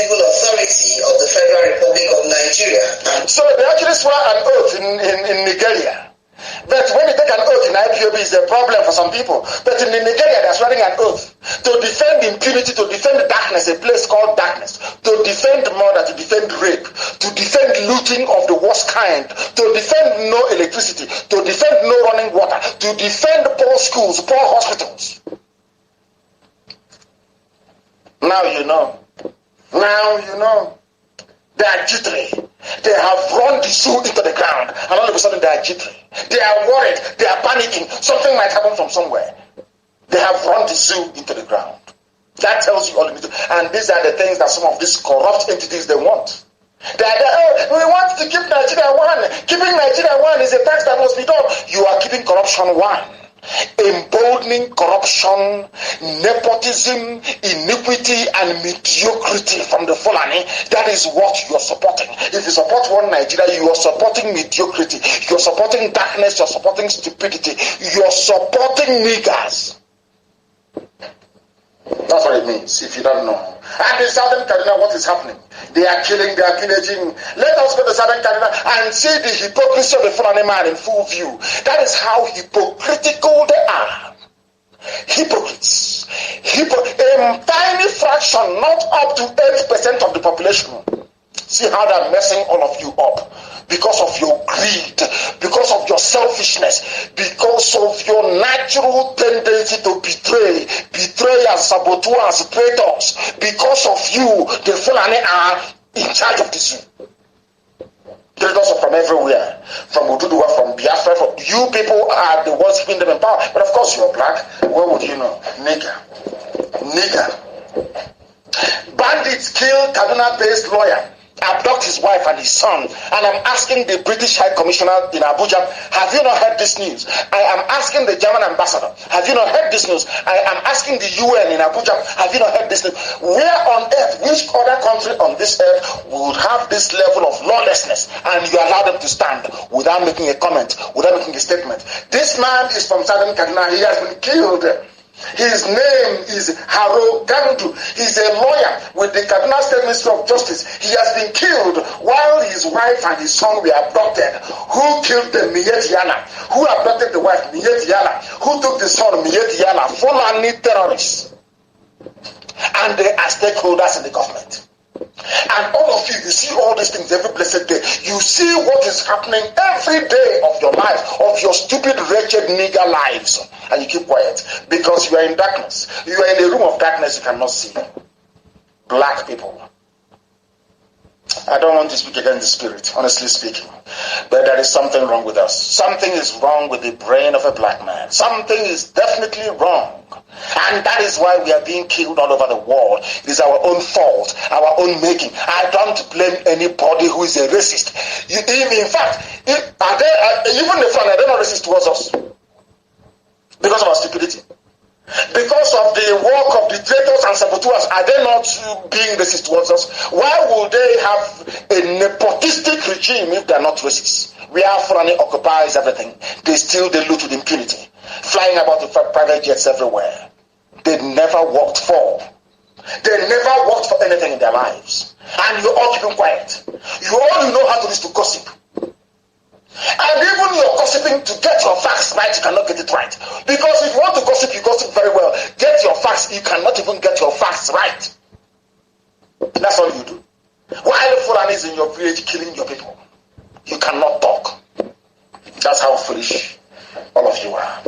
civil authority of the Federal Republic of Nigeria. So they actually swore an oath in Nigeria. But when you take an oath in IPOB, it's a problem for some people. But in Nigeria, they're swearing an oath to defend impunity, to defend darkness, a place called darkness, to defend murder, to defend rape, to defend looting of the worst kind, to defend no electricity, to defend no running water, to defend poor schools, poor hospitals. Now you know. Now you know. They are jittery. They have run the zoo into the ground, and all of a sudden they are jittery. They are worried. They are panicking. Something might happen from somewhere. They have run the zoo into the ground. That tells you all you need to. And these are the things that some of these corrupt entities they want. We want to keep Nigeria one. Keeping Nigeria one is a tax that must be done. You are keeping corruption one. Emboldening corruption, nepotism, iniquity, and mediocrity from the Fulani. That is what you are supporting. If you support one Nigeria, you are supporting mediocrity. You are supporting darkness. You are supporting stupidity. You are supporting niggers. That's what it means, if you don't know. And in Southern Kaduna, what is happening? They are killing, they are pillaging. Let us go to Southern Kaduna and see the hypocrisy of the Fulani man in full view. That is how hypocritical they are. Hypocrites. A tiny fraction, not up to 8% of the population. See how they're messing all of you up. Because of your greed, because of your selfishness, because of your natural tendency to betray, betrayers, saboteurs, traitors. Because of you, the Fulani are in charge of this. Traitors are from everywhere, from Ududuwa, from Biafra. You people are the ones keeping them in power. But of course you're black. What would you know? Nigger. Bandits killed Kaduna-based lawyer, abduct his wife and his son, and I'm asking the British High Commissioner in Abuja, have you not heard this news? I am asking the German ambassador, have you not heard this news? I am asking the UN in Abuja, have you not heard this news? Where on earth, which other country on this earth would have this level of lawlessness and you allow them to stand without making a comment, without making a statement? This man is from Southern Kaduna. He has been killed. His name is Haro Gandu. He's a lawyer with the Kaduna State Ministry of Justice. He has been killed while his wife and his son were abducted. Who killed them? Miyeti Yala. Who abducted the wife? Miyeti Yala. Who took the son? Miyeti Yala. Fulani terrorists. And they are stakeholders in the government. And all of you see all these things every blessed day. You see what is happening every day of your life, of your stupid, wretched nigger lives. And you keep quiet because you are in darkness. You are in a room of darkness you cannot see. Black people. I don't want to speak against the spirit, honestly speaking. But there is something wrong with us. Something is wrong with the brain of a black man. Something is definitely wrong. And that is why we are being killed all over the world. It is our own fault, our own making. I don't blame anybody who is a racist. In fact, even the Fulani, they're not racist towards us. Because of our stupidity. Because of the work of the traitors and saboteurs, are they not being racist towards us? Why would they have a nepotistic regime if they are not racist? We have Fulani occupies everything. They steal, they loot with impunity. Flying about with private jets everywhere. They never worked for. They never worked for anything in their lives. And you all keep them quiet. You all know how to do is to gossip. And even you're gossiping to get your facts right, you cannot get it right. Because if you want to gossip, you gossip very well. Get your facts, you cannot even get your facts right. That's all you do. While Fulani is in your village killing your people, you cannot talk. That's how foolish all of you are.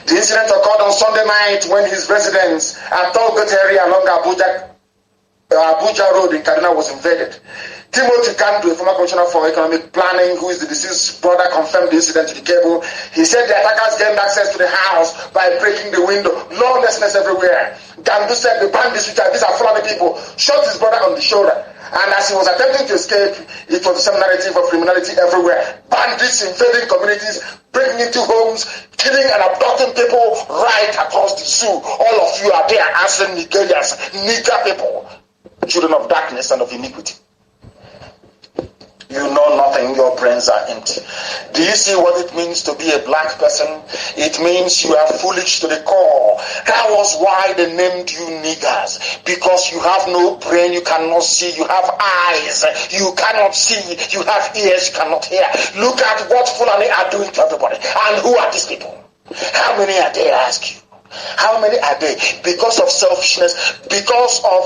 The incident occurred on Sunday night when his residence at Tollgate area along Abuja Road in Kaduna was invaded. Timothy Kanu, a former commissioner for economic planning, who is the deceased brother, confirmed the incident to the cable. He said the attackers gained access to the house by breaking the window. Lawlessness everywhere. Kanu said the bandits, these are Fulani people, shot his brother on the shoulder. And as he was attempting to escape, it was the same narrative of criminality everywhere. Bandits invading communities, breaking into homes, killing and abducting people right across the zoo. All of you are there answering Nigerians, nigger people, children of darkness and of iniquity. You know nothing, your brains are empty. Do you see what it means to be a black person? It means you are foolish to the core. That was why they named you niggers. Because you have no brain, you cannot see, you have eyes, you cannot see, you have ears, you cannot hear. Look at what Fulani are doing to everybody. And who are these people? How many are they, I ask you? How many are they? Because of selfishness, because of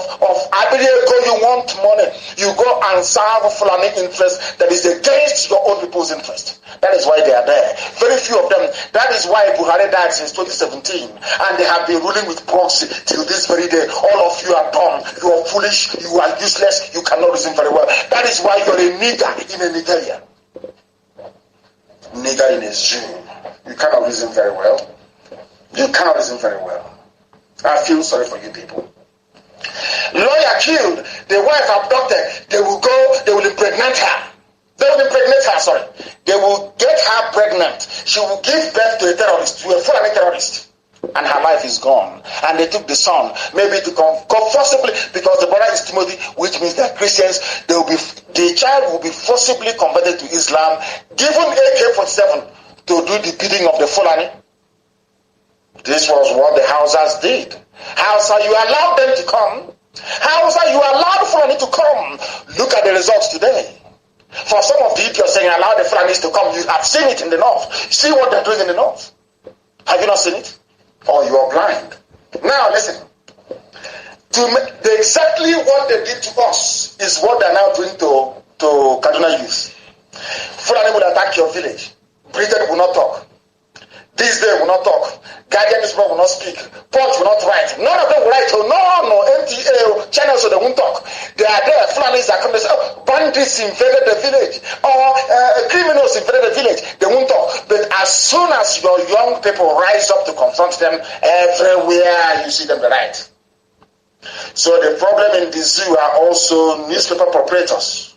you want money, you go and serve Fulani interest that is against your own people's interest. That is why they are there. Very few of them. That is why Buhari died since 2017, and they have been ruling with proxy till this very day. All of you are dumb, you are foolish, you are useless, you cannot reason very well. That is why you're a nigger in a Nigerian. Nigger in a Jew. You cannot reason very well. You cannot reason very well. I feel sorry for you people. Lawyer killed, the wife abducted, they will impregnate her. They will get her pregnant. She will give birth to a terrorist, to a Fulani terrorist. And her life is gone. And they took the son, maybe to come forcibly, because the brother is Timothy, which means they're Christians. The child will be forcibly converted to Islam, given AK-47 to do the bidding of the Fulani. This was what the Hausas did. Hausa, you allowed them to come. Hausa, you allowed Fulani to come. Look at the results today. For some of the people saying allow the Fulanis to come, you have seen it in the north. See what they're doing in the north. Have you not seen it? Or you are blind. Now listen. Exactly what they did to us is what they're now doing to Kaduna youth. Fulani will attack your village. Britain will not talk. This day will not talk. Guardian newspaper will not speak. Punch will not write. None of them will write. No, NTA channels, so they won't talk. They are there. Fulanis are coming. Bandits invaded the village. Or criminals invaded the village. They won't talk. But as soon as your young people rise up to confront them, everywhere you see them, they write. So the problem in the zoo are also newspaper proprietors.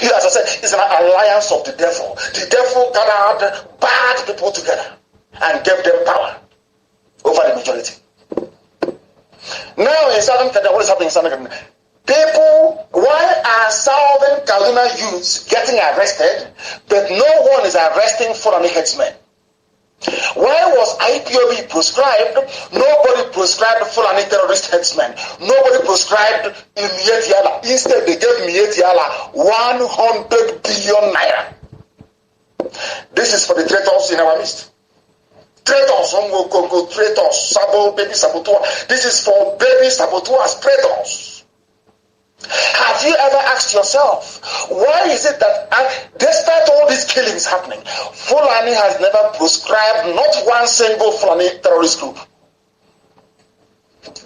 You, as I said, it's an alliance of the devil. The devil gathered bad people together and gave them power over the majority. Now in Southern Kaduna, what is happening in Southern Kaduna? People, why are Southern Kaduna youths getting arrested, but no one is arresting Fulani headsmen? Why was IPOB proscribed? Nobody proscribed Fulani terrorist headsmen. Nobody proscribed Mieti Allah. Instead, they gave Mieti Allah 100 billion naira. This is for the traitors in our midst. Traitors, traitors, baby saboteurs. This is for baby saboteurs, traitors. Have you ever asked yourself, why is it that despite all these killings happening, Fulani has never proscribed not one single Fulani terrorist group?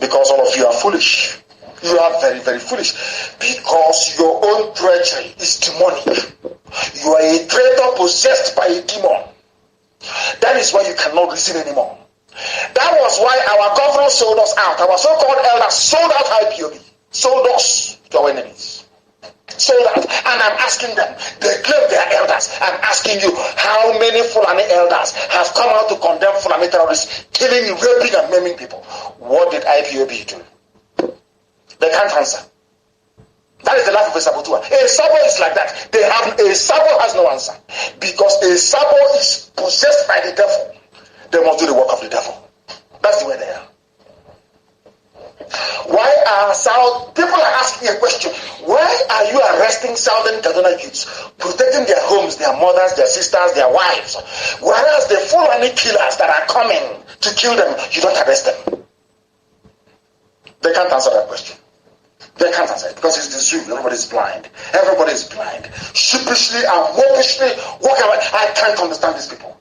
Because all of you are foolish. You are very, very foolish. Because your own treachery is demonic. You are a traitor possessed by a demon. That is why you cannot reason anymore. That was why our governor sold us out. Our so-called elders sold out IPOB. Sold us to our enemies. Sold out. And I'm asking them, they claim they are elders. I'm asking you, how many Fulani elders have come out to condemn Fulani terrorists, killing, raping, and maiming people? What did IPOB do? They can't answer. That is the life of a saboteur. A sabo is like that. A sabo has no answer. Because a sabo is possessed by the devil. They must do the work of the devil. That's the way they are. Why are people are asking a question? Why are you arresting Southern Kaduna youths, protecting their homes, their mothers, their sisters, their wives, whereas the Fulani killers that are coming to kill them, you don't arrest them? They can't answer that question. They can't answer it because it's the zoo. Everybody's blind. Everybody's blind. Sheepishly and mopishly walk around. I can't understand these people.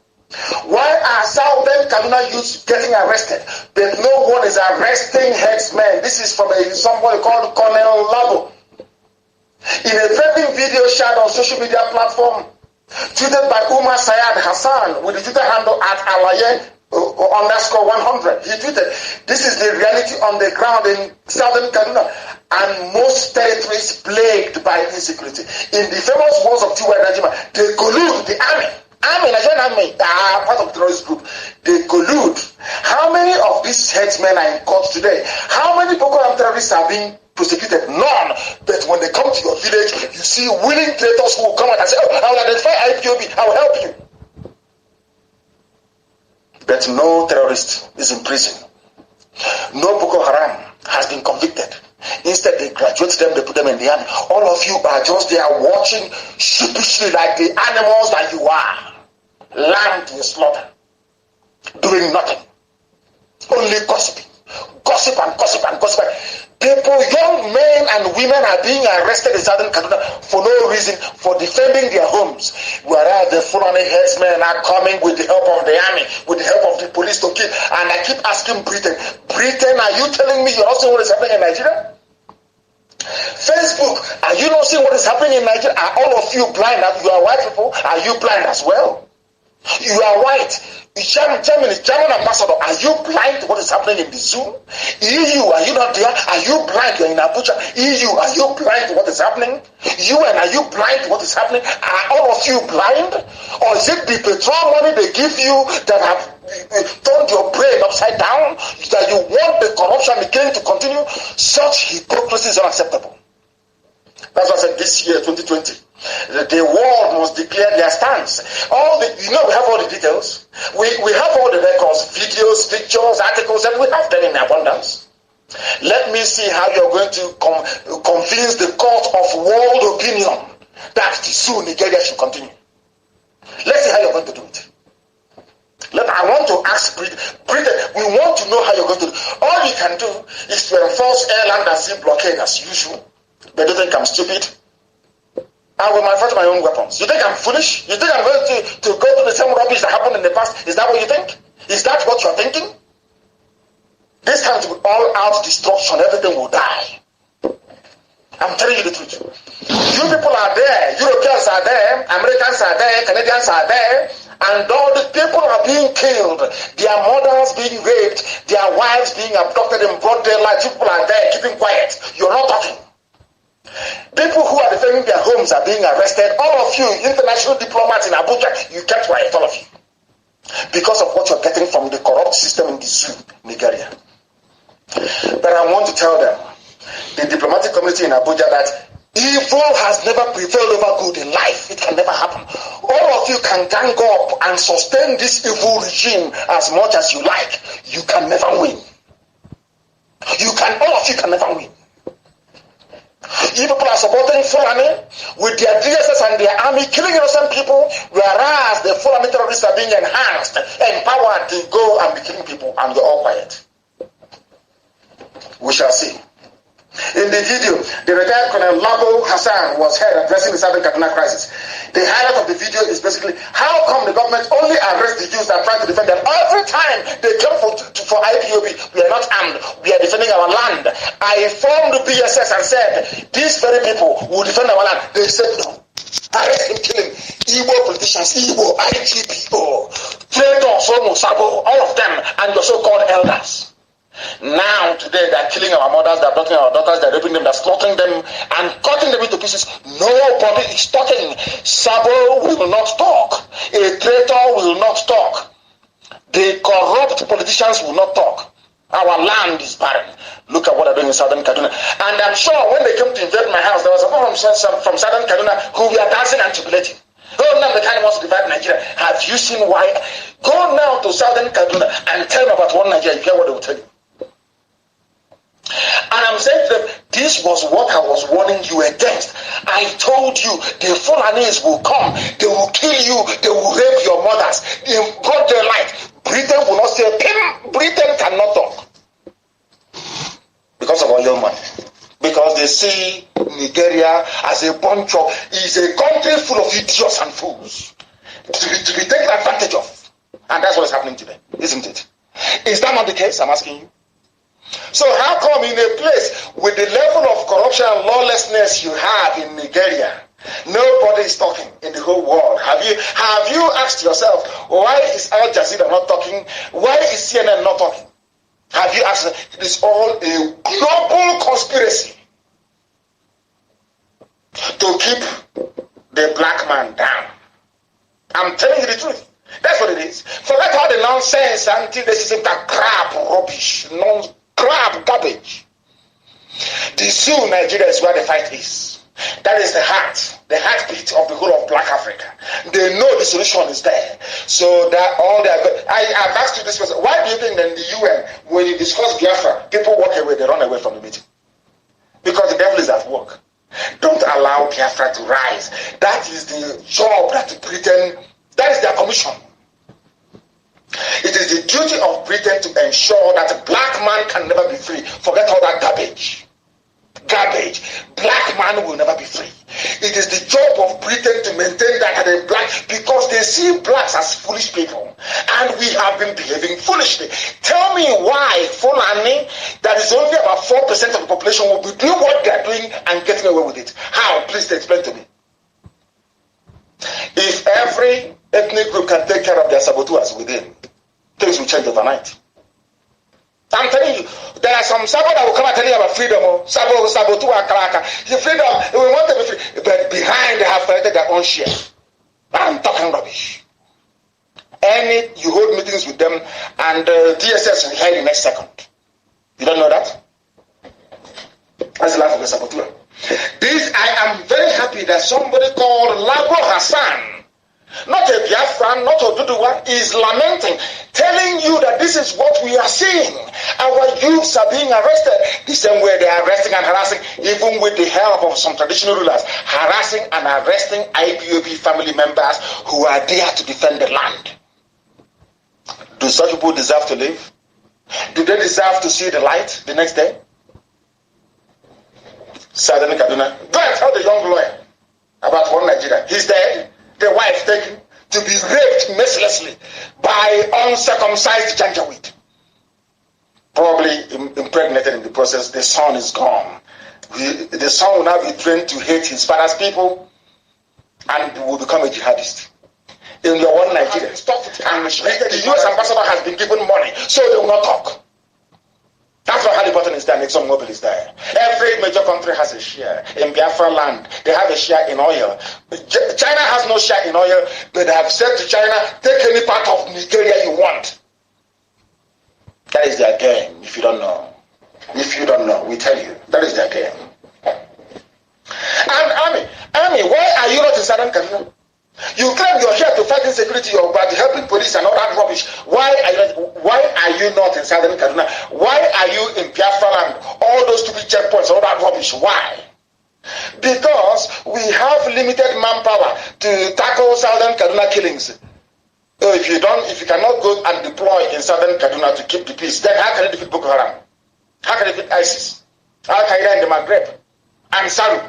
Why are Southern Kaduna youths getting arrested, but no one is arresting headsmen? This is from somebody called Colonel Lago. In a trending video shared on social media platform, tweeted by Umar Sayed Hassan with the Twitter handle at Alaye _100. He tweeted, "This is the reality on the ground in Southern Kaduna and most territories plagued by insecurity. In the famous words of Tiwa Najima, they collude the army Nigerian army are part of the terrorist group. They collude. How many of these headsmen are in court today? How many Boko Haram terrorists are being prosecuted? None. But when they come to your village, you see willing traitors who will come out and say, oh, I will identify IPOB, I will help you. But no terrorist is in prison. No Boko Haram has been convicted. Instead, they graduate them, they put them in the army. All of you are just there watching sheepishly like the animals that you are. Lamb to the slaughter. Doing nothing. Only gossiping. Gossip and gossip and gossip. People, young men and women are being arrested in southern Kaduna for no reason, for defending their homes. Whereas the Fulani headsmen are coming with the help of the army, with the help of the police to kill. And I keep asking Britain, are you telling me you're not seeing what is happening in Nigeria? Facebook, are you not seeing what is happening in Nigeria? Are all of you blind? You are white people, are you blind as well? You are white. German ambassador, are you blind to what is happening in the zoo? EU, are you not there? Are you blind? You're in Abuja. EU, are you blind to what is happening? UN, are you blind to what is happening? Are all of you blind? Or is it the petrol money they give you that have turned your brain upside down? That you want the corruption again to continue? Such hypocrisy is unacceptable. That's what I said this year, 2020. The world must declare their stance. We have all the details. We have all the records, videos, pictures, articles, and we have them in abundance. Let me see how you're going to convince the court of world opinion that soon Nigeria should continue. Let's see how you're going to do it. I want to ask Britain, we want to know how you're going to do it. All you can do is to enforce air, land, and sea blockade as usual. But do you think I'm stupid? I will manufacture my own weapons. You think I'm foolish? You think I'm going to go to the same rubbish that happened in the past? Is that what you think? Is that what you're thinking? This time to be all out destruction, everything will die. I'm telling you the truth. You people are there, Europeans are there, Americans are there, Canadians are there, and all the people are being killed, their mothers being raped, their wives being abducted in broad daylight. People are there keeping quiet. You're not talking. People who are defending their homes are being arrested. All of you, international diplomats in Abuja, you kept quiet, all of you. Because of what you're getting from the corrupt system in the zoo, Nigeria. But I want to tell them, the diplomatic community in Abuja, that evil has never prevailed over good in life. It can never happen. All of you can gang up and sustain this evil regime as much as you like. You can never win. All of you can never win. You people are supporting Fulani with their DSS and their army killing innocent people, whereas the Fulani terrorists are being enhanced, empowered to go and be killing people, and you're all quiet. We shall see. In the video, the retired Colonel Labo Hassan was heard addressing the Southern Kaduna crisis. The highlight of the video is basically how come the government only arrests the Jews that are trying to defend them. Every time they come for IPOB, we are not armed, we are defending our land. I formed the BSS and said, these very people will defend our land. They said no. Arrest him, kill him. Igbo politicians, Igbo, IGPO, traitors, Sabo, all of them, and your so-called elders. Now, today, they're killing our mothers, they're blocking our daughters, they're raping them, they're slaughtering them, and cutting them into pieces. Nobody is talking. Sabo will not talk. A traitor will not talk. The corrupt politicians will not talk. Our land is barren. Look at what they're doing in Southern Kaduna. And I'm sure when they came to invade my house, there was someone from Southern Kaduna who were dancing and jubilating. Oh, now the kind wants to divide Nigeria. Have you seen why? Go now to Southern Kaduna and tell them about one Nigeria. You hear what they will tell you. And I'm saying to them, this was what I was warning you against. I told you the Fulanis will come, they will kill you, they will rape your mothers. In broad daylight, Britain will not say, Britain cannot talk. Because of oil money. Because they see Nigeria as a bunch of, is a country full of idiots and fools. To be taken advantage of. And that's what is happening today, isn't it? Is that not the case? I'm asking you. So how come in a place with the level of corruption and lawlessness you have in Nigeria, nobody is talking in the whole world? Have you asked yourself, why is Al Jazeera not talking? Why is CNN not talking? Have you asked? It is all a global conspiracy to keep the black man down. I'm telling you the truth. That's what it is. Forget all the nonsense, anti-racism, crap, rubbish, crap, garbage. The zoo, Nigeria, is where the fight is. That is the heartbeat of the whole of Black Africa. They know the solution is there. So that all they are good. I've asked you this question. Why do you think that in the UN, when you discuss Biafra, people walk away, they run away from the meeting? Because the devil is at work. Don't allow Biafra to rise. That is the job that Britain, that is their commission. It is the duty of Britain to ensure that a black man can never be free. Forget all that garbage. Black man will never be free. It is the job of Britain to maintain that the black, because they see blacks as foolish people, and we have been behaving foolishly. Tell me why Fulani, that is only about 4% of the population, will be doing what they are doing and getting away with it. How? Please explain to me. If every ethnic group can take care of their saboteurs within, things will change overnight. I'm telling you, there are some saboteurs that will come and tell you about freedom. Saboteur, karaka. The freedom, we want to be free. But behind, they have collected their own share. I'm talking rubbish. You hold meetings with them, and DSS will hear the next second. You don't know that? That's the life of a saboteur. I am very happy that somebody called Labo Hassan, not a Biafran, not a Duduwa, is lamenting, telling you that this is what we are seeing. Our youths are being arrested the same way they are arresting and harassing, even with the help of some traditional rulers, harassing and arresting IPOB family members who are there to defend the land. Do such people deserve to live? Do they deserve to see the light the next day? Southern Kaduna. Go and tell the young lawyer about one Nigeria. He's dead. The wife taken to be raped mercilessly by uncircumcised Janjaweed. Probably impregnated in the process. The son is gone. The son will now be trained to hate his father's people and will become a jihadist. In your one Nigeria. And the US ambassador has been given money, so they will not talk. That's why Halliburton is there, ExxonMobil is there. Every major country has a share. In Biafra land, they have a share in oil. China has no share in oil, but they have said to China, take any part of Nigeria you want. That is their game, if you don't know. If you don't know, we tell you, that is their game. And Army, why are you not in Southern Kaduna? You claim you're here to fight insecurity, you're about helping police and all that rubbish. Why are you not in Southern Kaduna? Why are you in Biafra land? All those stupid checkpoints, all that rubbish. Why? Because we have limited manpower to tackle Southern Kaduna killings. If you cannot go and deploy in Southern Kaduna to keep the peace, then how can you defeat Boko Haram? How can you defeat ISIS? Al Qaeda in the Maghreb, Ansaru,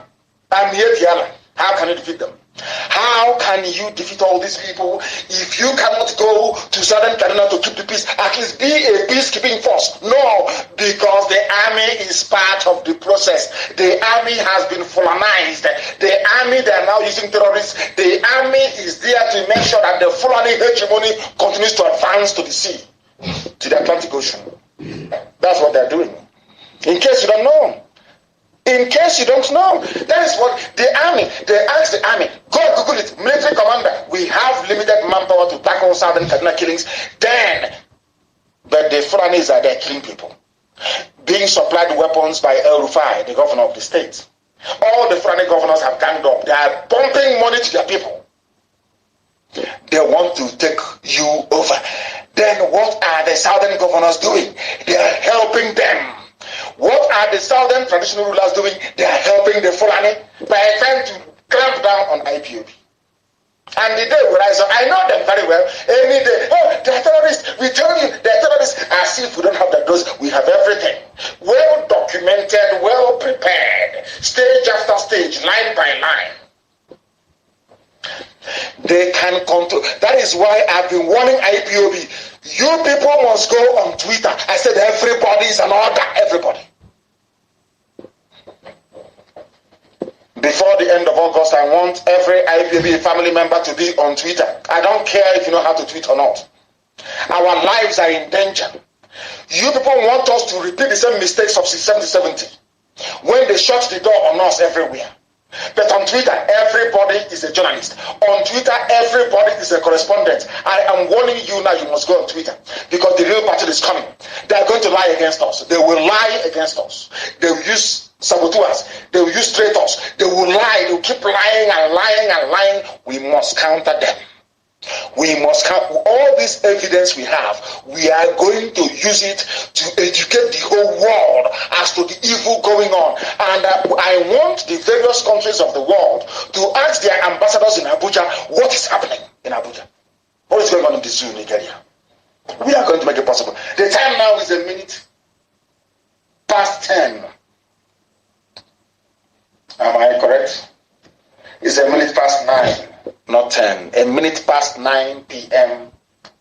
and Yetiala? How can you defeat them? How can you defeat all these people if you cannot go to Southern Kaduna to keep the peace? At least be a peacekeeping force. No, because the army is part of the process. The army has been Fulanized. The army, they are now using terrorists. The army is there to make sure that the Fulani hegemony continues to advance to the sea, to the Atlantic Ocean. That's what they're doing. In case you don't know. In case you don't know, that is what the army, they asked the army, go and Google it, military commander, we have limited manpower to tackle Southern Kaduna killings, but the Fulanis are there killing people, being supplied weapons by El Rufai, the governor of the state. All the Fulani governors have ganged up, they are pumping money to their people. They want to take you over. Then what are the Southern governors doing? They are helping them. What are the Southern traditional rulers doing? They are helping the Fulani by trying to clamp down on IPOB. And the day will rise up. I know them very well. Any day, they're terrorists. We tell you they're terrorists. As if we don't have that dose. We have everything. Well documented, well prepared. Stage after stage, line by line. They can control. That is why I've been warning IPOB. You people must go on Twitter. I said everybody is an order. Everybody. Before the end of August, I want every IPOB family member to be on Twitter. I don't care if you know how to tweet or not. Our lives are in danger. You people want us to repeat the same mistakes of 70, when they shut the door on us everywhere. But on Twitter, everybody is a journalist. On Twitter, everybody is a correspondent. I am warning you now, you must go on Twitter. Because the real battle is coming. They are going to lie against us. They will lie against us. They will use saboteurs. They will use traitors. They will lie. They will keep lying and lying and lying. We must counter them. We must have all this evidence we have. We are going to use it to educate the whole world as to the evil going on. And I want the various countries of the world to ask their ambassadors in Abuja what is happening in Abuja. What is going on in the zoo, Nigeria? We are going to make it possible. The time now is 10:10. Am I correct? It's 9:09. Not 10, 9:09 p.m.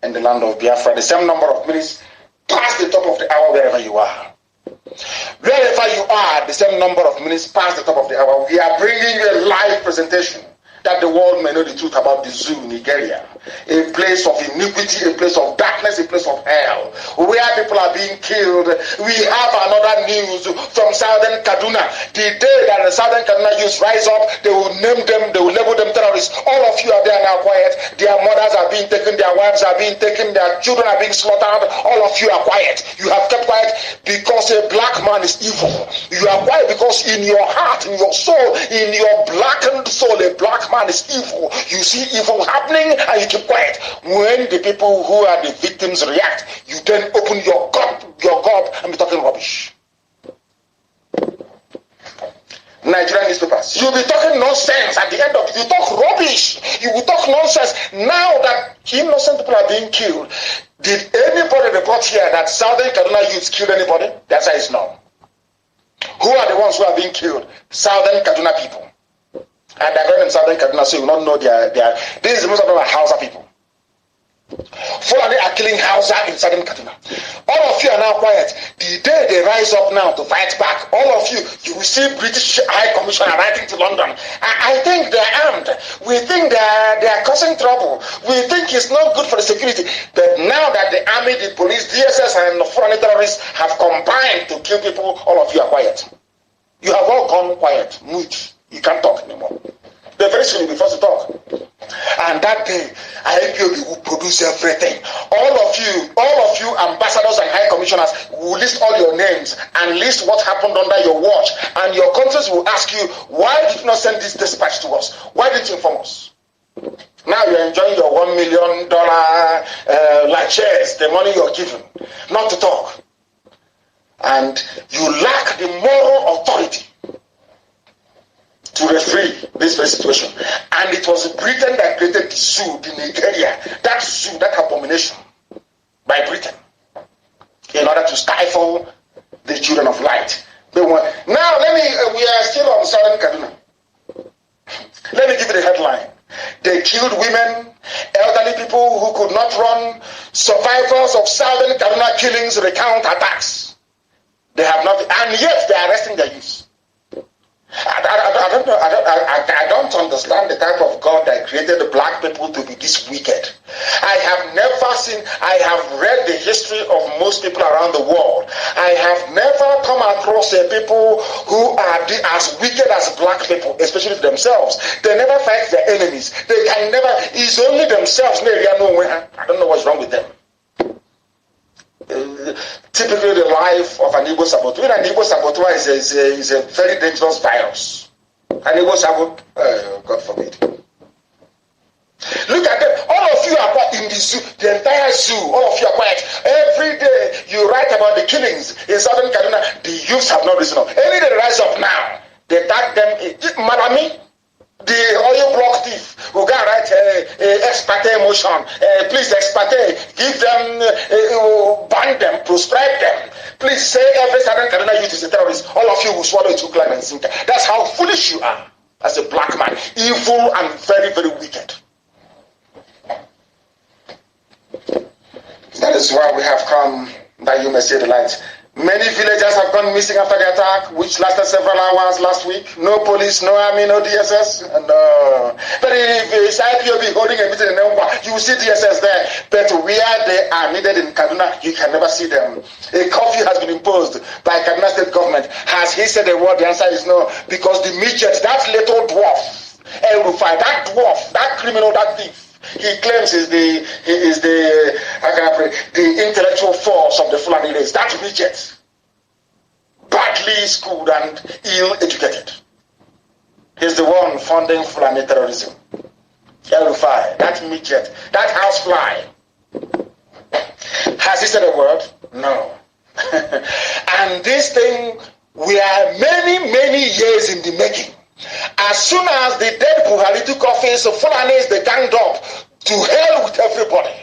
in the land of Biafra. The same number of minutes past the top of the hour wherever you are. Wherever you are, the same number of minutes past the top of the hour. We are bringing you a live presentation that the world may know the truth about the zoo, Nigeria. A place of iniquity, a place of darkness, a place of hell, where people are being killed. We have another news from Southern Kaduna. The day that the Southern Kaduna youth rise up, they will name them, they will label them terrorists. All of you are there now quiet. Their mothers are being taken, their wives are being taken, their children are being slaughtered. All of you are quiet. You have kept quiet because a black man is evil. You are quiet because in your heart, in your soul, in your blackened soul, a black man is evil. You see evil happening and you keep quiet. When the people who are the victims react, you then open your gob and be talking rubbish. Nigerian newspapers, you'll be talking nonsense at the end of it. You talk rubbish. You will talk nonsense. Now that innocent people are being killed, did anybody report here that Southern Kaduna youths killed anybody? The answer is no. Who are the ones who are being killed? Southern Kaduna people. And they're going in Southern Kaduna, so you will not know this is most of them are HAUSA people. Fulani are killing HAUSA in Southern Kaduna. All of you are now quiet. The day they rise up now to fight back, all of you will see British High Commissioner writing to London. I think they're armed. We think they are causing trouble. We think it's not good for the security. But now that the army, the police, DSS, and the foreign terrorists have combined to kill people, all of you are quiet. You have all gone quiet, mute. You can't talk anymore. But very soon you'll be forced to talk. And that day, IPOB will produce everything. All of you ambassadors and high commissioners will list all your names and list what happened under your watch. And your countries will ask you, why did you not send this dispatch to us? Why didn't you inform us? Now you're enjoying your $1 million shares, the money you're given, not to talk. And you lack the moral authority to referee this very situation. And it was Britain that created the zoo, the Nigeria, that zoo, that abomination by Britain, in order to stifle the children of light. Now, we are still on Southern Kaduna. Let me give you the headline. They killed women, elderly people who could not run. Survivors of Southern Kaduna killings recount attacks. They have not, and yet they are arresting their youth. I don't understand the type of God that created the black people to be this wicked. I have read the history of most people around the world. I have never come across a people who are as wicked as black people, especially themselves. They never fight their enemies. They can never, it's only themselves. I don't know what's wrong with them. Typically the life of an Igbo saboteur. An Igbo saboteur is a very dangerous virus. An Igbo saboteur, God forbid. Look at them. All of you are quiet in the zoo, the entire zoo. All of you are quiet. Every day you write about the killings in Southern Kaduna. The youths have not risen up. Any day they rise up now, they tag them. Malami, the oil block thief who got write ex parte motion. Please ex parte, give them, ban them, proscribe them. Please say every Southern Kaduna youth is a terrorist. All of you will swallow it hook, line, and sinker. That's how foolish you are as a black man. Evil and very, very wicked. That is why we have come, that you may see the light. Many villagers have gone missing after the attack, which lasted several hours last week. No police, no army, no DSS. No. But if it's IPOB holding a meeting in Nemwa, you will see DSS there. But where they are needed in Kaduna, you can never see them. A curfew has been imposed by Kaduna state government. Has he said a word? The answer is no. Because the midget, that little El Rufai, that dwarf, that criminal, that thief. He claims he is the how can I pray, the intellectual force of the Fulani race. That midget, badly schooled and ill-educated. He's the one funding Fulani terrorism. El Rufai, that midget, that housefly. Has he said a word? No. And this thing, we are many years in the making. As soon as the dead Buhari took office, the Fulanis, they ganged up to hell with everybody.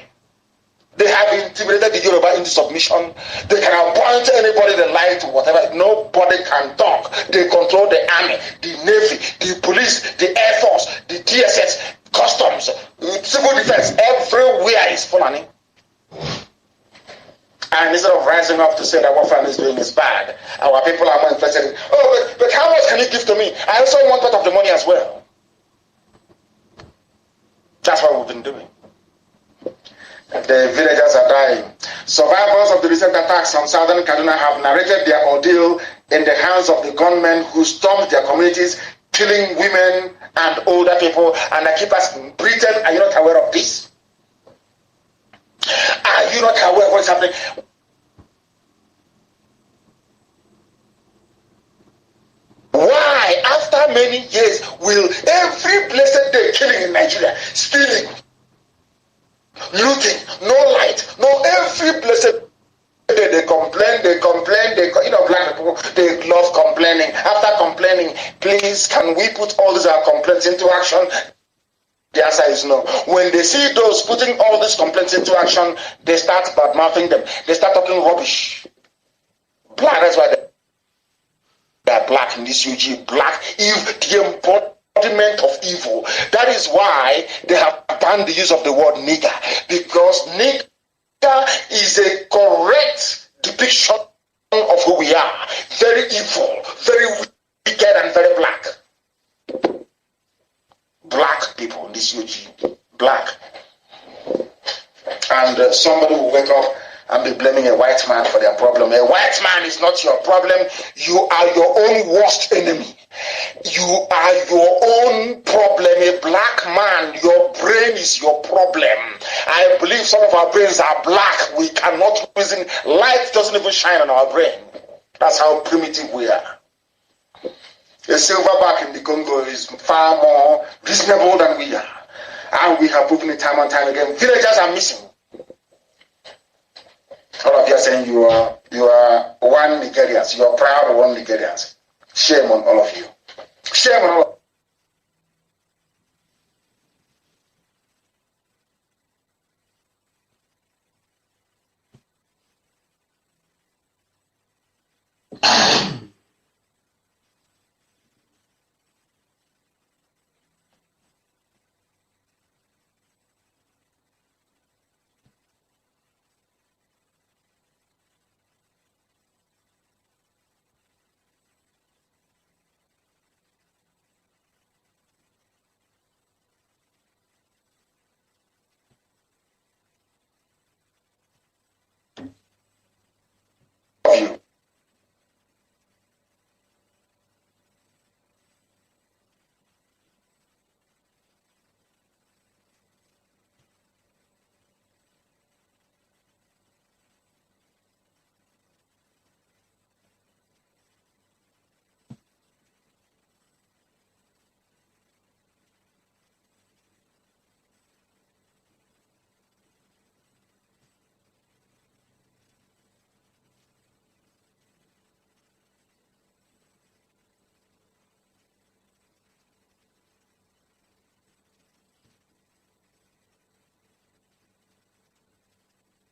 They have intimidated the Yoruba into submission. They can appoint anybody they like to whatever. Nobody can talk. They control the army, the navy, the police, the air force, the DSS, customs, civil defense. Everywhere is Fulani. And instead of rising up to say that what Fulani is doing is bad, our people are more interested in, oh, but how much can you give to me? I also want part of the money as well. That's what we've been doing. The villagers are dying. Survivors of the recent attacks on southern Kaduna have narrated their ordeal in the hands of the gunmen who stormed their communities, killing women and older people. And I keep asking, Britain, are you not aware of this? Are you not aware of what's happening? Why, after many years, will every blessed day killing in Nigeria, stealing, looting, no light, no every blessed day they complain, black people, they love complaining. After complaining, please, can we put all these our complaints into action? The answer is no. When they see those putting all these complaints into action, they start bad-mouthing them. They start talking rubbish. Black, that's why they are black in this UG. Black, the embodiment of evil. That is why they have banned the use of the word nigger. Because nigger is a correct depiction of who we are. Very evil, very wicked, and very black. Black people in this UG, black. And somebody will wake up and be blaming a white man for their problem. A white man is not your problem. You are your own worst enemy. You are your own problem. A black man, your brain is your problem. I believe some of our brains are black. We cannot reason. Light doesn't even shine on our brain. That's how primitive we are. A silverback in the Congo is far more reasonable than we are. And we have proven it time and time again. Villagers are missing. All of you are saying you are one Nigerians. You are proud of one Nigerians. Shame on all of you. Shame on all of you.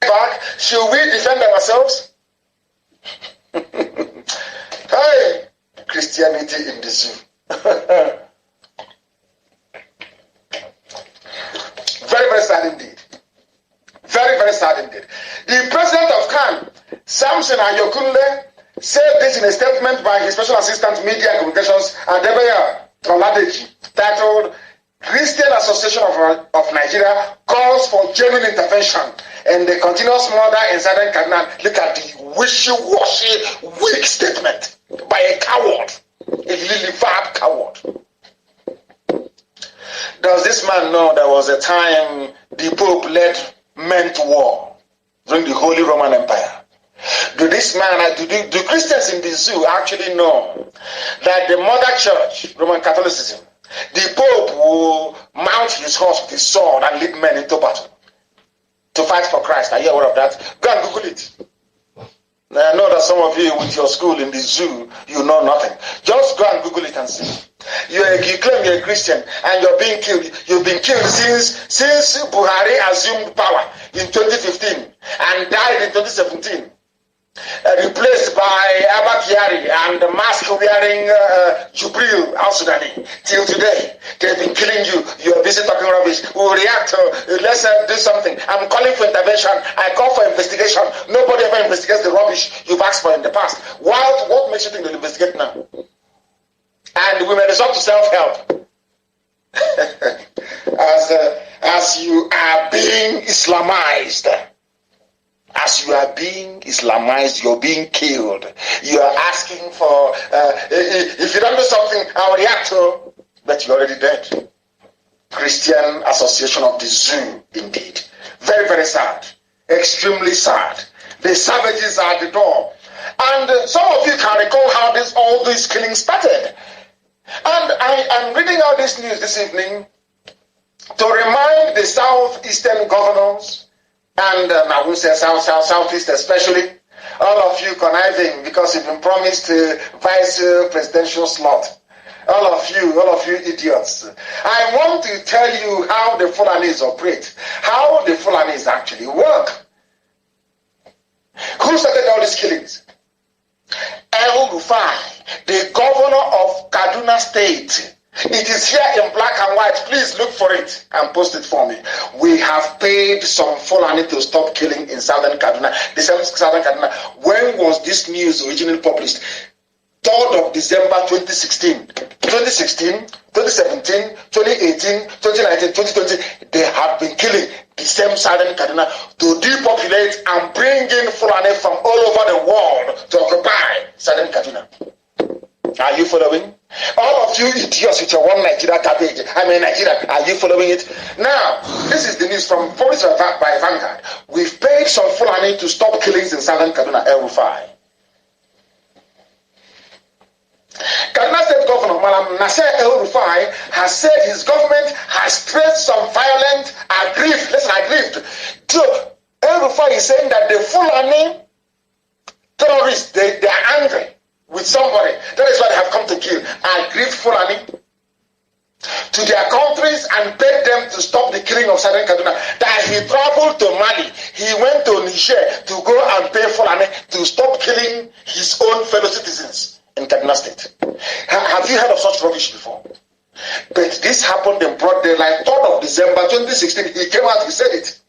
Back, should we defend ourselves? Hey, Christianity in the zoo. Very sad indeed. Very sad indeed. The president of Kanu, Samson Ayokunle, said this in a statement by his special assistant media and communications, Adebayo Oladeji, titled Christian Association of Nigeria calls for genuine intervention in the continuous murder in southern Kaduna. Look at the wishy-washy, weak statement by a coward, a lily-verb coward. Does this man know there was a time the Pope led men to war during the Holy Roman Empire? Do Christians in the zoo actually know that the mother church, Roman Catholicism, the Pope will mount his horse with his sword and lead men into battle to fight for Christ? Are you aware of that? Go and Google it. Now, I know that some of you with your school in the zoo, you know nothing. Just go and Google it and see. You claim you're a Christian and you're being killed. You've been killed since Buhari assumed power in 2015 and died in 2017. Replaced by Abba Kyari and the mask-wearing Jubril al-Sudani. Till today, they've been killing you. You're busy talking rubbish. We'll react. Let's do something. I'm calling for intervention. I call for investigation. Nobody ever investigates the rubbish you've asked for in the past. What makes you think they'll investigate now? And we may resort to self-help. As you are being Islamized. As you are being Islamized, you're being killed. You are asking for, if you don't do something, I'll react to, but you're already dead. Christian Association of the Zoo, indeed. Very, very sad. Extremely sad. The savages are at the door. And some of you can recall how all this killing started. And I am reading out this news this evening to remind the southeastern governors, and I will say southeast especially, all of you conniving because you've been promised a vice presidential slot. All of you idiots. I want to tell you how the Fulanis operate, how the Fulanis actually work. Who started all these killings? El Rufai, the governor of Kaduna State. It is here in black and white. Please look for it and post it for me. We have paid some Fulani to stop killing in southern Kaduna. The southern Kaduna. When was this news originally published? 3rd of December 2016. 2016, 2017, 2018, 2019, 2020. They have been killing the same southern Kaduna to depopulate and bring in Fulani from all over the world to occupy southern Kaduna. Are you following? All of you idiots with your one Nigeria cabbage. Nigeria. Are you following it? Now, this is the news from published by Vanguard. We've paid some Fulani to stop killings in southern Kaduna, El Rufai. Kaduna State Governor Malam Nasser El Rufai has said his government has traced some violent aggrieved. So El Rufai is saying that the Fulani terrorists, they are angry with somebody. That is why they have come to kill. Aggrieved Fulani to their countries and begged them to stop the killing of southern Kaduna. That he traveled to Mali. He went to Niger to go and pay Fulani to stop killing his own fellow citizens in Kaduna State. Have you heard of such rubbish before? But this happened in broad daylight, 3rd of December 2016. He came out, he said it.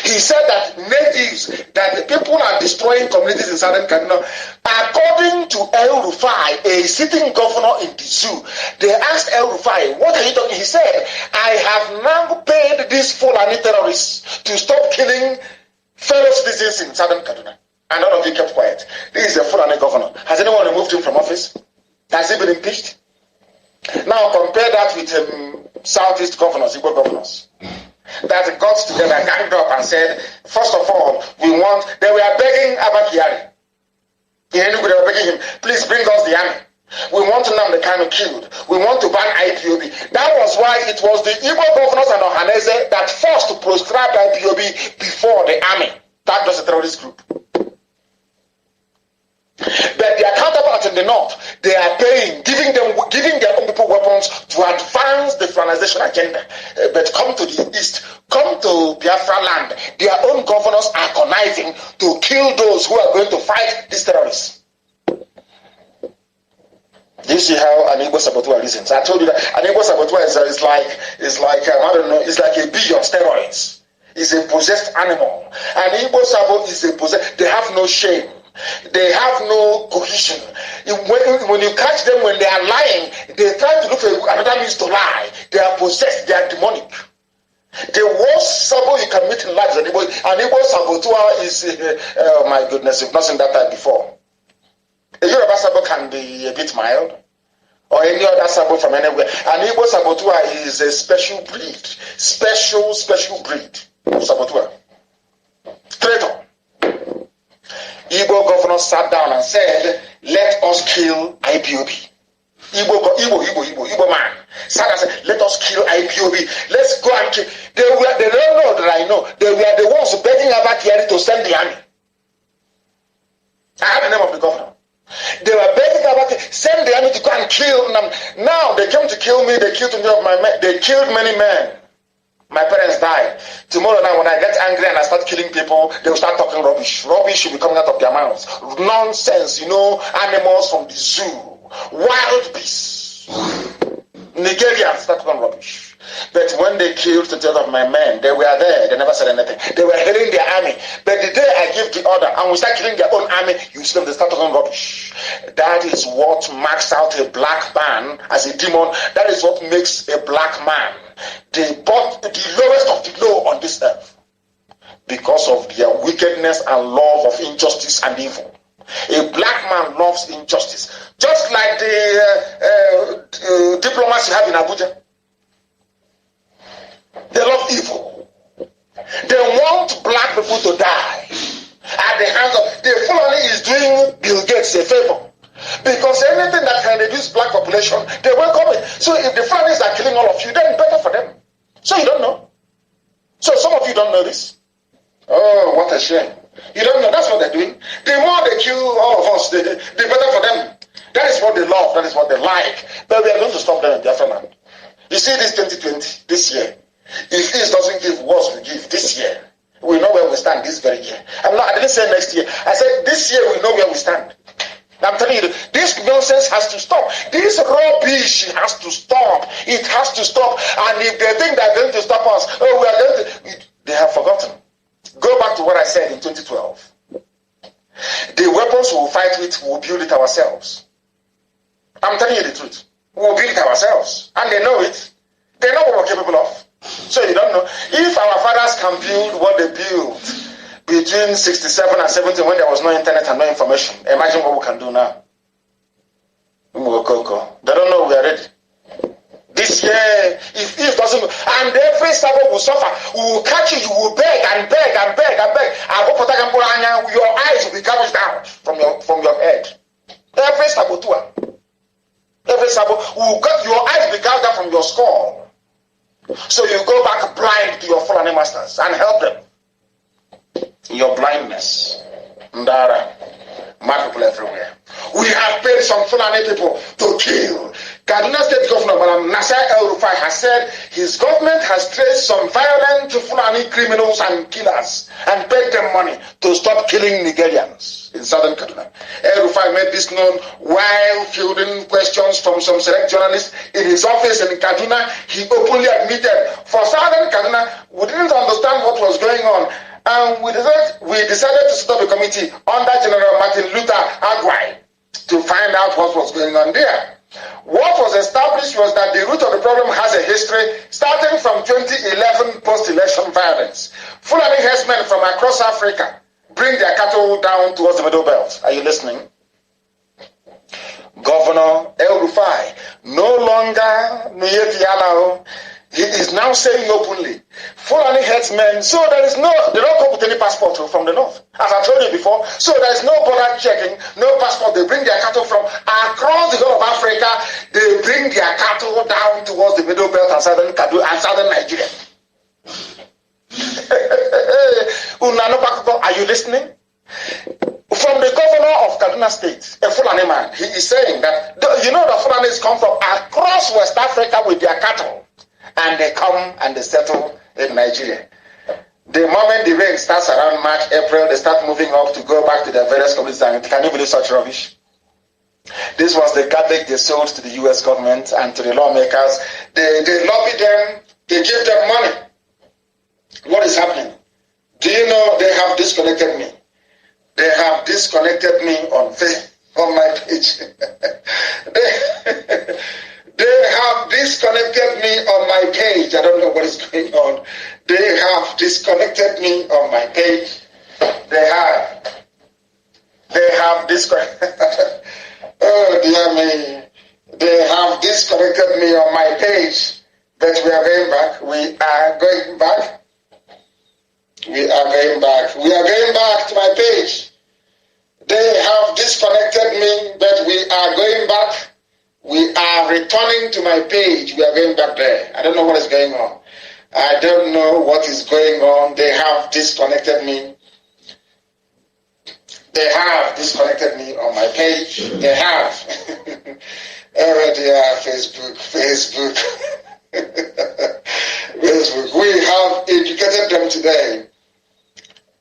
He said that that the people are destroying communities in southern Kaduna. According to El Rufai, a sitting governor in the zoo, they asked El Rufai, what are you talking? He said, I have now paid these Fulani terrorists to stop killing fellow citizens in southern Kaduna. And all of you kept quiet. This is a Fulani governor. Has anyone removed him from office? Has he been impeached? Now compare that with southeast governors, Igbo governors. That got together, ganged up and said, first of all, they were begging Abba Kyari. They were begging him, please bring us the army. We want Nnamdi Kanu killed. We want to ban IPOB. That was why it was the Igbo governors and Ohanese that forced to proscribe IPOB before the army. That was a terrorist group. But their counterparts in the north, they are paying, giving their own people weapons to advance the Flanization agenda. But come to the east, come to Biafra land, their own governors are conniving to kill those who are going to fight these terrorists. Do you see how an Igbo saboteur reasons? I told you that an Igbo saboteur is like a bee on steroids. It's a possessed animal. An Igbo sabo is a possessed. They have no shame. They have no cohesion. When you catch them when they are lying, they try to look for another means to lie. They are possessed. They are demonic. The worst sabo you can meet in life is an Igbo saboteur is, oh my goodness, you've not seen that type before. A Yoruba sabo can be a bit mild. or any other sabo from anywhere. An Igbo saboteur is a special breed. Special breed of saboteur. Traitor. Igbo governor sat down and said, let us kill IPOB. Igbo man sat and said, let us kill IPOB. Let's go and kill. They don't know that I know. They were the ones begging Abakari to send the army. I have the name of the governor. They were begging Abakari, send the army to go and kill them. Now they came to kill me. They killed 20 of my men. They killed many men. My parents died. Tomorrow now, when I get angry and I start killing people, they will start talking rubbish. Rubbish will be coming out of their mouths. Nonsense, animals from the zoo. Wild beasts. Nigerians start talking rubbish. But when they killed 20 of my men, they were there. They never said anything. They were heading their army. But the day I give the order and we start killing their own army, you see them, they start talking rubbish. That is what marks out a black man as a demon. That is what makes a black man the lowest of the low on this earth. Because of their wickedness and love of injustice and evil. A black man loves injustice. Just like the diplomats you have in Abuja. They love evil. They want black people to die at the hands of the Fulani is doing Bill Gates a favor. Because anything that can reduce black population, they welcome it. So if the Fulanis are killing all of you, then better for them. So you don't know. So some of you don't know this. Oh, what a shame. You don't know. That's what they're doing. The more they kill all of us, the better for them. That is what they love. That is what they like. But we are going to stop them in Biafran. You see this 2020, this year. If East doesn't give, what we give this year. We know where we stand this very year. I didn't say next year. I said this year we know where we stand. I'm telling you, this nonsense has to stop. This rubbish has to stop. It has to stop. And if they think they're going to stop us, we are going to... They have forgotten. Go back to what I said in 2012. The weapons we'll fight with, we'll build it ourselves. I'm telling you the truth. We'll build it ourselves. And they know it. They know what we're capable of. So you don't know. If our fathers can build what they built between 67 and 70 when there was no internet and no information, imagine what we can do now. They don't know we are ready. This year, if it doesn't, and every Sabbath will suffer, we will catch you, you will beg and beg and beg and beg. Your eyes will be gouged down from your head. Every saboteur, every Sabbath, your eyes will be gouged down from your skull. So you go back blind to your Fulani masters and help them. Your blindness. Ndara. Mad people everywhere. We have paid some Fulani people to kill. Kaduna State Governor Madam Nasser El-Rufai has said his government has traced some violent Fulani criminals and killers and paid them money to stop killing Nigerians in southern Kaduna. El-Rufai made this known while fielding questions from some select journalists in his office in Kaduna. He openly admitted, for southern Kaduna, we didn't understand what was going on. And we decided to set up a committee under General Martin Luther Agwai to find out what was going on there. What was established was that the root of the problem has a history starting from 2011 post-election violence. Fulani herdsmen from across Africa bring their cattle down towards the Middle Belt. Are you listening? Governor El-Rufai no longer he is now saying openly, Fulani herdsmen, so they don't come with any passport from the north. As I told you before, so there is no border checking, no passport. They bring their cattle from across the whole of Africa. They bring their cattle down towards the Middle Belt and southern Kanu and southern Nigeria. Are you listening? From the governor of Kaduna State, a Fulani man, he is saying that, the Fulanis come from across West Africa with their cattle. And they come and they settle in Nigeria. The moment the rain starts around March, April, they start moving up to go back to their various communities. And can you believe such rubbish? This was the garbage they sold to the US government and to the lawmakers. They lobbied them, they gave them money. What is happening? Do you know they have disconnected me? They have disconnected me on my page. They have disconnected me on my page. I don't know what is going on. They have disconnected me on my page. They have disconnected. Oh dear me. They have disconnected me on my page, but we are going back. We are going back. We are going back. We are going back to my page. They have disconnected me, but we are going back. We are returning to my page. We are going back there. I don't know what is going on. I don't know what is going on. They have disconnected me. They have disconnected me on my page. They have. Oh dear, Facebook. Facebook. We have educated them today.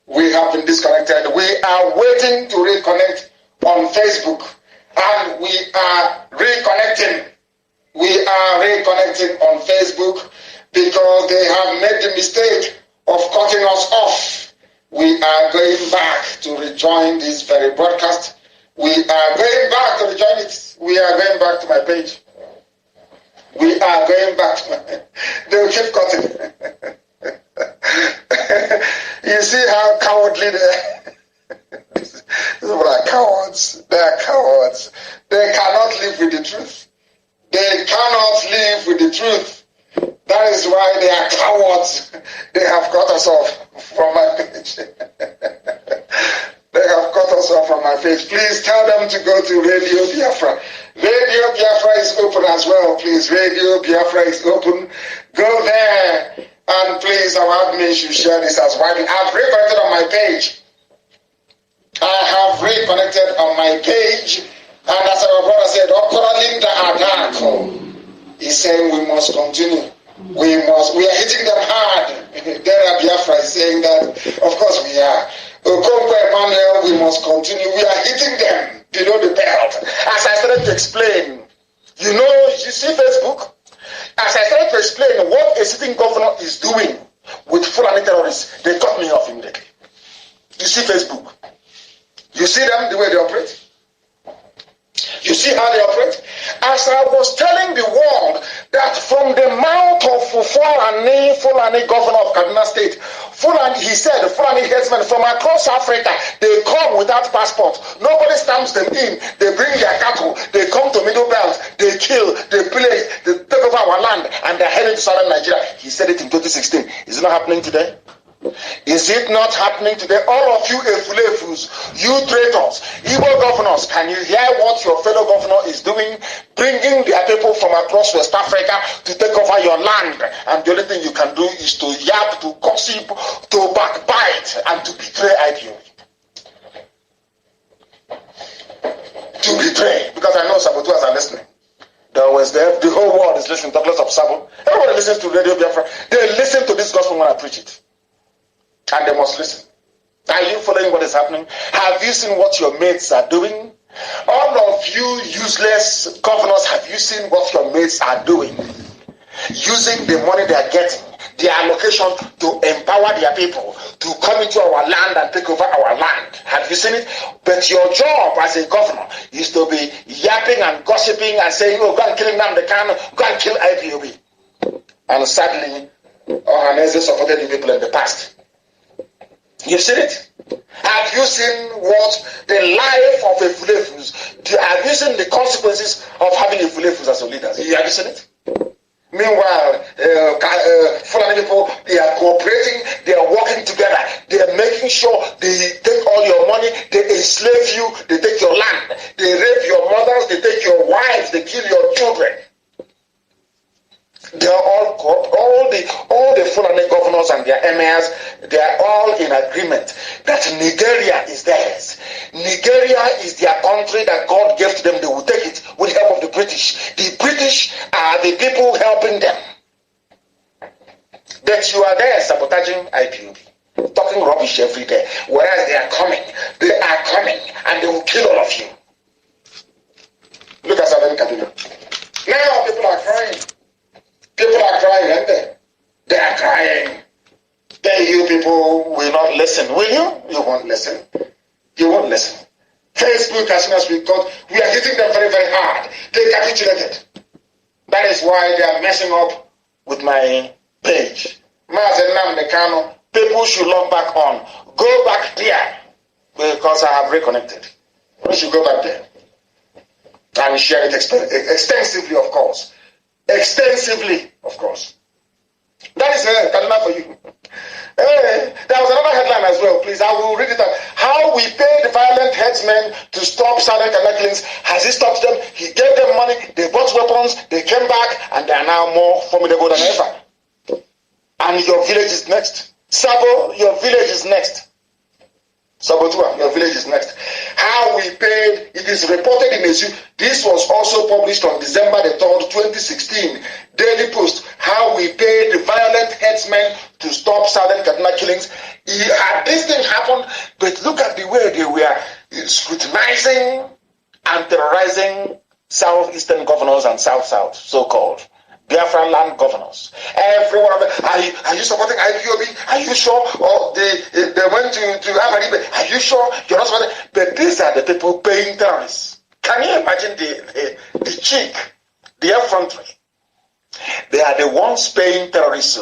We have been disconnected. We are waiting to reconnect on Facebook. And we are reconnecting. We are reconnecting on Facebook because they have made the mistake of cutting us off. We are going back to rejoin this very broadcast. We are going back to rejoin it. We are going back to my page. We are going back to my... They will keep cutting. You see how cowardly they are? They are cowards. They are cowards. They cannot live with the truth. They cannot live with the truth. That is why they are cowards. They have cut us off from my page. They have cut us off from my page. Please tell them to go to Radio Biafra. Radio Biafra is open as well. Please, Radio Biafra is open. Go there. And please, our admin should share this as widely. I've reconnected on my page. I have reconnected on my page. And as our brother said, Linda Adako is saying we must continue. We are hitting them hard. There Biafra is saying that, of course we are. Okonkwo Emmanuel, we must continue. We are hitting them below the belt. As I started to explain, you see Facebook? As I started to explain what a sitting governor is doing with Fulani terrorists, they cut me off immediately. You see Facebook? You see them, the way they operate? You see how they operate? As I was telling the world that from the mouth of Fulani governor of Kaduna State, he said, Fulani headsmen from across Africa, they come without passport. Nobody stamps them in. They bring their cattle. They come to Middle Belt. They kill. They pillage. They take over our land. And they're heading to southern Nigeria. He said it in 2016. Is it not happening today? Is it not happening today? All of you Efulefus, you traitors, evil governors, can you hear what your fellow governor is doing? Bringing their people from across West Africa to take over your land. And the only thing you can do is to yap, to gossip, to backbite, and to betray IPOB. To betray. Because I know saboteurs are listening. They're always there. The whole world is listening. Talk less of Sabo. Everybody listens to Radio Biafra. They listen to this gospel when I preach it. And they must listen. Are you following what is happening? Have you seen what your mates are doing? All of you useless governors, have you seen what your mates are doing? Using the money they are getting, their allocation to empower their people, to come into our land and take over our land. Have you seen it? But your job as a governor is to be yapping and gossiping and saying, oh, go and kill Nnamdi Kanu, go and kill IPOB. And sadly, Ohaneze supported you people in the past. You've seen it? Have you seen what the life of a Fulefus? Have you seen the consequences of having a Fulefus as a leader? Have you seen it? Meanwhile, Fulani people, they are cooperating, they are working together, they are making sure they take all your money, they enslave you, they take your land, they rape your mothers, they take your wives, they kill your children. They are all corrupt. All the Fulani governors and their emirs, they are all in agreement that Nigeria is theirs. Nigeria is their country that God gave to them. They will take it with the help of the British. The British are the people helping them. That you are there sabotaging IPOB, talking rubbish every day, whereas they are coming, and they will kill all of you. Look at Southern Kaduna. Now people are crying. People are crying, aren't they? They are crying. Then you people will not listen, will you? You won't listen. You won't listen. Facebook, as soon as we got, we are hitting them very, very hard. They capitulated. That is why they are messing up with my page. Mazi Nnamdi Kanu, people should log back on. Go back there because I have reconnected. We should go back there. And share it extensively, of course. Extensively, of course. That is Kaduna for you. There was another headline as well, please. I will read it out. How we paid violent headsmen to stop Southern Kaduna killings. Has he stopped them? He gave them money, they bought weapons, they came back, and they are now more formidable than ever. And your village is next. Sabo, your village is next. Saboteur, your village is next. How we paid, it is reported in Mazi. This was also published on December the 3rd, 2016. Daily Post. How we paid the violent headsmen to stop Southern Kaduna killings. Had this thing happened, but look at the way they were scrutinizing and terrorizing southeastern governors and south-south, so-called Biafran land governors. Every one of them. Are you supporting IPOB? Are you sure? Or they went to Abaribe? Are you sure? You're not supporting? But these are the people paying terrorists. Can you imagine the cheek, the effrontery? They are the ones paying terrorists,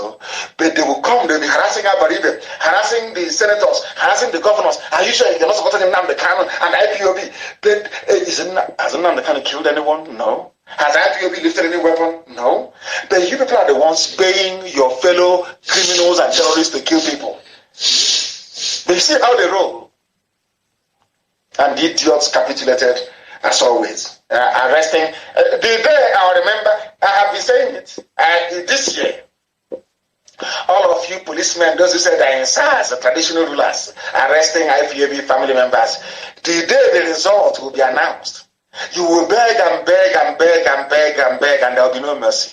but they will come, they'll be harassing Abaribe, harassing the senators, harassing the governors. Are you sure you're not supporting Nnamdi Kanu and IPOB? But has Nnamdi Kanu killed anyone? No. Has IPOB lifted any weapon? No. But you people are the ones paying your fellow criminals and terrorists to kill people. They see how they roll. And the idiots capitulated as always. Arresting. The day I remember, I have been saying it. This year, all of you policemen, those who said are in SARS, the traditional rulers, arresting IPOB family members, the day the result will be announced, you will beg and beg and beg and beg and beg, and there will be no mercy.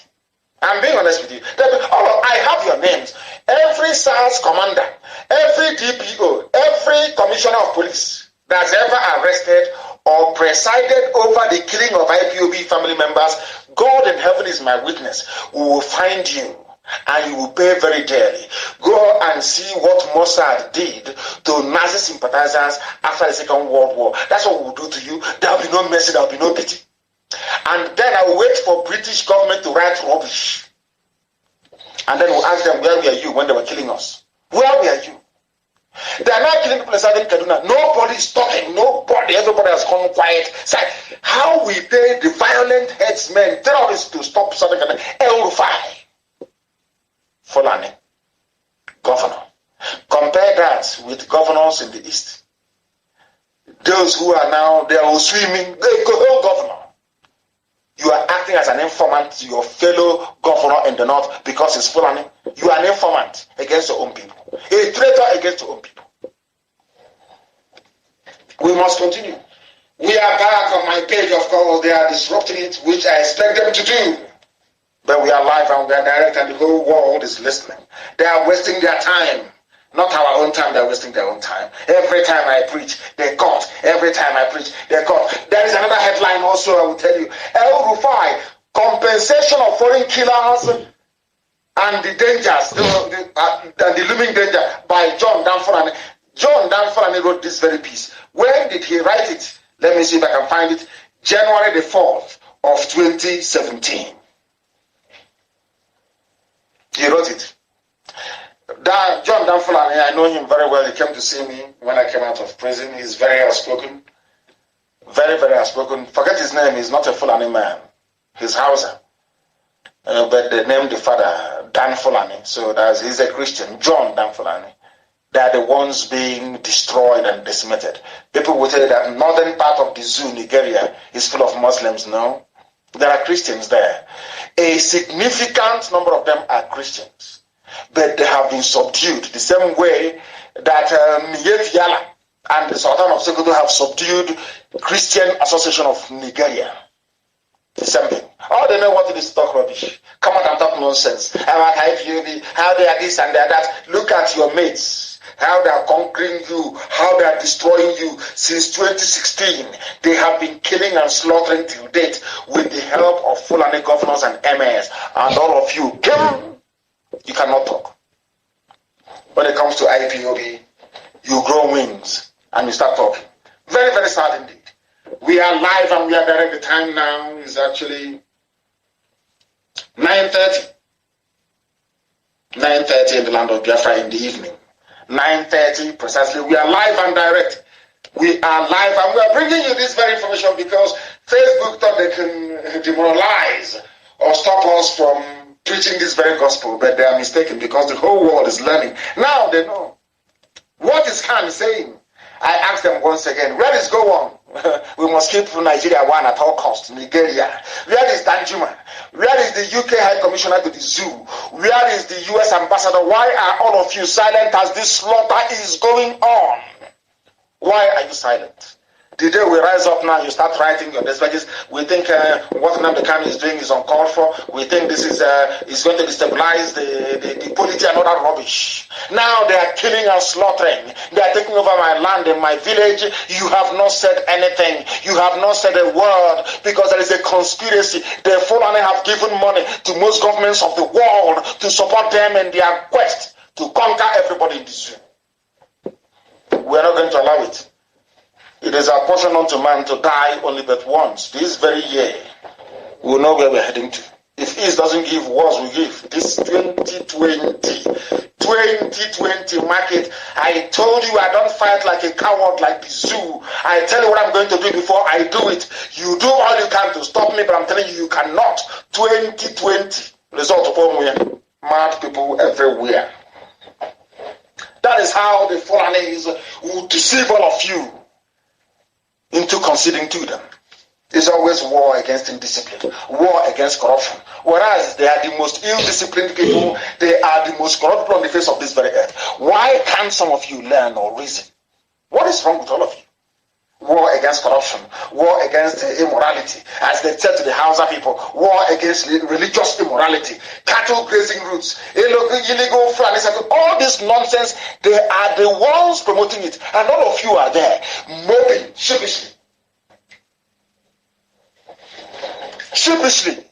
I'm being honest with you. I have your names. Every SARS commander, every DPO, every commissioner of police that's ever arrested or presided over the killing of IPOB family members, God in heaven is my witness. We will find you and you will pay very dearly. Go and see what Mossad did to Nazi sympathizers after the Second World War. That's what we will do to you. There will be no mercy, there will be no pity. And then I will wait for British government to write rubbish. And then we'll ask them, where were you when they were killing us? Where were you? They are now killing people in Southern Kaduna. Nobody is talking. Nobody. Everybody has gone quiet. It's like how we pay the violent headsmen, terrorists to stop Southern Kaduna. El Rufai. Fulani. Governor. Compare that with governors in the East. Those who are now, they are swimming. They go, governor. You are acting as an informant to your fellow governor in the North because it's Fulani. You are an informant against your own people. A traitor against your own people. We must continue. We are back on my page, of course. They are disrupting it, which I expect them to do. But we are live and we are direct and the whole world is listening. They are wasting their time. Not our own time, they are wasting their own time. Every time I preach, they cut. Every time I preach, they cut. There is another headline also, I will tell you. El Rufai, compensation of foreign killers and the dangers, the looming danger by John Danforani. John Danforani wrote this very piece. When did he write it? Let me see if I can find it. January the 4th of 2017. He wrote it. John Danforani, I know him very well. He came to see me when I came out of prison. He's very outspoken. Very, very outspoken. Forget his name. He's not a Fulani man. He's HAUSA. But they named the father Dan Fulani. So he's a Christian. John Dan Fulani. They are the ones being destroyed and decimated. People will tell you that northern part of the zoo, Nigeria, is full of Muslims. No. There are Christians there. A significant number of them are Christians. But they have been subdued the same way that Miyev Yala and the Sultan of Sokoto have subdued Christian Association of Nigeria. The same thing. All they know what it is to talk rubbish. Come out and talk nonsense about IPOB, how they are this and they are that. Look at your mates, how they are conquering you, how they are destroying you. Since 2016, they have been killing and slaughtering till date with the help of Fulani governors and emirs. And all of you, you cannot talk. When it comes to IPOB, you grow wings and you start talking. Very, very sad indeed. We are live and we are direct. The time now is actually 9:30. 9:30 in the land of Biafra in the evening. 9:30 precisely. We are live and direct. We are live and we are bringing you this very information because Facebook thought they can demoralize or stop us from preaching this very gospel, but they are mistaken because the whole world is learning. Now they know. What is Khan saying? I asked them once again, where is Gowon? We must keep Nigeria one at all costs. Nigeria. Where is Danjuma? Where is the UK High Commissioner to the zoo? Where is the US Ambassador? Why are all of you silent as this slaughter is going on? Why are you silent? The day we rise up now, you start writing your dispatches. We think what Nnamdi Kanu is doing is uncalled for. We think this is going to destabilize the polity and other rubbish. Now they are killing and slaughtering. They are taking over my land and my village. You have not said anything. You have not said a word because there is a conspiracy. The Fulani have given money to most governments of the world to support them in their quest to conquer everybody in the zoo. We are not going to allow it. It is our portion unto man to die only but once. This very year, we will know where we're heading to. If East doesn't give, wars will give. This 2020 market, I told you I don't fight like a coward like the zoo. I tell you what I'm going to do before I do it. You do all you can to stop me, but I'm telling you, you cannot. 2020, result of all mad people everywhere. That is how the Fulanis will deceive all of you into conceding to them. It's always war against indiscipline, war against corruption. Whereas they are the most ill-disciplined people, they are the most corrupt people on the face of this very earth. Why can't some of you learn or reason? What is wrong with all of you? War against corruption, war against immorality, as they said to the Hausa people, war against religious immorality, cattle grazing routes, illegal frauds, all this nonsense, they are the ones promoting it, and all of you are there, moping sheepishly. Sheepishly,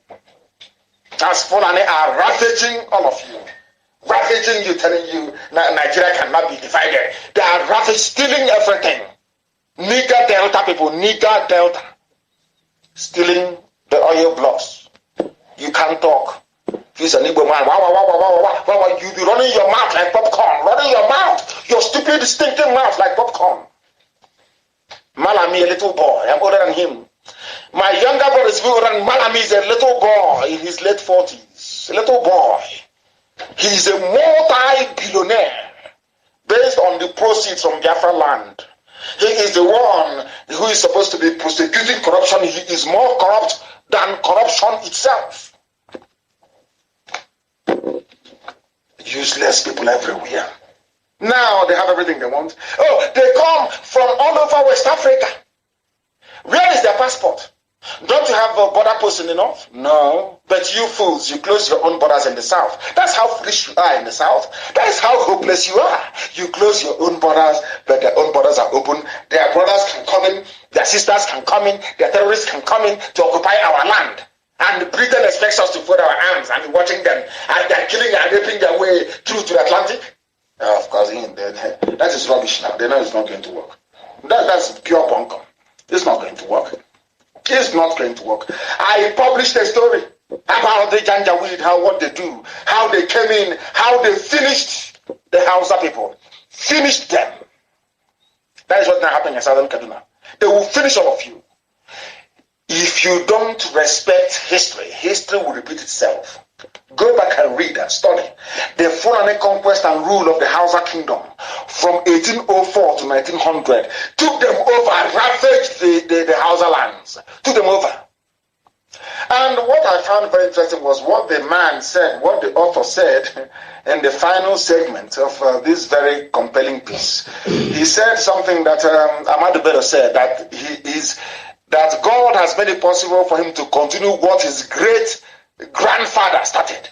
as Fulani are ravaging all of you. Ravaging you, telling you Nigeria cannot be divided. They are ravaging, stealing everything. Niger Delta people, Niger Delta, stealing the oil blocks. You can't talk. He's an Igbo man. You be running your mouth like popcorn. Running your mouth. Your stupid, stinking mouth like popcorn. Malami, a little boy. I'm older than him. My younger brother is older than Malami. Is a little boy in his late 40s. A little boy. He's a multi-billionaire based on the proceeds from Biafra land. He is the one who is supposed to be prosecuting corruption. He is more corrupt than corruption itself. Useless people everywhere. Now they have everything they want. Oh, they come from all over West Africa. Where is their passport? Don't you have a border post in the north? No. But you fools, you close your own borders in the south. That's how foolish you are in the south. That is how hopeless you are. You close your own borders, but their own borders are open. Their brothers can come in, their sisters can come in, their terrorists can come in to occupy our land. And Britain expects us to fold our arms and be watching them as they're killing and raping their way through to the Atlantic. Of course, that is rubbish now. They know it's not going to work. That's pure bunkum. It's not going to work. It's not going to work. I published a story about the Janjaweed, what they do, how they came in, how they finished the Hausa people. Finished them. That is what's now happening in Southern Kaduna. They will finish all of you. If you don't respect history, history will repeat itself. Go back and read and study. The Fulani conquest and rule of the Hausa kingdom from 1804 to 1900 took them over, ravaged the Hausa lands, took them over. And what I found very interesting was what the man said, what the author said in the final segment of this very compelling piece. He said something that Ahmadu Bello said, that God has made it possible for him to continue what his great grandfather started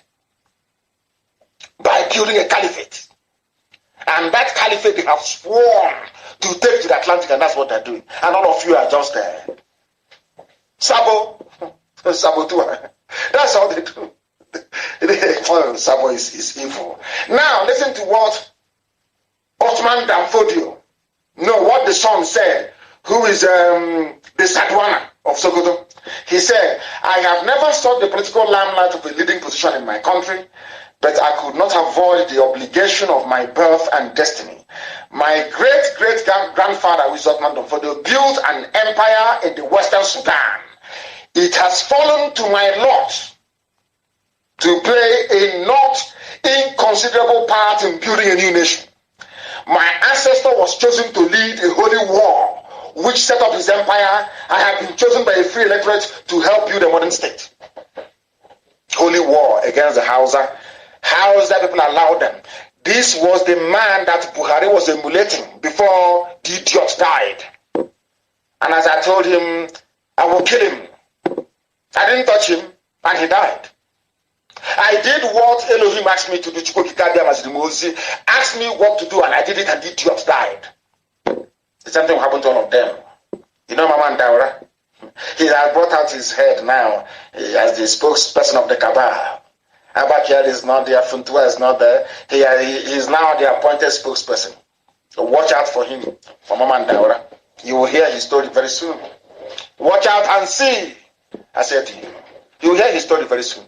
by building a caliphate. And that caliphate they have sworn to take to the Atlantic, and that's what they're doing. And all of you are just there. Saboteur. That's all they do. Sabo is evil. Now listen to what Ottoman Danfodio, what the son said, who is the Sadwana of Sokoto. He said, I have never sought the political limelight of a leading position in my country, but I could not avoid the obligation of my birth and destiny. My great-great-grandfather, who is Ottoman Danfodio, built an empire in the Western Sudan. It has fallen to my lot to play a not inconsiderable part in building a new nation. My ancestor was chosen to lead a holy war which set up his empire. I have been chosen by a free electorate to help build a modern state. Holy war against the Hausa. Hausa people allowed them. This was the man that Buhari was emulating before the idiot died. And as I told him, I will kill him. I didn't touch him, and he died. I did what Elohim asked me to do. Mazi asked me what to do, and I did it, and the idiot died. The same thing will happen to all of them. You know Mama Daura? He has brought out his head now as the spokesperson of the cabal. Abakir is not there, Funtua is not there. He is now the appointed spokesperson. So watch out for him, for Mama Daura. You will hear his story very soon. Watch out and see. I said to you, you will hear his story very soon.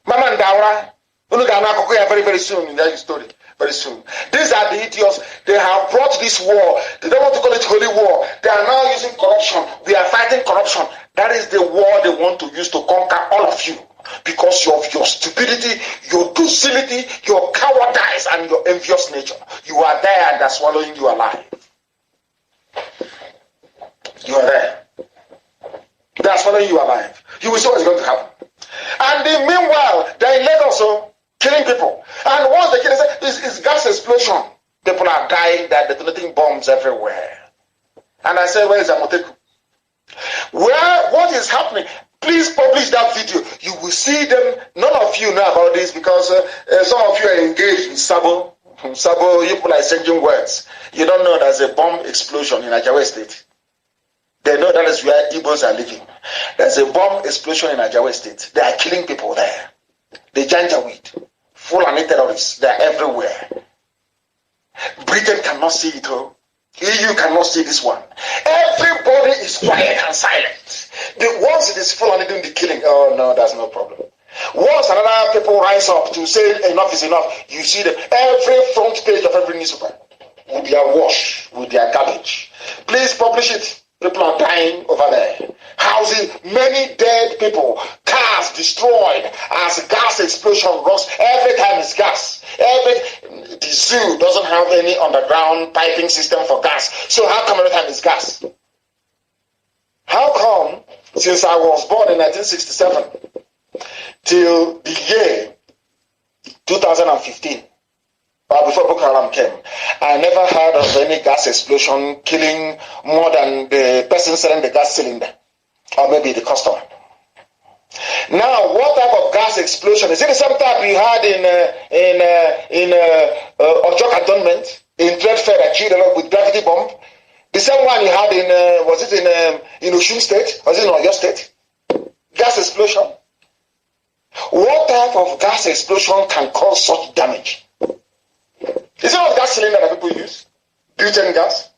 Mama Daura, very, very soon. You hear his story very soon. These are the idiots. They have brought this war. They don't want to call it holy war. They are now using corruption. We are fighting corruption. That is the war they want to use to conquer all of you. Because of your stupidity, your docility, your cowardice, and your envious nature. You are there and they're swallowing you alive. You are there. They are swallowing you alive. You will see what is going to happen. And meanwhile, they're in Lagos, killing people. And once they kill, it's gas explosion. People are dying, they're detonating bombs everywhere. And I said, where is Amoteku? What is happening? Please publish that video. You will see them. None of you know about this because some of you are engaged in Sabo. Sabo, you people are exchanging words. You don't know there's a bomb explosion in Ajawa State. They know that is where Igbos are living. There's a bomb explosion in Ajawa State. They are killing people there. The Janjaweed, Fulani terrorists, they are everywhere. Britain cannot see it all. EU cannot see this one. Everybody is quiet and silent. Once it is Fulani doing the killing, oh no, that's no problem. Once another people rise up to say enough is enough, you see them. Every front page of every newspaper will be awash with their garbage. Please publish it. People are dying over there. Housing, many dead people, cars destroyed as gas explosion rocks. Every time it's gas. The zoo doesn't have any underground piping system for gas. So how come every time it's gas? How come since I was born in 1967 till the year 2015, before Boko Haram came, I never heard of any gas explosion killing more than the person selling the gas cylinder, or maybe the customer. Now, what type of gas explosion? Is it the same type you had in Ojo Cantonment, in Trade Fair that killed a lot with gravity bomb? The same one you had in Osun State? Was it in Oyo State? Gas explosion. What type of gas explosion can cause such damage? Is it not gas cylinder that people use? Butane gas?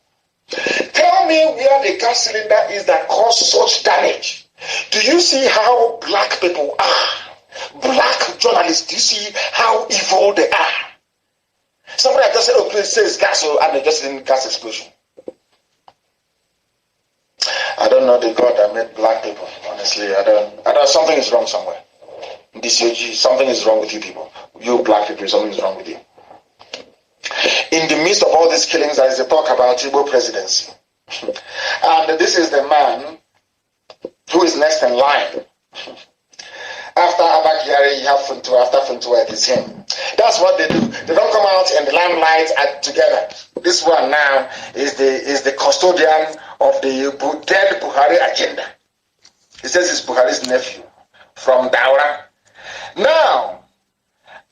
Tell me where the gas cylinder is that causes such damage. Do you see how black people are? Black journalists, do you see how evil they are? Somebody just said, oh, please say it's gas, and they just didn't gas explosion. I don't know the God that made black people, honestly. I don't, something is wrong somewhere. DCOG, something is wrong with you people. You black people, something is wrong with you. In the midst of all these killings, there is a talk about Igbo presidency. And this is the man who is next in line. After Abakari, you have Funtua. After Funtua, it is him. That's what they do. They don't come out in the limelight together. This one now is the custodian of the dead Buhari agenda. He says it's Buhari's nephew from Daura. Now,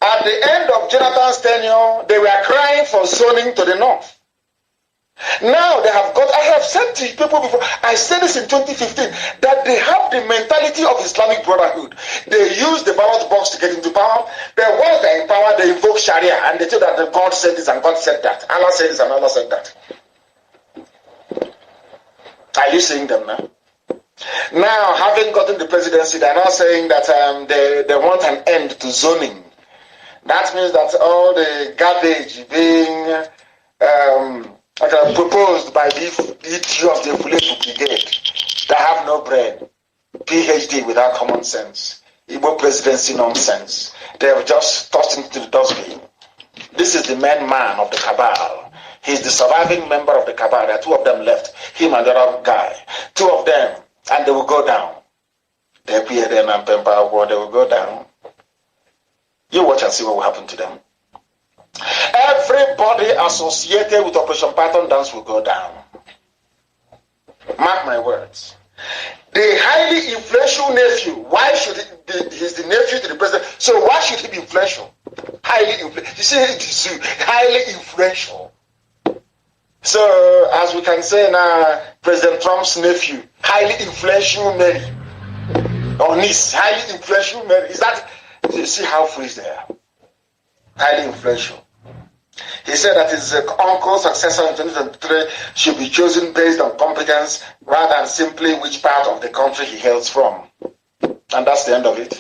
at the end of Jonathan's tenure, they were crying for zoning to the north. Now they have got, I have said to people before, I said this in 2015, that they have the mentality of Islamic Brotherhood. They use the ballot box to get into power. But once they're in power, they invoke Sharia and they tell that God said this and God said that. Allah said this and Allah said that. Are you seeing them now? Now, having gotten the presidency, they're now saying that they want an end to zoning. That means that all the garbage being proposed by the idiots of the Fulefu Brigade that have no brain. PhD without common sense. Igbo presidency nonsense. They have just tossed into the dustbin. This is the main man of the cabal. He's the surviving member of the cabal. There are two of them left, him and the other guy. Two of them, and they will go down. They appear then and they will go down. You watch and see what will happen to them. Everybody associated with Operation Python Dance will go down. Mark my words. The highly influential nephew, why should he's the nephew to the president, so why should he be influential? Highly influential. You see, it's highly influential. So, as we can say now, President Trump's nephew, highly influential Mary, or niece, highly influential Mary. Is that, you see how freeze they are? Highly influential. He said that his uncle's successor in 2023 should be chosen based on competence rather than simply which part of the country he hails from. And that's the end of it.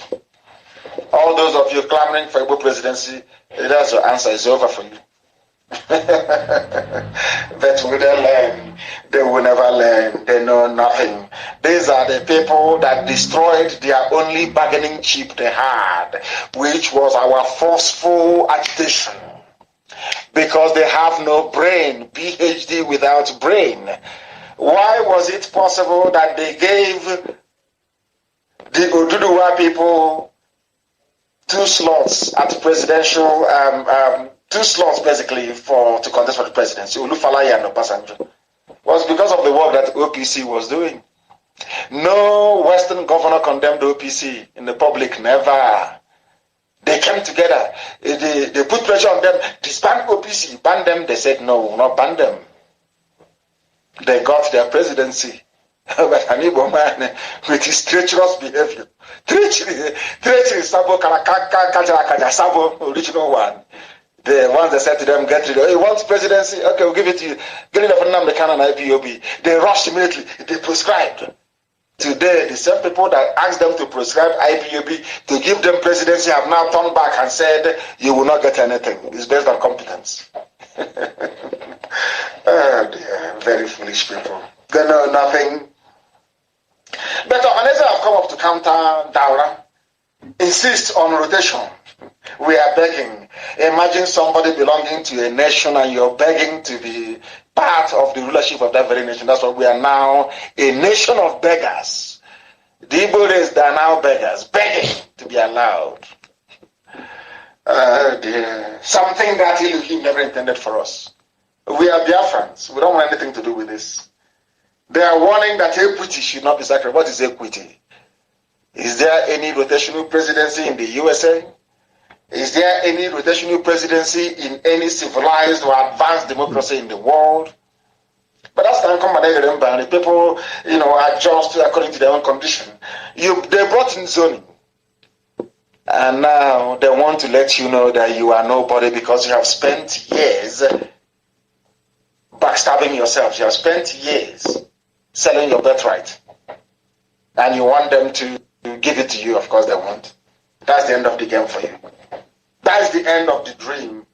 All those of you clamoring for Igbo presidency, that's your answer. It's over for you. But will they learn? They will never learn. They know nothing. These are the people that destroyed their only bargaining chip they had, which was our forceful agitation. Because they have no brain, PhD without brain. Why was it possible that they gave the Oduduwa people 2 slots at presidential, 2 slots basically to contest for the presidency, Olufalaye and Obasanjo? Was because of the work that OPC was doing. No Western governor condemned OPC in the public, never. They came together, they put pressure on them, disband OPC, ban them. They said no, not ban them. They got their presidency. But an Igbo man with his treacherous behavior, treachery, Sabo, Sabo, original one. The ones that said to them, get rid of, you want presidency? Okay, we'll give it to you. Get rid of Nnamdi and IPOB. They rushed immediately, they prescribed. Today, the same people that asked them to prescribe IPOB to give them presidency have now turned back and said, you will not get anything. It's based on competence. Oh dear, very foolish people. They know nothing. But Ohaneze have come up to counter Daura, insist on rotation. We are begging. Imagine somebody belonging to a nation and you're begging to be part of the rulership of that very nation. That's what we are now, a nation of beggars. The Igbo race, they are now beggars, begging to be allowed. Something that he never intended for us. We are Biafrans. We don't want anything to do with this. They are warning that equity should not be sacred. What is equity? Is there any rotational presidency in the USA? Is there any rotational presidency in any civilized or advanced democracy in the world? But that's the the people, adjust according to their own condition. They brought in zoning. And now they want to let you know that you are nobody because you have spent years backstabbing yourself. You have spent years selling your birthright. And you want them to give it to you, of course they won't. That's the end of the game for you. That's the end of the dream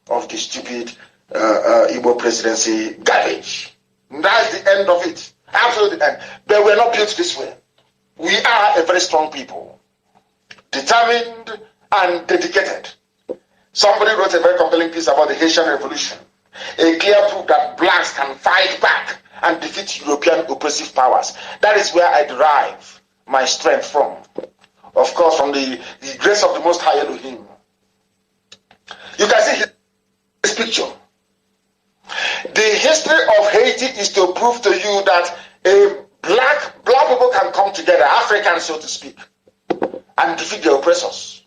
of the stupid Igbo presidency garbage. That's the end of it. Absolutely the end. But we're not built this way. We are a very strong people. Determined and dedicated. Somebody wrote a very compelling piece about the Haitian Revolution. A clear proof that blacks can fight back and defeat European oppressive powers. That is where I derive my strength from. Of course, from the grace of the Most High Elohim. You can see this picture. The history of Haiti is to prove to you that black people can come together, Africans so to speak, and defeat the oppressors.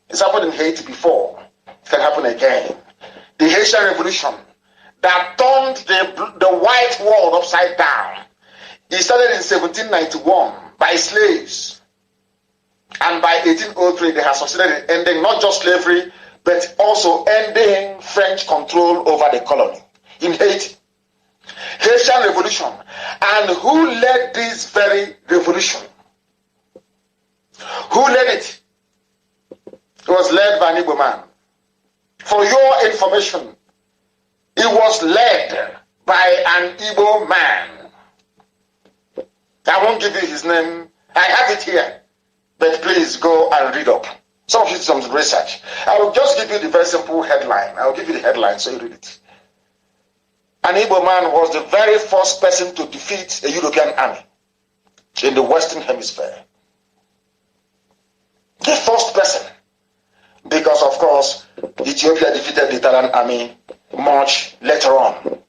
It's happened in Haiti before. It can happen again. The Haitian Revolution that turned the white world upside down. It started in 1791 by slaves. And by 1803, they have succeeded in ending not just slavery, but also ending French control over the colony in Haiti. Haitian Revolution. And who led this very revolution? Who led it? It was led by an Igbo man. For your information, it was led by an Igbo man. I won't give you his name I have it here, but please go and read up. Some of you some research. I will just give you the very simple headline. I will give you the headline so you read it. An Igbo man was the very first person to defeat a European army in the Western Hemisphere. The first person. Because, of course, Ethiopia defeated the Italian army much later on.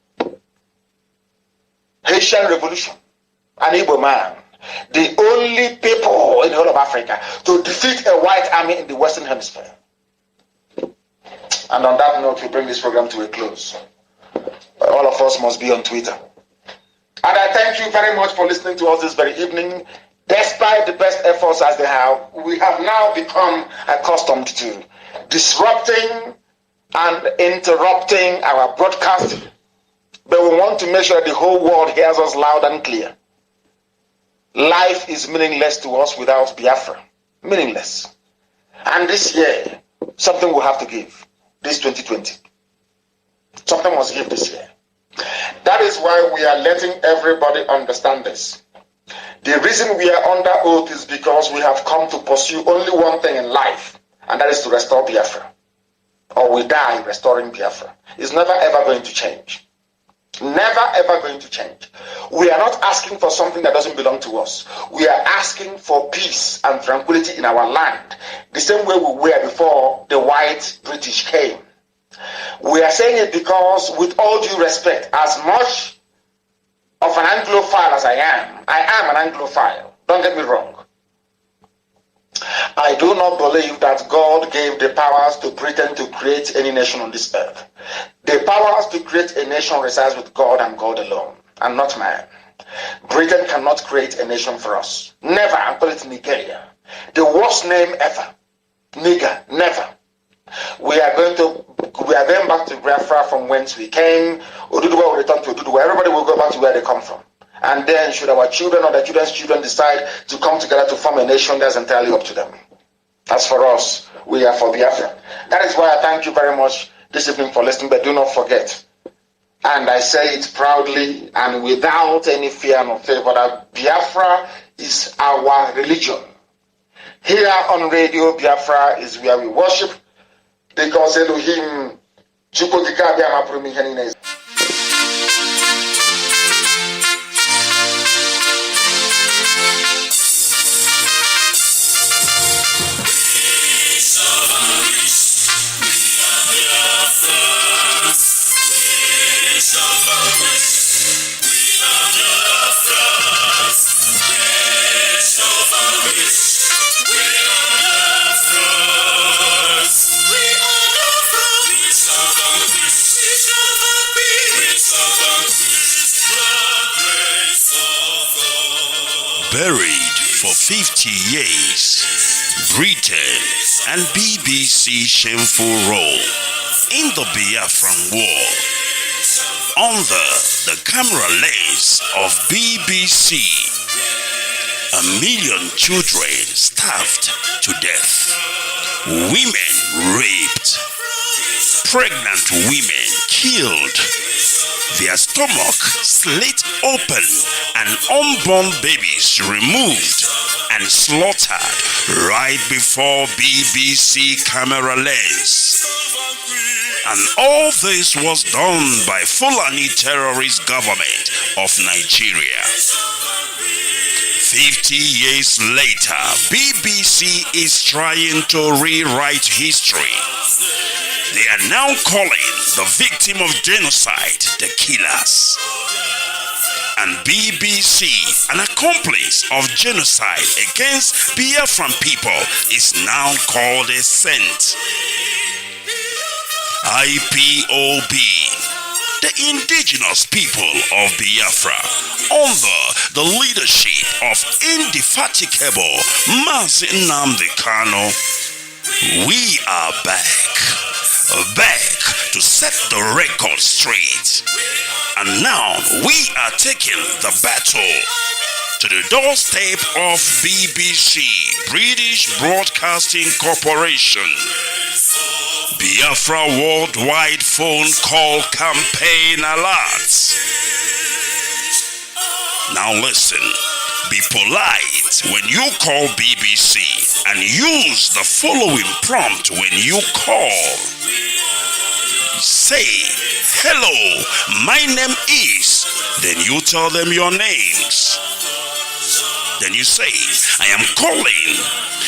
Haitian Revolution. An Igbo man. The only people in the whole of Africa to defeat a white army in the Western Hemisphere. And on that note, we bring this program to a close. All of us must be on Twitter. And I thank you very much for listening to us this very evening. Despite the best efforts as they have, we have now become accustomed to disrupting and interrupting our broadcasting. But we want to make sure the whole world hears us loud and clear. Life is meaningless to us without Biafra. Meaningless. And this year, something will have to give. This 2020. Something must give this year. That is why we are letting everybody understand this. The reason we are under oath is because we have come to pursue only one thing in life, and that is to restore Biafra. Or we die restoring Biafra. It's never ever going to change. Never ever going to change. We are not asking for something that doesn't belong to us. We are asking for peace and tranquility in our land, the same way we were before the white British came. We are saying it because, with all due respect, as much of an Anglophile as I am an Anglophile. Don't get me wrong. I do not believe that God gave the powers to Britain to create any nation on this earth. The powers to create a nation resides with God and God alone, and not man. Britain cannot create a nation for us. Never. I call it Nigeria. The worst name ever. Nigger. Never. We are going back to Biafra from whence we came. Oduduwa will return to Oduduwa. Everybody will go back to where they come from. And then should our children or their children's children decide to come together to form a nation, that's entirely up to them. As for us, we are for Biafra. That is why I thank you very much this evening for listening, but do not forget, and I say it proudly and without any fear nor favor, that Biafra is our religion. Here on Radio Biafra is where we worship, because Elohim Chukwu Abia Mapuru ihe niile. Buried for 50 years, Britain and BBC shameful role in the Biafran war. Under the camera lens of BBC, 1 million children starved to death, women raped, pregnant women killed, their stomach slit open, and unborn babies removed and slaughtered right before BBC camera lens. And all this was done by Fulani terrorist government of Nigeria. 50 years later, BBC is trying to rewrite history. They are now calling the victim of genocide the killers. And BBC, an accomplice of genocide against Biafran people, is now called a saint. IPOB, the indigenous people of Biafra, under the leadership of indefatigable Mazi Nnamdi Kanu, we are back to set the record straight. And now we are taking the battle to the doorstep of BBC, British Broadcasting Corporation. Biafra worldwide phone call campaign alerts. Now listen, be polite that when you call BBC and use the following prompt when you call. Say, hello, my name is, then you tell them your names. Then you say, I am calling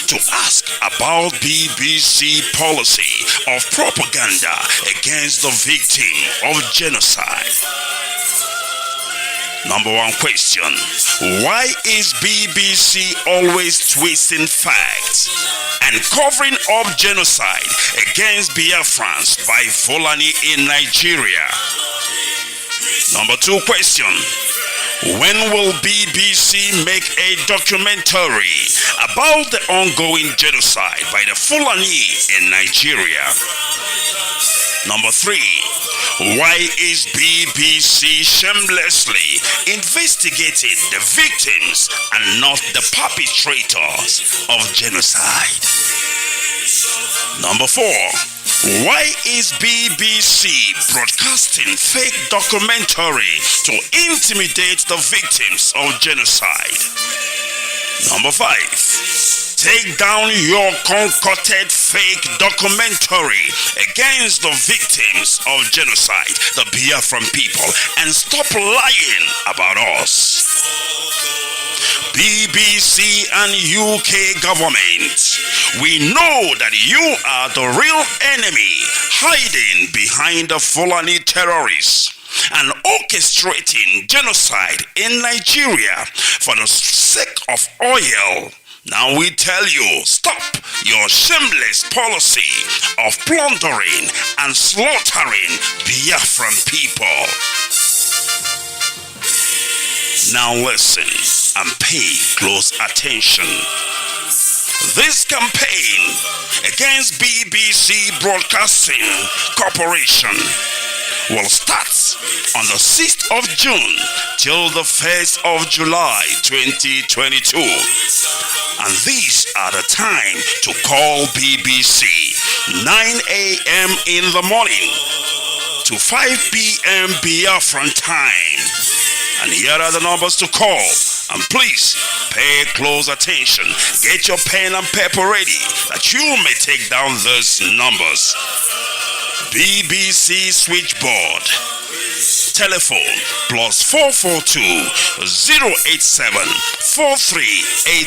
to ask about BBC policy of propaganda against the victim of genocide. Number one question, why is BBC always twisting facts and covering up genocide against Biafrans by Fulani in Nigeria? Number two question, when will BBC make a documentary about the ongoing genocide by the Fulani in Nigeria? Number three, why is BBC shamelessly investigating the victims and not the perpetrators of genocide? Number four, why is BBC broadcasting fake documentary to intimidate the victims of genocide? Number five, take down your concocted fake documentary against the victims of genocide, the Biafran people, and stop lying about us. BBC and UK government, we know that you are the real enemy hiding behind the Fulani terrorists and orchestrating genocide in Nigeria for the sake of oil. Now we tell you, stop your shameless policy of plundering and slaughtering Biafran people. Now listen and pay close attention. This campaign against BBC Broadcasting Corporation will start on the 6th of June till the 1st of July 2022. And these are the time to call BBC 9 a.m. in the morning to 5 p.m. Biafran time. And here are the numbers to call. And please pay close attention. Get your pen and paper ready that you may take down these numbers. BBC switchboard. Telephone +442 087 43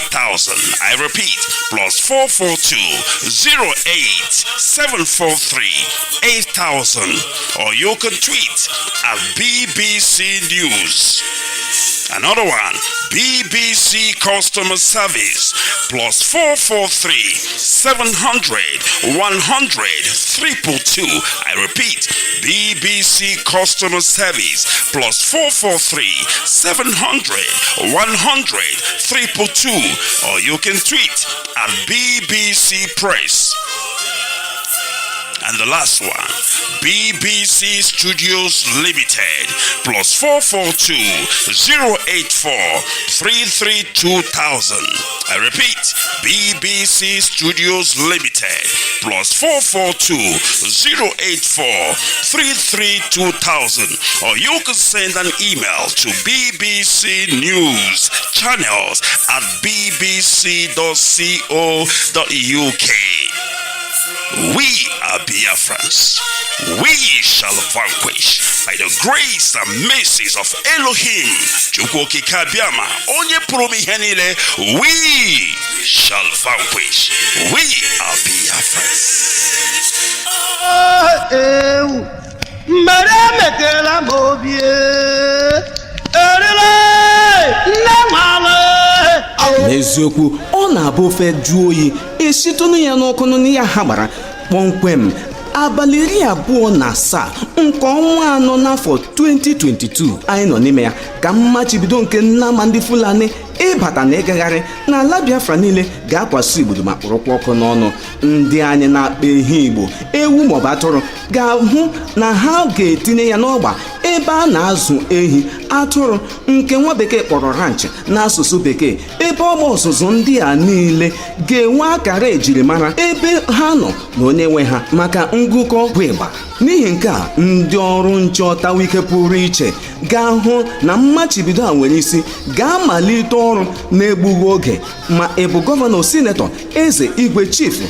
8000. I repeat, +442 08 743 8000. Or you can tweet at BBC News. Another one, BBC Customer Service +443 700 100 322. I repeat, BBC Customer Service +443 700 100 322. Or you can tweet at BBC Press. And the last one, BBC Studios Limited +442 084 33 2000. I repeat, BBC Studios Limited +442 084 33 2000. Or you can send an email to BBC News Channels at bbc.co.uk. We are Biafrans. We shall vanquish by the grace and mercies of Elohim. Chukwuoke Kabiama, onye pụrụ ihe niile. We shall vanquish. We are Biafrans. N'eziokwu, ọ na-abụ ofe jụọ oyi esitụnụ ya n'ọkụ ya ha gbara kpọmkwem abalị 27 nke ọnwa anọ n'afọ 2022 anyị nọ n'ime ya ka mmachibido nke Nnamdi Fulani ịbata na ịgagharị n'ala Biafra niile ga-akwasị igbodo ma kpụrụkwa ọkụ n'ọnụ. Ndị anyị na-akpa ehi Igbo, ewu maọbụ atụrụ ga-ahụ na ha ga-etinye ya n'ọgba ebe a na-azụ ehi, atụrụ nke nwa bekee kpọrọ ranch n'asụsụ bekee. Ebe ọgba ọzụzụ ndị a niile ga-enwe akara ejirimara ebe ha nọ na onye nwe ha maka ngụkọ bụ ịgba. N'ihi nke a, ndị ọrụ nchọta wike pụrụ iche ga-ahụ na mmachibido a nwere isi ga-amalite ọrụ na-egbughị oge, ma ị bụ gọvanọ, sinetọ, eze, igwe, chifu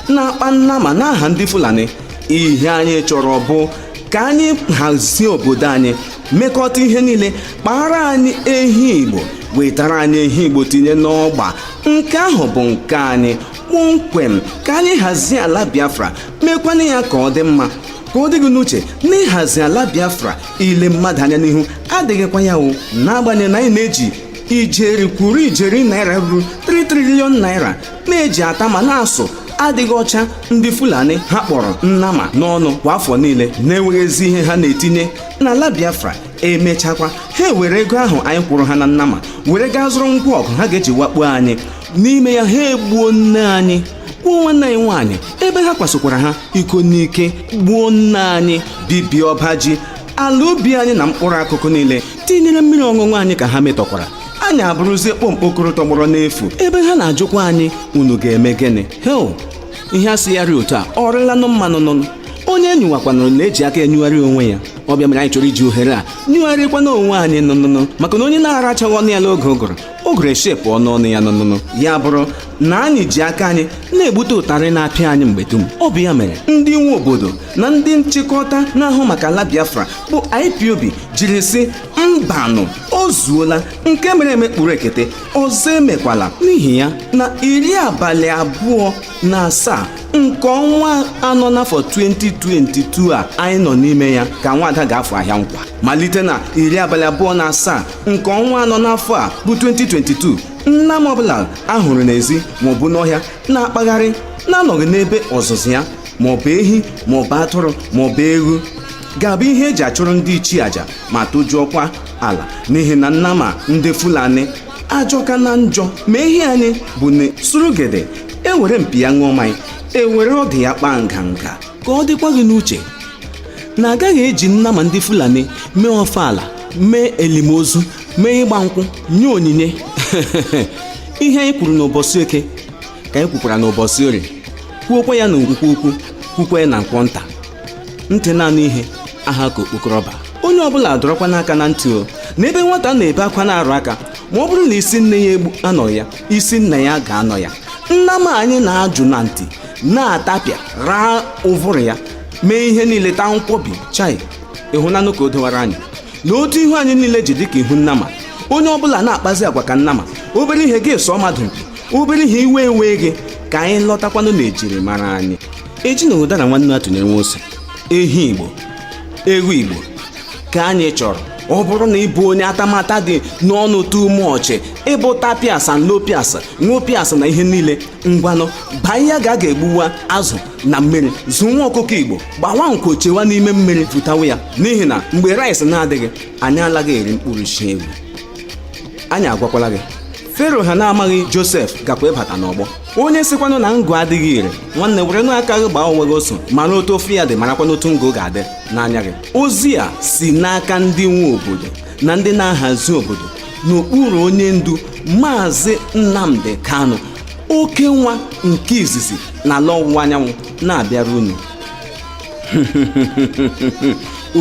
na-akpa nnama n'aha ndị Fulani. Ihe anyị chọrọ bụ ka anyị hazie obodo anyị, mekọta ihe niile, kpara anyị ehi Igbo, wetara anyị ehi Igbo tinye n'ọgba. Nke ahụ bụ nke anyị kpọmkwem. Ka anyị hazie ala Biafra, mekwana ya ka ọ dị mma. Ka ọ dịghị n'uche na ịhazi ala Biafra ile mmadụ anya n'ihu adịghịkwa ya o, n'agbanyeghị na anyị na-eji ijeri kwuru ijeri naira ruru 3 trilion naira na-eji ata ma na-asụ adịghị ọcha ndị Fulani ha kpọrọ nnama n'ọnụ kwa afọ niile na-enweghịzi ihe ha na-etinye n'ala Biafra. Emechakwa ha ewere ego ahụ anyị kwụrụ ha na nnama were gaa zụrụ ngwa ọgụ ha ga-eji wakpo anyị. N'ime ya ha egbuo nne anyị, gbuo nwanne anyị nwaanyị, ebe ha kwasokwara ha iko n'ike, gbuo nne anyị, bibie ọba ji, ala ubi anyị na mkpụrụ akụkụ niile, tinyere mmiri ọṅụṅụ anyị ka ha metọkwara. Anyị abụrụzie kpomkpokoro tọgbọrọ n'efu ebe ha na-ajụkwa anyị, unu ga-eme gịnị? Heo, ihe a sị ya ri otu a ọ rịlanụ mmanụ nụnụ. Onye nyụwakwanụrụ na-eji aka enyụgharị onwe ya. Ọbịa mere anyị chọrọ iji ohere a nyụgharịkwana onwe anyị nụnụnụ, maka na onye na-arachaghị ọnụ ya n'oge ụgụrụ eshepụ ọnụ ya nụnụnụ. Ya bụrụ na anyị ji aka anyị na-egbute ụtarị na-apịa anyị mgbe dum. Ọ bụ ya mere ndị nwe obodo na ndị nchịkọta na-ahụ maka ala Biafra bụ IPOB jiri sị mbanụ, o zuola, nke mere emekpuru ekete, ọzọ emekwala. N'ihi ya, na 27 nke ọnwa anọ n'afọ 2022 a anyị nọ n'ime ya ka nwada ga-afụ ahịa nkwa. Malite na 27 nke ọnwa anọ n'afọ a bụ 2022, nnam ọbụla ahụrụ n'ezi maọbụ n'ọhịa na-akpagharị na-anọghị n'ebe ọzụzụ ya, maọbụ ehi maọbụ atụrụ maọbụ ewu, ga-abụ ihe eji achụrụ ndị ichie aja ma tojuokwa ala. N'ihi na nnama ndị Fulani ajọka na njọ, ma ehi anyị bụ na surugede ewere mpi ya ṅụọ mmanya, ewere ọdụ ya kpaa nganga. Ka ọ dịkwa gị n'uche na agaghị eji nnama ndị Fulani mee ọfala, mee elimozu, mee ịgba nkwụ, nye onyinye. Ihe anyị kwuru n'ụbọchị Eke ka anyị kwukwara n'ụbọchị Orie, kwuokwa ya na nkwukwu ukwu, kwukwa ya na nkwọ nta. Ntị naanị ihe aha ka okpokọrọba. Onye ọbụla dọrọkwa n'aka na ntị o, na ebe nwata na-ebe akwa na-arụ aka, ma ọ bụrụ na isi nne ya egbu anọghị ya, isi nna ya ga-anọ ya. Nnama anyị na-ajụ na ntị, na-atapịa, raa ụvụrụ ya, mee ihe niile taa nkwobi. Chai, ịhụnanụ ka o dowara anyị na otu ihu anyị niile ji dịka ihu nnama. Onye ọbụla na-akpazi agwa ka nnama, obere ihe ga-eso mmadụ mpi, obere ihe iwe ewe gị. Ka anyị lọtakwanụ na ejiri mara anyị. Eji na ụdara nwanne atụnyere nwa ose. Ehi Igbo, ewu Igbo ka anyị chọrọ. Ọ bụrụ na ịbụ onye atamata dị n'ọnụ tumuọchị, ịbụ tapiasa, nlopiasa, nwopiasa na ihe niile, ngwanụ baa ihe ga-egbuwa azụ na mmiri, zụ nwa ọkụkọ Igbo, gbawa nko chewa n'ime mmiri, fụtawa ya. N'ihi na mgbe rice na-adịghị, anyị alaghị eri mkpụrụ isi ewu. Anyị agwakwala gị, Fero ha na-amaghị Josef gakwa ịbata n'ọgbọ. Onye sikwanụ na ngụ adịghị ire, nwanne were n'aka gị gbaa onwe gị oso, mara otu ofe ya dị, marakwa n'otu ngụ ga-adị n'anya gị. Ozi a si n'aka ndị nwe obodo na ndị na-ahazi obodo n'okpuru onye ndu Mazi Nnamdi Kanu, oke nwa nke izizi n'ala ọwụwa anyanwụ, na-abịara unu.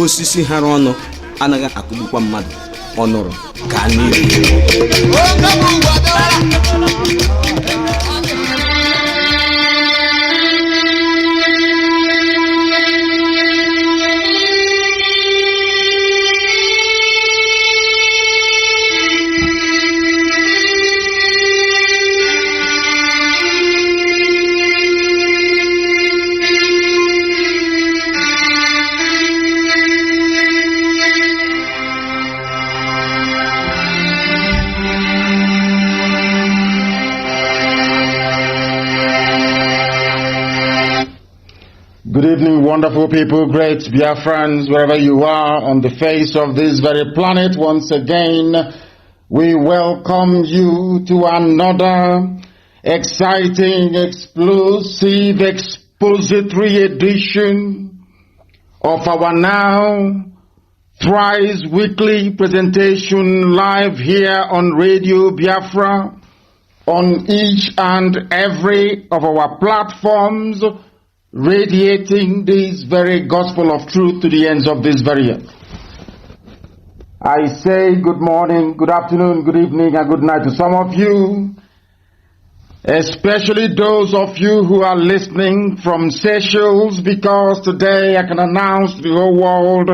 Osisi hara ọnụ anaghị akụgbukwa mmadụ, ọ nụrụ ka n'ihu. Good evening, wonderful people, great Biafrans, wherever you are on the face of this very planet. Once again, we welcome you to another exciting, explosive, expository edition of our now thrice weekly presentation live here on Radio Biafra, on each and every of our platforms, radiating this very gospel of truth to the ends of this very earth. I say good morning, good afternoon, good evening, and good night to some of you, especially those of you who are listening from Seychelles, because today I can announce to the whole world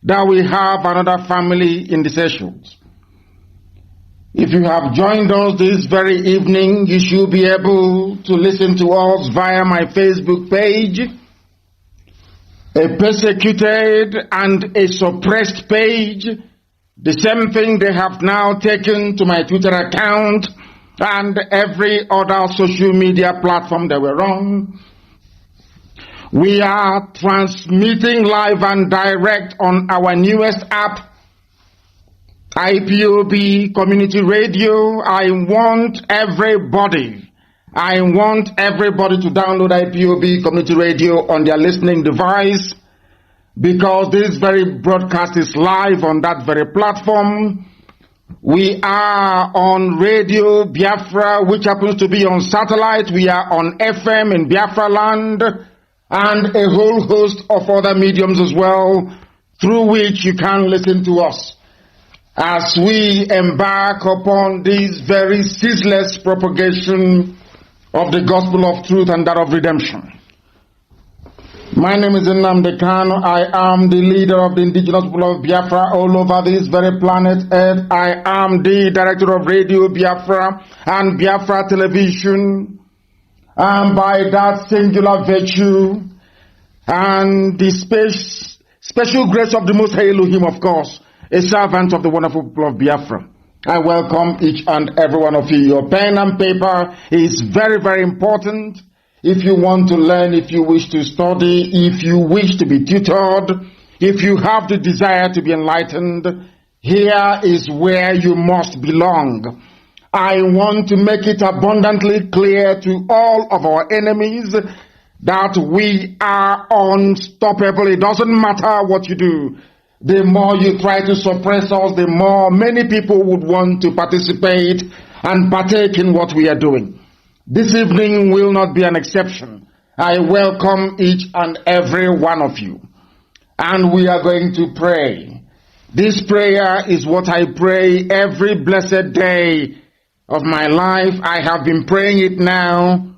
that we have another family in the Seychelles. If you have joined us this very evening, you should be able to listen to us via my Facebook page, a persecuted and a suppressed page. The same thing they have now taken to my Twitter account and every other social media platform that we're on. We are transmitting live and direct on our newest app, IPOB Community Radio. I want everybody to download IPOB Community Radio on their listening device, because this very broadcast is live on that very platform. We are on Radio Biafra, which happens to be on satellite. We are on FM in Biafra land, and a whole host of other mediums as well, through which you can listen to us as we embark upon this very ceaseless propagation of the gospel of truth and that of redemption. My name is Nnamdi Kanu. I am the leader of the indigenous people of Biafra all over this very planet Earth. I am the director of Radio Biafra and Biafra Television. And by that singular virtue and the special grace of the Most High Elohim, of course, a servant of the wonderful people of Biafra, I welcome each and every one of you. Your pen and paper is very, very important. If you want to learn, if you wish to study, if you wish to be tutored, if you have the desire to be enlightened, here is where you must belong. I want to make it abundantly clear to all of our enemies that we are unstoppable. It doesn't matter what you do. The more you try to suppress us, the more many people would want to participate and partake in what we are doing. This evening will not be an exception. I welcome each and every one of you. And we are going to pray. This prayer is what I pray every blessed day of my life. I have been praying it now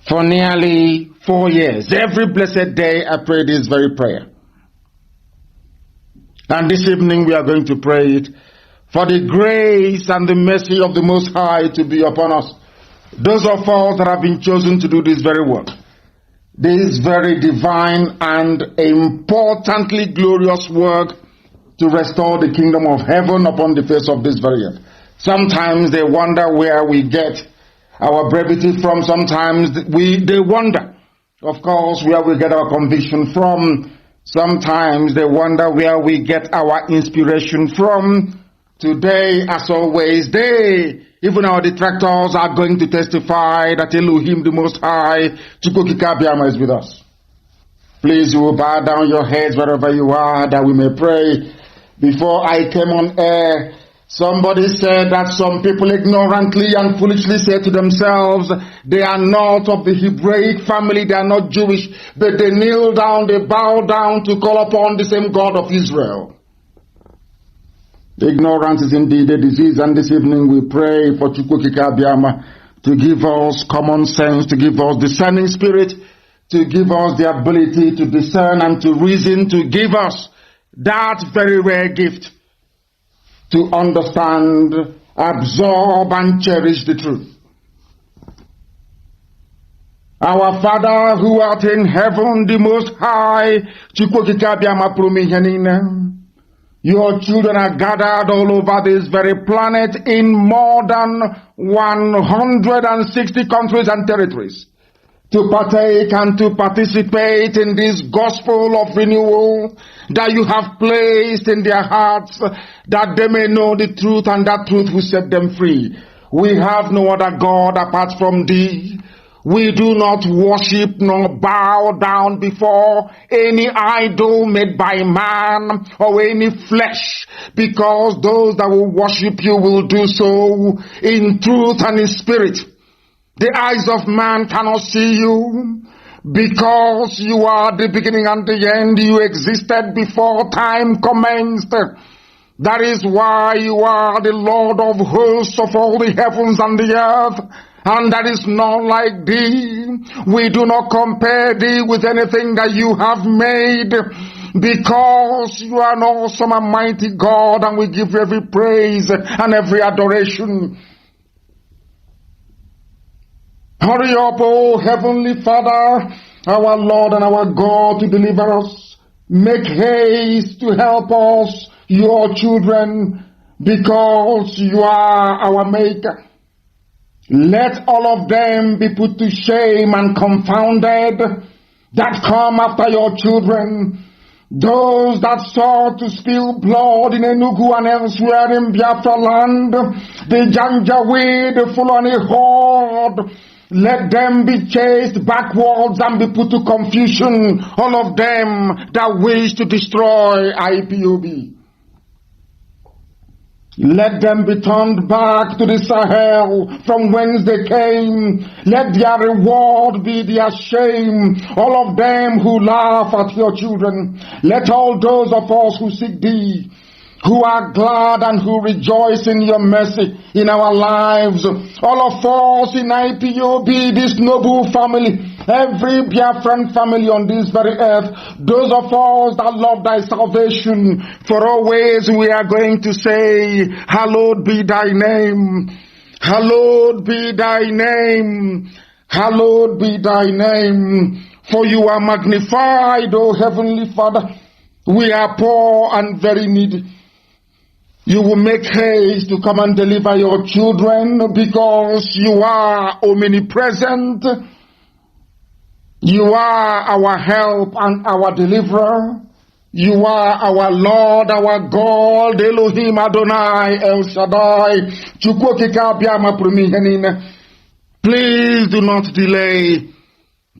for nearly 4 years. Every blessed day I pray this very prayer. And this evening we are going to pray it for the grace and the mercy of the Most High to be upon us. Those of us that have been chosen to do this very work, this very divine and importantly glorious work to restore the kingdom of heaven upon the face of this very earth. Sometimes they wonder where we get our brevity from. Sometimes they wonder, of course, where we get our conviction from. Sometimes they wonder where we get our inspiration from. Today, as always, even our detractors are going to testify that Elohim, the Most High, Chukwukika is with us. Please, you will bow down your heads wherever you are, that we may pray. Before I came on air, somebody said that some people ignorantly and foolishly say to themselves, they are not of the Hebraic family, they are not Jewish, but they kneel down, they bow down to call upon the same God of Israel. Ignorance is indeed a disease, and this evening we pray for Chukwukika to give us common sense, to give us discerning spirit, to give us the ability to discern and to reason, to give us that very rare gift to understand, absorb, and cherish the truth. Our Father who art in heaven, the Most High, your children are gathered all over this very planet in more than 160 countries and territories to partake and to participate in this gospel of renewal that you have placed in their hearts, that they may know the truth and that truth will set them free. We have no other God apart from thee. We do not worship nor bow down before any idol made by man or any flesh, because those that will worship you will do so in truth and in spirit. The eyes of man cannot see you, because you are the beginning and the end. You existed before time commenced. That is why you are the Lord of hosts of all the heavens and the earth, and there is none like thee. We do not compare thee with anything that you have made, because you are an awesome and mighty God, and we give you every praise and every adoration. Hurry up, O Heavenly Father, our Lord and our God, to deliver us. Make haste to help us, your children, because you are our Maker. Let all of them be put to shame and confounded that come after your children. Those that sought to spill blood in Enugu and elsewhere in Biafra land, the Janjaweed, the Fulani horde, let them be chased backwards and be put to confusion, all of them that wish to destroy IPOB. Let them be turned back to the Sahel from whence they came. Let their reward be their shame, all of them who laugh at your children. Let all those of us who seek thee, who are glad and who rejoice in your mercy in our lives, all of us in IPOB, this noble family, every Biafran family on this very earth, those of us that love thy salvation, for always we are going to say, hallowed be thy name, hallowed be thy name, hallowed be thy name, for you are magnified, O Heavenly Father. We are poor and very needy. You will make haste to come and deliver your children, because you are omnipresent. You are our help and our deliverer. You are our Lord, our God, Elohim Adonai, El Shaddai. Please do not delay.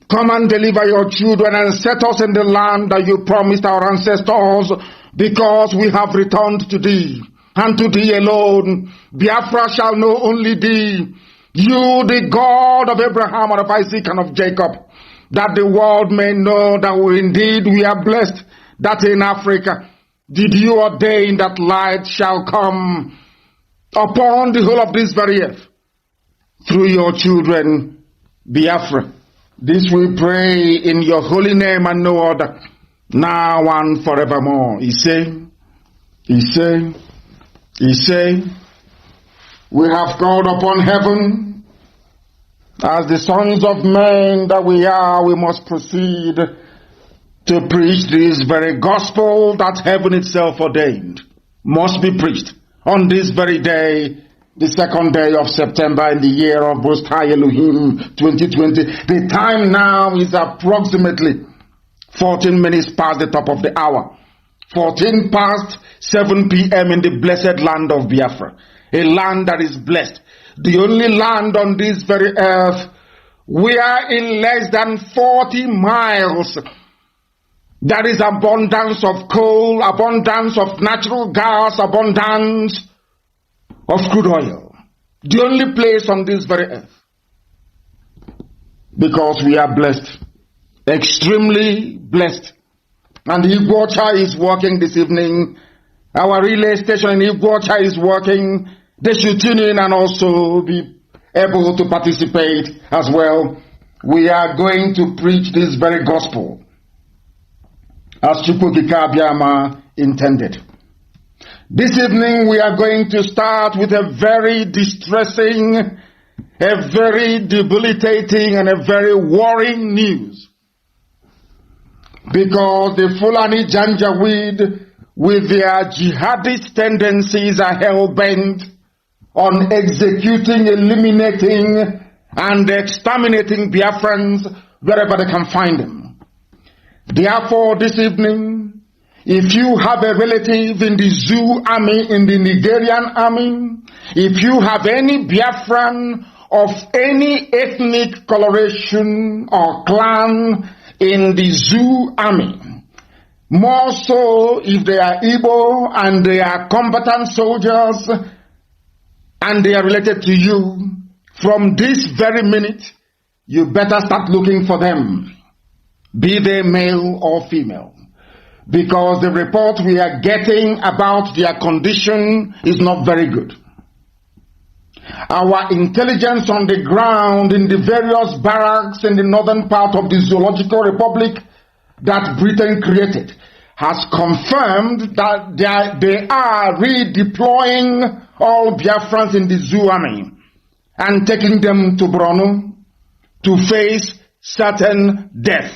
Come and deliver your children and set us in the land that you promised our ancestors, because we have returned to thee. And to thee alone, Biafra shall know only thee, you the God of Abraham and of Isaac and of Jacob, that the world may know that we are blessed, that in Africa did you ordain that light shall come upon the whole of this very earth, through your children, Biafra. This we pray in your holy name and no other, now and forevermore. He say, we have called upon heaven. As the sons of men that we are, we must proceed to preach this very gospel that heaven itself ordained must be preached on this very day, the second day of September in the year of Most High Elohim 2020. The time now is approximately 14 minutes past the top of the hour. 14 past 7 p.m. in the blessed land of Biafra, a land that is blessed, the only land on this very earth where in less than 40 miles there is abundance of coal, abundance of natural gas, abundance of crude oil. The only place on this very earth, because we are blessed, extremely blessed. And Iguacha is working this evening. Our relay station in Iguacha is working. They should tune in and also be able to participate as well. We are going to preach this very gospel as Chukwukika Abiyama intended. This evening we are going to start with a very distressing, a very debilitating, and a very worrying news. Because the Fulani Janjaweed, with their jihadist tendencies, are hell-bent on executing, eliminating, and exterminating Biafrans wherever they can find them. Therefore, this evening, if you have a relative in the Zoo army, in the Nigerian army, if you have any Biafran of any ethnic coloration or clan in the Zoo army. More so if they are Igbo and they are combatant soldiers and they are related to you. From this very minute, you better start looking for them, be they male or female, because the report we are getting about their condition is not very good. Our intelligence on the ground in the various barracks in the northern part of the Zoological Republic that Britain created has confirmed that they are redeploying all Biafrans in the Zoo army and taking them to Borno to face certain death.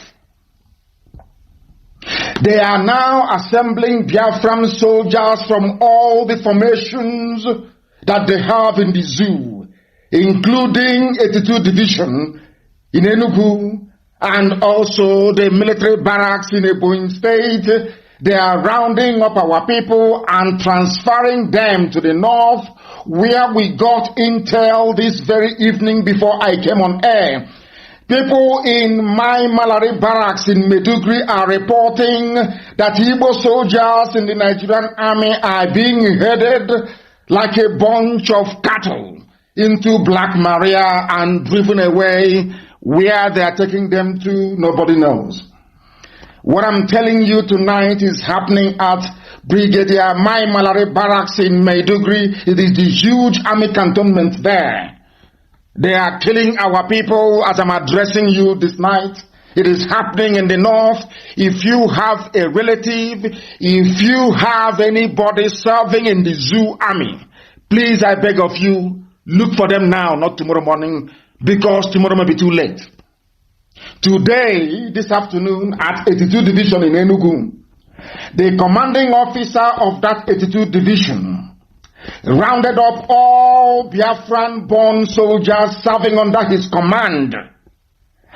They are now assembling Biafran soldiers from all the formations that they have in the zoo, including 82 Division in Enugu and also the military barracks in Ebonyi State. They are rounding up our people and transferring them to the north, where we got intel this very evening before I came on air. People in my Malari barracks in Maiduguri are reporting that Igbo soldiers in the Nigerian army are being headed like a bunch of cattle into Black Maria and driven away. Where they are taking them to, nobody knows. What I'm telling you tonight is happening at Brigadier Mai Malari barracks in Maiduguri. It is the huge army cantonment there. They are killing our people as I'm addressing you this night. It is happening in the north. If you have a relative, if you have anybody serving in the Zoo army, please, I beg of you, look for them now, not tomorrow morning, because tomorrow may be too late. Today, this afternoon, at 82 Division in Enugu, the commanding officer of that 82 Division rounded up all Biafran-born soldiers serving under his command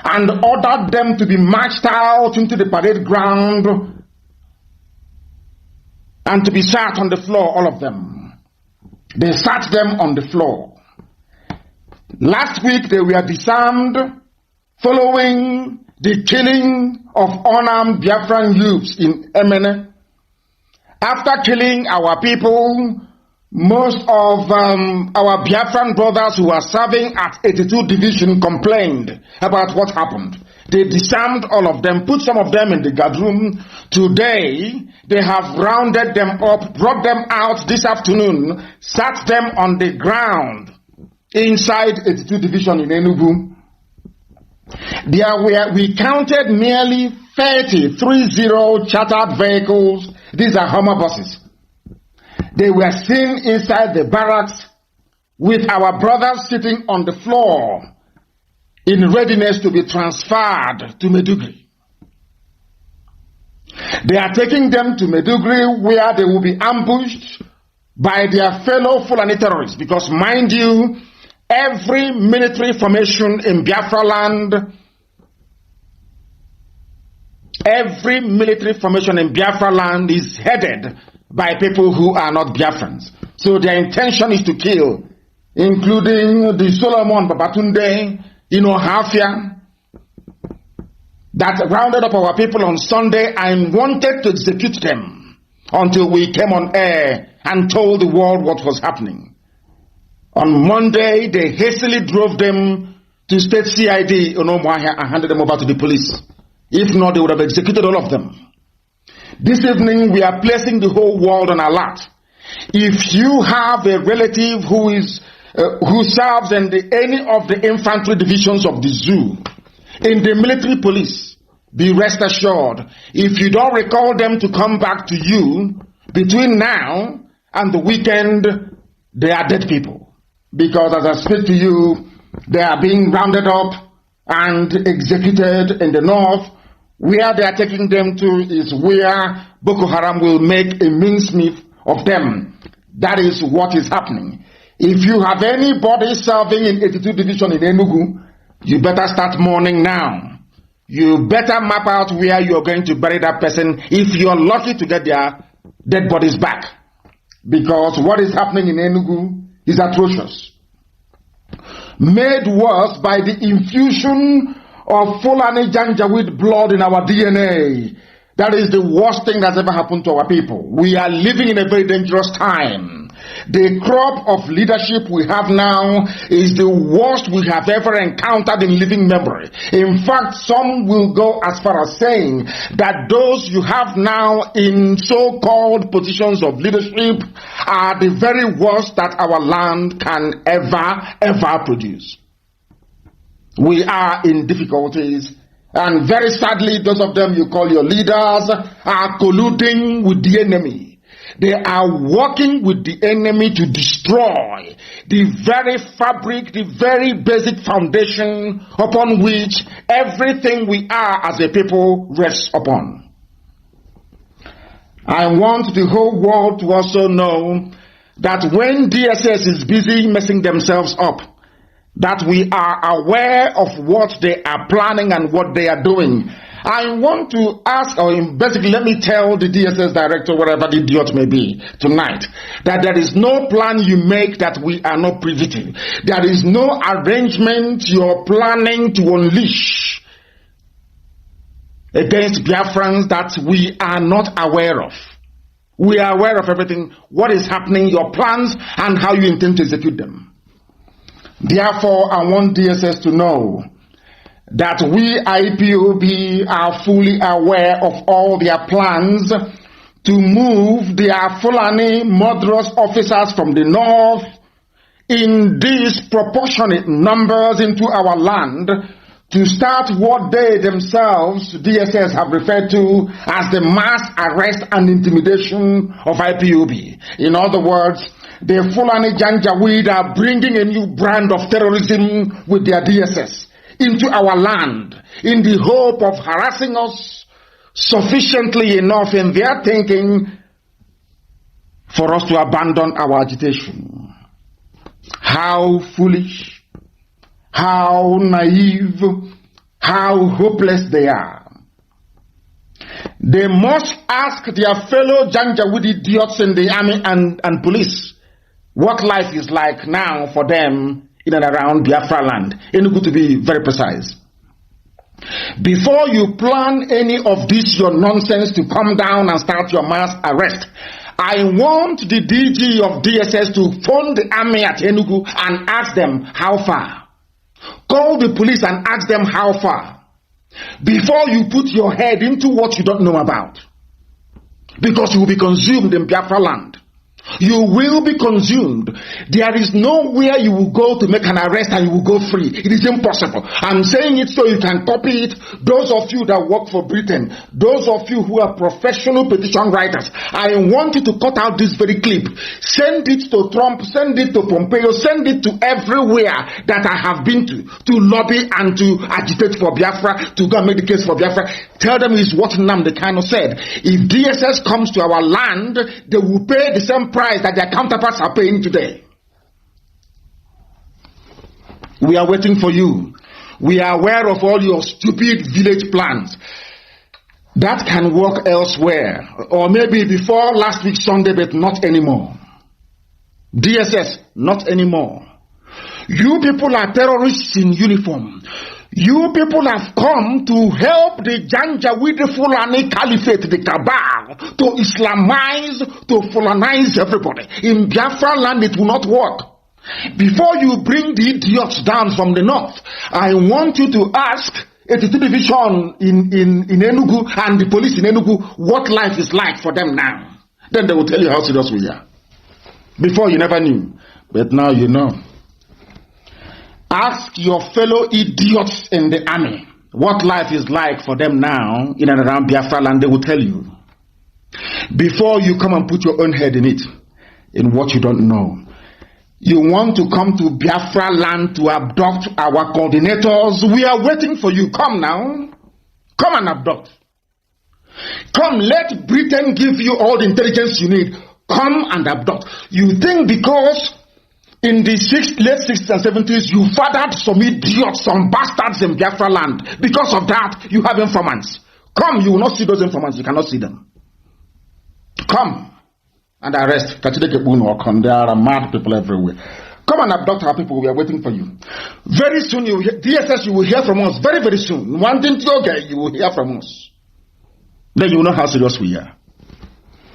and ordered them to be marched out into the parade ground and to be sat on the floor, all of them. They sat them on the floor. Last week they were disarmed following the killing of unarmed Biafran youths in Emene. After killing our people, most of our Biafran brothers who are serving at 82 Division complained about what happened. They disarmed all of them, put some of them in the guard room. Today, they have rounded them up, brought them out this afternoon, sat them on the ground inside 82 Division in Enugu. We counted nearly 30 chartered vehicles. These are Hummer buses. They were seen inside the barracks with our brothers sitting on the floor in readiness to be transferred to Maiduguri. They are taking them to Maiduguri, where they will be ambushed by their fellow Fulani terrorists, because mind you, every military formation in Biafra land, is headed by people who are not Biafrans. So their intention is to kill, including the Solomon Babatunde, Hafia, that rounded up our people on Sunday and wanted to execute them until we came on air and told the world what was happening. On Monday, they hastily drove them to State CID Onomwahia and handed them over to the police. If not, they would have executed all of them. This evening, we are placing the whole world on alert. If you have a relative who serves in any of the infantry divisions of the zoo, in the military police, be rest assured, if you don't recall them to come back to you between now and the weekend, they are dead people. Because as I speak to you, they are being rounded up and executed in the north. Where they are taking them to is where Boko Haram will make a mincemeat of them. That is what is happening. If you have anybody serving in 82 Division in Enugu, you better start mourning now. You better map out where you are going to bury that person if you are lucky to get their dead bodies back. Because what is happening in Enugu is atrocious. made worse by the infusion of Fulani Janjaweed blood in our DNA. That is the worst thing that's ever happened to our people. We are living in a very dangerous time. The crop of leadership we have now is the worst we have ever encountered in living memory. In fact, some will go as far as saying that those you have now in so-called positions of leadership are the very worst that our land can ever produce. We are in difficulties. And very sadly, those of them you call your leaders are colluding with the enemy. They are working with the enemy to destroy the very fabric, the very basic foundation upon which everything we are as a people rests upon. I want the whole world to also know that when DSS is busy messing themselves up, that we are aware of what they are planning and what they are doing. I want to ask, or basically let me tell the DSS director, whatever the idiot may be, tonight, that there is no plan you make that we are not privy to. There is no arrangement you're planning to unleash against Biafrans that we are not aware of. We are aware of everything, what is happening, your plans, and how you intend to execute them. Therefore, I want DSS to know that we IPOB are fully aware of all their plans to move their Fulani murderous officers from the north in disproportionate numbers into our land to start what they themselves, DSS, have referred to as the mass arrest and intimidation of IPOB. In other words, the Fulani Janjaweed are bringing a new brand of terrorism with their DSS into our land in the hope of harassing us sufficiently enough in their thinking for us to abandon our agitation. How foolish, how naive, how hopeless they are. They must ask their fellow Janjaweed idiots in the army and police what life is like now for them in and around Biafra land. Enugu, to be very precise. Before you plan any of this your nonsense to come down and start your mass arrest, I want the DG of DSS to phone the army at Enugu and ask them how far. Call the police and ask them how far. Before you put your head into what you don't know about. Because you will be consumed in Biafra land. You will be consumed. There is nowhere you will go to make an arrest and you will go free. It is impossible. I'm saying it so you can copy it. Those of you that work for Britain, those of you who are professional petition writers, I want you to cut out this very clip. Send it to Trump, send it to Pompeo, send it to everywhere that I have been to lobby and to agitate for Biafra, to go and make the case for Biafra. Tell them is what Nnamdi Kanu said. If DSS comes to our land, they will pay the same price that their counterparts are paying today. We are waiting for you. We are aware of all your stupid village plans. That can work elsewhere, or maybe before last week Sunday, but not anymore. DSS, not anymore. You people are terrorists in uniform. You people have come to help the Janjaweed Fulani caliphate, the cabal, to Islamize, to Fulanize everybody. In Biafra land, it will not work. Before you bring the idiots down from the north, I want you to ask 82 Division in Enugu and the police in Enugu what life is like for them now. Then they will tell you how serious we are. Before you never knew, but now you know. Ask your fellow idiots in the army what life is like for them now in and around Biafra land. They will tell you. Before you come and put your own head in it, in what you don't know. You want to come to Biafra land to abduct our coordinators. We are waiting for you. Come now. Come and abduct. Come, let Britain give you all the intelligence you need. Come and abduct. You think because in the late 60s and 70s, you fathered some idiots, some bastards in Biafra land. Because of that, you have informants. Come, you will not see those informants. You cannot see them. Come and arrest. There are mad people everywhere. Come and abduct our people. We are waiting for you. Very soon, DSS, you will hear from us. Very, very soon. One thing to okay, you will hear from us. Then you will know how serious we are.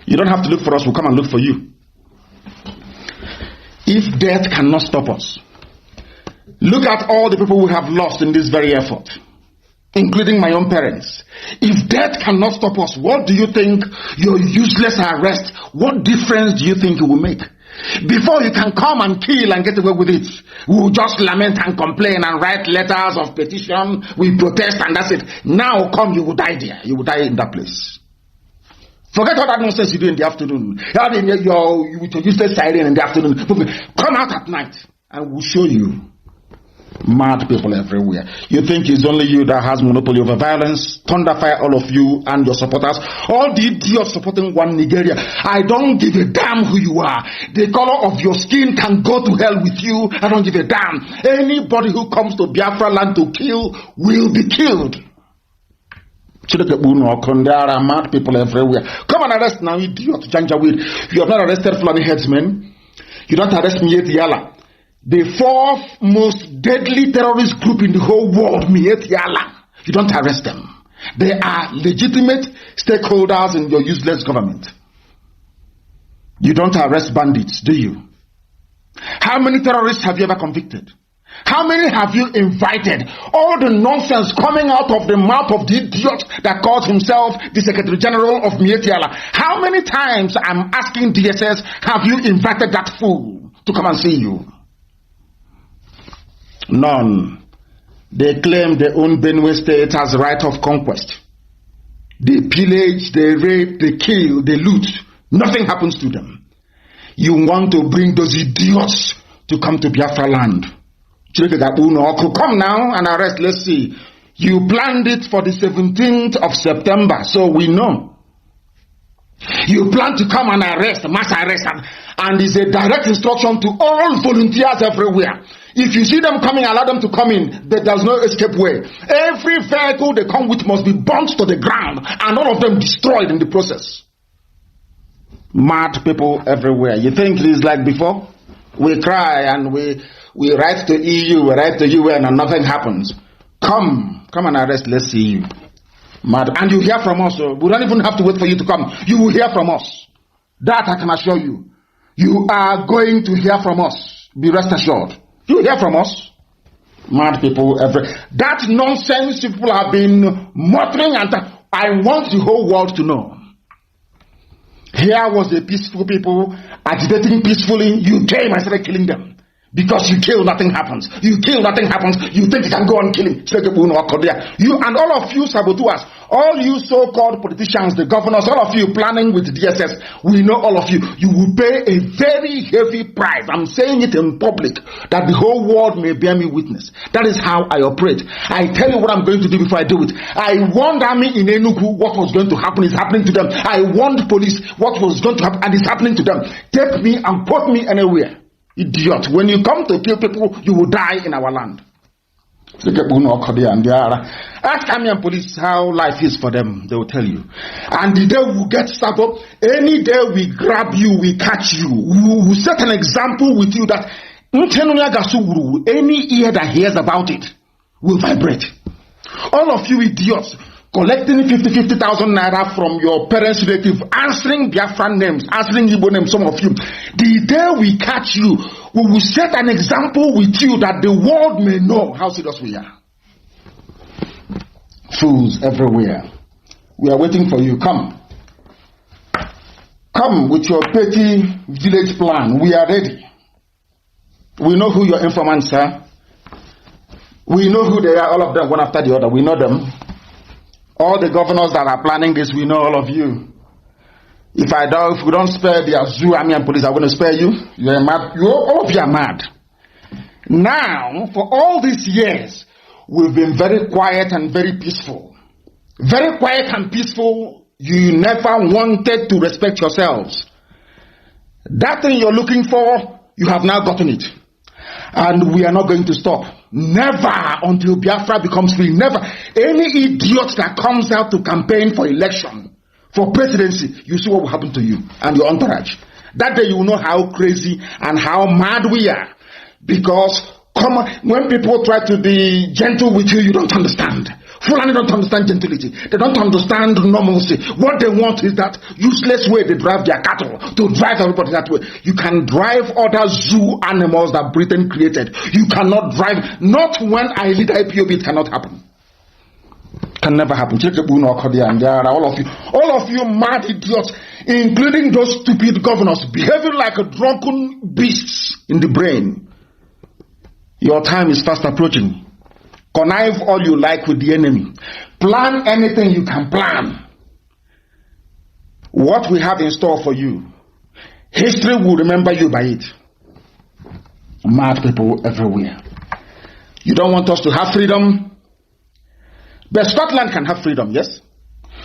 You don't have to look for us. We'll come and look for you. If death cannot stop us, look at all the people we have lost in this very effort, including my own parents. If death cannot stop us, what do you think your useless arrest, what difference do you think it will make? Before you can come and kill and get away with it, we will just lament and complain and write letters of petition, we protest and that's it. Now come, you will die there. You will die in that place. Forget all that nonsense you do in the afternoon. With your useless siren in the afternoon. Come out at night and we'll show you. Mad people everywhere. You think it's only you that has monopoly over violence? Thunderfire all of you and your supporters. All the idiots supporting one Nigeria. I don't give a damn who you are. The color of your skin can go to hell with you. I don't give a damn. Anybody who comes to Biafra land to kill will be killed. There are mad people everywhere. Come and arrest now, idiot Janjaweed. You have not arrested Fulani headsmen. You don't arrest Miet Yala. The fourth most deadly terrorist group in the whole world, Miet Yala. You don't arrest them. They are legitimate stakeholders in your useless government. You don't arrest bandits, do you? How many terrorists have you ever convicted? How many have you invited? All the nonsense coming out of the mouth of the idiot that calls himself the Secretary General of Miet Yala. How many times, I'm asking DSS, have you invited that fool to come and see you? None. They claim they own Benue State as right of conquest. They pillage, they rape, they kill, they loot. Nothing happens to them. You want to bring those idiots to come to Biafra land. Come now and arrest. Let's see. You planned it for the 17th of September, so we know. You plan to come and arrest, mass arrest, and it's a direct instruction to all volunteers everywhere. If you see them coming, allow them to come in. There's no escape way. Every vehicle they come with must be burnt to the ground, and all of them destroyed in the process. Mad people everywhere. You think it is like before? We cry and we write to EU, we write to UN, and nothing happens. Come and arrest. Let's see you. Mad. And you hear from us. We don't even have to wait for you to come. You will hear from us. That I can assure you. You are going to hear from us. Be rest assured. You hear from us. Mad people everywhere. That nonsense people have been muttering, and I want the whole world to know. Here was the peaceful people agitating peacefully. You came and started killing them. Because you kill, nothing happens. You kill, nothing happens. You think you can go on killing. You and all of you saboteurs, all you so-called politicians, the governors, all of you planning with DSS, we know all of you. You will pay a very heavy price. I'm saying it in public, that the whole world may bear me witness. That is how I operate. I tell you what I'm going to do before I do it. I warned army in Enugu what was going to happen is happening to them. I warned police what was going to happen and is happening to them. Take me and put me anywhere. Idiot. When you come to kill people, you will die in our land. Ask army and police how life is for them. They will tell you. And the day we get started, any day we grab you, we catch you. We will set an example with you that any ear that hears about it will vibrate. All of you idiots collecting 50,000 naira from your parents' relative, answering Biafran names, answering Igbo names, some of you. The day we catch you, we will set an example with you that the world may know how serious we are. Fools everywhere. We are waiting for you. Come. Come with your petty village plan. We are ready. We know who your informants are. We know who they are, all of them, one after the other. We know them. All the governors that are planning this, we know all of you. If we don't spare the zoo, army and police, I'm going to spare you. You're mad. All of you are mad. Now, for all these years, we've been very quiet and very peaceful. Very quiet and peaceful. You never wanted to respect yourselves. That thing you're looking for, you have now gotten it. And we are not going to stop. Never until Biafra becomes free. Never. Any idiot that comes out to campaign for election, for presidency, you see what will happen to you and your entourage. That day you will know how crazy and how mad we are. Because when people try to be gentle with you, you don't understand. Fulani don't understand gentility. They don't understand normalcy. What they want is that useless way they drive their cattle, to drive everybody that way. You can drive other zoo animals that Britain created. You cannot drive, not when I lead IPOB, it cannot happen. Can never happen. All of you mad idiots, including those stupid governors, behaving like a drunken beasts in the brain. Your time is fast approaching. Connive all you like with the enemy. Plan anything you can plan. What we have in store for you, history will remember you by it. Mad people everywhere. You don't want us to have freedom? But Scotland can have freedom, yes?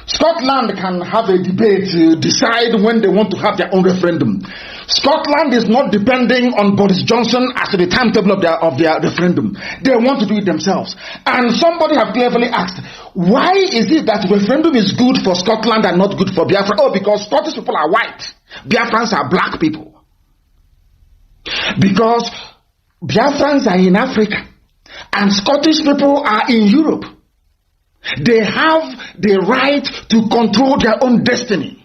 Scotland can have a debate to decide when they want to have their own referendum. Scotland is not depending on Boris Johnson as to the timetable of their referendum. They want to do it themselves. And somebody have cleverly asked, why is it that referendum is good for Scotland and not good for Biafra? Oh, because Scottish people are white. Biafrans are black people. Because Biafrans are in Africa and Scottish people are in Europe. They have the right to control their own destiny.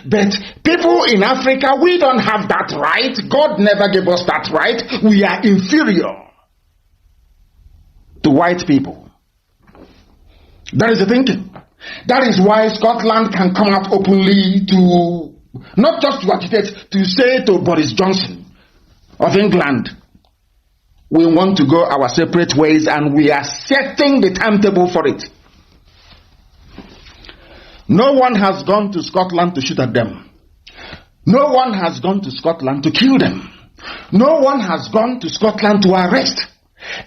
But people in Africa, we don't have that right. God never gave us that right. We are inferior to white people. That is the thinking. That is why Scotland can come out openly to, not just to agitate, to say to Boris Johnson of England, we want to go our separate ways and we are setting the timetable for it. No one has gone to Scotland to shoot at them. No one has gone to Scotland to kill them. No one has gone to Scotland to arrest.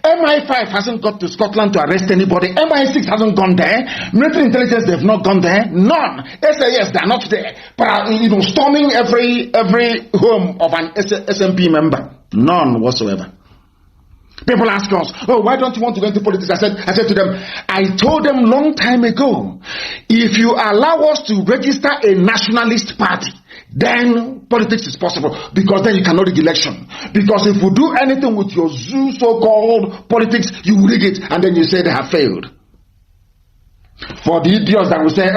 MI5 hasn't got to Scotland to arrest anybody. MI6 hasn't gone there. Military intelligence, they've not gone there. None. SAS, they're not there. But storming every home of an SNP member. None whatsoever. People ask us, oh, why don't you want to go into politics? I said to them, I told them long time ago, if you allow us to register a nationalist party, then politics is possible, because then you cannot rig election. Because if we do anything with your zoo so-called politics, you rig it, and then you say they have failed. For the idiots that will say,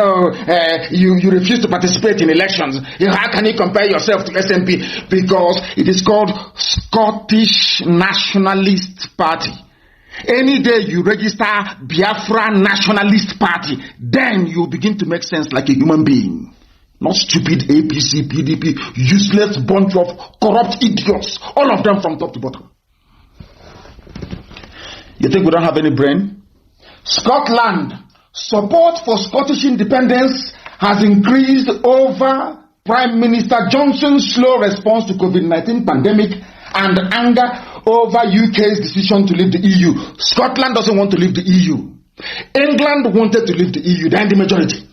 you refuse to participate in elections, how can you compare yourself to SNP? Because it is called Scottish Nationalist Party. Any day you register Biafra Nationalist Party, then you begin to make sense like a human being. Not stupid APC, PDP, useless bunch of corrupt idiots, all of them from top to bottom. You think we don't have any brain? Scotland, support for Scottish independence has increased over Prime Minister Johnson's slow response to COVID-19 pandemic and anger over UK's decision to leave the EU. Scotland doesn't want to leave the EU. England wanted to leave the EU, they're in the majority.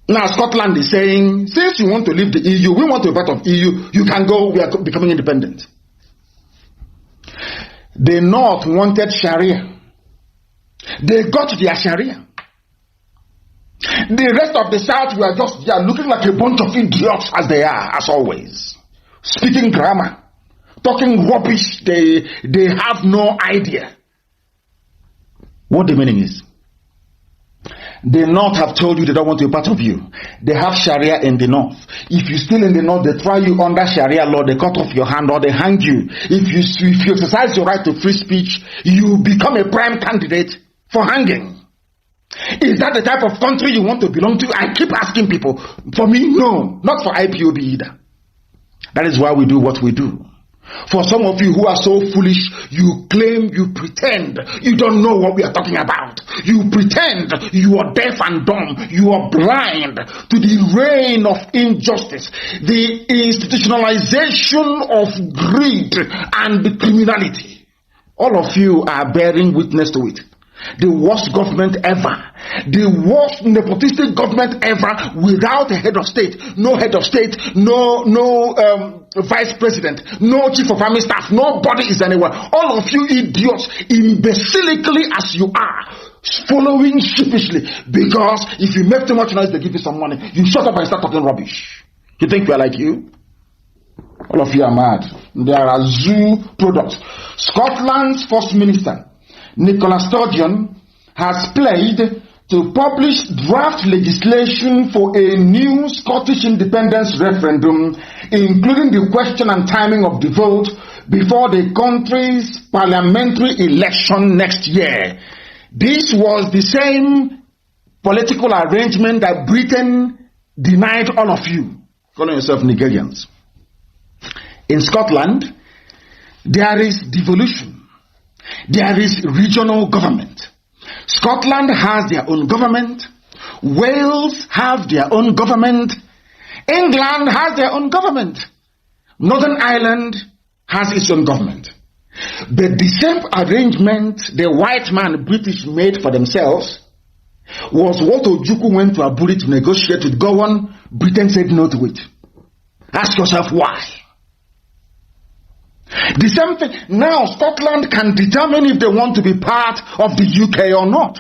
Now Scotland is saying, since you want to leave the EU, we want to be part of EU, you can go, we are becoming independent. The North wanted Sharia. They got their Sharia. The rest of the South were just looking like a bunch of idiots, as they are, as always. Speaking grammar, talking rubbish, they have no idea what the meaning is. The North have told you they don't want to be part of you. They have Sharia in the North. If you're still in the North, they try you under Sharia law, they cut off your hand or they hang you. If you exercise your right to free speech, you become a prime candidate for hanging. Is that the type of country you want to belong to? I keep asking people. For me, no. Not for IPOB either. That is why we do what we do. For some of you who are so foolish, you claim, you pretend you don't know what we are talking about. You pretend you are deaf and dumb. You are blind to the reign of injustice, the institutionalization of greed and criminality. All of you are bearing witness to it. The worst government ever. The worst nepotistic government ever, without a head of state. No head of state, no vice president, no chief of army staff, nobody is anywhere. All of you idiots, imbecilically as you are, following sheepishly, because if you make too much noise, they give you some money. You shut up and start talking rubbish. You think we are like you? All of you are mad. They are zoo products. Scotland's First Minister, Nicola Sturgeon, has pledged to publish draft legislation for a new Scottish independence referendum, including the question and timing of the vote before the country's parliamentary election next year. This was the same political arrangement that Britain denied all of you, calling yourself Nigerians. In Scotland, there is devolution. There is regional government. Scotland has their own government. Wales have their own government. England has their own government. Northern Ireland has its own government. But the same arrangement the white man British made for themselves was what Ojukwu went to Aburi to negotiate with Gowon. Britain said no to it. Ask yourself why. The same thing. Now Scotland can determine if they want to be part of the UK or not.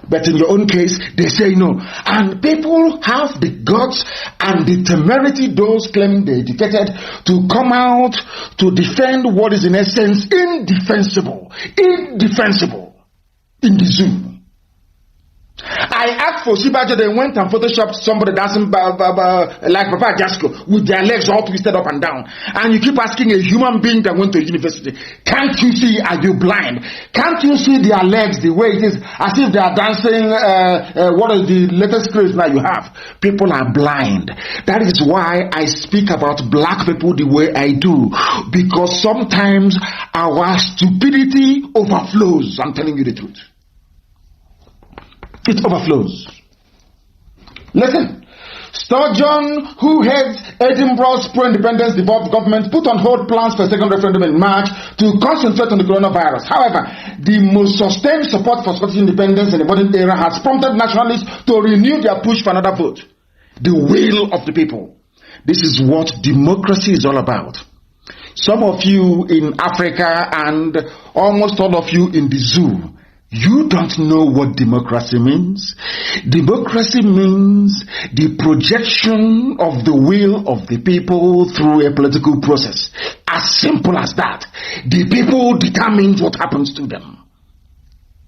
But in your own case, they say no. And people have the guts and the temerity, those claiming they're educated, to come out to defend what is in essence indefensible in the zoo. I asked for Sibajo, they went and photoshopped somebody dancing like Papa Jasko with their legs all twisted up and down. And you keep asking a human being that went to university, can't you see, are you blind? Can't you see their legs the way it is, as if they are dancing, what is the latest craze now you have? People are blind. That is why I speak about black people the way I do. Because sometimes our stupidity overflows. I'm telling you the truth. It overflows. Listen, Sturgeon, who heads Edinburgh's pro-independence devolved government, put on hold plans for a second referendum in March to concentrate on the coronavirus. However, the most sustained support for Scottish independence in the modern era has prompted nationalists to renew their push for another vote. The will of the people. This is what democracy is all about. Some of you in Africa and almost all of you in the zoo, you don't know what democracy means. Democracy means the projection of the will of the people through a political process. As simple as that. The people determine what happens to them.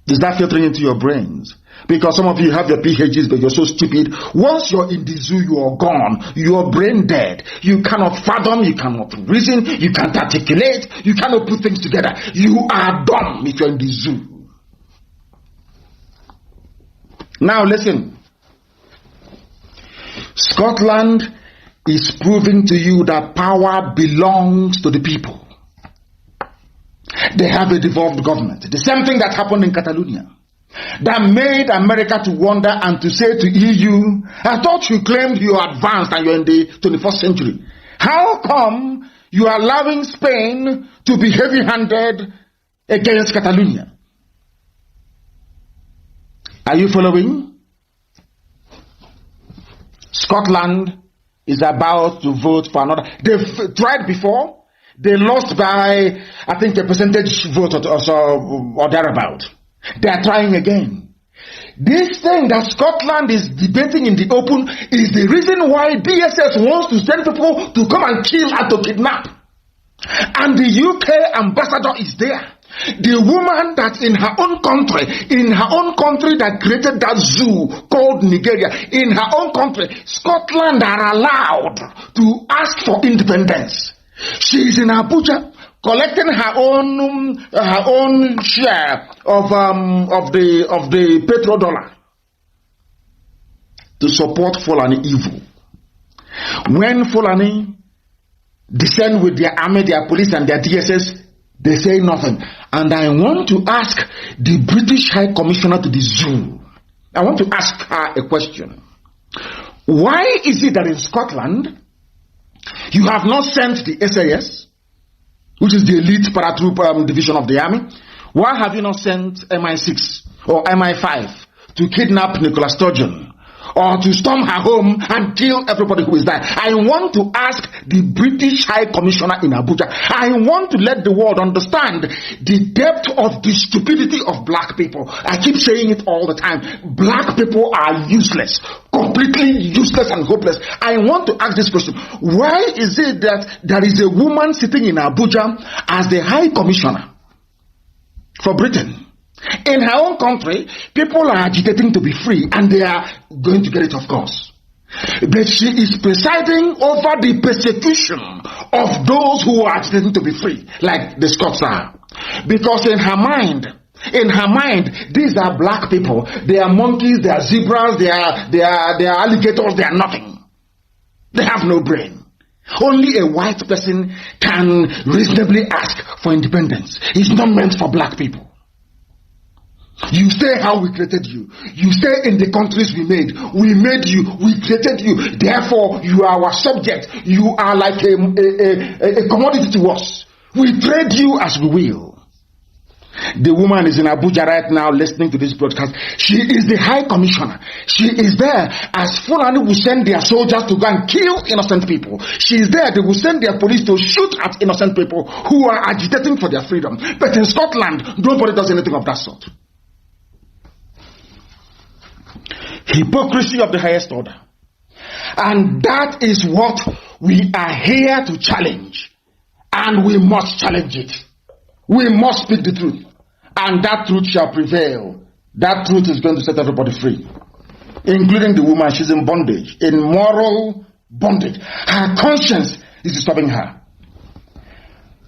Is that filtering into your brains? Because some of you have your PhDs, but you're so stupid. Once you're in the zoo, you are gone. You're brain dead. You cannot fathom, you cannot reason, you can't articulate, you cannot put things together. You are dumb if you're in the zoo. Now listen, Scotland is proving to you that power belongs to the people. They have a devolved government. The same thing that happened in Catalonia, that made America to wonder and to say to EU, I thought you claimed you are advanced and you're in the 21st century. How come you are allowing Spain to be heavy-handed against Catalonia? Are you following? Scotland is about to vote for another. They've tried before. They lost by, I think, a percentage vote or so, or thereabout. They are trying again. This thing that Scotland is debating in the open is the reason why DSS wants to send people to come and kill and to kidnap. And the UK ambassador is there. The woman that's in her own country that created that zoo called Nigeria, in her own country, Scotland are allowed to ask for independence. She's in Abuja collecting her own share of the petrodollar to support Fulani evil. When Fulani descend with their army, their police and their DSS, they say nothing. And I want to ask the British High Commissioner to the zoo, I want to ask her a question. Why is it that in Scotland you have not sent the SAS, which is the elite paratroop division of the army? Why have you not sent MI6 or MI5 to kidnap Nicola Sturgeon or to storm her home and kill everybody who is there. I want to ask the British High Commissioner in Abuja. I want to let the world understand the depth of the stupidity of black people. I keep saying it all the time. Black people are useless, completely useless and hopeless. I want to ask this question. Why is it that there is a woman sitting in Abuja as the High Commissioner for Britain? In her own country, people are agitating to be free, and they are going to get it, of course. But she is presiding over the persecution of those who are agitating to be free, like the Scots are. Because in her mind, these are black people. They are monkeys, they are zebras, they are alligators, they are nothing. They have no brain. Only a white person can reasonably ask for independence. It's not meant for black people. You stay how we created you. You stay in the countries we made. We made you. We created you. Therefore, you are our subject. You are like a commodity to us. We trade you as we will. The woman is in Abuja right now listening to this broadcast. She is the High Commissioner. She is there as Fulani will send their soldiers to go and kill innocent people. She is there. They will send their police to shoot at innocent people who are agitating for their freedom. But in Scotland, nobody does anything of that sort. Hypocrisy of the highest order. And that is what we are here to challenge. And we must challenge it. We must speak the truth. And that truth shall prevail. That truth is going to set everybody free. Including the woman. She's in bondage. In moral bondage. Her conscience is disturbing her.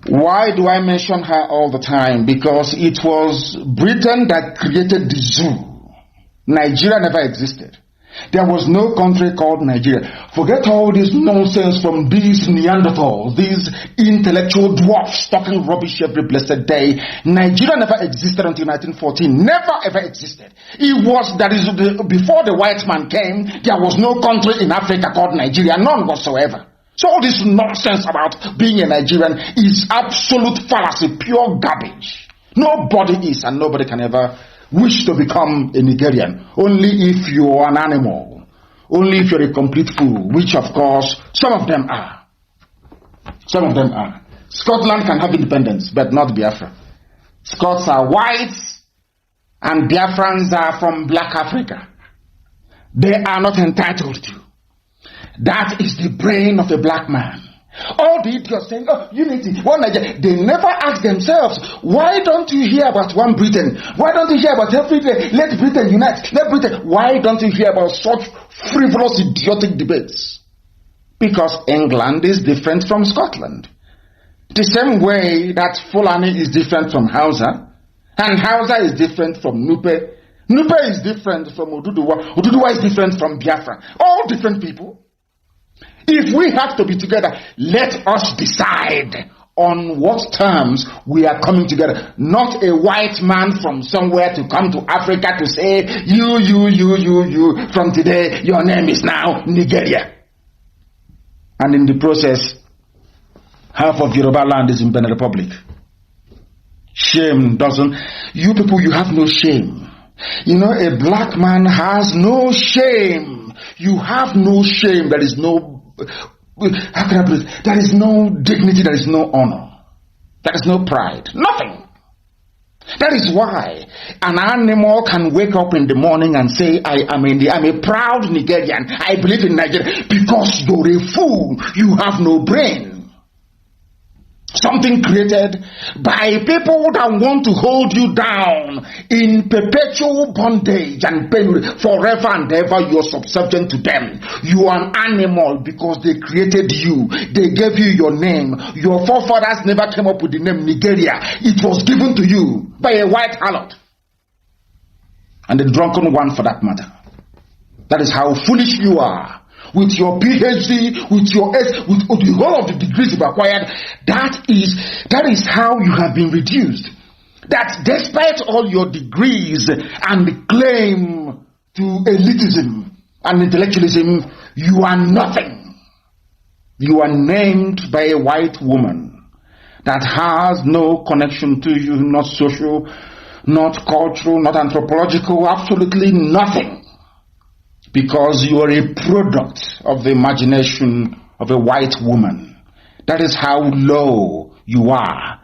Why do I mention her all the time? Because it was Britain that created the zoo. Nigeria never existed. There was no country called Nigeria. Forget all this nonsense from these Neanderthals, these intellectual dwarfs talking rubbish every blessed day. Nigeria never existed until 1914. Never ever existed. Before the white man came, there was no country in Africa called Nigeria. None whatsoever. So all this nonsense about being a Nigerian is absolute fallacy, pure garbage. Nobody is and nobody can ever wish to become a Nigerian. Only if you are an animal. Only if you're a complete fool, which of course some of them are. Some of them are. Scotland can have independence, but not Biafra. Scots are whites and Biafrans are from black Africa. They are not entitled to. That is the brain of a black man. All the idiots saying, oh, unity, one Nigeria. They never ask themselves, why don't you hear about one Britain? Why don't you hear about every day? Let Britain unite. Let Britain. Why don't you hear about such frivolous, idiotic debates? Because England is different from Scotland. The same way that Fulani is different from Hausa, and Hausa is different from Nupe. Nupe is different from Oduduwa. Oduduwa is different from Biafra. All different people. If we have to be together, let us decide on what terms we are coming together. Not a white man from somewhere to come to Africa to say, you, from today, your name is now Nigeria. And in the process, half of Yoruba land is in Benin Republic. Shame doesn't. You people, you have no shame. You know, a black man has no shame. You have no shame. There is no, how can I put it? There is no dignity. There is no honor. There is no pride. Nothing. That is why an animal can wake up in the morning and say, I'm a proud Nigerian. I believe in Nigeria. Because you're a fool. You have no brain. Something created by people that want to hold you down in perpetual bondage and pain forever and ever. You're subservient to them. You are an animal because they created you. They gave you your name. Your forefathers never came up with the name Nigeria. It was given to you by a white harlot. And a drunken one for that matter. That is how foolish you are. With your PhD, with your with the whole of the degrees you've acquired, that is how you have been reduced. That despite all your degrees and the claim to elitism and intellectualism, you are nothing. You are named by a white woman that has no connection to you, not social, not cultural, not anthropological, absolutely nothing. because you are a product of the imagination of a white woman. That is how low you are.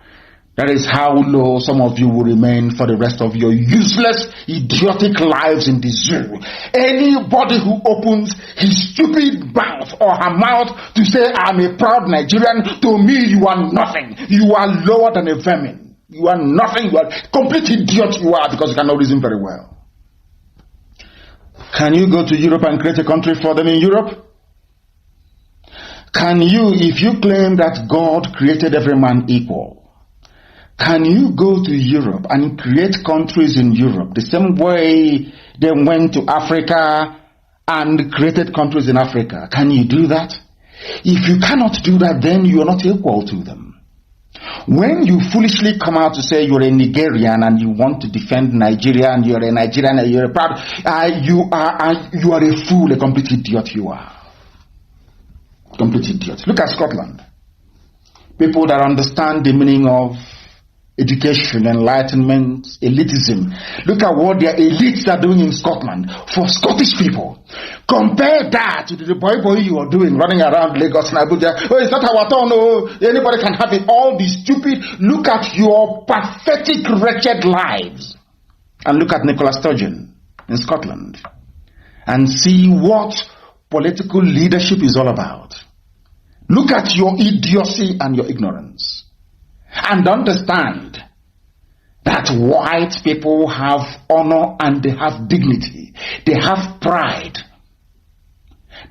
That is how low some of you will remain for the rest of your useless, idiotic lives in the zoo. Anybody who opens his stupid mouth or her mouth to say, I'm a proud Nigerian, to me you are nothing. You are lower than a vermin. You are nothing. You are complete idiot you are, because you cannot reason very well. Can you go to Europe and create a country for them in Europe? Can you, if you claim that God created every man equal, can you go to Europe and create countries in Europe the same way they went to Africa and created countries in Africa? Can you do that? If you cannot do that, then you are not equal to them. When you foolishly come out to say you're a Nigerian and you want to defend Nigeria and you're a Nigerian and you're a proud, you are a fool, a complete idiot you are. Complete idiot. Look at Scotland. People that understand the meaning of education, enlightenment, elitism. Look at what their elites are doing in Scotland for Scottish people. Compare that to the boy you are doing, running around Lagos and Abuja. Oh, it's not our turn. Oh, anybody can have it. All these stupid. Look at your pathetic, wretched lives. And look at Nicola Sturgeon in Scotland. And see what political leadership is all about. Look at your idiocy and your ignorance. And understand that white people have honor and they have dignity. They have pride.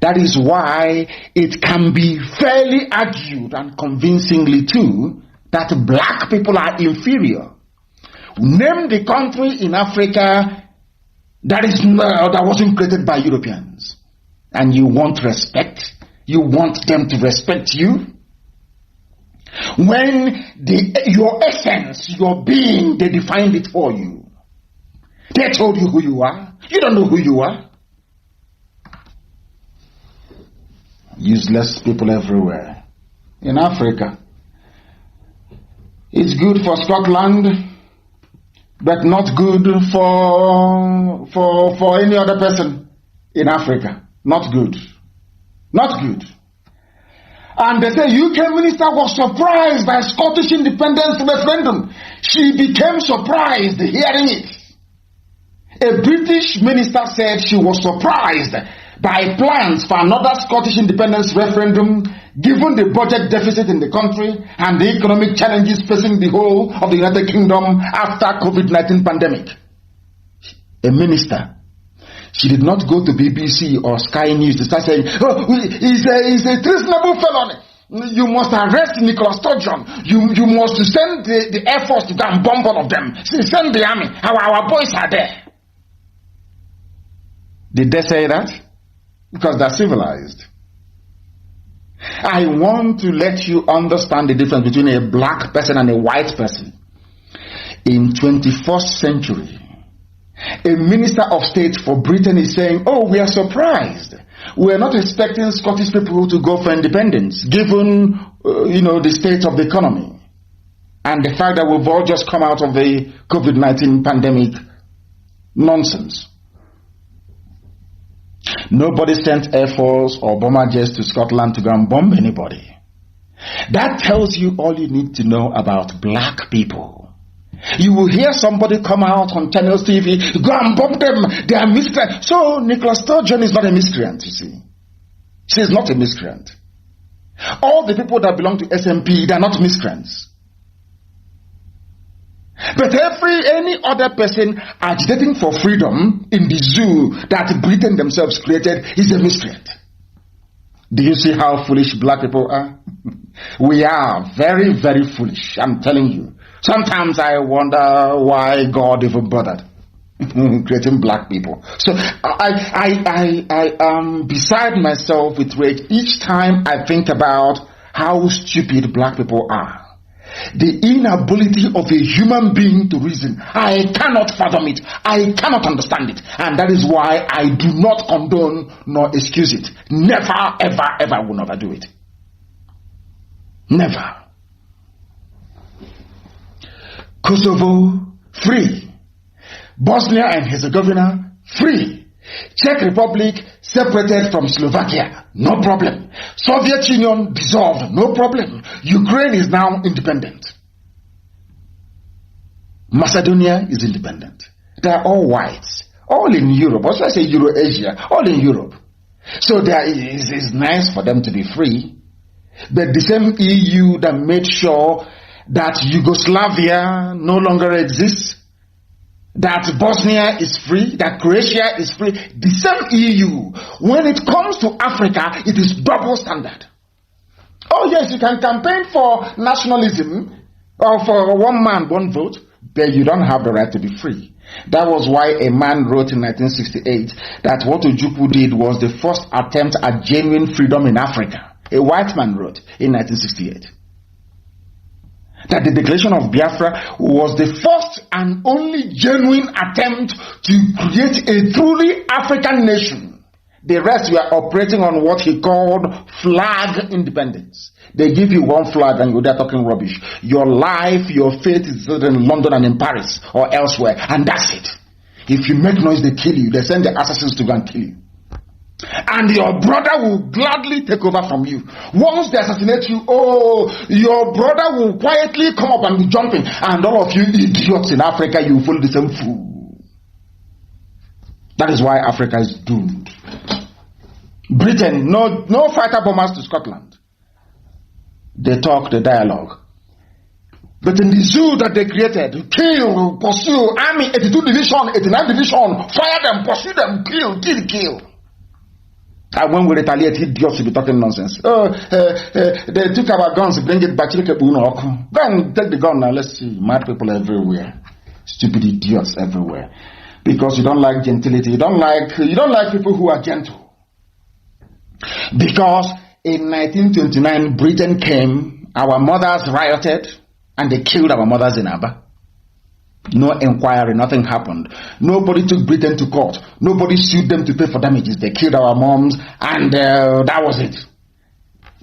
That is why it can be fairly argued and convincingly too that black people are inferior. Name the country in Africa that wasn't created by Europeans. And you want respect? You want them to respect you? When your essence, your being, they defined it for you. They told you who you are. You don't know who you are. Useless people everywhere. In Africa, it's good for Scotland, but not good for any other person in Africa. Not good. Not good. And they say UK minister was surprised by Scottish independence referendum. She became surprised hearing it. A British minister said she was surprised by plans for another Scottish independence referendum given the budget deficit in the country and the economic challenges facing the whole of the United Kingdom after COVID-19 pandemic. A minister. She did not go to BBC or Sky News to start saying, oh, he's a treasonable felony. You must arrest Nicola Sturgeon. You must send the Air Force to go and bomb all of them. Send the army. Our boys are there. Did they say that? Because they're civilized. I want to let you understand the difference between a black person and a white person. In 21st century, a minister of state for Britain is saying, oh, we are surprised. We are not expecting Scottish people to go for independence, given, the state of the economy. And the fact that we've all just come out of the COVID-19 pandemic nonsense. Nobody sent Air Force or bomber jets to Scotland to go and bomb anybody. That tells you all you need to know about black people. You will hear somebody come out on channels TV, go and bomb them, they are miscreants. So Nicola Sturgeon is not a miscreant, you see. She is not a miscreant. All the people that belong to SNP, they are not miscreants. But any other person agitating for freedom in the zoo that Britain themselves created is a miscreant. Do you see how foolish black people are? We are very, very foolish, I'm telling you. Sometimes I wonder why God even bothered creating black people. So I am beside myself with rage each time I think about how stupid black people are. The inability of a human being to reason. I cannot fathom it. I cannot understand it. And that is why I do not condone nor excuse it. Never, ever, ever will never do it. Never. Kosovo, free. Bosnia and Herzegovina, free. Czech Republic separated from Slovakia, no problem. Soviet Union dissolved, no problem. Ukraine is now independent. Macedonia is independent. They are all whites, all in Europe. Or should I say Euro-Asia, all in Europe. So it's nice for them to be free. But the same EU that made sure that Yugoslavia no longer exists, that Bosnia is free, that Croatia is free, the same EU, when it comes to Africa, it is double standard. Oh yes, you can campaign for nationalism or for one man, one vote, but you don't have the right to be free. That was why a man wrote in 1968 that what Ojukwu did was the first attempt at genuine freedom in Africa. A white man wrote in 1968 that the declaration of Biafra was the first and only genuine attempt to create a truly African nation. The rest were operating on what he called flag independence. They give you one flag and you're there talking rubbish. Your life, your fate is in London and in Paris or elsewhere, and that's it. If you make noise, they kill you. They send the assassins to go and kill you. And your brother will gladly take over from you. Once they assassinate you, your brother will quietly come up and be jumping. And all of you idiots in Africa, you follow the same fool. That is why Africa is doomed. Britain, no fighter bombers to Scotland. They talk, they dialogue. But in the zoo that they created, kill, pursue, army, 82 division, 89 division, fire them, pursue them, kill. And when we retaliate, idiots will be talking nonsense. They took our guns, bring it back. Go and take the gun now. Let's see. Mad people everywhere. Stupid idiots everywhere. Because you don't like gentility. You don't like people who are gentle. Because in 1929, Britain came, our mothers rioted, and they killed our mothers in Aba. No inquiry, nothing happened. Nobody took Britain to court. Nobody sued them to pay for damages. They killed our moms, and that was it.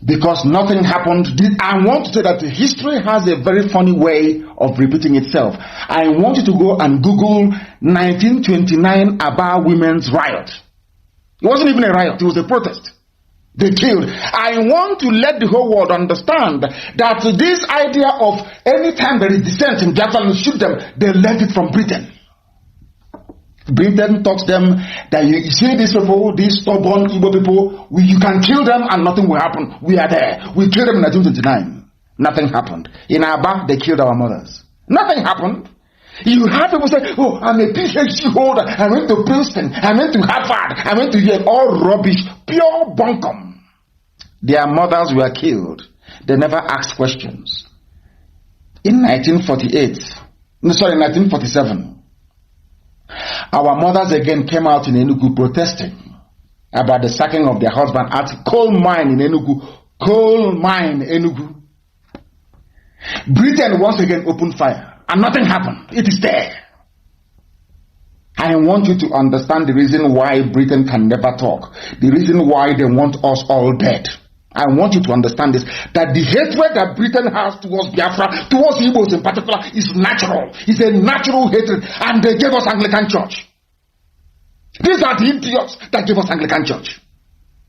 Because nothing happened. I want to say that history has a very funny way of repeating itself. I want you to go and Google 1929 Aba women's riot. It wasn't even a riot, it was a protest. They killed. I want to let the whole world understand that this idea of any time there is dissent in Biafra and shoot them, they learned it from Britain. Britain taught them that you see these people, these stubborn Igbo people, you can kill them and nothing will happen. We are there. We killed them in 1929. Nothing happened. In Aba, they killed our mothers. Nothing happened. You have people say, oh, I'm a PhD holder. I went to Princeton. I went to Harvard. I went to Yale. All rubbish. Pure bunkum. Their mothers were killed. They never asked questions. In 1947, our mothers again came out in Enugu protesting about the sacking of their husband at coal mine in Enugu. Coal mine, Enugu. Britain once again opened fire. And nothing happened. It is there. I want you to understand the reason why Britain can never talk. The reason why they want us all dead. I want you to understand this. That the hatred that Britain has towards Biafra, towards Igbos in particular, is natural. It's a natural hatred. And they gave us Anglican Church. These are the idiots that gave us Anglican Church.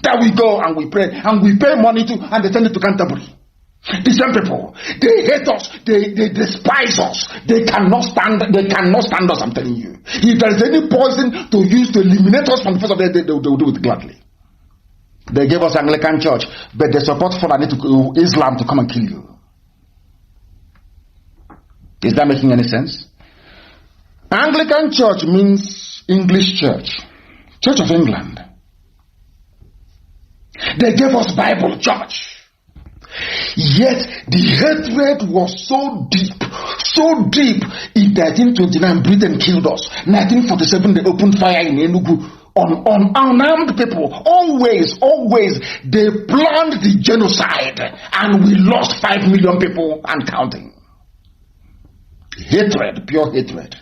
That we go and we pray and we pay money to, and they send it to Canterbury. The same people, they hate us, they despise us, they cannot stand us, I'm telling you. If there is any poison to use to eliminate us from the face of the earth, they will do it gladly. They gave us Anglican Church, but they support Islam to come and kill you. Is that making any sense? Anglican Church means English Church, Church of England. They gave us Bible Church. Yet the hatred was so deep. In 1929, Britain killed us. 1947, they opened fire in Enugu on unarmed people. Always, they planned the genocide, and we lost 5 million people and counting. Hatred, pure hatred.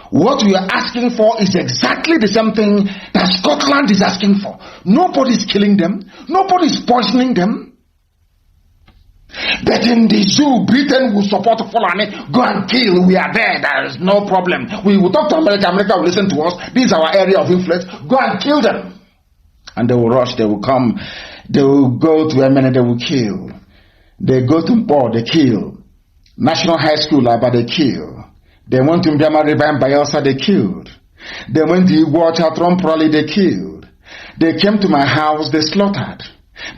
What we are asking for is exactly the same thing that Scotland is asking for. Nobody is killing them. Nobody is poisoning them. But in the zoo, Britain will support Fulani. Go and kill. We are there. There is no problem. We will talk to America. America will listen to us. This is our area of influence. Go and kill them. And they will rush. They will come. They will go to Yemen and they will kill. They go to Mpo, they kill. National High School, but they kill. They went to Mbiama River and Bayelsa, they killed. They went to Igbo Chatron, probably they killed. They came to my house, they slaughtered.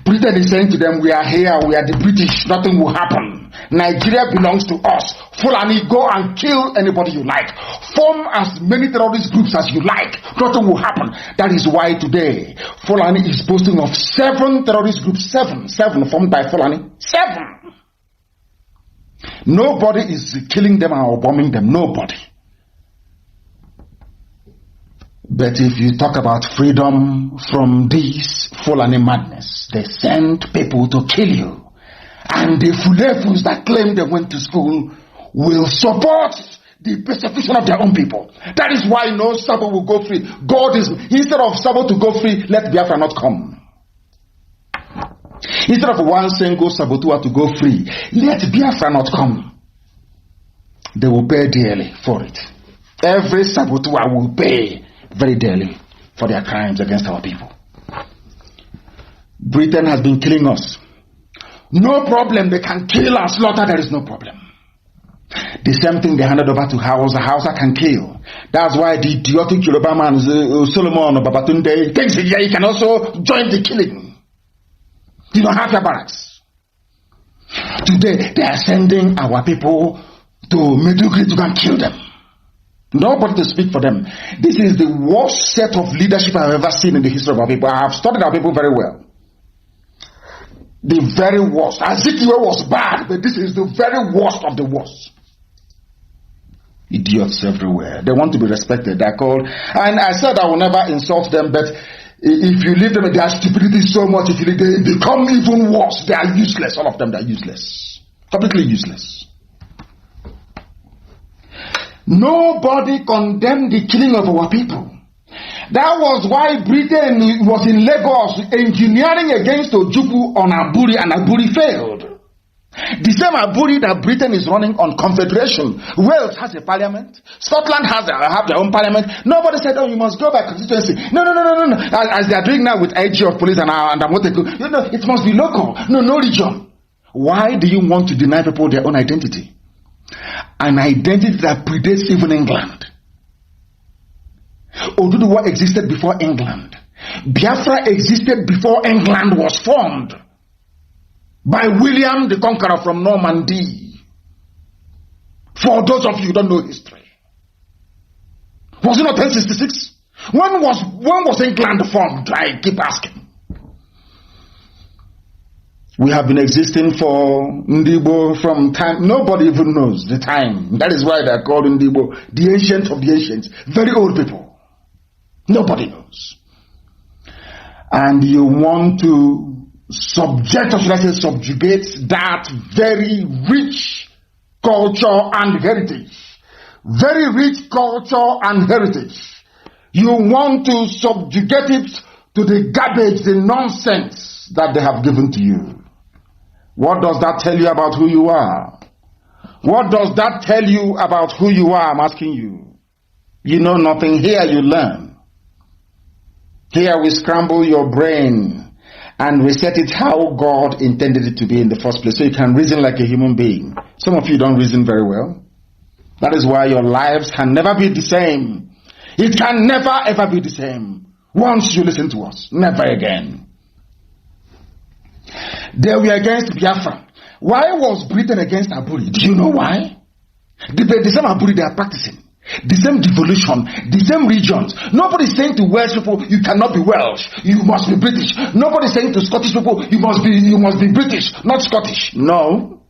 Britain is saying to them, we are here, we are the British, nothing will happen. Nigeria belongs to us. Fulani, go and kill anybody you like. Form as many terrorist groups as you like. Nothing will happen. That is why today, Fulani is boasting of 7 terrorist groups. 7 formed by Fulani. 7. Nobody is killing them or bombing them. Nobody. But if you talk about freedom from this Fulani madness, they send people to kill you. And the Fulefus that claim they went to school will support the persecution of their own people. That is why no Sabo will go free. God is, instead of Sabo to go free, let Biafra not come. Instead of one single saboteur to go free, let Biafra not come. They will pay dearly for it. Every saboteur will pay very dearly for their crimes against our people. Britain has been killing us. No problem, they can kill and slaughter, there is no problem. The same thing they handed over to HAUSA. HAUSA can kill. That's why the idiotic Yoruba man Solomon Babatunde thinks he can also join the killing. You don't have your barracks. Today they are sending our people to Medugri to go and kill them. Nobody to speak for them. This is the worst set of leadership I've ever seen in the history of our people. I have studied our people very well. The very worst. Ezekiel was bad, but this is the very worst of the worst. Idiots everywhere. They want to be respected. They're called, and I said I will never insult them, but if you leave them in their stupidity so much, if they become even worse, they are useless. All of them, they are useless. Completely useless. Nobody condemned the killing of our people. That was why Britain was in Lagos engineering against Ojukwu on Aburi, and Aburi failed. The same Aburi that Britain is running on confederation. Wales has a parliament. Scotland have their own parliament. Nobody said, oh, you must go by constituency. No. As they are doing now with IG of police and Amoteku. It must be local. No region. Why do you want to deny people their own identity? An identity that predates even England. Oduduwa existed before England. Biafra existed before England was formed by William the Conqueror from Normandy. For those of you who don't know history, was it not 1066? When was England formed? I keep asking. We have been existing for Ndibo from time. Nobody even knows the time. That is why they are called Ndibo, the ancient of the ancients. Very old people. Nobody knows. And you want to subject, or should I say subjugate, that very rich culture and heritage. Very rich culture and heritage. You want to subjugate it to the garbage, the nonsense that they have given to you. What does that tell you about who you are? What does that tell you about who you are? I'm asking you. You know nothing. Here you learn. Here we scramble your brain and reset it how God intended it to be in the first place, so you can reason like a human being. Some of you don't reason very well. That is why your lives can never be the same. It can never ever be the same once you listen to us. Never again. They were against Biafra. Why was Britain against Aburi? Do you know why? The same Aburi they are practicing. The same devolution, the same regions. Nobody is saying to Welsh people, you cannot be Welsh, you must be British. Nobody is saying to Scottish people, you must be British, not Scottish. No.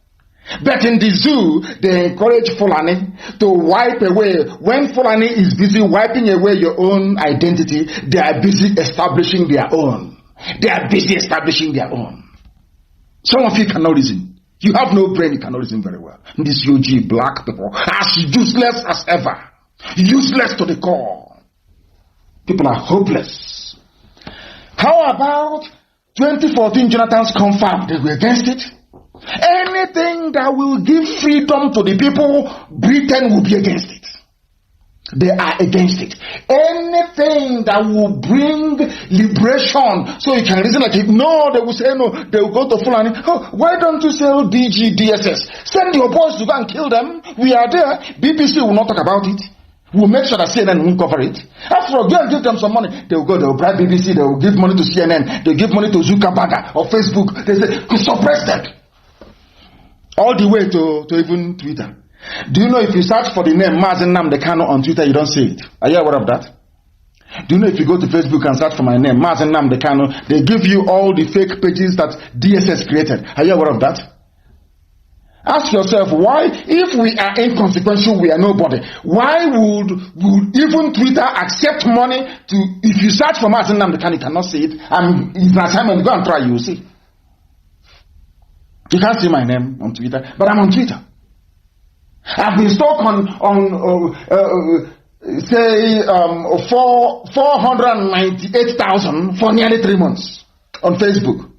But in the zoo, they encourage Fulani to wipe away. When Fulani is busy wiping away your own identity, they are busy establishing their own. They are busy establishing their own. Some of you cannot reason. You have no brain, you cannot reason very well. These UG black people, as useless as ever. Useless to the core. People are hopeless. How about 2014 Jonathan's confab? They were against it. Anything that will give freedom to the people, Britain will be against it. They are against it. Anything that will bring liberation, so you can reason like it. No, they will say no. They will go to Fulani. Oh, why don't you sell DG, DSS? Send your boys to go and kill them. We are there. BBC will not talk about it. We'll make sure that CNN won't cover it. After all, go and give them some money. They will go. They will bribe BBC. They will give money to CNN. They will give money to Zuckerberg or Facebook. They say suppress them. All the way to even Twitter. Do you know if you search for the name Mazi Nnamdi Kanu on Twitter, you don't see it? Are you aware of that? Do you know if you go to Facebook and search for my name, Mazi Nnamdi Kanu, they give you all the fake pages that DSS created? Are you aware of that? Ask yourself, why, if we are inconsequential, we are nobody, why would even Twitter accept money to, if you search for Mazi Nnamdi Kanu, you cannot see it, and it's an assignment, go and try, you will see. You can't see my name on Twitter, but I'm on Twitter. I've been stuck on 498,000 for nearly 3 months on Facebook.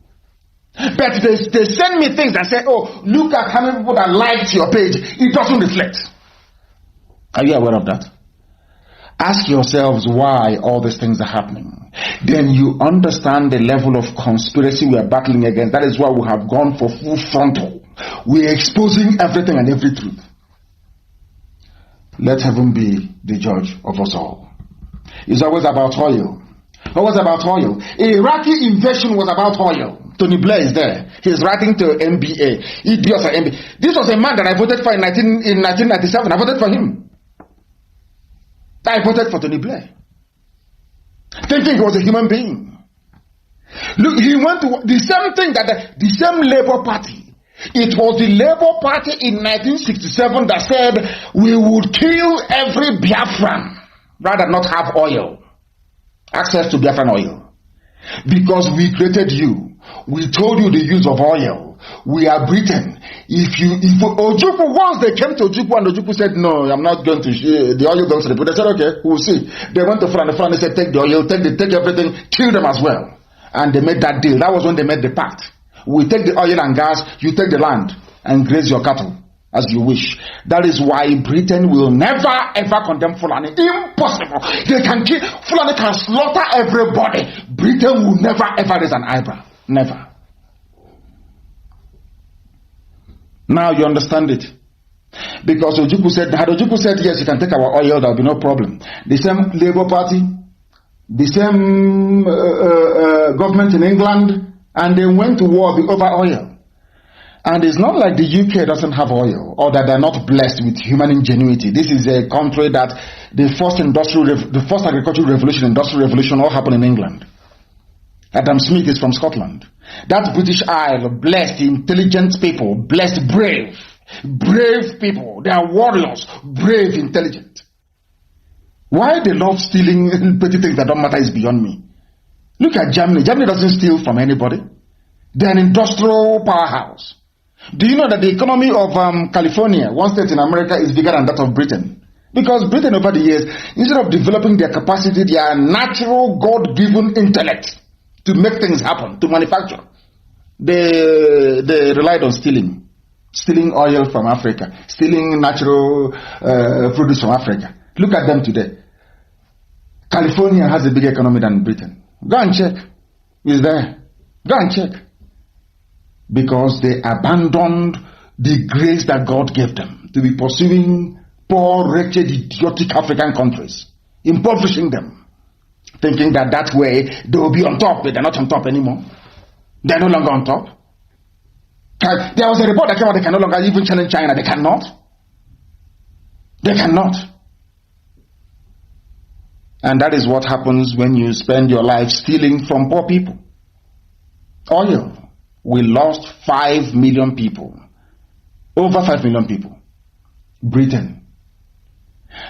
But they send me things and say, oh, look at how many people that liked your page. It doesn't reflect. Are you aware of that? Ask yourselves why all these things are happening. Then you understand the level of conspiracy we are battling against. That is why we have gone for full frontal. We are exposing everything and every truth. Let heaven be the judge of us all. It's always about oil. Always about oil. Iraqi invasion was about oil. Tony Blair is there. He's writing to NBA. Idiots are NBA. This was a man that I voted for in 1997. I voted for him. I voted for Tony Blair, thinking he was a human being. Look, he went to the same thing that the same Labour Party. It was the Labour Party in 1967 that said we would kill every Biafran rather than not have oil, access to Biafran oil, because we created you. We told you the use of oil. We are Britain. If Ojukwu, once they came to Ojukwu and Ojukwu said, no, I'm not going to share the oil, don't say the. They said, okay, we'll see. They went to Fulani. Fulani said, take the oil, take everything, kill them as well. And they made that deal. That was when they made the pact. We take the oil and gas, you take the land and graze your cattle as you wish. That is why Britain will never ever condemn Fulani. Impossible. They can kill, Fulani can slaughter everybody. Britain will never ever raise an eyebrow. Never. Now you understand it. Because Ojukwu said, had Ojukwu said, yes, you can take our oil, there will be no problem. The same Labour Party, the same government in England, and they went to war over oil. And it's not like the UK doesn't have oil, or that they're not blessed with human ingenuity. This is a country that the first agricultural revolution, industrial revolution, all happened in England. Adam Smith is from Scotland. That British Isle, blessed, intelligent people, blessed, brave people. They are warriors, brave, intelligent. Why they love stealing petty things that don't matter is beyond me. Look at Germany. Germany doesn't steal from anybody. They're an industrial powerhouse. Do you know that the economy of California, one state in America, is bigger than that of Britain? Because Britain over the years, instead of developing their capacity, their natural God-given intellect to make things happen, to manufacture, they relied on stealing oil from Africa, stealing natural produce from Africa. Look at them today. California has a bigger economy than Britain. Go and check. It's there. Go and check. Because they abandoned the grace that God gave them to be pursuing poor, wretched, idiotic African countries, impoverishing them, thinking that way they will be on top, but they're not on top anymore. They're no longer on top. There was a report that came out, they can no longer even challenge China. They cannot. They cannot. And that is what happens when you spend your life stealing from poor people. Oil. We lost 5 million people. Over 5 million people. Britain.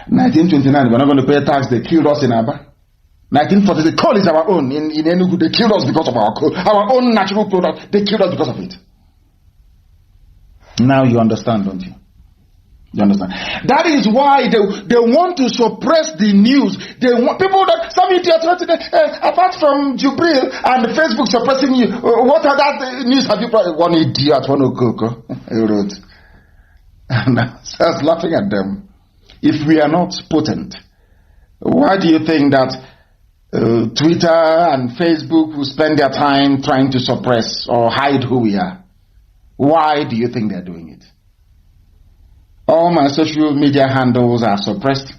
1929, we're not going to pay tax. They killed us in Aba. 1940, the coal is our own. In Enugu, they killed us because of our coal. Our own natural product, they killed us because of it. Now you understand, don't you? You understand? That is why they want to suppress the news. They want people that some idiots apart from Jubril and Facebook suppressing you. What other news have you brought? One idiot, one okoko, he wrote. And I was laughing at them. If we are not potent, why do you think that Twitter and Facebook will spend their time trying to suppress or hide who we are? Why do you think they're doing it? All my social media handles are suppressed.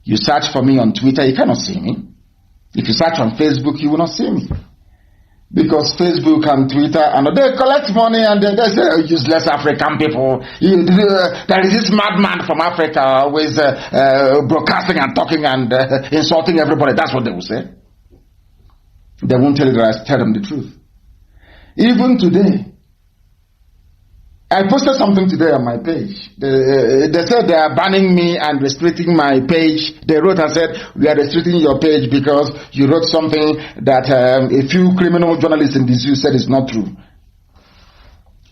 You search for me on Twitter, you cannot see me. If you search on Facebook, you will not see me. Because Facebook and Twitter, and they collect money and they say, useless African people. There is this madman from Africa always broadcasting and talking and insulting everybody. That's what they will say. They won't tell you that I tell them the truth. Even today, I posted something today on my page. They said they are banning me and restricting my page. They wrote and said, we are restricting your page because you wrote something that a few criminal journalists in the zoo said is not true.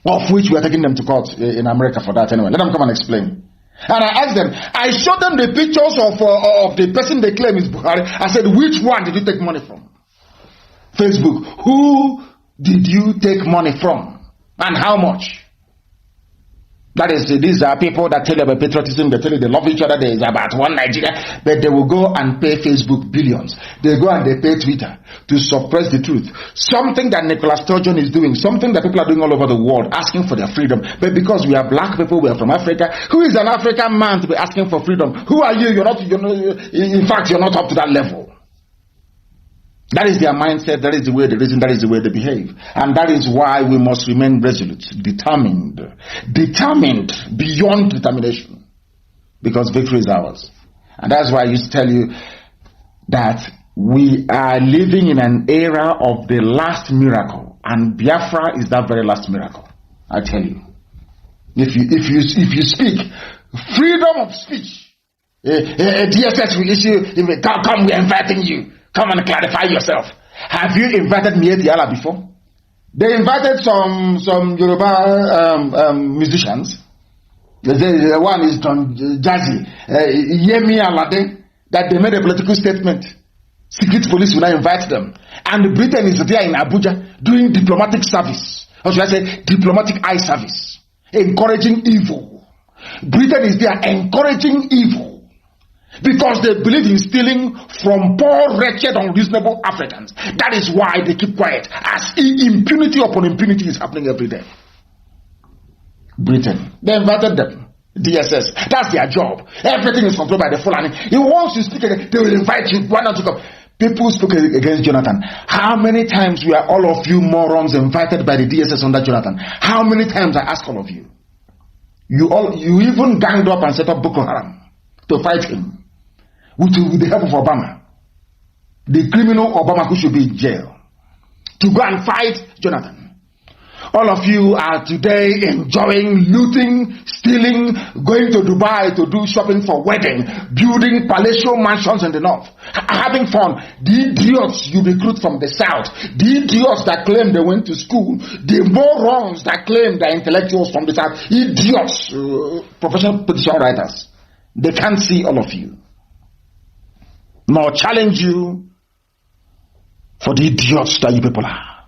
Of which we are taking them to court in America for that anyway. Let them come and explain. And I asked them, I showed them the pictures of the person they claim is Buhari. I said, which one did you take money from? Facebook. Who did you take money from? And how much? That is, these are people that tell you about patriotism, they tell you they love each other, there is about one Nigeria, but they will go and pay Facebook billions. They go and they pay Twitter to suppress the truth. Something that Nicola Sturgeon is doing, something that people are doing all over the world, asking for their freedom. But because we are black people, we are from Africa, who is an African man to be asking for freedom? Who are you? In fact, you're not up to that level. That is their mindset, that is the way they reason, that is the way they behave. And that is why we must remain resolute, determined beyond determination. Because victory is ours. And that's why I used to tell you that we are living in an era of the last miracle. And Biafra is that very last miracle. I tell you. If you speak, freedom of speech. DSS will issue, come, we're inviting you. Come and clarify yourself. Have you invited Mieti Allah before? They invited some Yoruba musicians. The one is Don Jazzy, Yemi Alade, that they made a political statement. Secret police will not invite them. And Britain is there in Abuja doing diplomatic service. Or should I say diplomatic eye service. Encouraging evil. Britain is there encouraging evil. Because they believe in stealing from poor, wretched, unreasonable Africans. That is why they keep quiet. As impunity upon impunity is happening every day. Britain. They invited them. DSS. That's their job. Everything is controlled by the Fulani. He wants to speak again. They will invite you. Why not to come? People spoke against Jonathan. How many times were all of you morons invited by the DSS under Jonathan? How many times I ask all of you? You even ganged up and set up Boko Haram to fight him. With the help of Obama, the criminal Obama who should be in jail, to go and fight Jonathan. All of you are today enjoying, looting, stealing, going to Dubai to do shopping for wedding, building palatial mansions in the north, having fun. The idiots you recruit from the south, the idiots that claim they went to school, the morons that claim they're intellectuals from the south, idiots, professional petition writers, they can't see all of you. Nor challenge you for the idiots that you people are.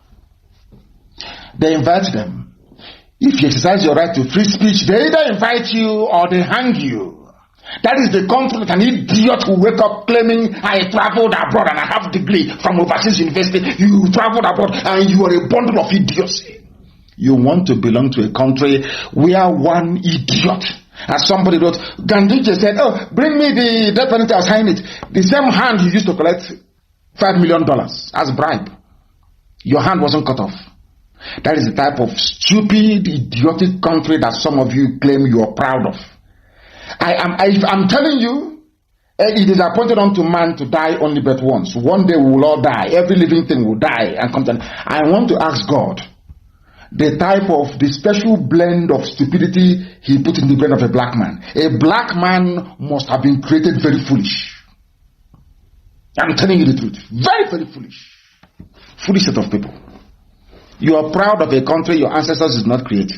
They invite them. If you exercise your right to free speech, they either invite you or they hang you. That is the country that an idiot who wake up claiming, I traveled abroad and I have a degree from overseas university. You traveled abroad and you are a bundle of idiocy. You want to belong to a country where one idiot, as somebody wrote, Gandhiji said, oh, bring me the death penalty, I'll sign it. The same hand you used to collect $5 million as bribe. Your hand wasn't cut off. That is the type of stupid, idiotic country that some of you claim you are proud of. I'm telling you, it is appointed unto man to die only but once. One day we will all die. Every living thing will die and come down. I want to ask God, the special blend of stupidity he put in the brain of a black man. A black man must have been created very foolish. I'm telling you the truth. Very, very foolish. Foolish set of people. You are proud of a country your ancestors did not create.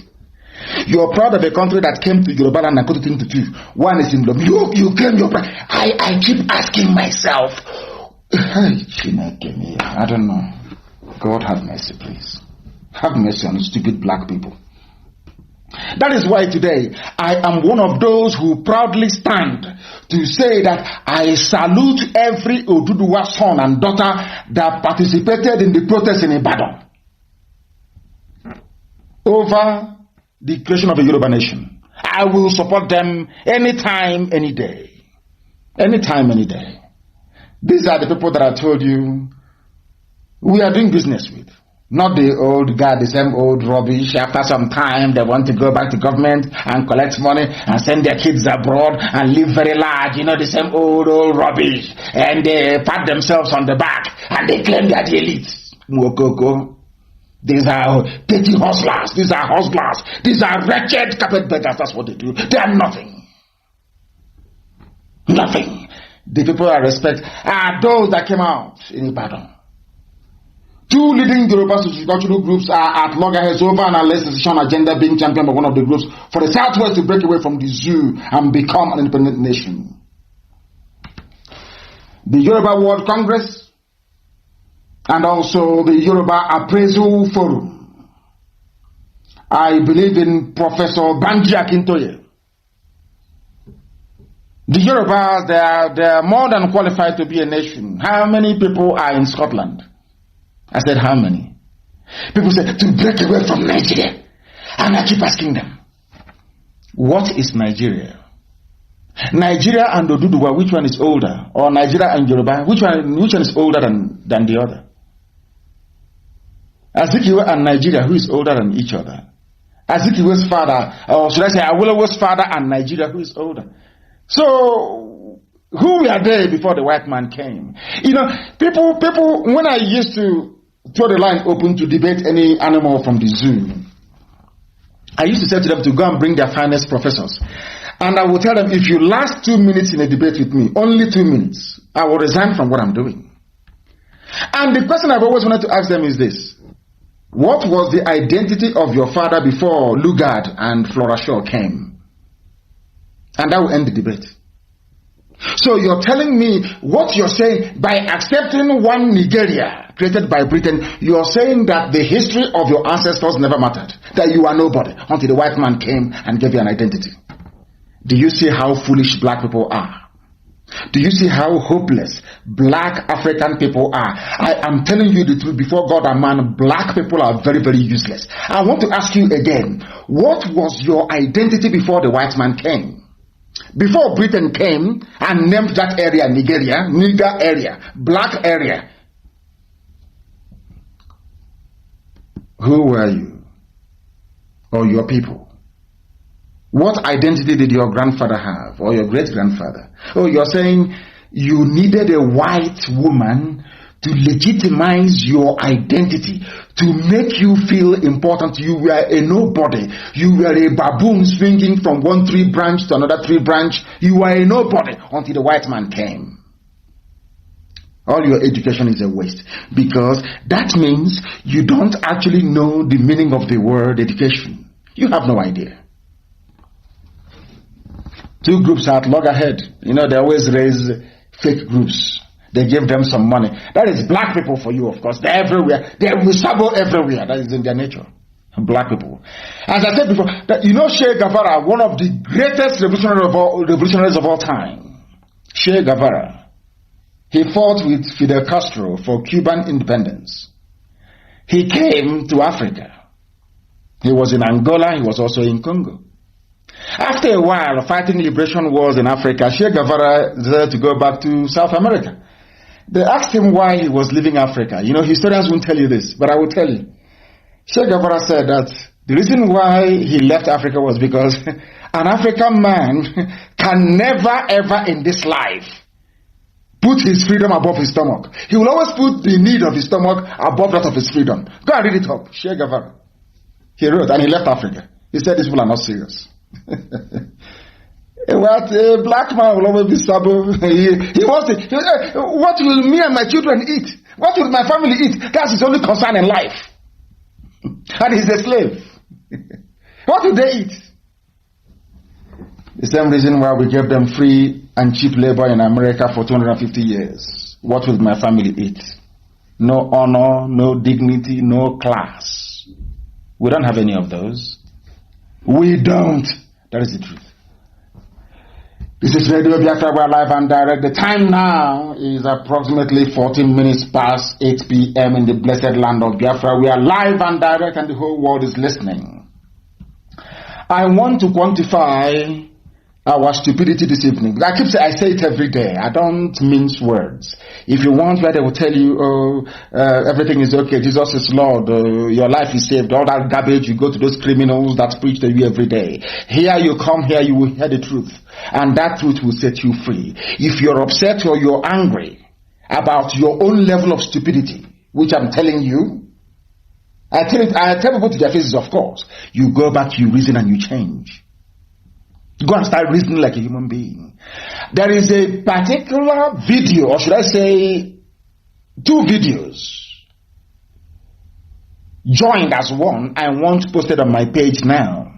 You're proud of a country that came to Yoruba land and cut it into two. One is in love. You claim your pride. I keep asking myself, I don't know. God have mercy, please. Have mercy on stupid black people. That is why today I am one of those who proudly stand to say that I salute every Oduduwa son and daughter that participated in the protest in Ibadan over the creation of a Yoruba nation. I will support them anytime, any day. Anytime, any day. These are the people that I told you we are doing business with. Not the old guy, the same old rubbish. After some time, they want to go back to government and collect money and send their kids abroad and live very large. The same old rubbish. And they pat themselves on the back and they claim they are the elite. Mwokoko. These are petty hustlers. These are hustlers. These are wretched carpetbaggers. That's what they do. They are nothing. Nothing. The people I respect are those that came out in Ibadan. Two leading Yoruba cultural groups are at loggerheads over an Lawlessness agenda being championed by one of the groups for the Southwest to break away from the zoo and become an independent nation. The Yoruba World Congress and also the Yoruba Appraisal Forum. I believe in Professor Banji Akintoye. The Yorubas, they are more than qualified to be a nation. How many people are in Scotland? I said, how many? People said, to break away from Nigeria. And I keep asking them, what is Nigeria? Nigeria and Oduduwa, which one is older? Or Nigeria and Yoruba, which one is older than the other? Azikiwe and Nigeria, who is older than each other? Azikiwe's father, or should I say Awolowo's father and Nigeria, who is older? So, who were they before the white man came? People, when I used to throw the line open to debate any animal from the zoo, I used to say to them to go and bring their finest professors. And I will tell them, if you last 2 minutes in a debate with me, only 2 minutes, I will resign from what I'm doing. And the question I've always wanted to ask them is this: what was the identity of your father before Lugard and Flora Shaw came? And that will end the debate. So you're telling me what you're saying by accepting one Nigeria created by Britain, you're saying that the history of your ancestors never mattered, that you are nobody until the white man came and gave you an identity. Do you see how foolish black people are? Do you see how hopeless black African people are? I am telling you the truth before God and man, black people are very, very useless. I want to ask you again, what was your identity before the white man came? Before Britain came and named that area Nigeria, Niger area, black area, who were you? Or your people? What identity did your grandfather have, or your great-grandfather? Oh, you're saying you needed a white woman to legitimize your identity, to make you feel important. You were a nobody. You were a baboon swinging from one tree branch to another tree branch. You were a nobody until the white man came. All your education is a waste, because that means you don't actually know the meaning of the word education. You have no idea. Two groups are at loggerhead. They always raise fake groups. They give them some money. That is black people for you, of course. They're everywhere. They will sabo everywhere. That is in their nature. Black people. As I said before, Che Guevara, one of the greatest revolutionaries of all time. Che Guevara. He fought with Fidel Castro for Cuban independence. He came to Africa. He was in Angola. He was also in Congo. After a while, fighting liberation wars in Africa, Che Guevara decided to go back to South America. They asked him why he was leaving Africa. Historians won't tell you this, but I will tell you. Che Guevara said that the reason why he left Africa was because an African man can never ever in this life put his freedom above his stomach. He will always put the need of his stomach above that of his freedom. Go and read it up. Che Guevara. He wrote, and he left Africa. He said these people are not serious. What a black man will always be sabo. He wants it. What will me and my children eat? What will my family eat? That's his only concern in life. And he's a slave. What do they eat? The same reason why we gave them free and cheap labor in America for 250 years. What will my family eat? No honor, no dignity, no class. We don't have any of those. We don't. That is the truth. This is Radio Biafra. We are live and direct. The time now is approximately 14 minutes past 8 p.m. in the blessed land of Biafra. We are live and direct and the whole world is listening. I want to quantify our stupidity this evening. I say it every day. I don't mince words. If you want where they will tell you, everything is okay, Jesus is Lord, your life is saved, all that garbage, you go to those criminals that preach to you every day. Here you come, here you will hear the truth. And that truth will set you free. If you're upset or you're angry about your own level of stupidity, which I'm telling you, I tell people to their faces, of course. You go back, you reason, and you change. Go and start reasoning like a human being. There is a particular video, or should I say, 2 videos, joined as one, I want posted on my page now.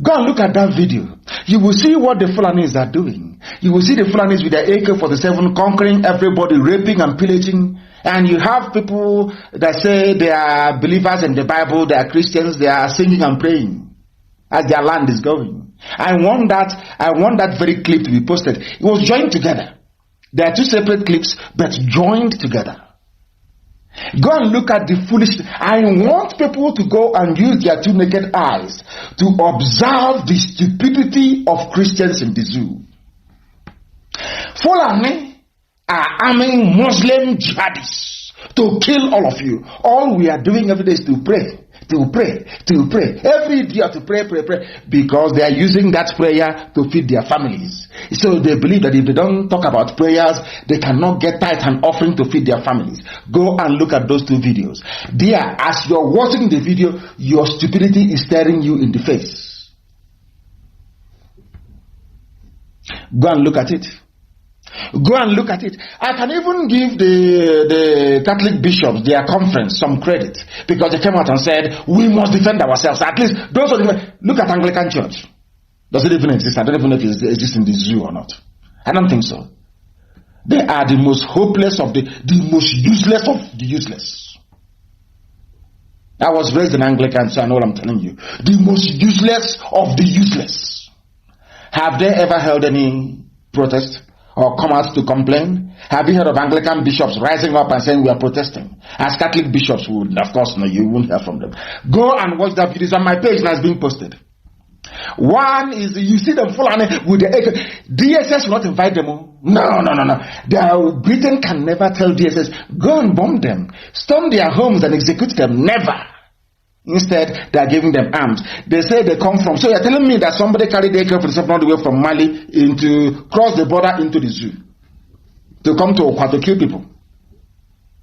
Go and look at that video. You will see what the Fulanis are doing. You will see the Fulanis with their AK-47 conquering everybody, raping and pillaging. And you have people that say they are believers in the Bible, they are Christians, they are singing and praying as their land is going. I want that very clip to be posted. It was joined together. There are 2 separate clips, but joined together. Go and look at the foolishness. I want people to go and use their 2 naked eyes to observe the stupidity of Christians in the zoo. Fulani are arming Muslim jihadists to kill all of you. All we are doing every day is to pray. To pray. Every day to pray, because they are using that prayer to feed their families. So they believe that if they don't talk about prayers, they cannot get tithe and offering to feed their families. Go and look at those 2 videos. There, as you're watching the video, your stupidity is staring you in the face. Go and look at it. Go and look at it. I can even give the Catholic bishops, their conference, some credit, because they came out and said, we must defend ourselves. At least those of them. Look at Anglican Church. Does it even exist? I don't even know if it exists in the zoo or not. I don't think so. They are the most hopeless of the most useless of the useless. I was raised in Anglican, so I know what I'm telling you. The most useless of the useless. Have they ever held any protest or come out to complain? Have you heard of Anglican bishops rising up and saying we are protesting? As Catholic bishops would, of course, no, you won't hear from them. Go and watch that video. It's on my page and it's being posted. One is, you see them full with the AK. DSS will not invite them. No. Britain can never tell DSS, go and bomb them, storm their homes and execute them. Never. Instead, they are giving them arms. They say they come from. So you're telling me that somebody carried the AK-47 all the way from Mali cross the border into the zoo to come to Okwa to kill people?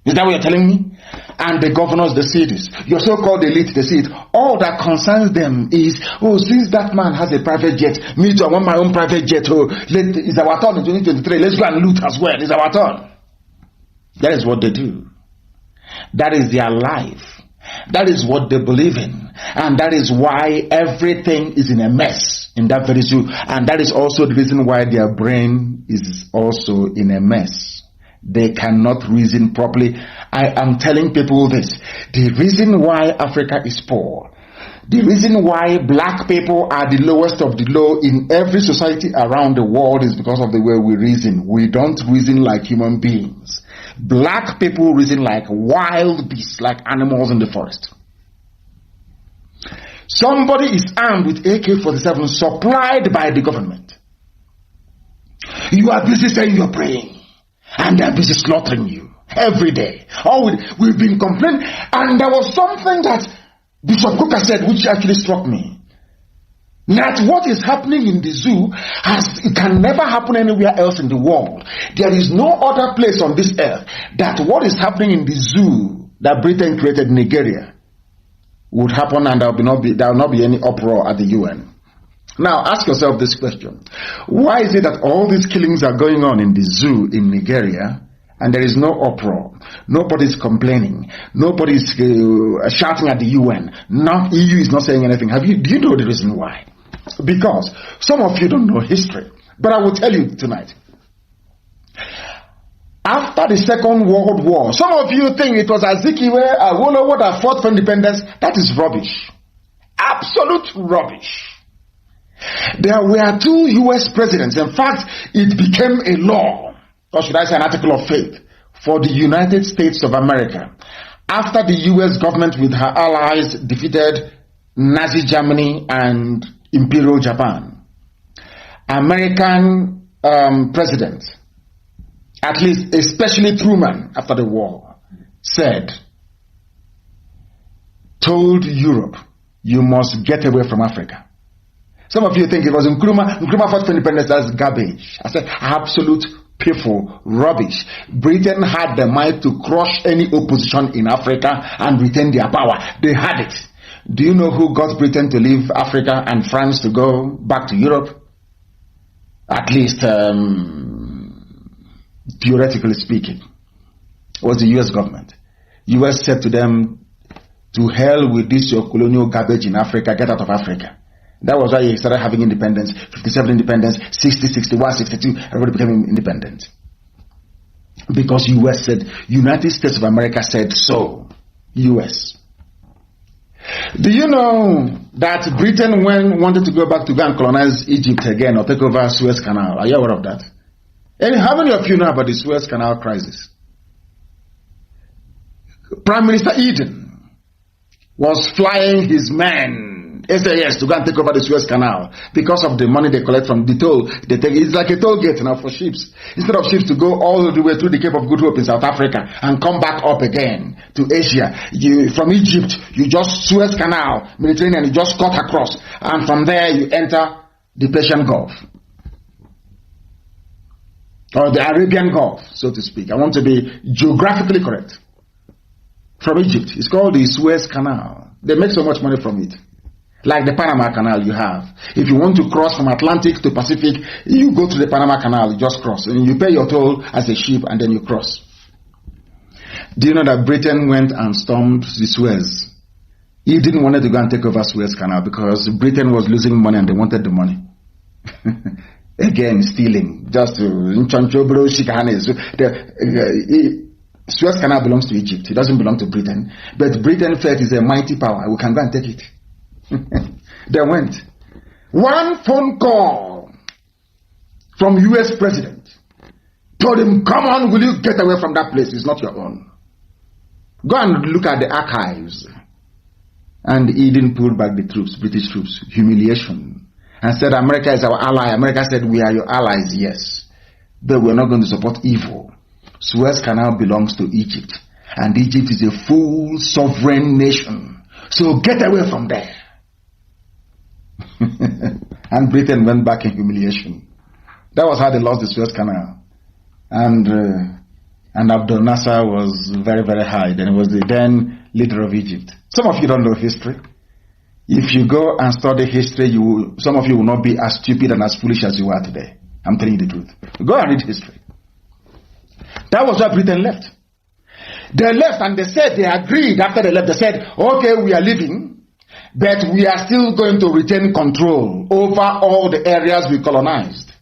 Is that what you're telling me? And the governors, they see this. Your so-called elite, they see it. All that concerns them is, since that man has a private jet, me too, I want my own private jet. It's our turn in 2023. Let's go and loot as well. It's our turn. That is what they do. That is their life. That is what they believe in. And that is why everything is in a mess in that very zoo. And that is also the reason why their brain is also in a mess. They cannot reason properly. I am telling people this. The reason why Africa is poor, the reason why black people are the lowest of the low in every society around the world is because of the way we reason. We don't reason like human beings. Black people reason like wild beasts, like animals in the forest. Somebody is armed with AK-47 supplied by the government. You are busy saying you're praying, and they're busy slaughtering you every day. We've been complaining, and there was something that Bishop Cooker said which actually struck me. That what is happening in the zoo it can never happen anywhere else in the world. There is no other place on this earth that what is happening in the zoo that Britain created in Nigeria would happen, and there will not be any uproar at the UN. Now ask yourself this question. Why is it that all these killings are going on in the zoo in Nigeria and there is no uproar. Nobody's complaining. Nobody's shouting at the UN. EU is not saying anything. Do you know the reason why? Because some of you don't know history, but I will tell you tonight. After the Second World War, some of you think it was Azikiwe, Awolowo that fought for independence. That is rubbish. Absolute rubbish. There were 2 US presidents. In fact, it became a law, or should I say an article of faith, for the United States of America after the US government with her allies defeated Nazi Germany and Imperial Japan. American president, at least especially Truman after the war, told Europe, you must get away from Africa. Some of you think it was Nkrumah fought for independence. That's garbage. I said absolute piffle, rubbish. Britain had the might to crush any opposition in Africa and retain their power. They had it. Do you know who got Britain to leave Africa and France to go back to Europe? At least theoretically speaking, it was the US government. US said to them, to hell with this your colonial garbage in Africa, get out of Africa. That was why he started having independence, 57 independence, 60, 61, 62, everybody became independent. Because US said, United States of America said so. US. Do you know that Britain wanted to go back to go and colonize Egypt again or take over Suez Canal? Are you aware of that? And how many of you know about the Suez Canal crisis? Prime Minister Eden was flying his men SAS to go and take over the Suez Canal because of the money they collect from the toll. It's like a toll gate now for ships. Instead of ships to go all the way through the Cape of Good Hope in South Africa and come back up again to Asia, from Egypt, you just Suez Canal, Mediterranean, you just cut across, and from there you enter the Persian Gulf. Or the Arabian Gulf, so to speak. I want to be geographically correct. From Egypt, it's called the Suez Canal. They make so much money from it. Like the Panama Canal you have. If you want to cross from Atlantic to Pacific, you go to the Panama Canal, you just cross. And you pay your toll as a ship and then you cross. Do you know that Britain went and stormed the Suez? He didn't want to go and take over Suez Canal because Britain was losing money and they wanted the money. Again, stealing. Just to... Suez Canal belongs to Egypt. It doesn't belong to Britain. But Britain felt it's a mighty power. We can go and take it. They went. One phone call from US president told him, come on, will you get away from that place? It's not your own. Go and look at the archives. And he didn't pull back the troops, British troops. Humiliation. And said, America is our ally. America said, we are your allies, yes. But we're not going to support evil. Suez Canal belongs to Egypt. And Egypt is a full sovereign nation. So get away from there. And Britain went back in humiliation. That was how they lost the Suez Canal. And Abdel Nasser was very, very high. Then he was the then leader of Egypt. Some of you don't know history. If you go and study history, some of you will not be as stupid and as foolish as you are today. I'm telling you the truth. Go and read history. That was why Britain left. They left and they said, they agreed after they left, they said, okay, we are leaving, but we are still going to retain control over all the areas we colonized.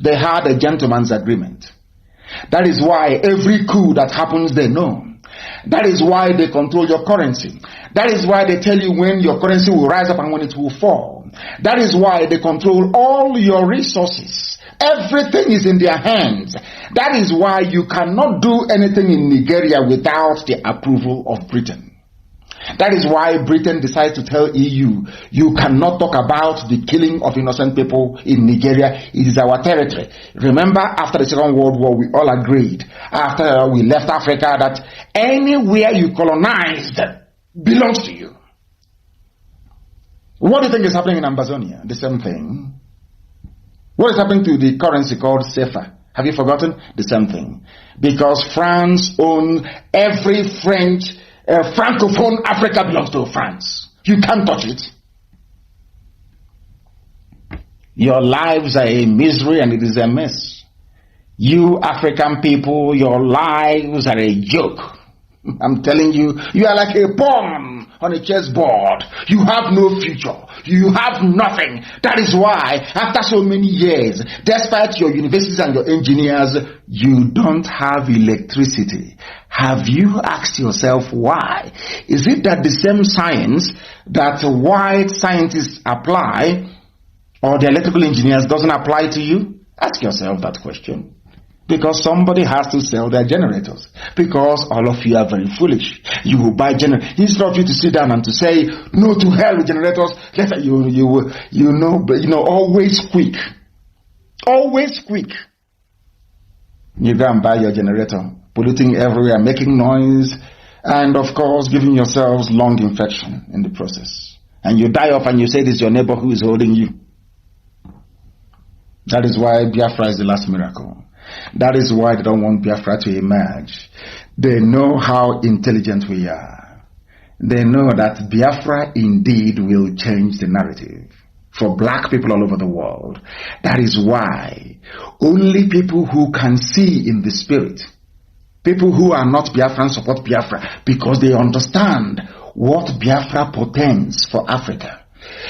They had a gentleman's agreement. That is why every coup that happens, they know. That is why they control your currency. That is why they tell you when your currency will rise up and when it will fall. That is why they control all your resources. Everything is in their hands. That is why you cannot do anything in Nigeria without the approval of Britain. That is why Britain decided to tell EU, you cannot talk about the killing of innocent people in Nigeria. It is our territory. Remember, after the Second World War, we all agreed, after we left Africa, that anywhere you colonized belongs to you. What do you think is happening in Amazonia? The same thing. What is happening to the currency called CFA? Have you forgotten? The same thing. Because France owns every Francophone Africa belongs to France. You can't touch it. Your lives are a misery and it is a mess. You African people, your lives are a joke. I'm telling you, you are like a pawn on a chessboard. You have no future. You have nothing. That is why, after so many years, despite your universities and your engineers, you don't have electricity. Have you asked yourself why? Is it that the same science that white scientists apply, or the electrical engineers, doesn't apply to you? Ask yourself that question. Because somebody has to sell their generators. Because all of you are very foolish. You will buy generators. Instead of you to sit down and to say, no to hell with generators, always quick. Always quick. You go and buy your generator, polluting everywhere, making noise, and of course giving yourselves lung infection in the process. And you die off and you say this is your neighbor who is holding you. That is why Biafra is the last miracle. That is why they don't want Biafra to emerge. They know how intelligent we are. They know that Biafra indeed will change the narrative for black people all over the world. That is why only people who can see in the spirit, people who are not Biafran, support Biafra because they understand what Biafra portends for Africa.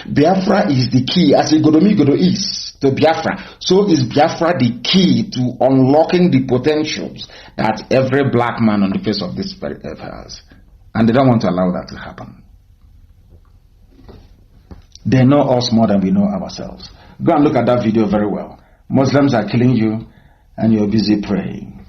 Biafra is the key, as Igodomigodo is to Biafra, so is Biafra the key to unlocking the potentials that every black man on the face of this earth has. And they don't want to allow that to happen. They know us more than we know ourselves. Go and look at that video very well. Muslims are killing you and you're busy praying.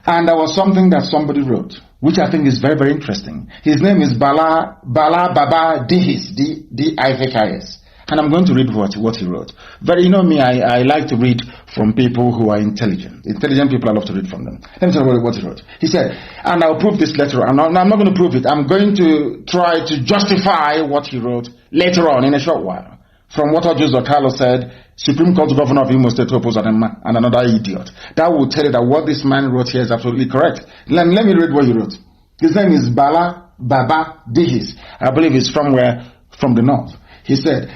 And there was something that somebody wrote, which I think is very, very interesting. His name is Bala Baba Dihis, D-I-H-I-S. And I'm going to read what he wrote. But you know me, I like to read from people who are intelligent. Intelligent people, I love to read from them. Let me tell you what he wrote. He said, and I'll prove this later on. I'm not going to prove it. I'm going to try to justify what he wrote later on in a short while. From what Ojuzo Carlos said, Supreme Court Governor of Imo State to oppose and another idiot. That will tell you that what this man wrote here is absolutely correct. Let me read what he wrote. His name is Bala Baba Dihis. I believe he's from the north. He said,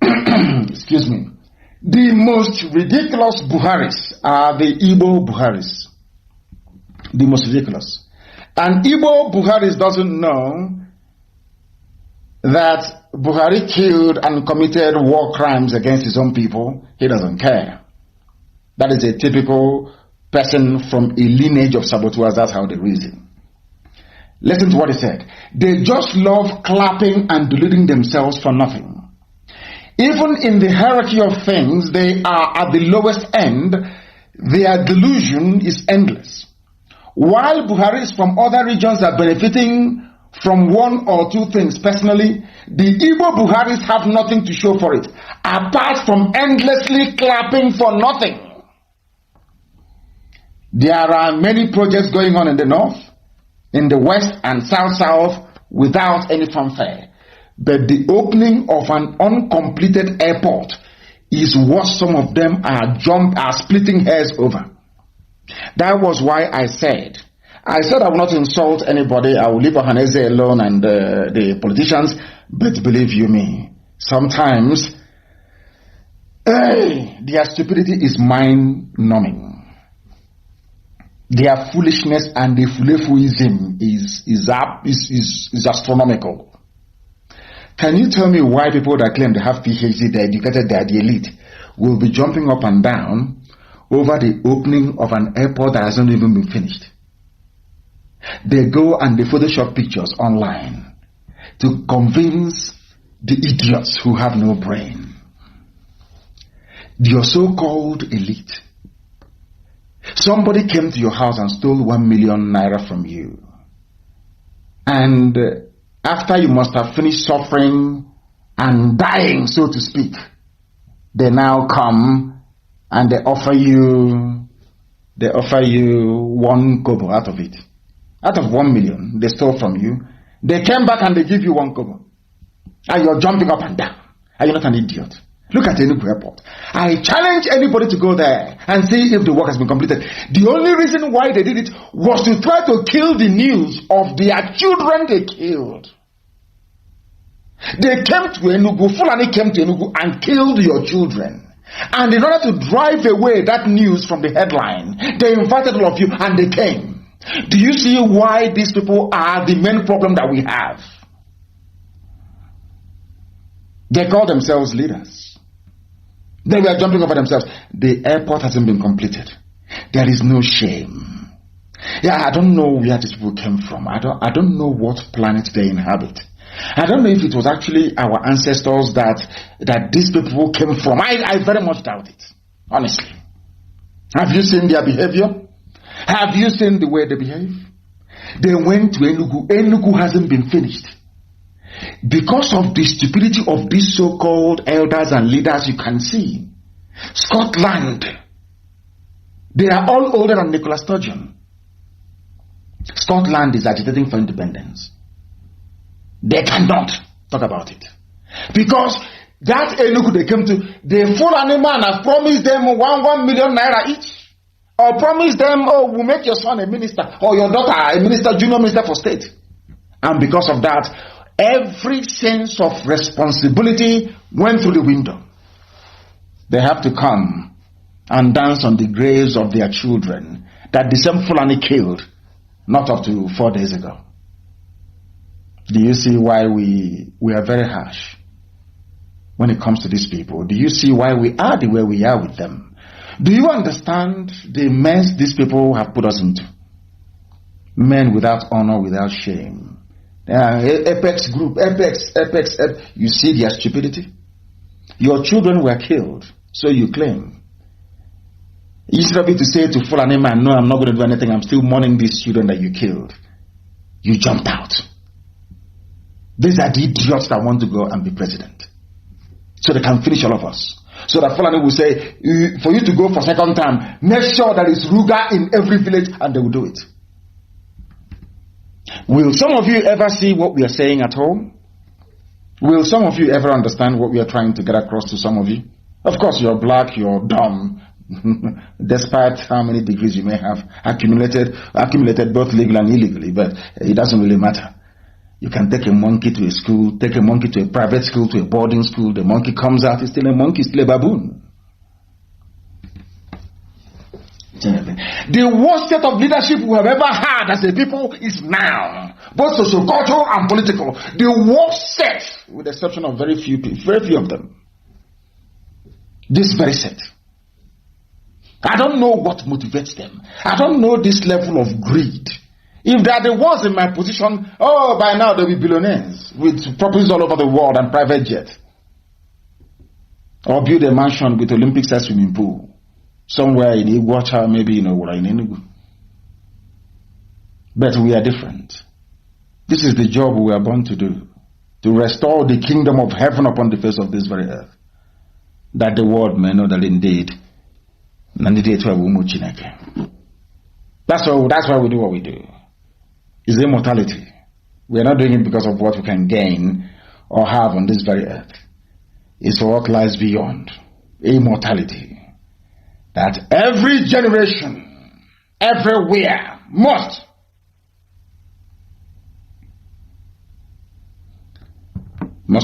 excuse me, the most ridiculous Buharis are the Igbo Buharis. The most ridiculous. And Igbo Buharis doesn't know that Buhari killed and committed war crimes against his own people. He doesn't care. That is a typical person from a lineage of saboteurs. That's how they reason. Listen to what he said. They just love clapping and deluding themselves for nothing. Even in the hierarchy of things, they are at the lowest end. Their delusion is endless. While Buharis from other regions are benefiting from one or two things personally, the Igbo Buharis have nothing to show for it, apart from endlessly clapping for nothing. There are many projects going on in the north, in the west and south without any fanfare. But the opening of an uncompleted airport is what some of them are splitting hairs over. That was why I said I will not insult anybody. I will leave Ohaneze alone and the politicians. But believe you me, sometimes their stupidity is mind-numbing. Their foolishness and the fulefuism is astronomical. Can you tell me why people that claim they have PhD, they're educated, they're the elite, will be jumping up and down over the opening of an airport that hasn't even been finished? They go and they Photoshop pictures online to convince the idiots who have no brain. Your so-called elite. Somebody came to your house and stole 1 million naira from you. And after you must have finished suffering and dying, so to speak, they now come and they offer you 1 kobo out of it. Out of 1 million they stole from you, they came back and they give you 1 kobo. And you're jumping up and down. Are you not an idiot? Look at Enugu Airport. I challenge anybody to go there and see if the work has been completed. The only reason why they did it was to try to kill the news of their children they killed. They came to Enugu, Fulani came to Enugu and killed your children. And in order to drive away that news from the headline, they invited all of you and they came. Do you see why these people are the main problem that we have? They call themselves leaders. They were jumping over themselves. The airport hasn't been completed. There is no shame. Yeah, I don't know where these people came from. I don't know what planet they inhabit. I don't know if it was actually our ancestors that these people came from. I very much doubt it, honestly. Have you seen their behavior? Have you seen the way they behave? They went to Enugu. Enugu hasn't been finished. Because of the stupidity of these so-called elders and leaders, you can see Scotland, they are all older than Nicola Sturgeon. Scotland is agitating for independence. They cannot talk about it. Because that Enugu they came to, the Fulani man has promised them 1 million naira each. Or promised them, oh, we'll make your son a minister, or your daughter a minister, junior minister for state. And because of that, every sense of responsibility went through the window. They have to come and dance on the graves of their children that the same Fulani killed not up to 4 days ago. Do you see why we are very harsh when it comes to these people? Do you see why we are the way we are with them? Do you understand the mess these people have put us into? Men without honor, without shame. Apex group, Apex, you see their stupidity? Your children were killed, so you claim. Instead of it to say to Fulani man, no, I'm not going to do anything, I'm still mourning these children that you killed. You jumped out. These are the idiots that want to go and be president. So they can finish all of us. So that Fulani will say, for you to go for second term, make sure there is Ruga in every village, and they will do it. Will some of you ever see what we are saying at home? Will some of you ever understand what we are trying to get across to some of you? Of course, you're black, you're dumb, despite how many degrees you may have accumulated both legally and illegally, but it doesn't really matter. You can take a monkey to a school, take a monkey to a private school, to a boarding school. The monkey comes out, it's still a monkey, still a baboon. The worst set of leadership we have ever had as a people is now, both socio-cultural and political. The worst set, with the exception of very few of them. This very set. I don't know what motivates them. I don't know this level of greed. If they are the ones in my position, oh, by now they'll be billionaires with properties all over the world and private jet. Or build a mansion with Olympic-sized swimming pool somewhere in Iguacha, maybe in Enugu. But we are different. This is the job we are born to do, to restore the kingdom of heaven upon the face of this very earth, that the world may know that indeed, that's why we do what we do. Is immortality. We are not doing it because of what we can gain or have on this very earth. It's for what lies beyond. Immortality. That every generation, everywhere, must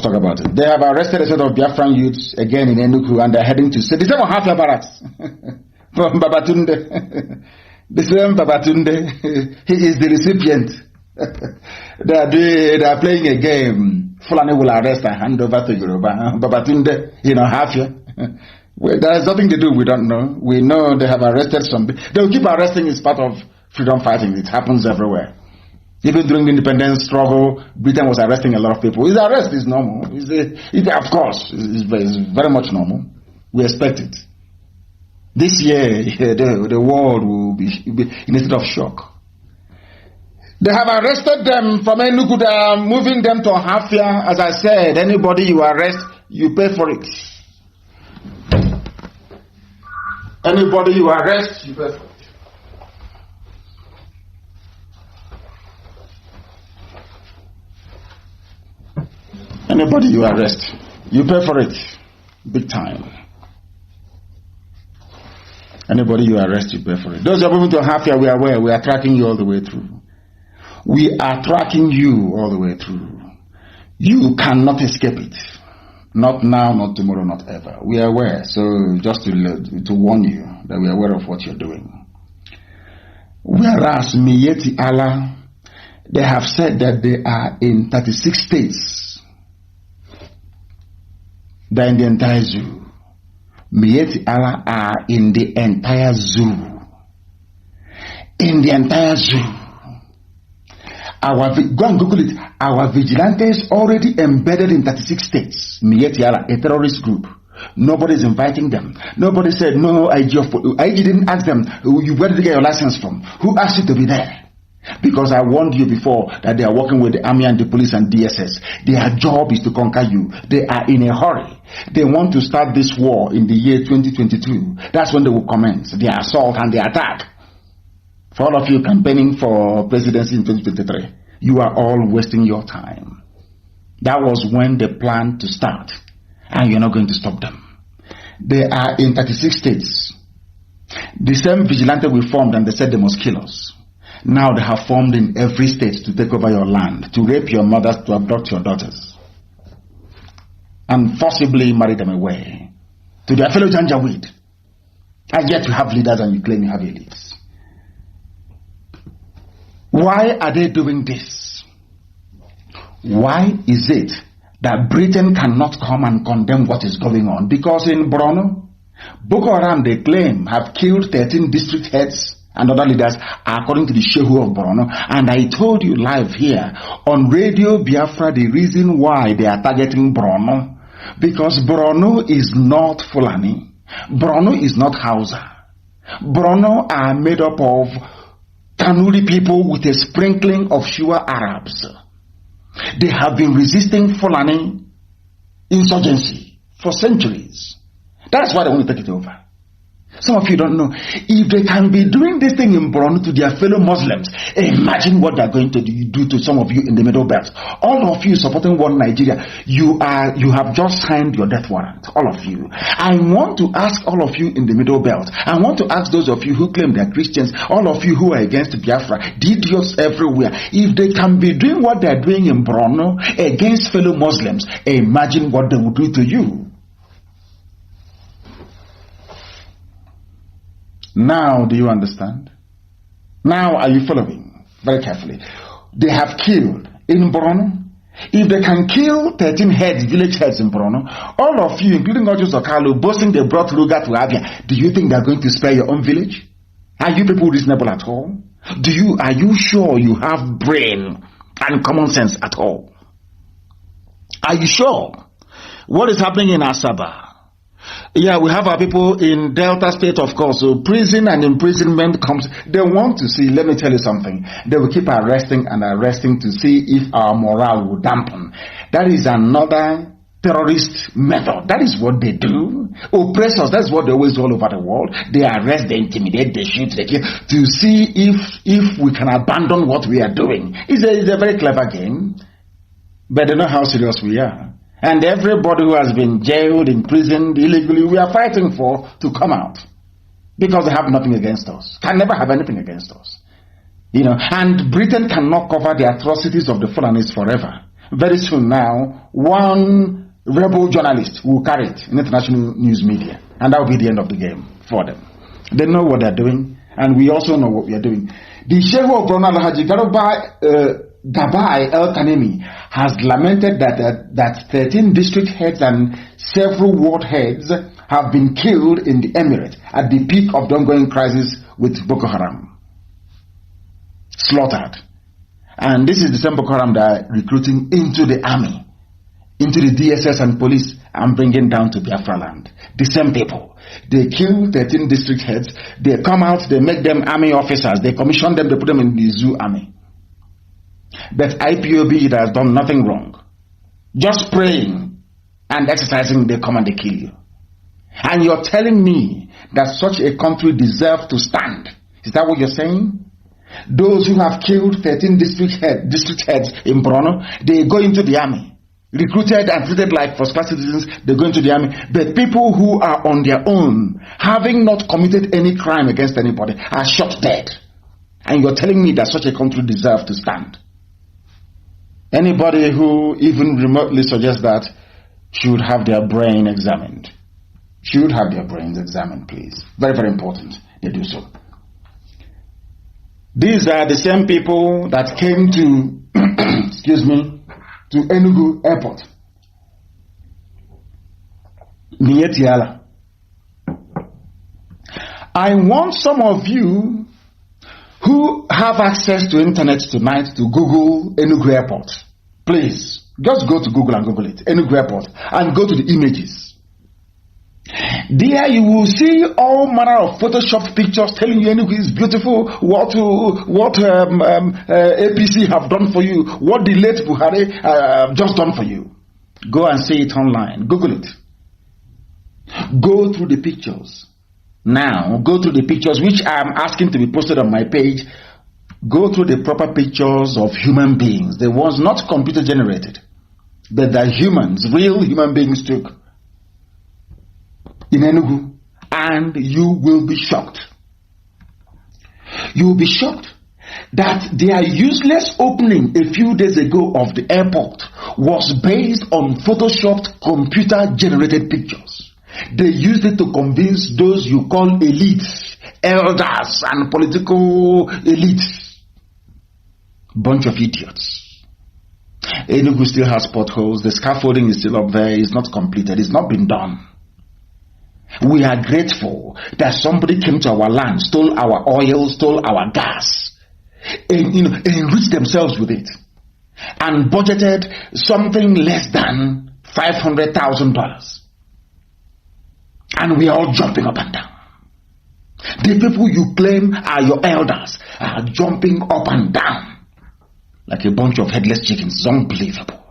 talk about it. They have arrested a set of Biafran youths again in Enugu, and they're heading to the same Hafia barracks from Babatunde. The same Babatunde, he is the recipient. They are playing a game. Fulani will arrest and hand over to Yoruba. Babatunde, Hafia. Well, there is nothing to do, we don't know. We know they have arrested some. They will keep arresting, it's part of freedom fighting. It happens everywhere. Even during the independence struggle, Britain was arresting a lot of people. His arrest is normal. Of course, it's very much normal. We expect it. This year, the world will be in a state of shock. They have arrested them from Enugu. They are moving them to Hafia. As I said, anybody you arrest, you pay for it. Anybody you arrest, you pay for it. Anybody you arrest, you pay for it. Big time. Anybody you arrest, you pay for it. Those who are moving to Hafia, we are aware. We are tracking you all the way through. We are tracking you all the way through. You cannot escape it. Not now, not tomorrow, not ever. We are aware. So just to warn you that we are aware of what you're doing. Whereas Miyetti Allah, they have said that they are in 36 states. They're in the entire zoo. Miyetti Allah are in the entire zoo. In the entire zoo. Go and Google it. Our vigilantes already embedded in 36 states. Miyetti Allah, a terrorist group. Nobody's inviting them. Nobody said, no, IG didn't ask them, where did you get your license from? Who asked you to be there? Because I warned you before that they are working with the army and the police and DSS. Their job is to conquer you. They are in a hurry. They want to start this war in the year 2022. That's when they will commence their assault and their attack. For all of you campaigning for presidency in 2023, you are all wasting your time. That was when they planned to start, and you're not going to stop them. They are in 36 states. The same vigilante we formed, and they said they must kill us. Now they have formed in every state to take over your land, to rape your mothers, to abduct your daughters, and forcibly marry them away to their fellow Janjaweed. And yet you have leaders and you claim you have elites. Why are they doing this? Why is it that Britain cannot come and condemn what is going on? Because in Borno, Boko Haram, they claim, have killed 13 district heads and other leaders according to the Shehu of Borno. And I told you live here on Radio Biafra the reason why they are targeting Borno. Because Borno is not Fulani. Borno is not Hausa. Borno are made up of Kanuri people with a sprinkling of Shua Arabs. They have been resisting Fulani insurgency for centuries. That's why they want to take it over. Some of you don't know. If they can be doing this thing in Borno to their fellow Muslims, imagine what they're going to do to some of you in the Middle Belt. All of you supporting one Nigeria, you have just signed your death warrant. All of you. I want to ask all of you in the Middle Belt. I want to ask those of you who claim they're Christians, all of you who are against Biafra, the idiots everywhere. If they can be doing what they're doing in Borno against fellow Muslims, imagine what they will do to you. Now, do you understand? Now, are you following? Very carefully. They have killed in Borno. If they can kill 13 heads, village heads in Borno, all of you, including Ojus Okalu, boasting they brought Ruga to Abia, do you think they're going to spare your own village? Are you people reasonable at all? Are you sure you have brain and common sense at all? Are you sure? What is happening in Asaba? Yeah, we have our people in Delta State, of course. So prison and imprisonment comes. They want to see, let me tell you something. They will keep arresting and arresting to see if our morale will dampen. That is another terrorist method. That is what they do. Oppressors, that's what they always do all over the world. They arrest, they intimidate, they shoot, they kill, to see if we can abandon what we are doing. It's a very clever game, but they know how serious we are. And everybody who has been jailed, imprisoned illegally, we are fighting for to come out. Because they have nothing against us. Can never have anything against us. And Britain cannot cover the atrocities of the Fulanis forever. Very soon now, one rebel journalist will carry it in international news media. And that will be the end of the game for them. They know what they're doing, and we also know what we are doing. The Sheikh of Borno Alhaji Gabai El Kanemi has lamented that 13 district heads and several ward heads have been killed in the emirate at the peak of the ongoing crisis with Boko Haram. Slaughtered. And this is the same Boko Haram that are recruiting into the army, into the DSS and police, and bringing down to Biafra land. The same people. They kill 13 district heads, they come out, they make them army officers, they commission them, they put them in the zoo army. But IPOB has done nothing wrong. Just praying and exercising, they come and they kill you. And you're telling me that such a country deserves to stand. Is that what you're saying? Those who have killed 13 district heads in Borno, they go into the army. Recruited and treated like first-class citizens, they go into the army. But people who are on their own, having not committed any crime against anybody, are shot dead. And you're telling me that such a country deserves to stand. Anybody who even remotely suggests that should have their brain examined. Should have their brains examined, please. Very, very important they do so. These are the same people that came to, excuse me, to Enugu Airport. Nietiala. I want some of you who have access to internet tonight to Google Enugu Airport. Please, just go to Google and Google it, Enugu Airport, and go to the images. There you will see all manner of photoshopped pictures telling you Enugu is beautiful, what APC have done for you, what the late Buhari just done for you. Go and see it online. Google it. Go through the pictures. Now, go through the pictures which I am asking to be posted on my page. Go through the proper pictures of human beings, the ones not computer generated, but the humans, real human beings took in Enugu, and you will be shocked. You will be shocked that their useless opening a few days ago of the airport was based on photoshopped computer generated pictures. They used it to convince those you call elites, elders and political elites. Bunch of idiots. Enugu still has potholes. The scaffolding is still up there. It's not completed. It's not been done. We are grateful that somebody came to our land, stole our oil, stole our gas, and enriched themselves with it, and budgeted something less than $500,000. And we are all jumping up and down. The people you claim are your elders are jumping up and down like a bunch of headless chickens. It's unbelievable.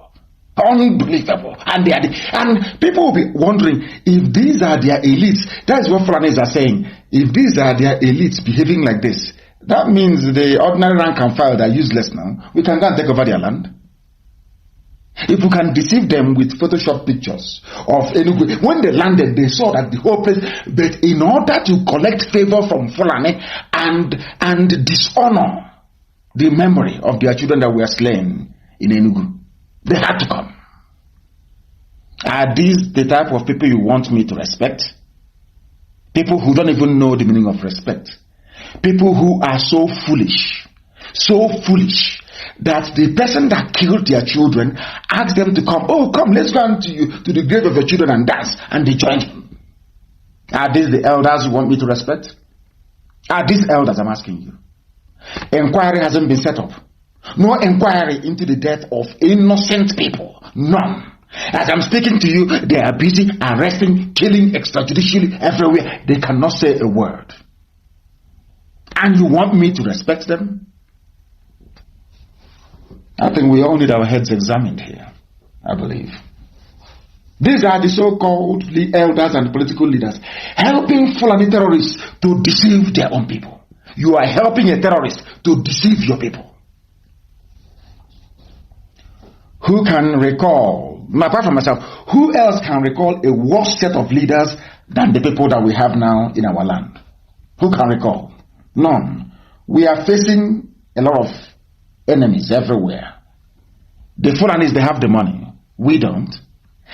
Unbelievable. And people will be wondering if these are their elites. That's what Fulanis are saying. If these are their elites behaving like this, that means the ordinary rank and file that are useless now. We can go and take over their land. If we can deceive them with Photoshop pictures of Enugu, when they landed, they saw that the whole place, but in order to collect favor from Fulani and dishonor the memory of their children that were slain in Enugu, they had to come. Are these the type of people you want me to respect? People who don't even know the meaning of respect. People who are so foolish that the person that killed their children asked them to come. Oh, come, let's go to the grave of your children and dance. And they joined him. Are these the elders you want me to respect? Are these elders, I'm asking you? Inquiry hasn't been set up. No inquiry into the death of innocent people. None. As I'm speaking to you, they are busy arresting, killing extrajudicially everywhere. They cannot say a word. And you want me to respect them? I think we all need our heads examined here, I believe. These are the so-called elders and political leaders helping Fulani terrorists to deceive their own people. You are helping a terrorist to deceive your people. Who can recall, apart from myself, who else can recall a worse set of leaders than the people that we have now in our land? Who can recall? None. We are facing a lot of enemies everywhere. The Fulanis, they have the money. We don't.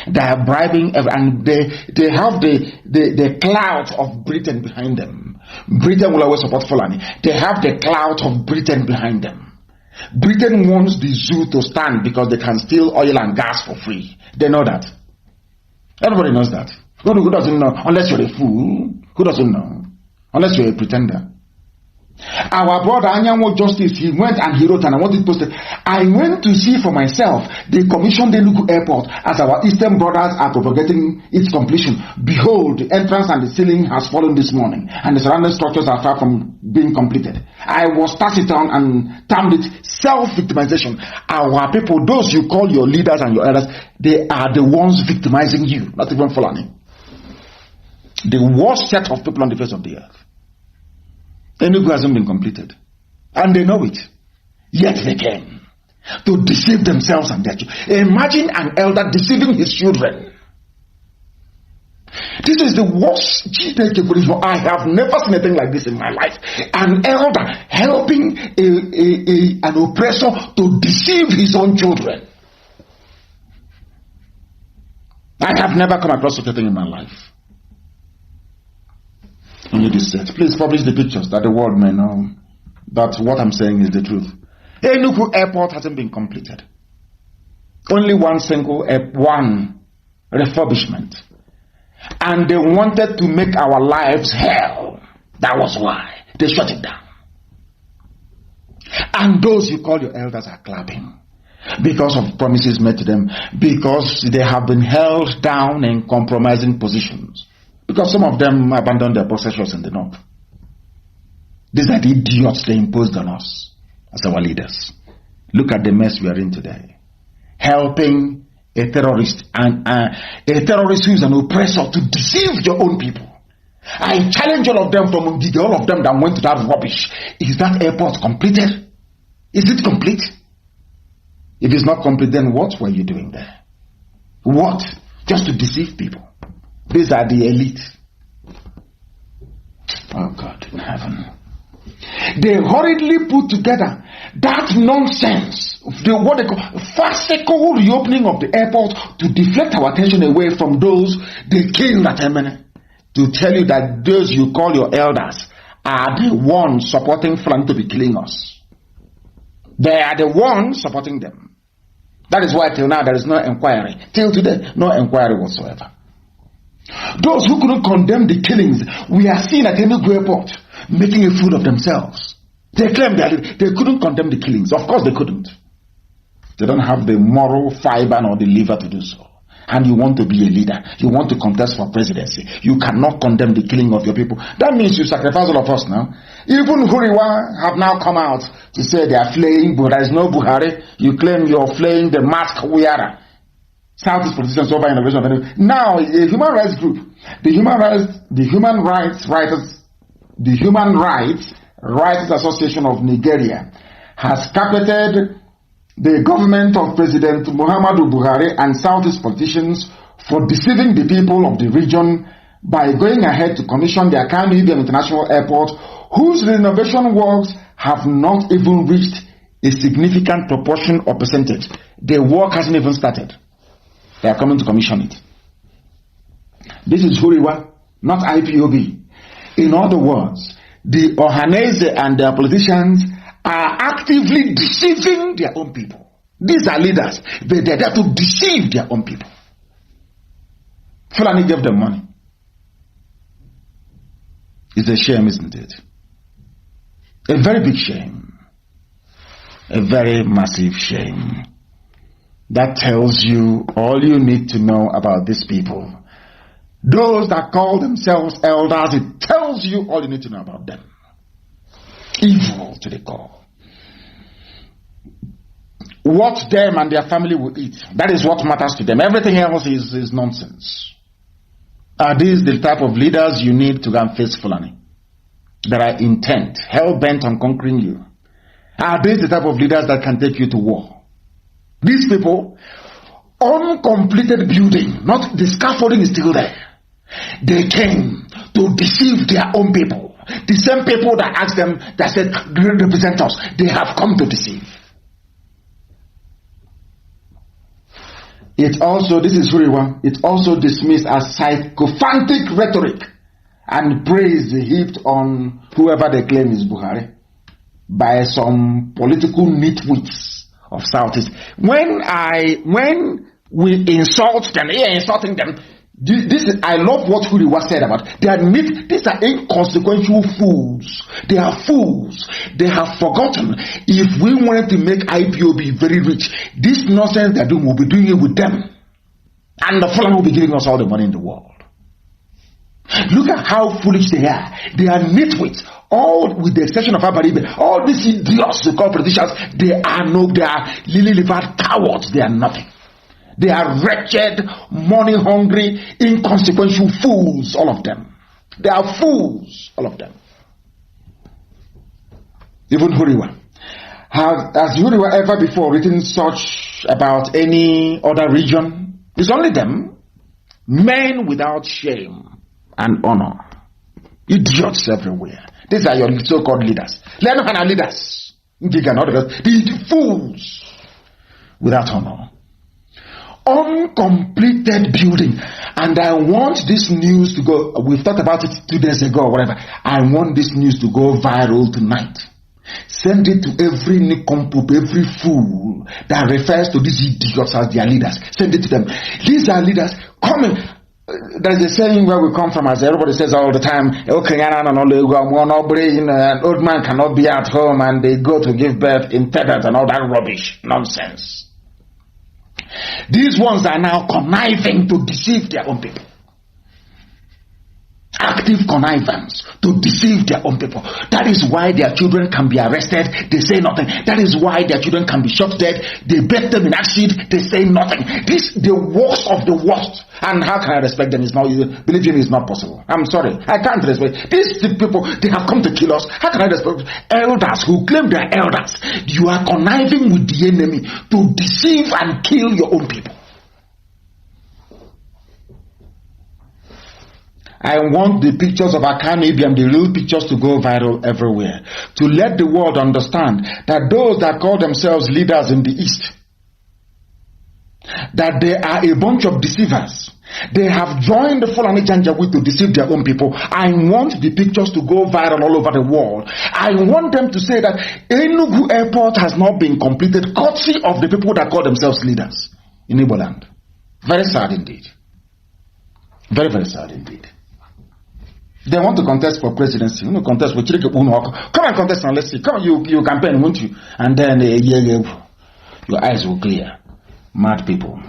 They are bribing, and they have the clout of Britain behind them. Britain will always support Fulani. They have the clout of Britain behind them. Britain wants the zoo to stand because they can steal oil and gas for free. They know that. Everybody knows that. Who doesn't know? Unless you're a fool. Who doesn't know? Unless you're a pretender. Our brother Anyanwo Justice, he went and he wrote, and I want it posted. I went to see for myself. They commissioned the Enugu Airport as our Eastern brothers are propagating its completion. Behold, the entrance and the ceiling has fallen this morning, and the surrounding structures are far from being completed. I was taciturn and termed it self-victimization. Our people, those you call your leaders and your elders, they are the ones victimizing you, not even Fulani. The worst set of people on the face of the earth. Enugu hasn't been completed. And they know it. Yet they came to deceive themselves and their children. Imagine an elder deceiving his children. This is the worst. I have never seen anything like this in my life. An elder helping an oppressor to deceive his own children. I have never come across such a thing in my life. Only this set. Please publish the pictures that the world may know that what I'm saying is the truth. Enugu airport hasn't been completed. Only one refurbishment. And they wanted to make our lives hell. That was why they shut it down. And those you call your elders are clapping because of promises made to them, because they have been held down in compromising positions, because some of them abandoned their possessions in the north. These are the idiots they imposed on us as our leaders. Look at the mess we are in today. Helping a terrorist and a terrorist who is an oppressor to deceive your own people. I challenge all of them from Nnamdi, all of them that went to that rubbish. Is that airport completed? Is it complete? If it's not complete, then what were you doing there? What? Just to deceive people. These are the elite. Oh God in heaven. They hurriedly put together that nonsense, what they call farcical reopening of the airport, to deflect our attention away from those they killed at Emene, to tell you that those you call your elders are the ones supporting Fulani to be killing us. They are the ones supporting them. That is why till now there is no inquiry. Till today, no inquiry whatsoever. Those who couldn't condemn the killings we are seeing at Enugu airport making a fool of themselves. They claim they couldn't condemn the killings. Of course they couldn't. They don't have the moral fiber nor the liver to do so. And you want to be a leader, you want to contest for presidency, you cannot condemn the killing of your people. That means you sacrifice all of us now. Even Huriwa have now come out to say they are flaying, but there is no Buhari. You claim you are flaying the mask wearer. Southeast politicians over innovation. Now a human rights group, the Human Rights Association of Nigeria, has carpeted the government of President Muhammadu Buhari and Southeast politicians for deceiving the people of the region by going ahead to commission the Kanu International Airport, whose renovation works have not even reached a significant proportion or percentage. The work hasn't even started. They are coming to commission it. This is Huriwa, not IPOB. In other words, the Ohanese and their politicians are actively deceiving their own people. These are leaders. They're there to deceive their own people. Fulani gave them money. It's a shame, isn't it? A very big shame. A very massive shame. That tells you all you need to know about these people. Those that call themselves elders, it tells you all you need to know about them. Evil to the core. What them and their family will eat, that is what matters to them. Everything else is nonsense. Are these the type of leaders you need to go and face Fulani? That are intent, hell-bent on conquering you? Are these the type of leaders that can take you to war? These people, uncompleted building, not the scaffolding is still there. They came to deceive their own people. The same people that asked them, that said, represent us, they have come to deceive. It also, this is Huriwa, it also dismissed as sycophantic rhetoric and praise heaped on whoever they claim is Buhari by some political nitwits of Southeast. When we insult them, insulting them, I love what Huriwa said about these are inconsequential fools. They are fools. They have forgotten if we wanted to make IPOB very rich, this nonsense they're doing, we'll be doing it with them. And the Fulani will be giving us all the money in the world. Look at how foolish they are. They are nitwits. All with the exception of Abaribe, all these idiots they call politicians, they are lily-livered cowards. They are nothing. They are wretched, money-hungry, inconsequential fools, all of them. They are fools, all of them. Even Huriwa. Has Huriwa ever before written such about any other region? It's only them. Men without shame and honor. Idiots everywhere. These are your so-called leaders. Learn our leaders. The fools without honor. uncompleted building. And I want this news to go, we've talked about it 2 days ago or whatever. I want this news to go viral tonight. Send it to every nincompoop, every fool that refers to these idiots as their leaders. Send it to them. These are leaders coming. There's a saying where we come from, as everybody says all the time, an old man cannot be at home and they go to give birth in feathers and all that rubbish, nonsense. These ones are now conniving to deceive their own people. Active connivance to deceive their own people. That is why their children can be arrested, they say nothing. That is why their children can be shot dead, they bet them in acid, they say nothing. This the worst of the worst. And how can I respect them? It's not, believe me, it's not possible. I'm sorry, I can't respect. These people, they have come to kill us. How can I respect elders who claim they're elders? You are conniving with the enemy to deceive and kill your own people. I want the pictures of Kanu, the real pictures, to go viral everywhere. To let the world understand that those that call themselves leaders in the East, that they are a bunch of deceivers. They have joined the Fulani Janjaweed to deceive their own people. I want the pictures to go viral all over the world. I want them to say that Enugu Airport has not been completed, courtesy of the people that call themselves leaders in Igbo land. Very sad indeed. Very, very sad indeed. They want to contest for presidency. You know, contest with Chirike Uno. Come and contest and let's see. Come, you campaign, won't you? And then your eyes will clear. Mad people.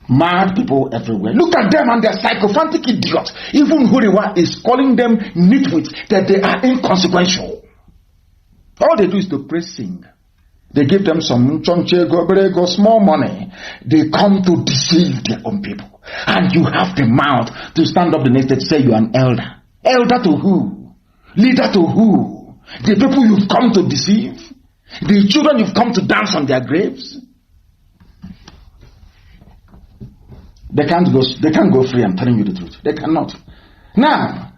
Mad people everywhere. Look at them and their psychophantic idiots. Even Huriwa is calling them nitwits, that they are inconsequential. All they do is to praise sing. They give them some chonche, go small money. They come to deceive their own people. And you have the mouth to stand up the next day to say you're an elder. Elder to who? Leader to who? The people you've come to deceive? The children you've come to dance on their graves? They can't go free, I'm telling you the truth. They cannot. Now,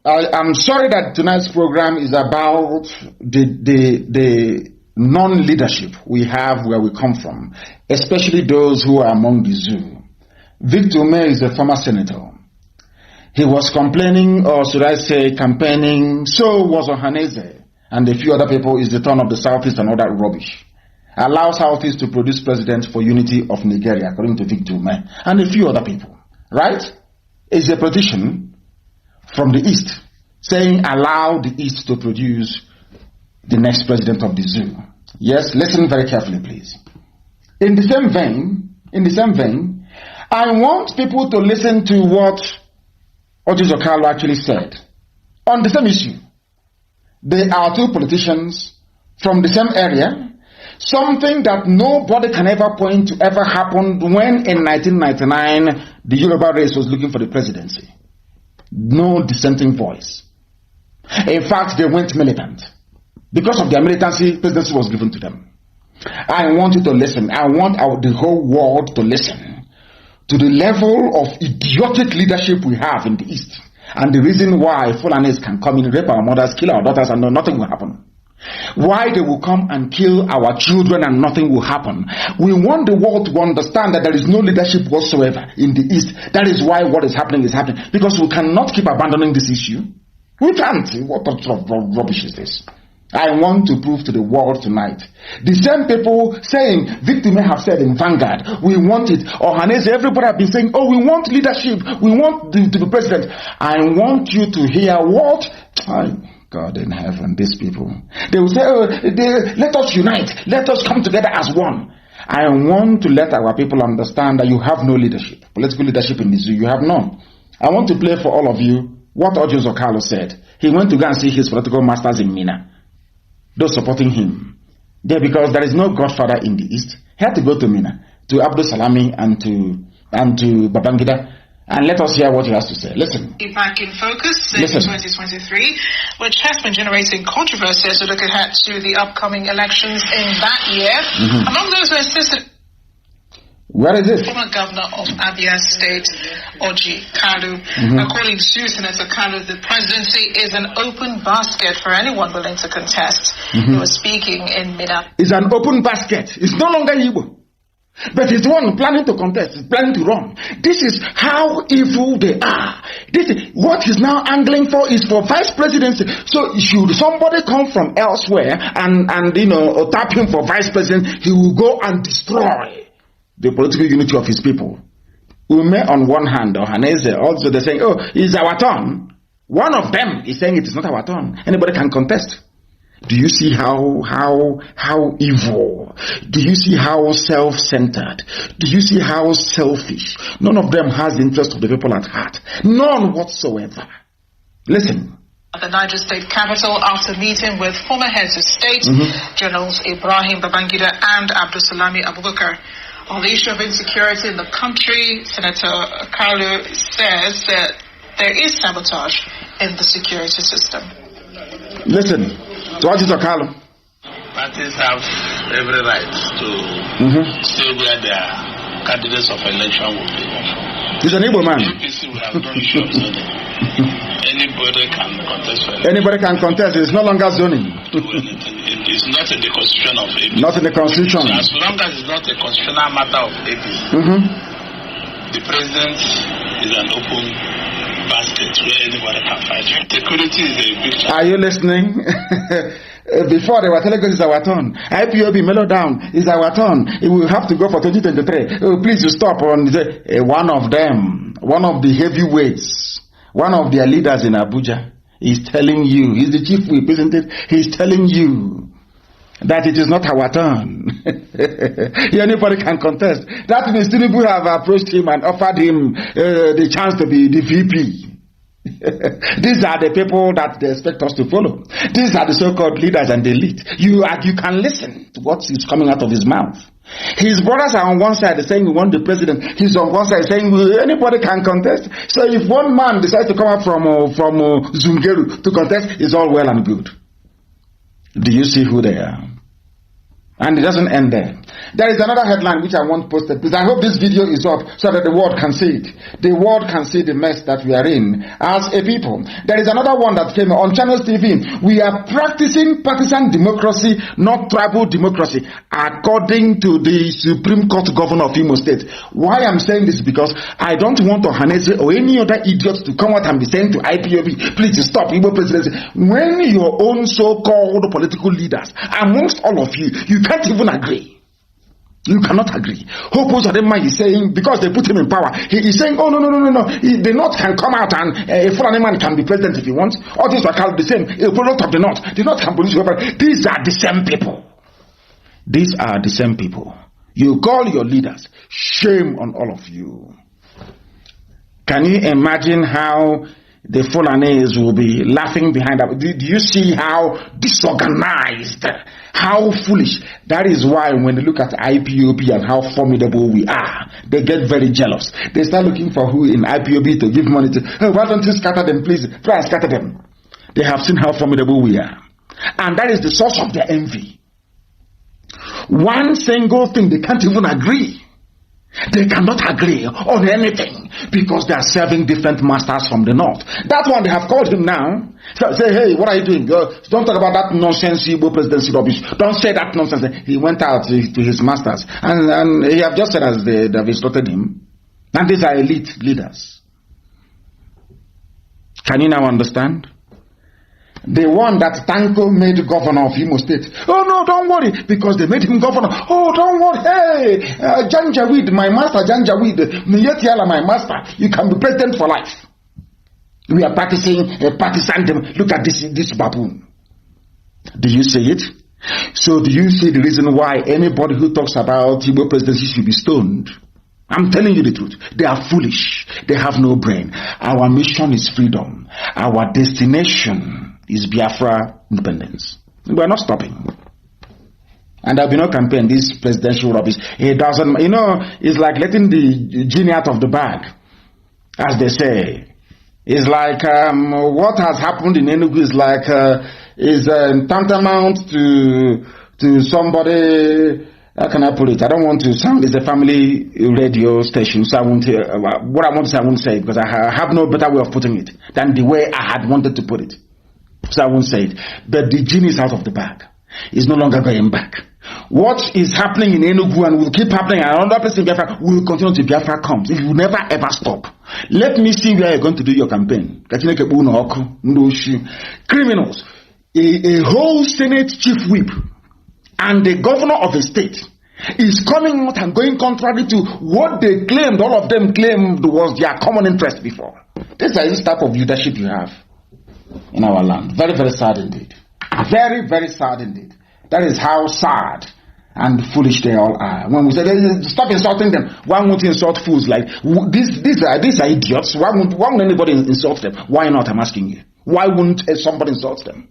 I'm sorry that tonight's program is about the non-leadership we have where we come from, especially those who are among the zoo. Victor May is a former senator. He was complaining, or should I say campaigning, so was Ohaneze and a few other people. Is the turn of the Southeast and all that rubbish. Allow Southeast to produce president for unity of Nigeria, according to Victor May and a few other people. Right? It's a petition from the East saying allow the East to produce the next president of the zoo. Yes, listen very carefully, please. In the same vein, I want people to listen to what Ojo Okalo actually said on the same issue. They are two politicians from the same area, something that nobody can ever point to ever happened when in 1999 the Yoruba race was looking for the presidency. No dissenting voice. In fact, they went militant. Because of their militancy, presidency was given to them. I want you to listen. I want the whole world to listen to the level of idiotic leadership we have in the East, and the reason why Fulanis can come in, rape our mothers, kill our daughters, and nothing will happen. Why they will come and kill our children and nothing will happen. We want the world to understand that there is no leadership whatsoever in the East. That is why what is happening, because we cannot keep abandoning this issue. We can't. What sort of rubbish is this? I want to prove to the world tonight. The same people saying, Victor may have said in Vanguard, we want it. Or Hanese, everybody have been saying, oh, we want leadership. We want to be president. I want you to hear what? God in heaven, these people. They will say, let us unite. Let us come together as one. I want to let our people understand that you have no leadership. Political leadership in this zoo. You have none. I want to play for all of you what Ojo Okalo said. He went to go and see his political masters in Mina. Those supporting him there, because there is no godfather in the East. He had to go to Mina, to Abdul Salami and to Babangida, and let us hear what he has to say. Listen. Back in focus in 2023, which has been generating controversy as we look ahead to the upcoming elections in that year. Mm-hmm. Among those who insisted. Where is it? Former governor of Abia State, Orji Kanu, according to Senator Kanu, the presidency is an open basket for anyone willing to contest. He was speaking in Mina. It's an open basket. It's no longer Igbo. But he's the one planning to contest, planning to run. This is how evil they are. This is what he's now angling for is for vice presidency. So should somebody come from elsewhere and tap him for vice president, he will go and destroy the political unity of his people. Ume on one hand, or Haneze also they're saying, oh, it's our turn. One of them is saying it is not our turn. Anybody can contest. Do you see how evil? Do you see how self-centered? Do you see how selfish? None of them has the interest of the people at heart. None whatsoever. Listen. At the Niger State capital, after meeting with former heads of state, Generals Ibrahim Babangida and Abdulsalami Abubakar, on the issue of insecurity in the country, Senator Kanu says that there is sabotage in the security system. Listen, what is Okalo? Parties have every right to say where their candidates of election will be. He's an Igbo man. APC will have no issue of zoning. Anybody can contest. Anybody can contest. It's no longer zoning. It's not in the constitution of APC. Not in the constitution. So as long as it's not a constitutional matter of APC, the president is an open basket where anybody can fight. Security is a big challenge. Are you listening? Before they were telling us it's our turn. IPOB mellow down. It's our turn. We will have to go for 2023. Oh, please you stop on one of them, one of the heavyweights, one of their leaders in Abuja is telling you, he's the chief representative, he's telling you that it is not our turn. Anybody can contest. That means Tinubu have approached him and offered him the chance to be the VP. These are the people that they expect us to follow. These are the so-called leaders and the elite. You can listen to what is coming out of his mouth. His brothers are on one side saying we want the president. He's on one side saying anybody can contest. So if one man decides to come out from Zungeru to contest, it's all well and good. Do you see who they are? And it doesn't end there. There is another headline which I want posted. Please, I hope this video is up so that the world can see it. The world can see the mess that we are in as a people. There is another one that came on Channels TV. We are practicing partisan democracy, not tribal democracy, according to the Supreme Court Governor of Imo State. Why I'm saying this is because I don't want Ohaneze or any other idiots to come out and be saying to IPOB, please stop Igbo presidency. When your own so-called political leaders, amongst all of you, you can't even agree. You cannot agree. Hope Uzodinma is saying, because they put him in power, he is saying, oh, no. The North can come out and a foreign man can be president if he wants. All these are called the same. A product of the North. The North can produce whoever. These are the same people. These are the same people. You call your leaders. Shame on all of you. Can you imagine how the Fulanese will be laughing behind that? Do you see how disorganized, how foolish? That is why when they look at IPOB and how formidable we are, they get very jealous. They start looking for who in IPOB to give money to. Oh, why don't you scatter them, please? Try and scatter them. They have seen how formidable we are. And that is the source of their envy. One single thing, they can't even agree. They cannot agree on anything because they are serving different masters from the North. That one, they have called him now. Say, hey, what are you doing? Don't talk about that nonsense, Igbo presidency rubbish. Don't say that nonsense. He went out to his masters. And he have just said as they have instructed him. And these are elite leaders. Can you now understand? The one that Tanko made governor of Imo State. Oh no, don't worry, because they made him governor. Oh, don't worry. Hey, Janjaweed, my master, Janjaweed, Miyetiala, my master. You can be president for life. We are practicing partisan. Look at this baboon. Do you see it? So do you see the reason why anybody who talks about Igbo presidency should be stoned? I'm telling you the truth. They are foolish. They have no brain. Our mission is freedom. Our destination is Biafra independence. We are not stopping. And there will be no campaign, this presidential rubbish. It doesn't, it's like letting the genie out of the bag, as they say. It's like what has happened in Enugu is tantamount to somebody. How can I put it? I don't want to sound. It's a family radio station, so I won't. What I want to say, I won't say because I have no better way of putting it than the way I had wanted to put it. So I won't say it. But the genie is out of the bag. It's no longer going back. What is happening in Enugu and will keep happening, and another place in Biafra will continue till Biafra comes. It will never ever stop. Let me see where you're going to do your campaign. Criminals, a whole Senate chief whip, and the governor of a state is coming out and going contrary to what they claimed, all of them claimed was their common interest before. This is the type of leadership you have in our land. Very, very sad indeed. Very, very sad indeed. That is how sad and foolish they all are. When we say stop insulting them, why won't you insult fools like these are idiots? Why won't anybody insult them? Why not? I'm asking you. Why wouldn't somebody insult them?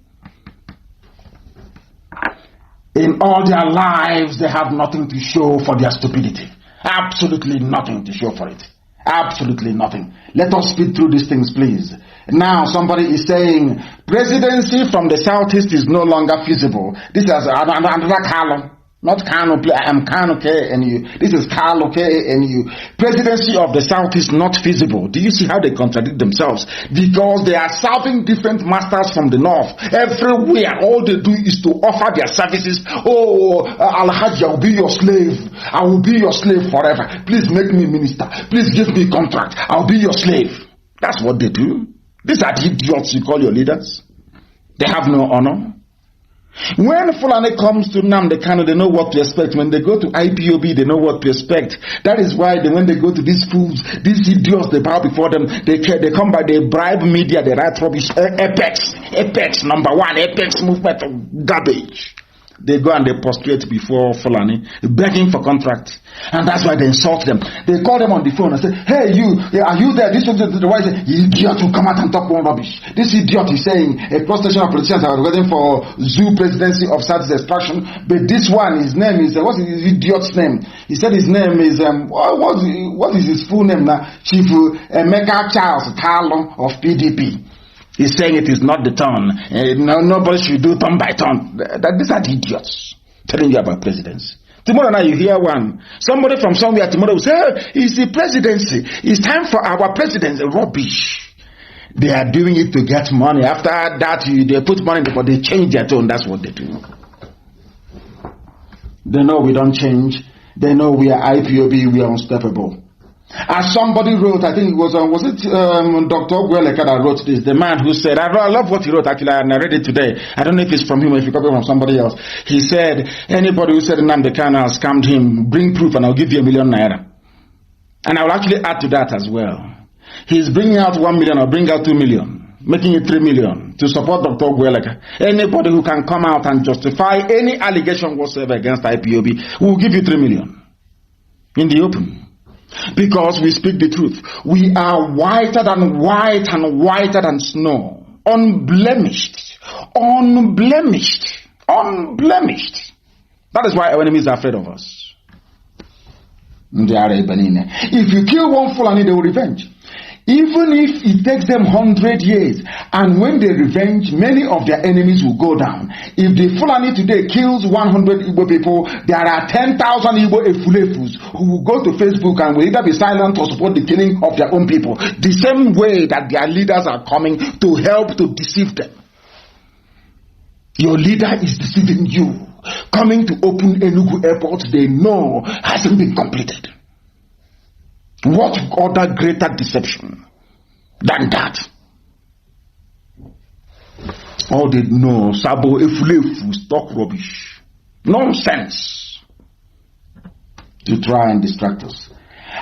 In all their lives, they have nothing to show for their stupidity. Absolutely nothing to show for it. Absolutely nothing. Let us speed through these things, please. Now, somebody is saying, presidency from the southeast is no longer feasible. This is another column. Not Kanu, I am Kanu KNU. This is Kanu KNU. Presidency of the South is not feasible. Do you see how they contradict themselves? Because they are serving different masters from the North. Everywhere, all they do is to offer their services. Oh, Al-Hajj, I will be your slave. I will be your slave forever. Please make me minister. Please give me contract. I will be your slave. That's what they do. These are the idiots you call your leaders. They have no honor. When Fulani comes to Nnamdi Kanu, they know what to expect. When they go to IPOB, they know what to expect. That is why when they go to these fools, these idiots, they bow before them. They come by, they bribe media, they write rubbish. Apex, number one, Apex movement of garbage. They go and they prostrate before Fulani, begging for contract. And that's why they insult them. They call them on the phone and say, hey, you, are you there? This one, the wife says, idiot will come out and talk more rubbish. This idiot is saying a cross-section of politicians are waiting for zoo presidency of Southeast extraction. But this one, his name is, what's his idiot's name? He said his name is, what is his full name now? Chief Emeka Charles Talon of PDP. He's saying it is not the turn. Nobody should do turn by turn. These are the idiots telling you about presidency. Tomorrow night you hear one. Somebody from somewhere tomorrow will say, hey, it's the presidency. It's time for our presidency. Rubbish. They are doing it to get money. After that, they put money in the but they change their tone. That's what they do. They know we don't change. They know we are IPOB. We are unstoppable. As somebody wrote, I think it was Dr. Ogweleka that wrote this, the man who said, I love what he wrote, actually, and I read it today. I don't know if it's from him or if you copy it from somebody else. He said, anybody who said Nnamdi Kanu has scammed him, bring proof and I'll give you ₦1 million. And I will actually add to that as well. He's bringing out 1 million or bring out 2 million, making it 3 million to support Dr. Ogweleka. Anybody who can come out and justify any allegation whatsoever against IPOB, we will give you 3 million in the open. Because we speak the truth. We are whiter than white and whiter than snow. Unblemished. Unblemished. Unblemished. That is why our enemies are afraid of us. If you kill one Fulani, they will revenge. Even if it takes them 100 years, and when they revenge, many of their enemies will go down. If the Fulani today kills 100 Igbo people, there are 10,000 Igbo Efulefus who will go to Facebook and will either be silent or support the killing of their own people. The same way that their leaders are coming to help to deceive them. Your leader is deceiving you. Coming to open Enugu airport, they know hasn't been completed. What other greater deception than that? All they know, Sabo Efulefu, stock rubbish, nonsense to try and distract us.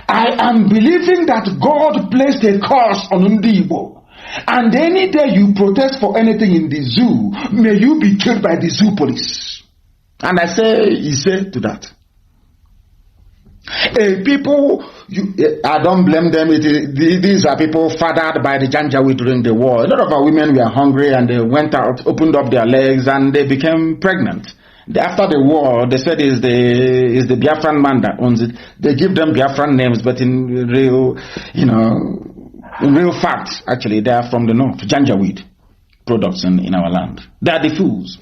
I am believing that God placed a curse on Ndibo, and any day you protest for anything in the zoo, may you be killed by the zoo police. And I say, he said to that. People, I don't blame them. These are people fathered by the Janjaweed during the war. A lot of our women were hungry and they went out, opened up their legs and they became pregnant. After the war, they said is the Biafran man that owns it. They give them Biafran names, but in real, in real fact, actually, they are from the north, Janjaweed products in our land. They are the fools.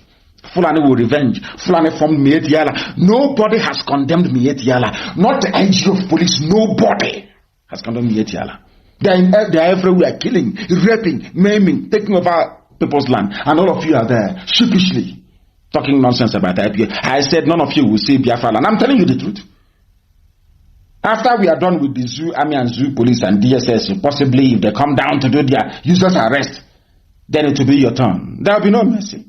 Fulani will revenge. Fulani formed Miet Yala. Nobody has condemned Miet Yala. Not the IG of police. Nobody has condemned Miet Yala. They are everywhere, killing, raping, maiming, taking over people's land. And all of you are there, sheepishly, talking nonsense about IPOB. I said none of you will see Biafra, and I'm telling you the truth. After we are done with the zoo army and zoo police and DSS, possibly if they come down to do their useless arrest, then it will be your turn. There will be no mercy.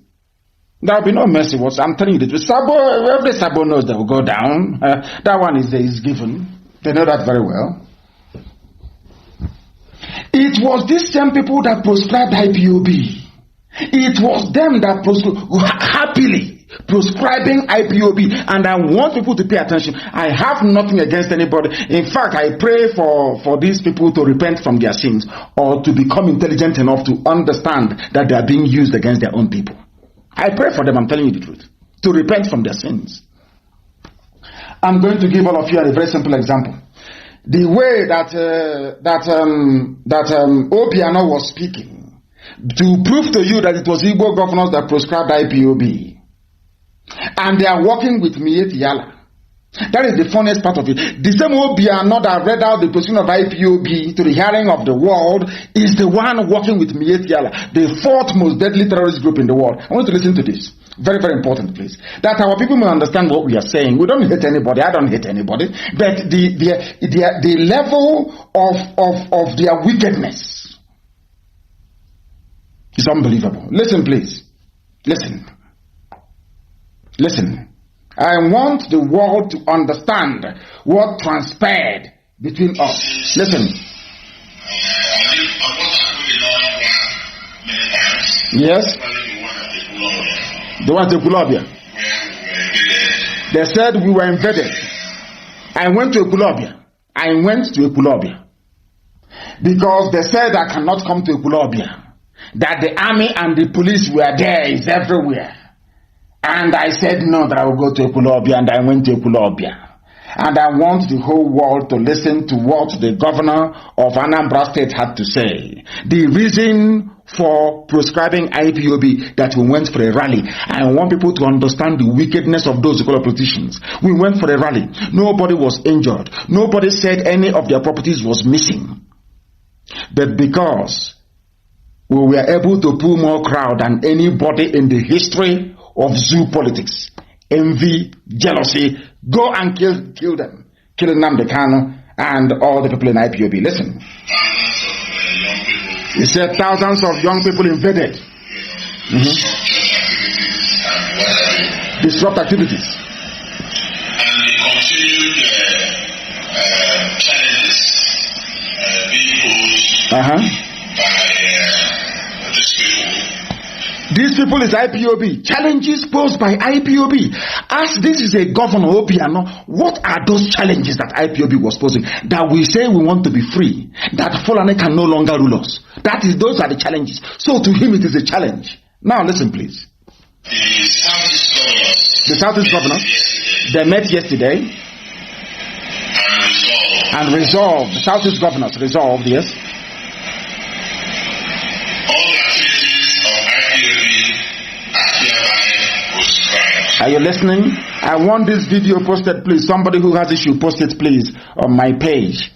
There will be no mercy. I'm telling you the truth. Sabo, every Sabo knows they will go down. That one is given. They know that very well. It was these same people that proscribed IPOB. It was them that happily proscribing IPOB, and I want people to pay attention. I have nothing against anybody. In fact, I pray for these people to repent from their sins, or to become intelligent enough to understand that they are being used against their own people. I pray for them, I'm telling you the truth, to repent from their sins. I'm going to give all of you a very simple example. The way that Obiano was speaking, to prove to you that it was Igbo governors that proscribed IPOB, and they are working with Mieti Yala. That is the funniest part of it. The same Obiano that read out the position of IPOB to the hearing of the world is the one working with Mieti Yala, the fourth most deadly terrorist group in the world. I want you to listen to this. Very, very important, please. That our people may understand what we are saying. We don't hate anybody. I don't hate anybody. But the level of their wickedness is unbelievable. Listen, please. Listen. Listen. I want the world to understand what transpired between us. Listen. Yes? The ones in Kulobia. They said we were invaded. I went to Ekulobia. Because they said I cannot come to Ekulobia. That the army and the police were there, is everywhere. And I said no, that I will go to Ekulobia, and I went to Ekulobia. And I want the whole world to listen to what the governor of Anambra State had to say. The reason for proscribing IPOB, that we went for a rally. I want people to understand the wickedness of those politicians. We went for a rally. Nobody was injured. Nobody said any of their properties was missing. But because we were able to pull more crowd than anybody in the history of zoo politics, envy, jealousy, go and kill them. Kill Nnamdi Kanu and all the people in IPOB. Listen. He said thousands of young people invaded. Disrupt activities. And the continued challenges being posed by these people. These people is IPOB. Challenges posed by IPOB. As this is a governor, Obiano, what are those challenges that IPOB was posing? That we say we want to be free. That Fulani can no longer rule us. Those are the challenges. So to him it is a challenge. Now listen please. The Southeast governors, they met yesterday and resolved. The Southeast governors resolved, yes. Are you listening? I want this video posted, please. Somebody who has it should post it, please, on my page.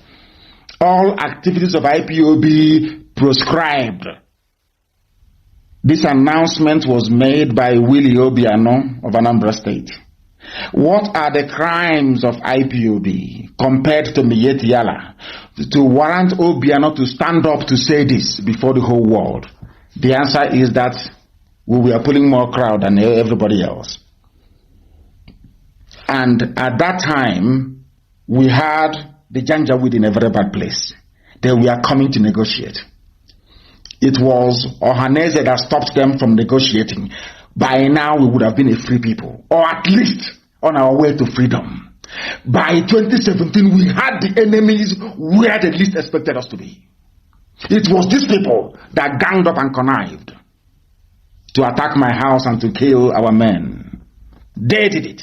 All activities of IPOB proscribed. This announcement was made by Willie Obiano of Anambra State. What are the crimes of IPOB compared to Mieti Yala to warrant Obiano to stand up to say this before the whole world? The answer is that we were pulling more crowd than everybody else. And at that time, we had the Janjaweed in a very bad place. They were coming to negotiate. It was Ohaneze that stopped them from negotiating. By now, we would have been a free people, or at least on our way to freedom. By 2017, we had the enemies where they least expected us to be. It was these people that ganged up and connived to attack my house and to kill our men. They did it.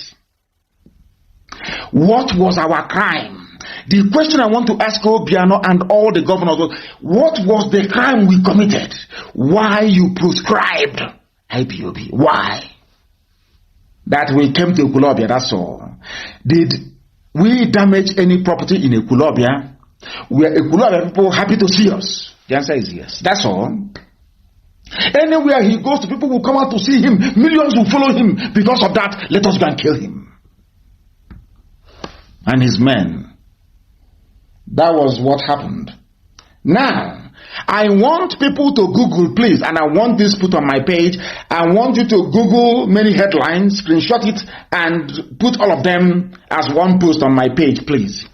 What was our crime? The question I want to ask Obiano and all the governors was, what was the crime we committed? Why you proscribed IPOB? Why? That we came to Ekulobia, that's all. Did we damage any property in Ekulobia? Were Ekulobia people happy to see us? The answer is yes. That's all. Anywhere he goes, people will come out to see him. Millions will follow him. Because of that, let us go and kill him. And his men. That was what happened. Now, I want people to Google, please, and I want this put on my page. I want you to Google many headlines, screenshot it, and put all of them as one post on my page, please.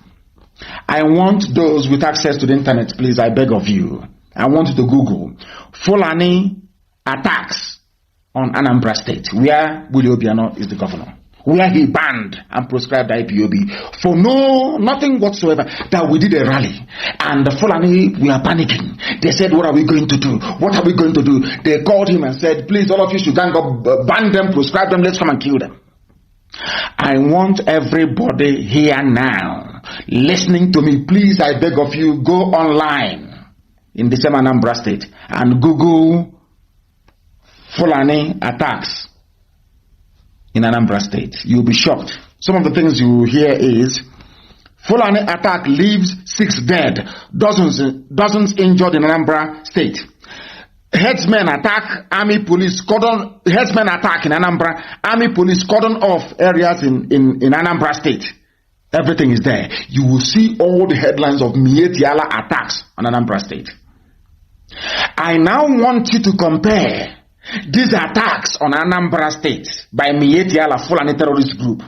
I want those with access to the internet, please, I beg of you. I want you to Google Fulani attacks on Anambra State, where Willie Obiano is the governor, where he banned and proscribed IPOB for nothing whatsoever, that we did a rally and the Fulani were panicking. They said, what are we going to do? What are we going to do? They called him and said, please, all of you should gang up, ban them, proscribe them, let's come and kill them. I want everybody here now listening to me, please, I beg of you, go online in the same Anambra State and Google Fulani attacks in Anambra State. You'll be shocked. Some of the things you will hear is Fulani attack leaves 6 dead, dozens injured in Anambra State. Headsmen attack, army police cordon. Headsmen attack in Anambra, army police cordon off areas in Anambra State. Everything is there. You will see all the headlines of Mietiala attacks on Anambra State. I now want you to compare these attacks on Anambra State by Mietiala Fulani terrorist group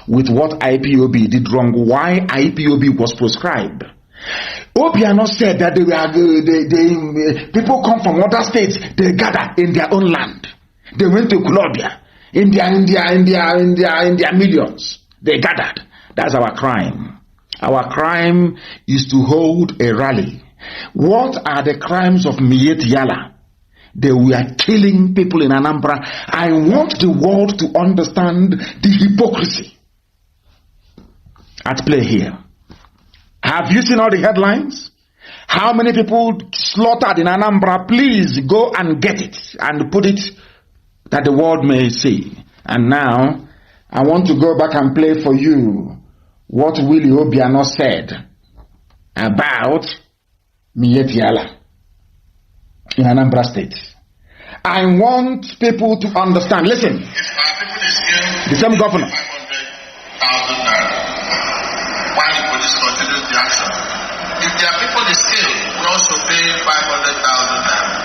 with what IPOB did wrong, why IPOB was proscribed. Obiano said that people come from other states, they gather in their own land. They went to Colombia, in their millions. They gathered. That's our crime. Our crime is to hold a rally. What are the crimes of Mietiala? They were killing people in Anambra. I want the world to understand the hypocrisy at play here. Have you seen all the headlines? How many people slaughtered in Anambra? Please go and get it and put it that the world may see. And now, I want to go back and play for you what Willie Obiano said about Mietiala in Anambra State. I want people to understand. Listen, the same governor. While the police continues the action. If there are people they kill, we also pay 500,000 naira.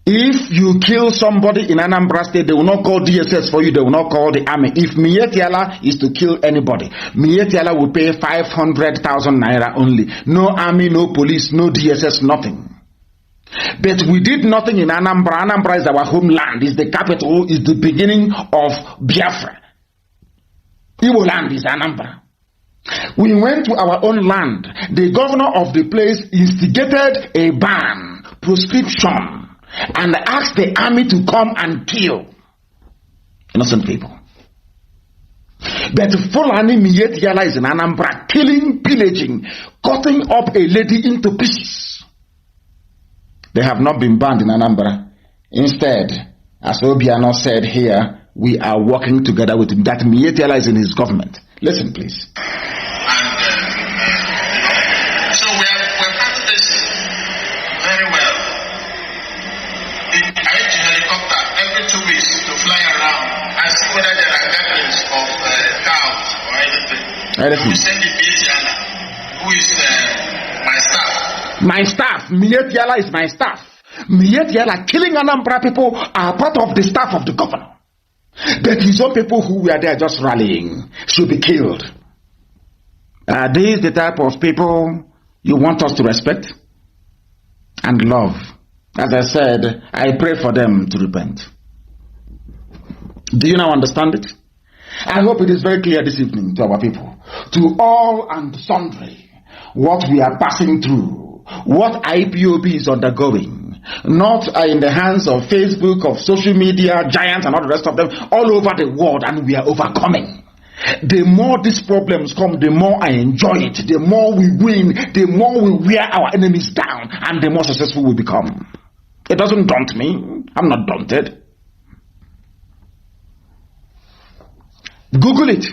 If you kill somebody in Anambra State, they will not call DSS for you, they will not call the army. If Mietiala is to kill anybody, Mietiala will pay 500,000 naira only. No army, no police, no DSS, nothing. But we did nothing in Anambra. Anambra is our homeland, is the capital, is the beginning of Biafra. Igbo land is Anambra. We went to our own land. The governor of the place instigated a ban, proscription, and asked the army to come and kill innocent people. But Fulani Mietiala is in Anambra, killing, pillaging, cutting up a lady into pieces. They have not been banned in Anambra. Instead, as Obiano said here, we are working together with him. That Mietiala is in his government. Listen, please. So we're having this very well. I use a helicopter every 2 weeks to fly around and see whether there are gatherings of cows or anything. We send the Mietiala, who is my staff. My staff. Mietiala is my staff. Mietiala killing Anambra people are part of the staff of the governor. But his own people who were there just rallying should be killed. Are these the type of people you want us to respect and love? As I said, I pray for them to repent. Do you now understand it? I hope it is very clear this evening to our people, to all and sundry, what we are passing through, what IPOB is undergoing. Not in the hands of Facebook, of social media, giants and all the rest of them, all over the world, and we are overcoming. The more these problems come, the more I enjoy it. The more we win, the more we wear our enemies down, and the more successful we become. It doesn't daunt me. I'm not daunted. Google it.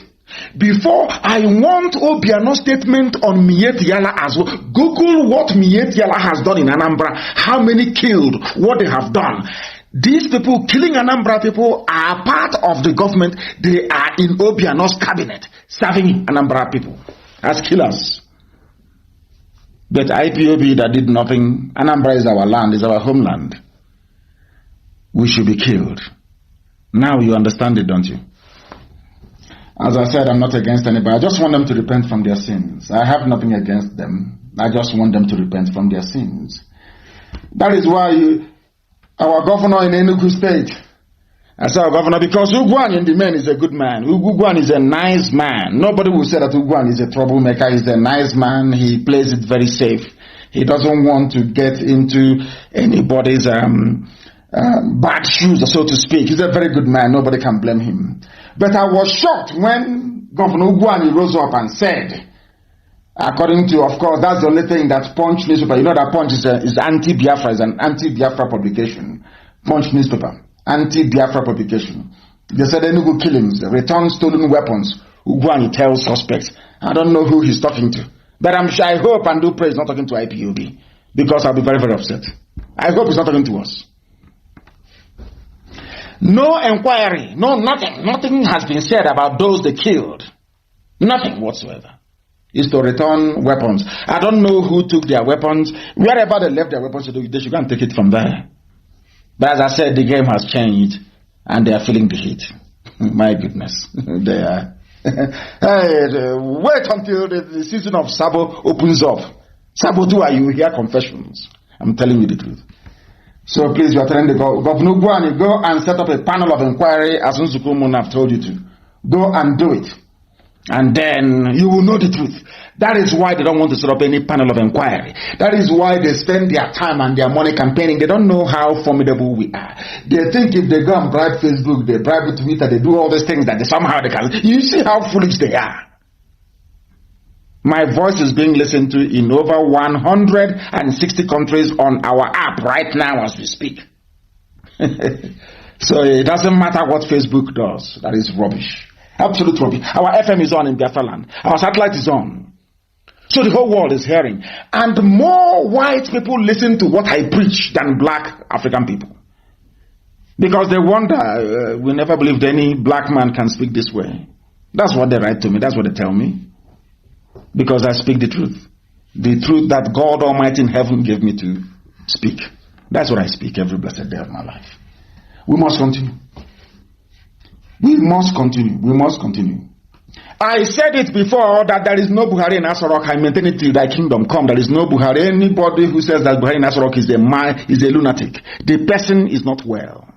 Before I want Obiano's statement on Miet Yala as well. Google what Miet Yala has done in Anambra, how many killed, what they have done. These people killing Anambra people are part of the government. They are in Obiano's cabinet, serving Anambra people as killers. But IPOB that did nothing, Anambra is our land, is our homeland. We should be killed. Now you understand it, don't you? As I said, I'm not against anybody. I just want them to repent from their sins. I have nothing against them. I just want them to repent from their sins. That is why our governor in Enugu State, I say our governor because Ugwan in the main is a good man. Ugwan is a nice man. Nobody will say that Ugwan is a troublemaker. He's a nice man. He plays it very safe. He doesn't want to get into anybody's bad shoes, so to speak. He's a very good man. Nobody can blame him. But I was shocked when Governor Ugwani rose up and said, according to, of course, that's the only thing that Punch newspaper, you know that Punch is anti-Biafra, is an anti-Biafra publication. Punch newspaper, anti-Biafra publication. They said Enugu killings, return stolen weapons. Ugwani tells suspects. I don't know who he's talking to. But I'm sure, I hope and do pray he's not talking to IPOB. Because I'll be very, very upset. I hope he's not talking to us. No inquiry, no nothing. Nothing has been said about those they killed. Nothing whatsoever. Is to return weapons. I don't know who took their weapons. Wherever they left their weapons, they should go and take it from there. But as I said, the game has changed and they are feeling the heat. My goodness. They are. Wait until the season of Sabo opens up. Saboteur, you will hear confessions. I'm telling you the truth. So please, you are telling the Governor Gwani, go and set up a panel of inquiry as Nsukumun have told you to. Go and do it. And then you will know the truth. That is why they don't want to set up any panel of inquiry. That is why they spend their time and their money campaigning. They don't know how formidable we are. They think if they go and bribe Facebook, they bribe Twitter, they do all these things that they somehow they can. You see how foolish they are. My voice is being listened to in over 160 countries on our app right now as we speak. So it doesn't matter what Facebook does. That is rubbish. Absolute rubbish. Our FM is on in Biafra land. Our satellite is on. So the whole world is hearing. And more white people listen to what I preach than black African people. Because they wonder, we never believed any black man can speak this way. That's what they write to me. That's what they tell me. Because I speak the truth. The truth that God Almighty in heaven gave me to speak. That's what I speak every blessed day of my life. We must continue. We must continue. We must continue. I said it before that there is no Buhari in Asarok. I maintain it till thy kingdom come. There is no Buhari. Anybody who says that Buhari in Asarok is a lunatic. The person is not well.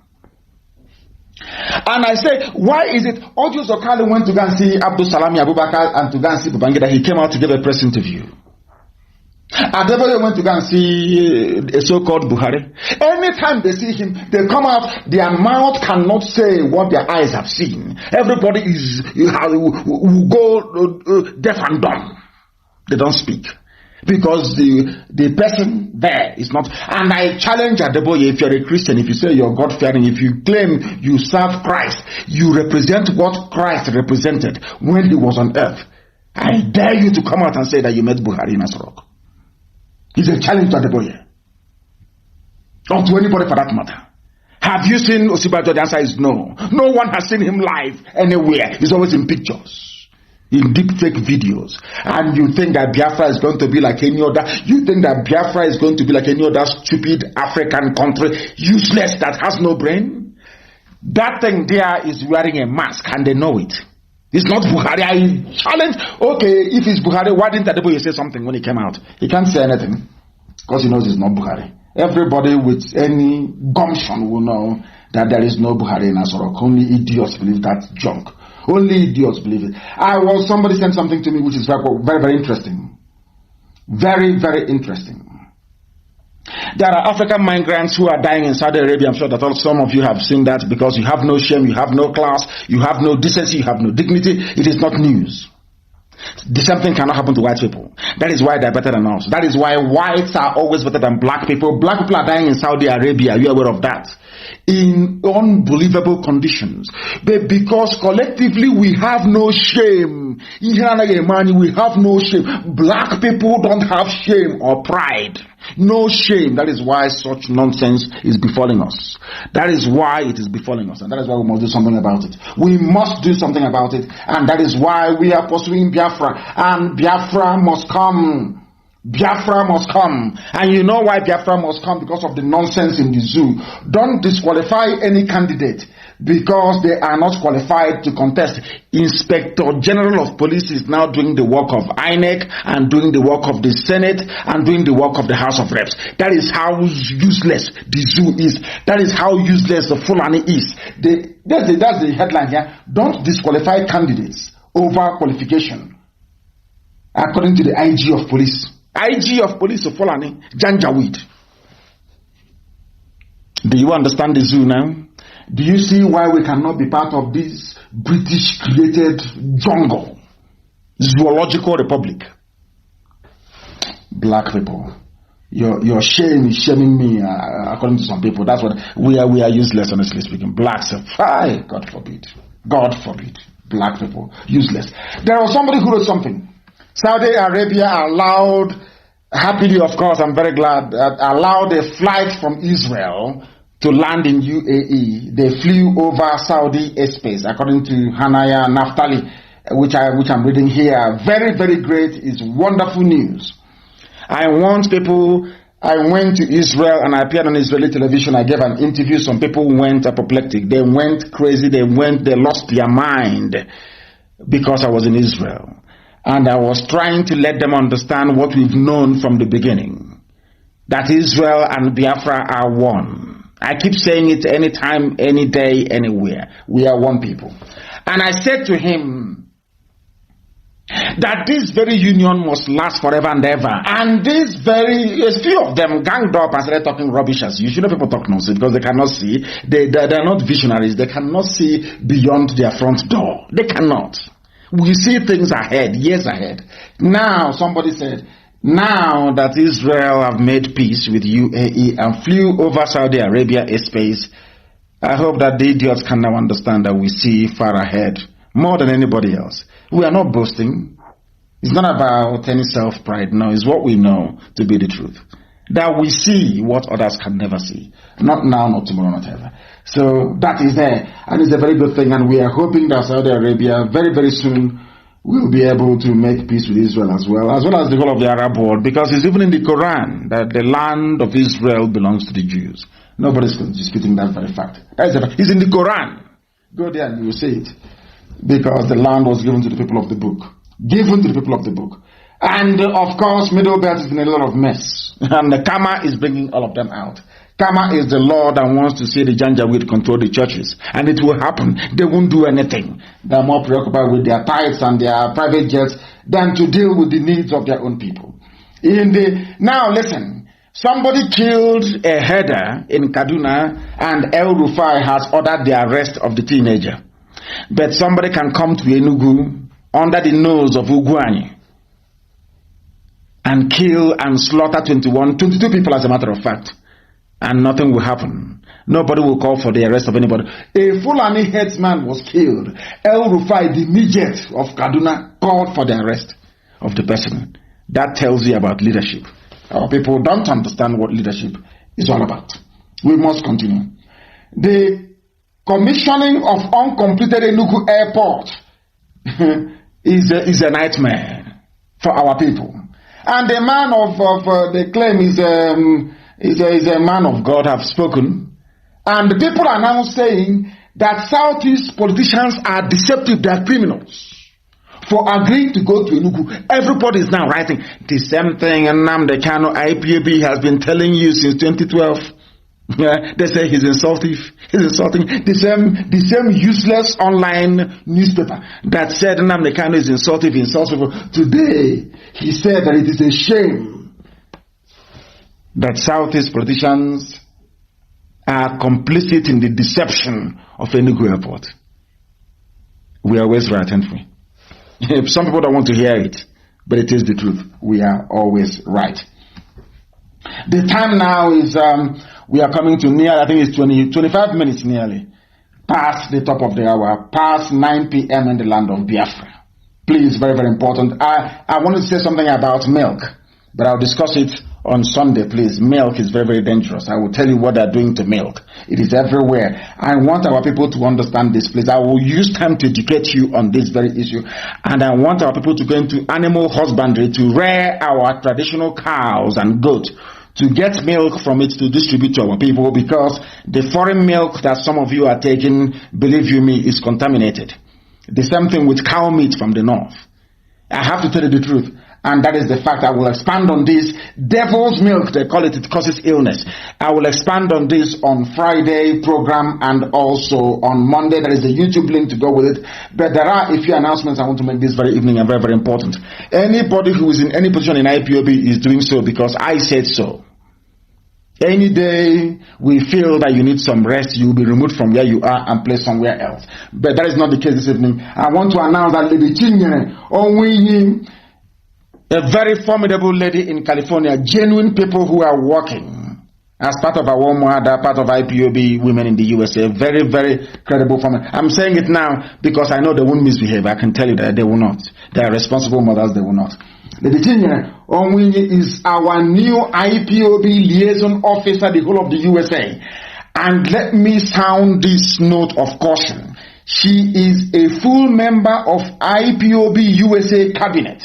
And I say, why is it Ojo Zokali went to go and see Abdul Salami Abubakar and to go and see Babangida? He came out to give a press interview. Adebole went to go and see a so-called Buhari. Anytime they see him, they come out, their mouth cannot say what their eyes have seen. Everybody will go deaf and dumb. They don't speak. Because the person there is not. And I challenge Adeboye, if you're a Christian, if you say you're God-fearing, if you claim you serve Christ, you represent what Christ represented when he was on earth. I dare you to come out and say that you met Buhari in Asarok. It's a challenge to Adeboye. Or to anybody for that matter. Have you seen Osibajo? The answer is no. No one has seen him live anywhere. He's always in pictures. In deep fake videos. And you think that Biafra is going to be like any other. You think that Biafra is going to be like any other stupid African country, useless, that has no brain? That thing there is wearing a mask and they know it. It's not Buhari. I challenge. Okay, if it's Buhari, why didn't Adeboye say something when he came out? He can't say anything because he knows it's not Buhari. Everybody with any gumption will know that there is no Buhari in Asarok. Only idiots believe that junk. Only idiots believe it. Somebody sent something to me which is very, very, very interesting. Very, very interesting. There are African migrants who are dying in Saudi Arabia. I'm sure that some of you have seen that because you have no shame, you have no class, you have no decency, you have no dignity. It is not news. The same thing cannot happen to white people. That is why they're better than us. That is why whites are always better than black people. Black people are dying in Saudi Arabia. Are you aware of that? In unbelievable conditions. But because collectively we have no shame. We have no shame. Black people don't have shame or pride. No shame. That is why such nonsense is befalling us. That is why it is befalling us. And that is why we must do something about it. We must do something about it. And that is why we are pursuing Biafra. And Biafra must come. Biafra must come. And you know why Biafra must come? Because of the nonsense in the zoo. Don't disqualify any candidate because they are not qualified to contest. Inspector General of Police is now doing the work of INEC and doing the work of the Senate and doing the work of the House of Reps. That is how useless the zoo is. That is how useless the Fulani is. That's the headline here. Don't disqualify candidates over qualification. According to the IG of Police. IG of Police of Fulani, Janjaweed. Do you understand the zoo now? Do you see why we cannot be part of this British created jungle? Zoological republic. Black people. Your shame is shaming me, according to some people. That's what we are useless, honestly speaking. Blacks, God forbid. God forbid. Black people, useless. There was somebody who wrote something. Saudi Arabia allowed, happily of course, I'm very glad, allowed a flight from Israel to land in UAE. They flew over Saudi airspace, according to Hanaya Naftali, which I'm reading here. Very, very great. It's wonderful news. I went to Israel and I appeared on Israeli television. I gave an interview. Some people went apoplectic. They went crazy. They lost their mind because I was in Israel. And I was trying to let them understand what we've known from the beginning. That Israel and Biafra are one. I keep saying it anytime, any day, anywhere. We are one people. And I said to him that this very union must last forever and ever. And a few of them ganged up and started talking rubbish as usual. People talk nonsense because they cannot see. They're not visionaries. They cannot see beyond their front door. They cannot. We see things ahead, years ahead. Now, somebody said, now that Israel have made peace with UAE and flew over Saudi Arabia airspace, I hope that the idiots can now understand that we see far ahead, more than anybody else. We are not boasting. It's not about any self-pride. No, it's what we know to be the truth. That we see what others can never see. Not now, not tomorrow, not ever. So that is there. And it's a very good thing. And we are hoping that Saudi Arabia very, very soon will be able to make peace with Israel as well as the whole of the Arab world. Because it's even in the Quran that the land of Israel belongs to the Jews. Nobody's disputing that very fact. It's in the Quran. Go there and you will see it. Because the land was given to the people of the book. Given to the people of the book. And of course, Middle Belt is in a lot of mess. And the Karma is bringing all of them out. Karma is the law that wants to see the Janjaweed control the churches. And it will happen. They won't do anything. They're more preoccupied with their tithes and their private jets than to deal with the needs of their own people. Now listen, somebody killed a header in Kaduna and El Rufai has ordered the arrest of the teenager. But somebody can come to Enugu under the nose of Ugwuanyi and kill and slaughter 22 people as a matter of fact. And nothing will happen. Nobody will call for the arrest of anybody. A Fulani headsman was killed. El Rufai, the midget of Kaduna, called for the arrest of the person. That tells you about leadership. Our people don't understand what leadership is all about. We must continue. The commissioning of uncompleted Enugu airport is a nightmare for our people. And the man the claim is a man of God, have spoken. And the people are now saying that Southeast politicians are deceptive, they are criminals for agreeing to go to Enugu. Everybody is now writing the same thing. Nnamdi Kanu IPAB has been telling you since 2012. They say he's insulting. The same useless online newspaper that said Nnamdi Kanu is insulting people. Today, he said that it is a shame that Southeast politicians are complicit in the deception of Enugu Airport. We are always right, aren't we? Some people don't want to hear it, but it is the truth. We are always right. The time now is, we are coming to near, I think it's 25 minutes nearly, past the top of the hour, past 9 p.m. in the land of Biafra. Please, very, very important. I wanted to say something about milk, but I'll discuss it on Sunday, please. Milk is very, very dangerous. I will tell you what they're doing to milk. It is everywhere. I want our people to understand this, please. I will use time to educate you on this very issue. And I want our people to go into animal husbandry, to rear our traditional cows and goats, to get milk from it to distribute to our people, because the foreign milk that some of you are taking, believe you me, is contaminated. The same thing with cow meat from the north. I have to tell you the truth. And that is the fact. I will expand on this. Devil's milk, they call it, it causes illness. I will expand on this on Friday program and also on Monday. There is a YouTube link to go with it. But there are a few announcements I want to make this very evening and very, very important. Anybody who is in any position in IPOB is doing so because I said so. Any day we feel that you need some rest, you will be removed from where you are and placed somewhere else. But that is not the case this evening. I want to announce that Lady Chinedu, a very formidable lady in California, genuine people who are working as part of our Mother, part of IPOB women in the USA. Very, very credible for me. I'm saying it now because I know they won't misbehave. I can tell you that they will not. They are responsible mothers, they will not. Lady Chinedu is our new IPOB liaison officer, the whole of the USA. And let me sound this note of caution. She is a full member of IPOB USA cabinet,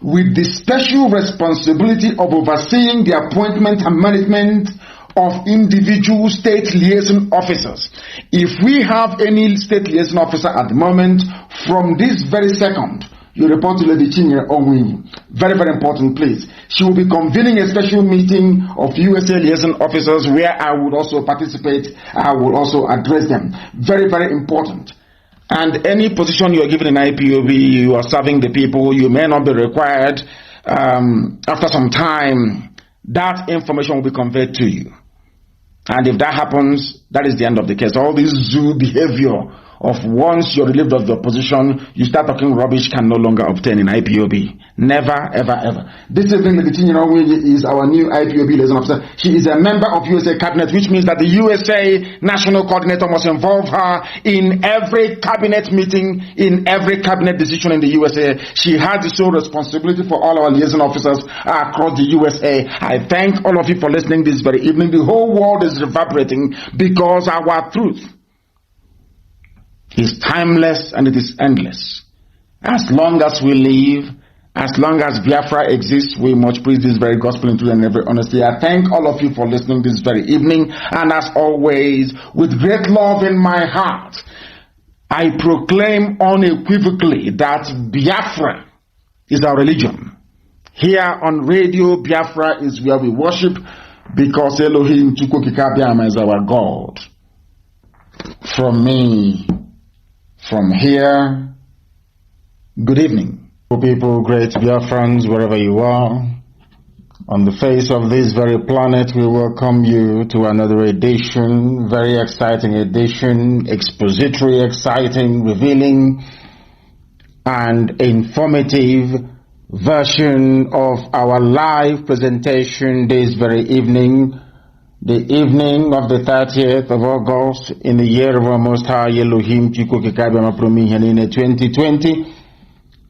with the special responsibility of overseeing the appointment and management of individual state liaison officers. If we have any state liaison officer at the moment, from this very second, you report to Lady Chinedu. Very, very important, please. She will be convening a special meeting of USA liaison officers where I would also participate. I will also address them. Very, very important. And any position you are given in IPOB, you are serving the people, you may not be required. After some time, that information will be conveyed to you. And if that happens, that is the end of the case. All this zoo behavior of once you're relieved of your position, you start talking rubbish can no longer obtain in IPOB. Never, ever, ever. This evening, Lady Chinedu is our new IPOB liaison officer. She is a member of USA cabinet, which means that the USA national coordinator must involve her in every cabinet meeting, in every cabinet decision in the USA. She has the sole responsibility for all our liaison officers across the USA. I thank all of you for listening this very evening. The whole world is reverberating because our truth is timeless and it is endless. As long as we live, as long as Biafra exists, we must preach this very gospel in truth and every honesty. I thank all of you for listening this very evening, and as always, with great love in my heart, I proclaim unequivocally that Biafra is our religion. Here on Radio Biafra is where we worship, because Elohim Chukwukikabiama is our God. From me, from here, good evening. People, great Biafrans, wherever you are, on the face of this very planet, we welcome you to another edition, very exciting edition, expository, exciting, revealing, and informative version of our live presentation this very evening, the evening of the 30th of August in the year of our Most High Elohim Chukwukikabiama Promihenine 2020.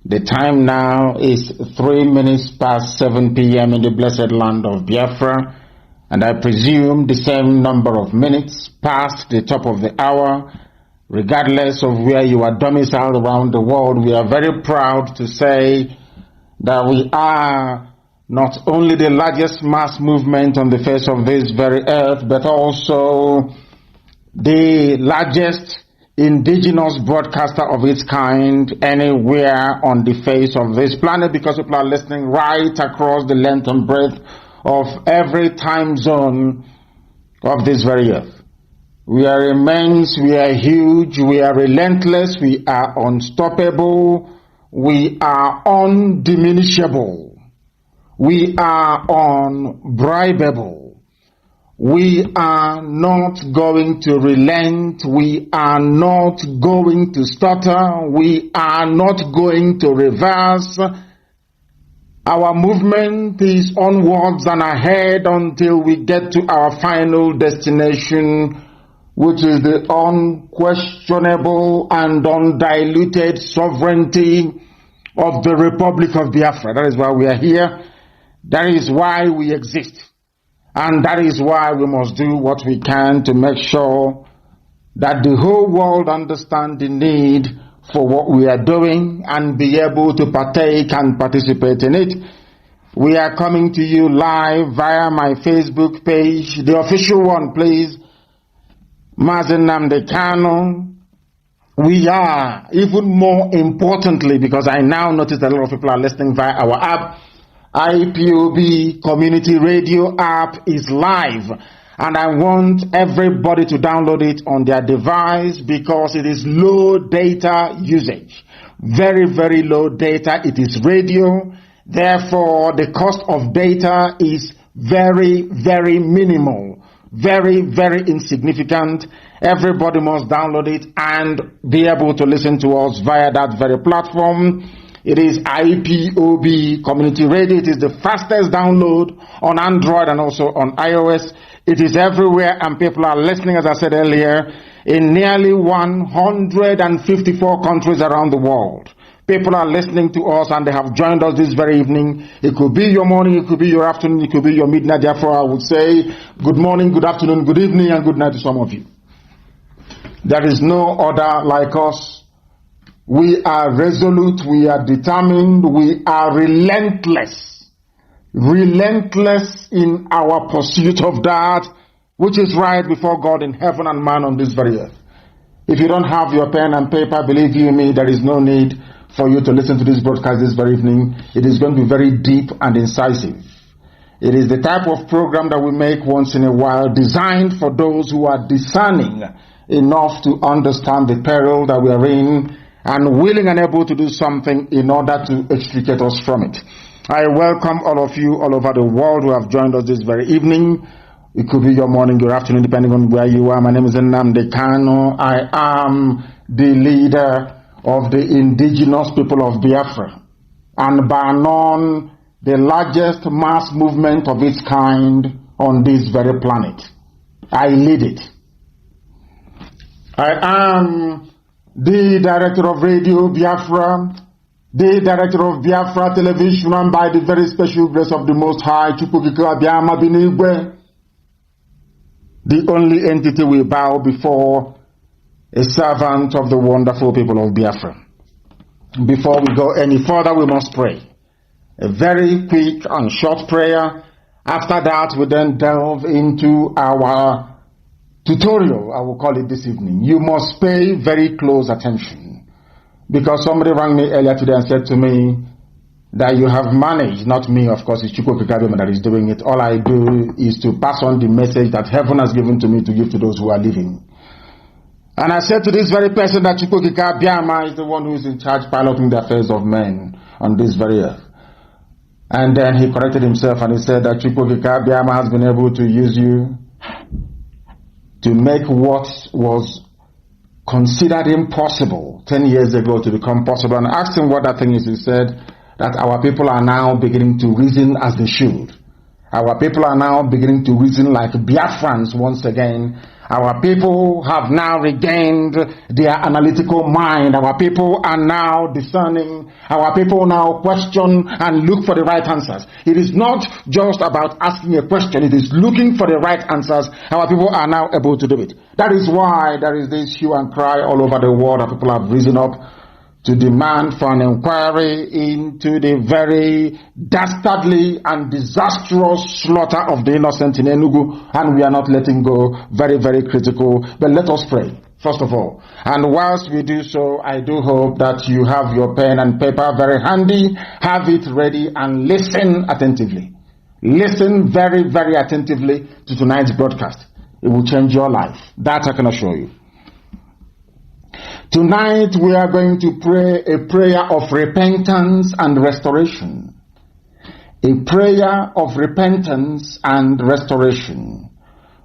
The time now is 3 minutes past 7 p.m. in the blessed land of Biafra, and I presume the same number of minutes past the top of the hour. Regardless of where you are domiciled around the world, we are very proud to say that we are not only the largest mass movement on the face of this very earth, but also the largest indigenous broadcaster of its kind anywhere on the face of this planet, because people are listening right across the length and breadth of every time zone of this very earth. We are immense, we are huge, we are relentless, we are unstoppable, we are undiminishable, we are unbribable, We are not going to relent. We are not going to stutter. We are not going to reverse. Our movement is onwards and ahead until we get to our final destination, which is the unquestionable and undiluted sovereignty of the Republic of Biafra. That is why we are here. That is why we exist. And that is why we must do what we can to make sure that the whole world understands the need for what we are doing and be able to partake and participate in it. We are coming to you live via my Facebook page, the official one, please. Mazi Nnamdi Kanu. We are, even more importantly, because I now notice that a lot of people are listening via our app, IPOB Community Radio app is live, and I want everybody to download it on their device because it is low data usage. Very, very low data. It is radio. Therefore, the cost of data is very, very minimal. Very, very insignificant. Everybody must download it and be able to listen to us via that very platform. It is IPOB Community Radio. It is the fastest download on Android and also on iOS. It is everywhere, and people are listening, as I said earlier, in nearly 154 countries around the world. People are listening to us, and they have joined us this very evening. It could be your morning, it could be your afternoon, it could be your midnight. Therefore, I would say good morning, good afternoon, good evening, and good night to some of you. There is no other like us. We are resolute, we are determined, we are relentless. Relentless in our pursuit of that which is right before God in heaven and man on this very earth. If you don't have your pen and paper, believe you me, there is no need for you to listen to this broadcast this very evening. It is going to be very deep and incisive. It is the type of program that we make once in a while, designed for those who are discerning enough to understand the peril that we are in and willing and able to do something in order to extricate us from it. I welcome all of you all over the world who have joined us this very evening. It could be your morning, your afternoon, depending on where you are. My name is Nnamdi Kanu. I am the leader of the indigenous people of Biafra, and by none the largest mass movement of its kind on this very planet. I lead it. I am the director of Radio Biafra, the director of Biafra Television, and by the very special grace of the Most High, the only entity we bow before, a servant of the wonderful people of Biafra. Before we go any further, we must pray. A very quick and short prayer. After that, we then delve into our tutorial, I will call it this evening. You must pay very close attention, because somebody rang me earlier today and said to me that you have managed, not me, of course, it's Chukwu Kikabema that is doing it. All I do is to pass on the message that heaven has given to me to give to those who are living. And I said to this very person that Chukwu Kikabema is the one who is in charge piloting the affairs of men on this very earth. And then he corrected himself and he said that Chukwu Kikabema has been able to use you to make what was considered impossible 10 years ago to become possible. And I asked him what that thing is. He said that our people are now beginning to reason as they should. Our people are now beginning to reason like Biafrans once again. Our people have now regained their analytical mind. Our people are now discerning. Our people now question and look for the right answers. It is not just about asking a question. It is looking for the right answers. Our people are now able to do it. That is why there is this hue and cry all over the world. Our people have risen up to demand for an inquiry into the very dastardly and disastrous slaughter of the innocent in Enugu, and we are not letting go. Very, very critical. But let us pray, first of all. And whilst we do so, I do hope that you have your pen and paper very handy, have it ready, and listen attentively. Listen very, very attentively to tonight's broadcast. It will change your life. That I can assure you. Tonight we are going to pray a prayer of repentance and restoration. A prayer of repentance and restoration.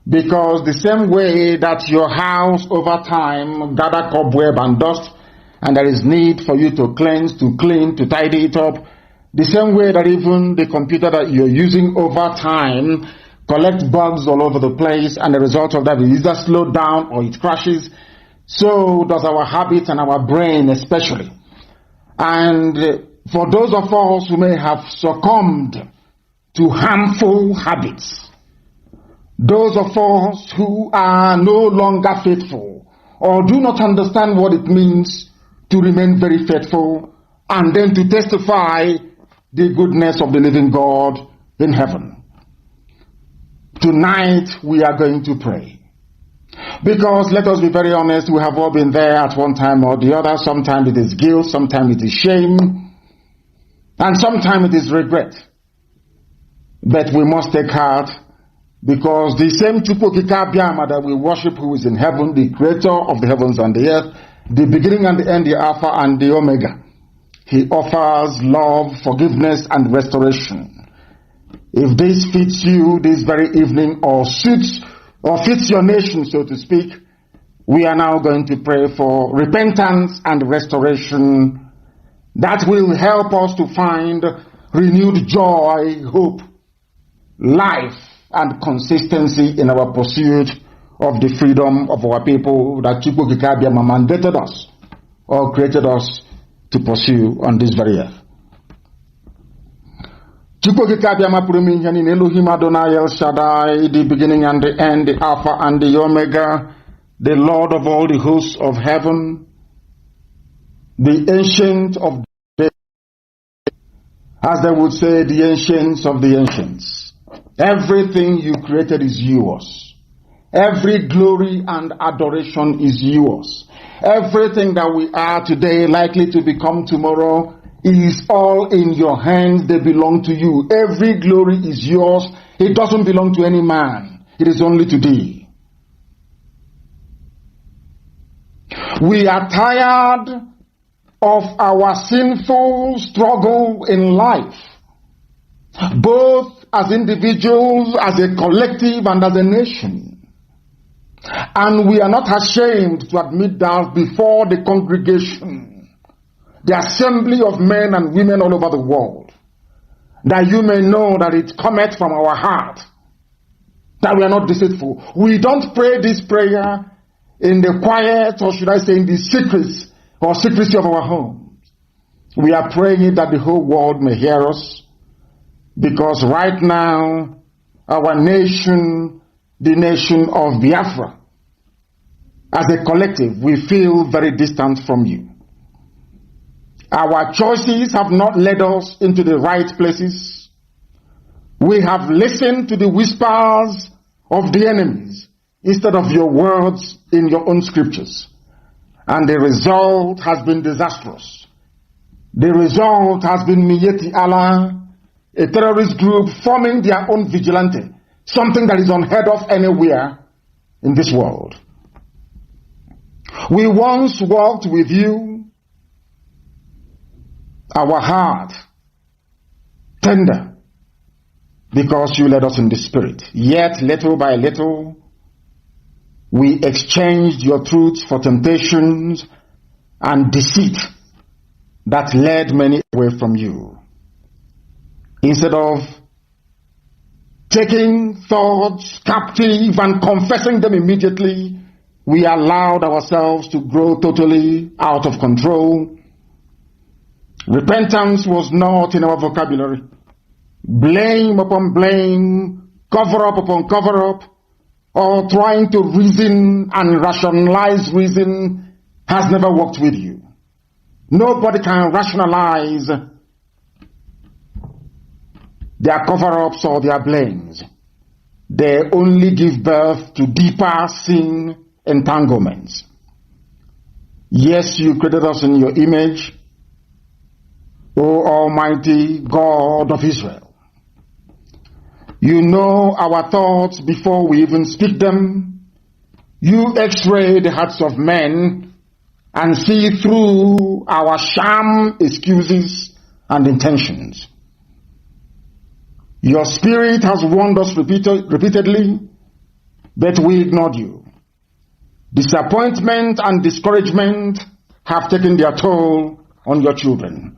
Because the same way that your house over time gather cobweb and dust, and there is need for you to cleanse, to clean, to tidy it up, the same way that even the computer that you're using over time collects bugs all over the place, and the result of that is either slowed down or it crashes, so does our habits and our brain especially. And for those of us who may have succumbed to harmful habits, those of us who are no longer faithful or do not understand what it means to remain very faithful and then to testify the goodness of the living God in heaven. Tonight we are going to pray. Because let us be very honest, we have all been there at one time or the other. Sometimes it is guilt, sometimes it is shame, and sometimes it is regret. But we must take heart, because the same Chukwukika that we worship, who is in heaven, the creator of the heavens and the earth, the beginning and the end, the Alpha and the Omega, he offers love, forgiveness, and restoration. If this fits you this very evening, or suits or fits your nation, so to speak, we are now going to pray for repentance and restoration that will help us to find renewed joy, hope, life, and consistency in our pursuit of the freedom of our people that Chukwukika mandated us or created us to pursue on this very earth. Chukwukika in Elohim Adonai El Shaddai, the beginning and the end, the Alpha and the Omega, the Lord of all the hosts of heaven, the ancient of days, as they would say, the ancients of the ancients. Everything you created is yours. Every glory and adoration is yours. Everything that we are today, likely to become tomorrow, is all in your hands. They belong to you. Every glory is yours. It doesn't belong to any man. It is only to thee. We are tired of our sinful struggle in life, both as individuals, as a collective, and as a nation. And we are not ashamed to admit that before the congregation, the assembly of men and women all over the world, that you may know that it cometh from our heart, that we are not deceitful. We don't pray this prayer in the quiet, or should I say in the secrets or secrecy of our homes. We are praying it that the whole world may hear us, because right now our nation, the nation of Biafra, as a collective, we feel very distant from you. Our choices have not led us into the right places. We have listened to the whispers of the enemies instead of your words in your own scriptures. And the result has been disastrous. The result has been Miyeti Allah, a terrorist group forming their own vigilante, something that is unheard of anywhere in this world. We once walked with you, our heart tender, because you led us in the spirit. Yet, little by little, we exchanged your truth for temptations and deceit that led many away from you. Instead of taking thoughts captive and confessing them immediately, we allowed ourselves to grow totally out of control. Repentance was not in our vocabulary. Blame upon blame, cover up upon cover up, or trying to reason and rationalize reason has never worked with you. Nobody can rationalize their cover-ups or their blames. They only give birth to deeper sin entanglements. Yes, you created us in your image, O Almighty God of Israel. You know our thoughts before we even speak them. You x-ray the hearts of men and see through our sham excuses and intentions. Your spirit has warned us repeatedly but we ignored you. Disappointment and discouragement have taken their toll on your children.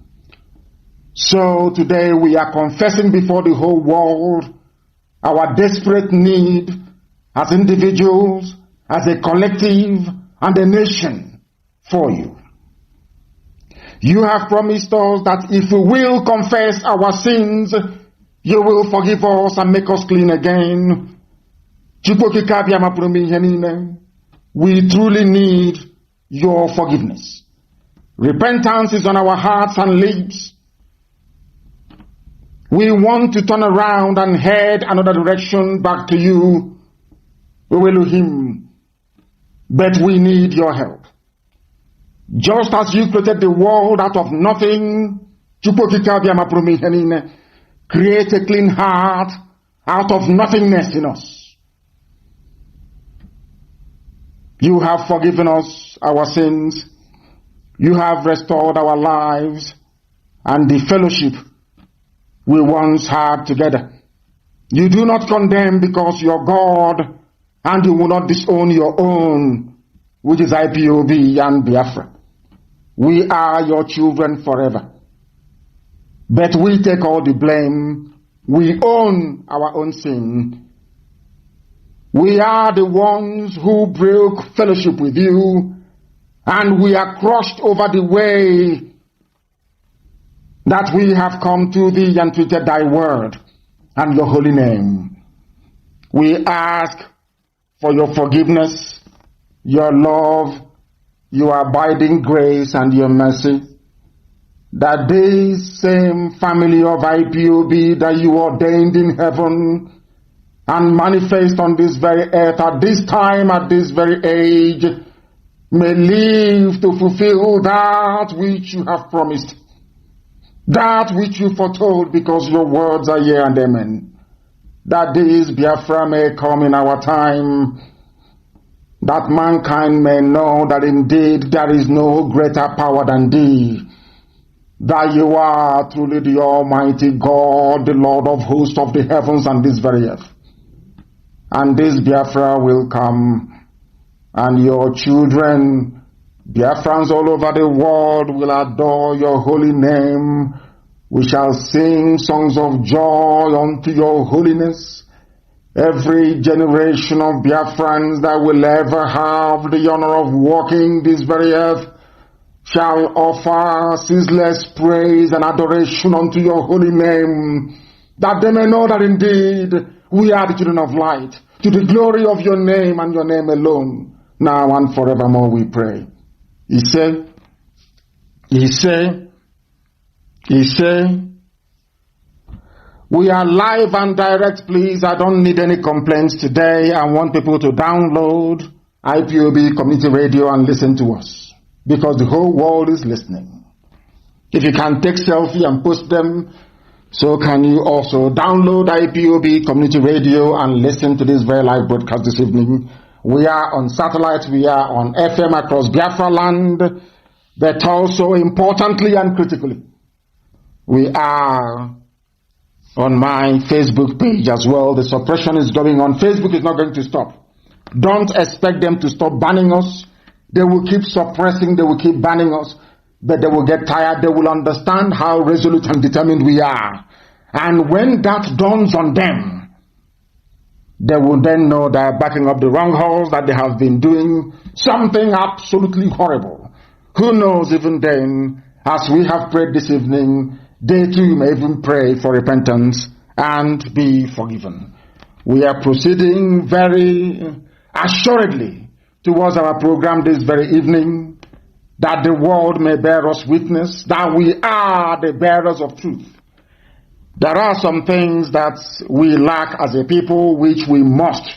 So today we are confessing before the whole world our desperate need as individuals, as a collective, and a nation for you. You have promised us that if we will confess our sins, you will forgive us and make us clean again. We truly need your forgiveness. Repentance is on our hearts and lips. We want to turn around and head another direction back to you. We will him, but we need your help. Just as you created the world out of nothing, create a clean heart out of nothingness in us. You have forgiven us our sins. You have restored our lives and the fellowship we once had together. You do not condemn because you're God, and you will not disown your own, which is IPOB and Biafra. We are your children forever. But we take all the blame. We own our own sin. We are the ones who broke fellowship with you, and we are crushed over the way that we have come to thee and treated thy word and your holy name. We ask for your forgiveness, your love, your abiding grace, and your mercy, that this same family of IPOB that you ordained in heaven and manifest on this very earth at this time, at this very age, may live to fulfill that which you have promised, that which you foretold, because your words are yea and amen, that this Biafra may come in our time, that mankind may know that indeed there is no greater power than thee, that you are truly the Almighty God, the Lord of hosts of the heavens and this very earth. And this Biafra will come, and your children, Biafrans all over the world, will adore your holy name. We shall sing songs of joy unto your holiness. Every generation of Biafrans that will ever have the honor of walking this very earth shall offer ceaseless praise and adoration unto your holy name, that they may know that indeed we are the children of light, to the glory of your name and your name alone, now and forevermore we pray. He said, we are live and direct, please. I don't need any complaints today. I want people to download IPOB Community Radio and listen to us, because the whole world is listening. If you can take selfie and post them, so can you also download IPOB Community Radio and listen to this very live broadcast this evening. We are on satellite, we are on FM across Biafra land, but also importantly and critically, we are on my Facebook page as well. The suppression is going on. Facebook is not going to stop. Don't expect them to stop banning us. They will keep suppressing, they will keep banning us, but they will get tired. They will understand how resolute and determined we are. And when that dawns on them, they will then know they are backing up the wrong holes, that they have been doing something absolutely horrible. Who knows, even then, as we have prayed this evening, they too may even pray for repentance and be forgiven. We are proceeding very assuredly towards our program this very evening, that the world may bear us witness that we are the bearers of truth. There are some things that we lack as a people which we must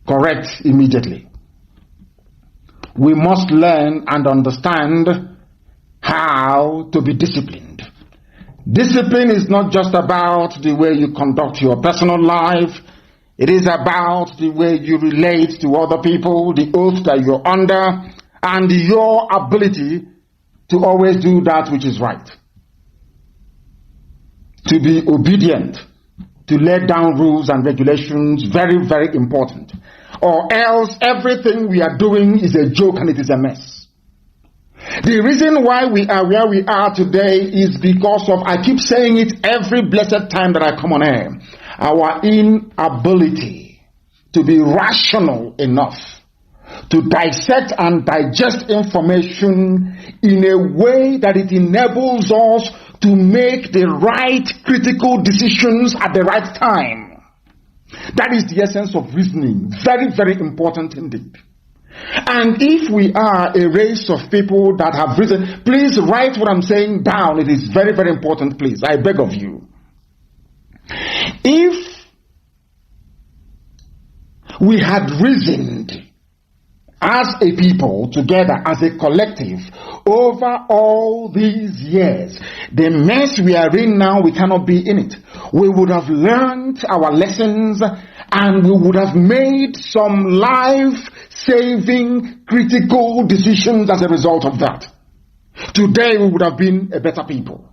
correct immediately. We must learn and understand how to be disciplined. Discipline is not just about the way you conduct your personal life. It is about the way you relate to other people, the oath that you're under, and your ability to always do that which is right. To be obedient, to lay down rules and regulations, very, very important. or else everything we are doing is a joke and it is a mess. The reason why we are where we are today is because of, I keep saying it every blessed time that I come on air, our inability to be rational enough to dissect and digest information in a way that it enables us to make the right critical decisions at the right time. That is the essence of reasoning. Very, very important indeed. And if we are a race of people that have reasoned, please write what I'm saying down. It is very, very important, please. I beg of you. If we had reasoned as a people, together, as a collective, over all these years, the mess we are in now, we cannot be in it. We would have learned our lessons and we would have made some life-saving, critical decisions as a result of that. Today we would have been a better people.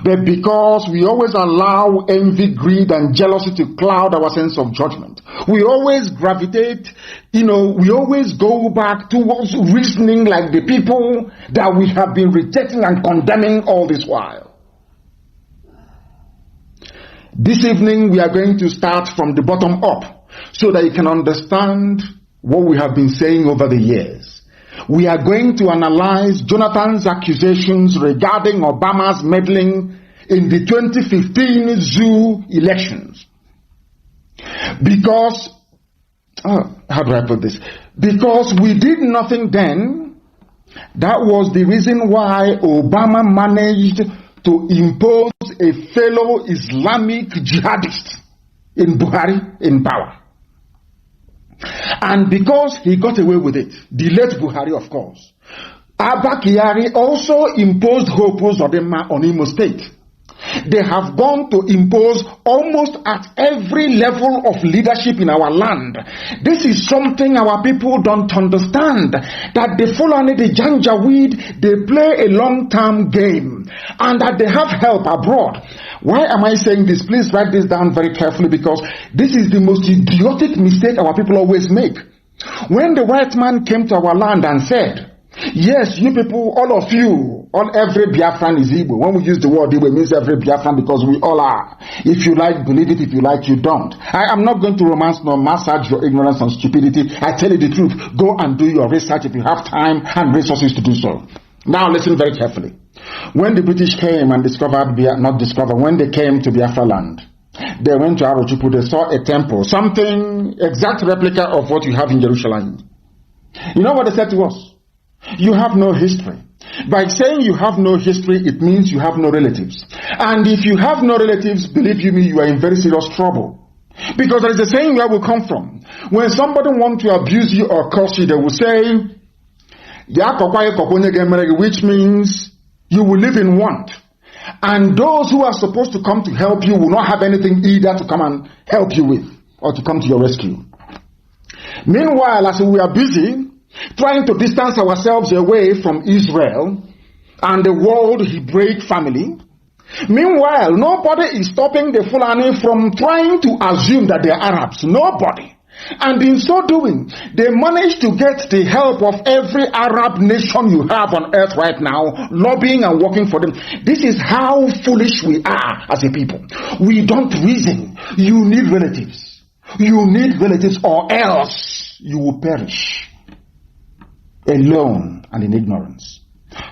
But because we always allow envy, greed, and jealousy to cloud our sense of judgment, we always gravitate, we always go back towards reasoning like the people that we have been rejecting and condemning all this while. This evening we are going to start from the bottom up so that you can understand what we have been saying over the years. We are going to analyze Jonathan's accusations regarding Obama's meddling in the 2015 zoo elections. Because, how do I put this? Because we did nothing then. That was the reason why Obama managed to impose a fellow Islamic jihadist in Buhari in power. And because he got away with it, the late Buhari, of course, Abba Kyari also imposed Hope Uzodinma on Imo State. They have gone to impose almost at every level of leadership in our land. This is something our people don't understand. That the Fulani, the Janjaweed, they play a long-term game. And that they have help abroad. Why am I saying this? Please write this down very carefully, because this is the most idiotic mistake our people always make. When the white man came to our land and said, yes, you people, all of you, every Biafran is Igbo. When we use the word Igbo, it means every Biafran, because we all are. If you like, believe it. If you like, you don't. I am not going to romance nor massage your ignorance and stupidity. I tell you the truth. Go and do your research if you have time and resources to do so. Now listen very carefully. When the British came and when they came to Biafra land, they went to Arochukwu, they saw a temple, something exact replica of what you have in Jerusalem. You know what they said to us? You have no history. By saying you have no history, it means you have no relatives. And if you have no relatives, believe you me, you are in very serious trouble. Because there is a saying where we come from. When somebody wants to abuse you or curse you, they will say, which means you will live in want. And those who are supposed to come to help you will not have anything either to come and help you with or to come to your rescue. Meanwhile, as we are busy trying to distance ourselves away from Israel and the world Hebraic family, meanwhile, nobody is stopping the Fulani from trying to assume that they are Arabs. Nobody. And in so doing, they managed to get the help of every Arab nation you have on earth right now, lobbying and working for them. This is how foolish we are as a people. We don't reason. You need relatives. You need relatives, or else you will perish alone and in ignorance.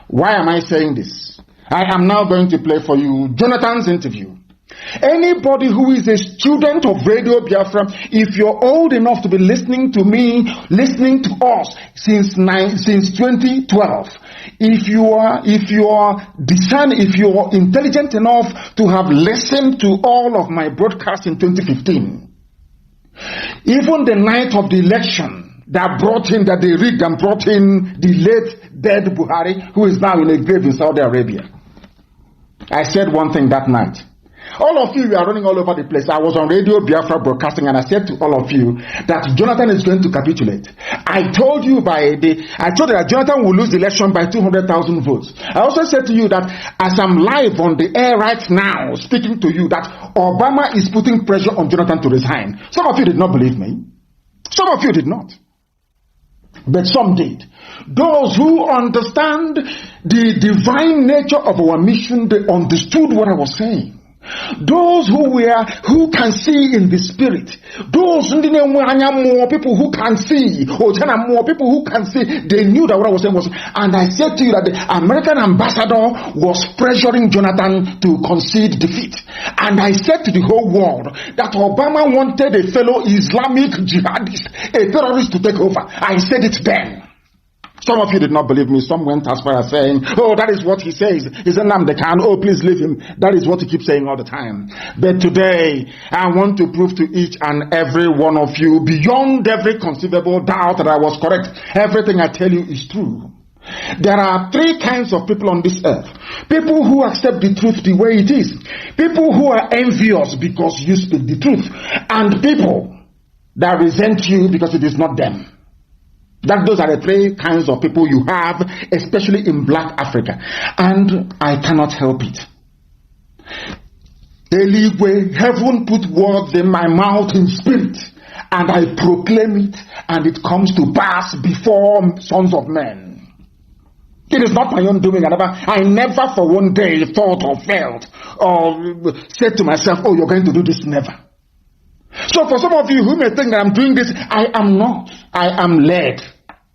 Why am I saying this? I am now going to play for you Jonathan's interview. Anybody who is a student of Radio Biafra, if you're old enough to be listening to me, listening to us since 2012, if you are intelligent enough to have listened to all of my broadcasts in 2015, even the night of the election that they rigged and brought in the late dead Buhari, who is now in a grave in Saudi Arabia, I said one thing that night. All of you are running all over the place. I was on Radio Biafra broadcasting, and I said to all of you that Jonathan is going to capitulate. I told you that Jonathan will lose the election by 200,000 votes. I also said to you that as I'm live on the air right now, speaking to you, that Obama is putting pressure on Jonathan to resign. Some of you did not believe me. Some of you did not. But some did. Those who understand the divine nature of our mission, they understood what I was saying. Those who can see in the spirit, those more people who can see, more people who can see, they knew that what I was saying was. And I said to you that the American ambassador was pressuring Jonathan to concede defeat. And I said to the whole world that Obama wanted a fellow Islamic jihadist, a terrorist, to take over. I said it then. Some of you did not believe me. Some went as far as saying, oh, that is what he says. He's a Nnamdi Kanu. Oh, please leave him. That is what he keeps saying all the time. But today, I want to prove to each and every one of you, beyond every conceivable doubt, that I was correct. Everything I tell you is true. There are three kinds of people on this earth. People who accept the truth the way it is. People who are envious because you speak the truth. And people that resent you because it is not them. Those are the three kinds of people you have, especially in black Africa. And I cannot help it. Heaven put words in my mouth in spirit, and I proclaim it, and it comes to pass before sons of men. It is not my own doing. I never for one day thought or felt or said to myself, oh, you're going to do this. Never. So for some of you who may think that I'm doing this, I am not. I am led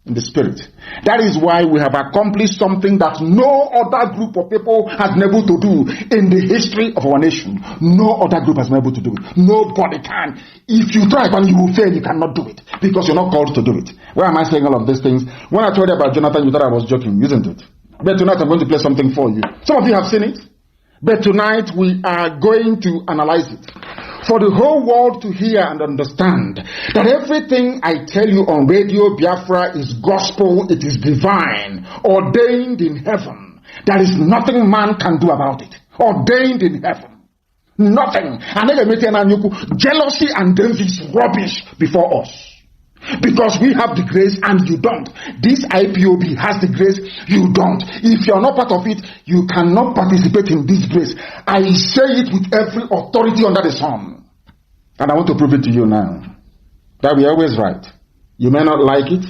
in the spirit. That is why we have accomplished something that no other group of people has been able to do in the history of our nation. No other group has been able to do it. Nobody can. If you try and you will fail, you cannot do it because you're not called to do it. Why am I saying all of these things? When I told you about Jonathan, you thought I was joking, isn't it? But tonight I'm going to play something for you. Some of you have seen it. But tonight we are going to analyze it. For the whole world to hear and understand that everything I tell you on Radio Biafra is gospel, it is divine, ordained in heaven. There is nothing man can do about it. Ordained in heaven. Nothing. Jealousy and envy is rubbish before us. Because we have the grace and you don't. This IPOB has the grace, you don't. If you are not part of it, you cannot participate in this grace. I say it with every authority under the sun. And I want to prove it to you now. That we are always right. You may not like it.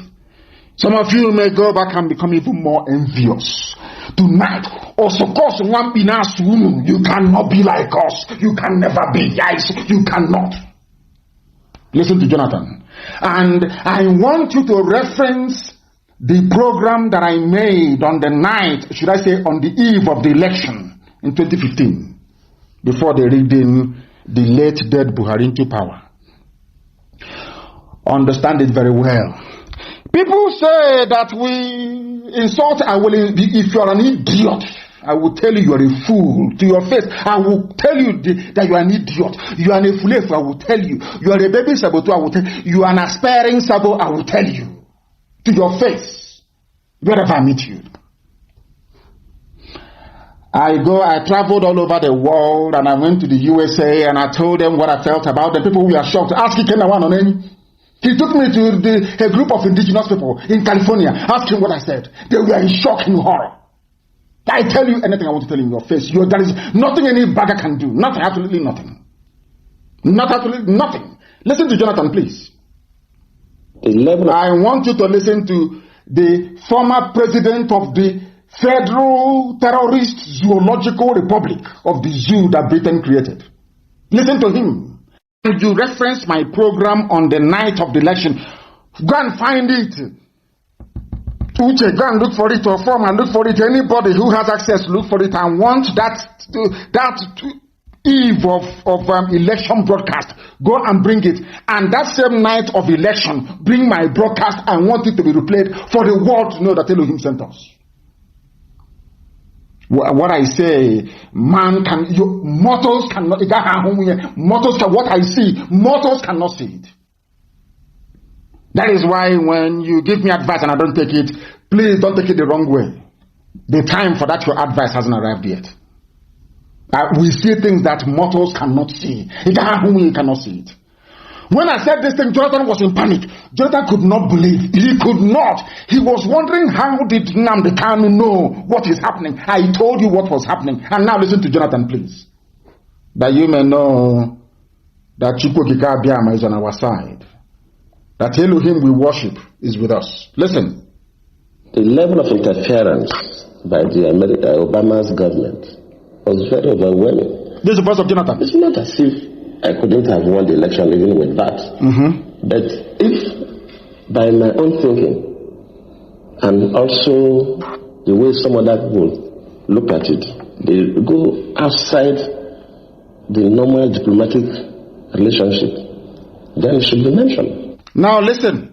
Some of you may go back and become even more envious. Tonight, also cause one pinas woman. You cannot be like us. You can never be. Yes, you cannot. Listen to Jonathan. And I want you to reference the program that I made on the night, should I say on the eve of the election in 2015, before they rigged in the late dead Buhari into power. Understand it very well. People say that we insult, if you are an idiot, I will tell you you are a fool to your face. I will tell you that you are an idiot. You are a fool. I will tell you. You are a baby saboteur. I will tell you. You are an aspiring sabo. I will tell you to your face wherever I meet you. I traveled all over the world and I went to the USA and I told them what I felt about them. People were shocked. Ask Ikenawan on any. He took me to a group of indigenous people in California. Asked him what I said. They were in shock and horror. I tell you anything I want to tell you in your face. There is nothing any bagger can do. Nothing, absolutely nothing. Not absolutely nothing. Listen to Jonathan, please. I want you to listen to the former president of the Federal Terrorist Zoological Republic of the zoo that Britain created. Listen to him. If you reference my program on the night of the election, go and find it. Uche, go and look for it, or form and look for it. Anybody who has access, look for it. And want that eve of election broadcast, go and bring it. And that same night of election, bring my broadcast. I want it to be replayed for the world to know that Elohim sent us. What I say, mortals cannot. What I see, mortals cannot see it. That is why when you give me advice and I don't take it, please don't take it the wrong way. The time for that your advice hasn't arrived yet. We see things that mortals cannot see. You cannot see it. When I said this thing, Jonathan was in panic. Jonathan could not believe. He could not. He was wondering, how did Nnamdi Kanu know what is happening? I told you what was happening. And now listen to Jonathan, please. That you may know that Chukwu Kika Abiyama is on our side. that Elohim we worship is with us. Listen. The level of interference by the Obama's government was very overwhelming. This is the voice of Jonathan. It's not as if I couldn't have won the election even with that. But if, by my own thinking, and also the way some other people look at it, they go outside the normal diplomatic relationship, then it should be mentioned. Now listen.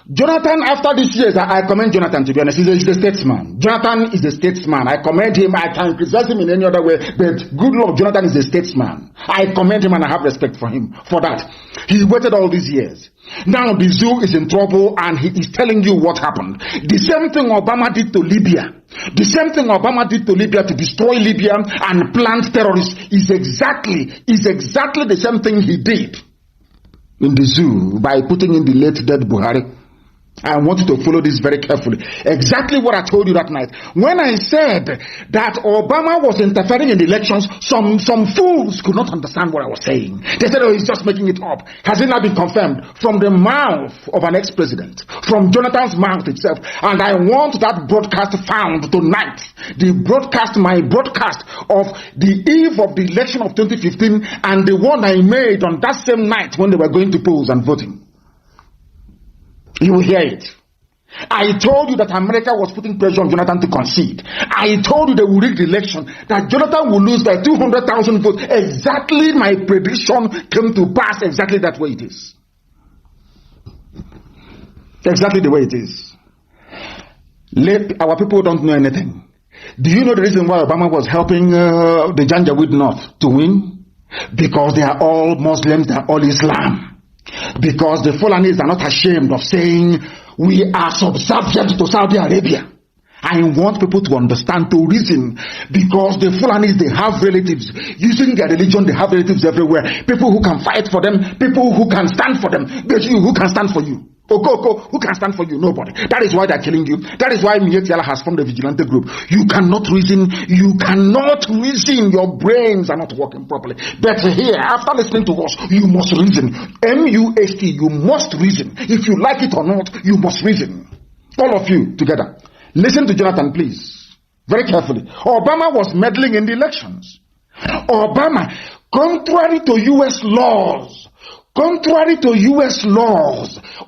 Jonathan, after these years, I commend Jonathan, to be honest. He's a statesman. Jonathan is a statesman. I commend him. I can't criticize him in any other way. But good Lord, Jonathan is a statesman. I commend him and I have respect for him for that. He waited all these years. Now the zoo is in trouble and he is telling you what happened. The same thing Obama did to Libya. The same thing Obama did to Libya to destroy Libya and plant terrorists is exactly the same thing he did in the zoo by putting in the late dead Buhari. I want you to follow this very carefully. Exactly what I told you that night. When I said that Obama was interfering in the elections, some fools could not understand what I was saying. They said, oh, he's just making it up. Has it not been confirmed from the mouth of an ex-president, from Jonathan's mouth itself? And I want that broadcast found tonight. My broadcast of the eve of the election of 2015 and the one I made on that same night when they were going to polls and voting. You will hear it. I told you that America was putting pressure on Jonathan to concede. I told you they will rig the election, that Jonathan will lose by 200,000 votes. Exactly my prediction came to pass exactly that way it is. Exactly the way it is. Our people don't know anything. Do you know the reason why Obama was helping the Janjaweed North to win? Because they are all Muslims, they are all Islam. Because the Fulanis are not ashamed of saying we are subservient to Saudi Arabia. I want people to understand, to reason, because the Fulanis, they have relatives. Using their religion, they have relatives everywhere. People who can fight for them, people who can stand for them. But you, who can stand for you? Okoko, who can stand for you? Nobody. That is why they're killing you. That is why Mietiala has formed a vigilante group. You cannot reason. You cannot reason. Your brains are not working properly. But here, after listening to us, you must reason. MUST, you must reason. If you like it or not, you must reason. All of you together. Listen to Jonathan, please. Very carefully. Obama was meddling in the elections. Obama, contrary to U.S. laws,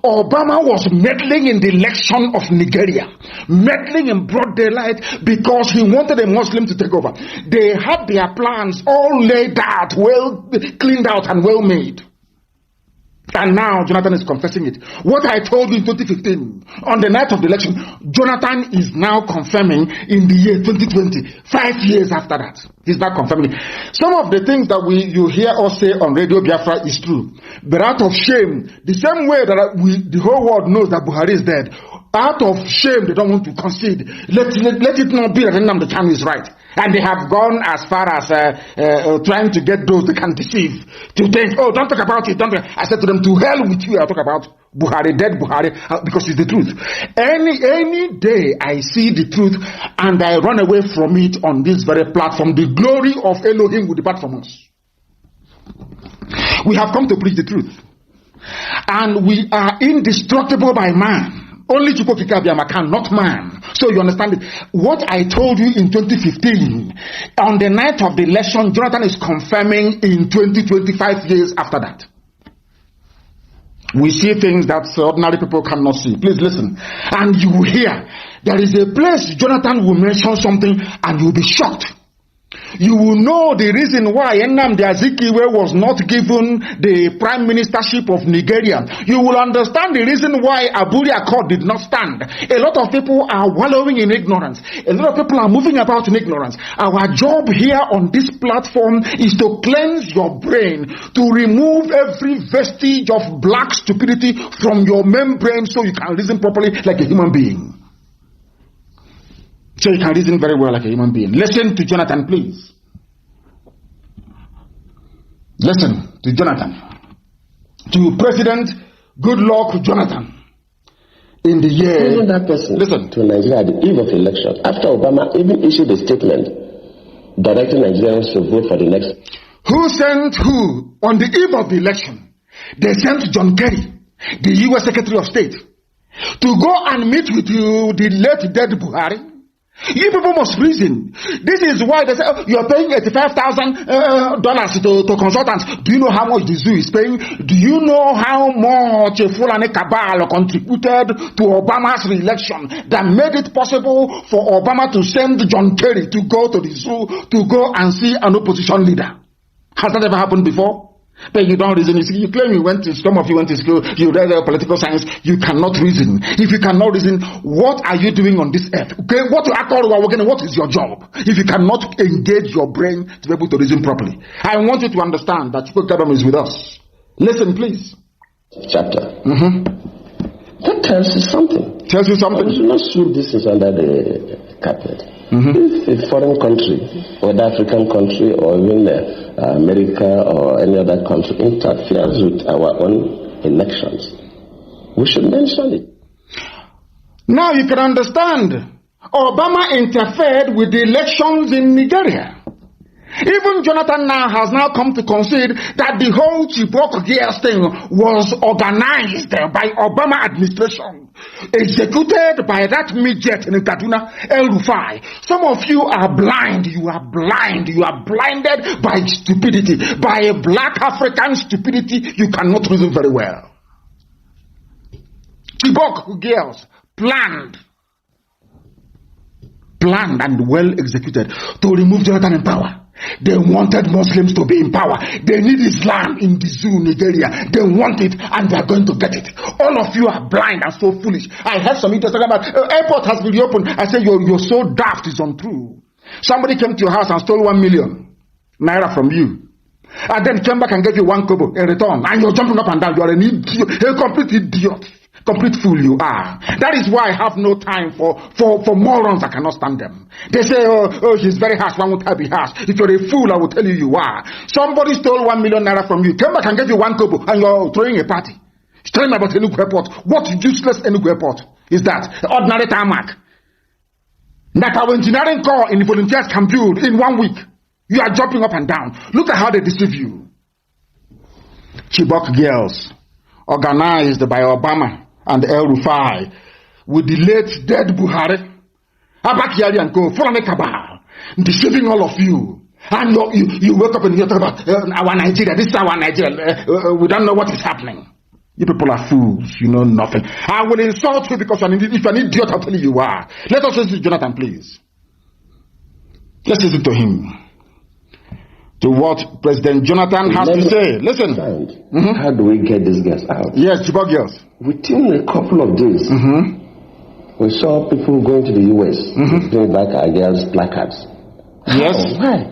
Obama was meddling in the election of Nigeria, meddling in broad daylight because he wanted a Muslim to take over. They had their plans all laid out, well cleaned out and well made. And now Jonathan is confessing it. What I told you in 2015, on the night of the election, Jonathan is now confirming in the year 2020, 5 years after that. He's now confirming. Some of the things that you hear us say on Radio Biafra is true. But out of shame, the same way that the whole world knows that Buhari is dead, out of shame they don't want to concede. Let it not be that Nnamdi Kanu is right. And they have gone as far as trying to get those they can deceive to think, oh, don't talk about it. I said to them, to hell with you, I'll talk about Buhari, dead Buhari, because it's the truth. Any day I see the truth and I run away from it on this very platform, the glory of Elohim will depart from us. We have come to preach the truth. And we are indestructible by man. Only Chukwu can, not man. So you understand it. What I told you in 2015, on the night of the election, Jonathan is confirming in 2025 years after that. We see things that ordinary people cannot see. Please listen. And you will hear, there is a place Jonathan will mention something and you'll be shocked. You will know the reason why Nnamdi Azikiwe was not given the prime ministership of Nigeria. You will understand the reason why Aburi Accord did not stand. A lot of people are wallowing in ignorance. A lot of people are moving about in ignorance. Our job here on this platform is to cleanse your brain, to remove every vestige of black stupidity from your membrane so you can reason properly like a human being. So you can reason very well like a human being. Listen to Jonathan, please. Listen to Jonathan. To President Goodluck Jonathan. In the year... Even that person listen. To Nigeria at the eve of election, after Obama even issued a statement directing Nigerians to vote for the next... Who sent who? On the eve of the election, they sent John Kerry the U.S. Secretary of State, to go and meet with the late dead Buhari. You people must reason. This is why they say, oh, you're paying $85,000 to consultants. Do you know how much the zoo is paying? Do you know how much a Fulani cabal contributed to Obama's re-election that made it possible for Obama to send John Kerry to go to the zoo to go and see an opposition leader? Has that ever happened before? But you don't reason. You claim some of you went to school, you read political science, you cannot reason. If you cannot reason, what are you doing on this earth? Okay, what is your job? If you cannot engage your brain to be able to reason properly. I want you to understand that Chicago is with us. Listen, please. Chapter. That tells you something. Tells you something? You should not sweep this is under the carpet. If a foreign country, whether African country or even America or any other country, interferes with our own elections, we should mention it. Now you can understand. Obama interfered with the elections in Nigeria. Even Jonathan has now come to concede that the whole Chibok gears thing was organized by Obama administration, executed by that midget in Kaduna, El Rufai. Some of you are blind. You are blinded by stupidity, by black African stupidity. You cannot reason very well. Chibok girls planned and well executed to remove Jonathan in power. They wanted Muslims to be in power. They need Islam in the zoo, Nigeria. They want it and they are going to get it. All of you are blind and so foolish. I heard some idiots talking about airport has been reopened. I said, you're so daft, it's untrue. Somebody came to your house and stole 1 million naira from you. And then came back and gave you 1 kobo in return. And you're jumping up and down. You're an idiot, a complete idiot. Complete fool you are. That is why I have no time for morons. I cannot stand them. They say, oh, he's very harsh. Why won't I be harsh? If you're a fool, I will tell you you are. Somebody stole 1 million naira from you, came back and gave you 1 kobo, and you're throwing a party. He's telling me about Enugu Airport. What useless Enugu Airport is that? Ordinary tarmac. That our engineering corps in the volunteers can build in 1 week. You are jumping up and down. Look at how they deceive you. Chibok girls, organized by Obama and El Rufai, with the late dead Buhari, Abakari and Co, Fulani cabal, deceiving all of you. And you wake up and you talk about our Nigeria, this is our Nigeria, we don't know what is happening. You people are fools, you know nothing. I will insult you because if you're an idiot, I'll tell you you are. Let us listen to Jonathan, please. Let's listen to him. To what President Jonathan has to say. Listen. How do we get these guys out? Yes, Chibok girls. Within a couple of days, we saw people going to the U.S. bring back our girls' placards. Yes. Why?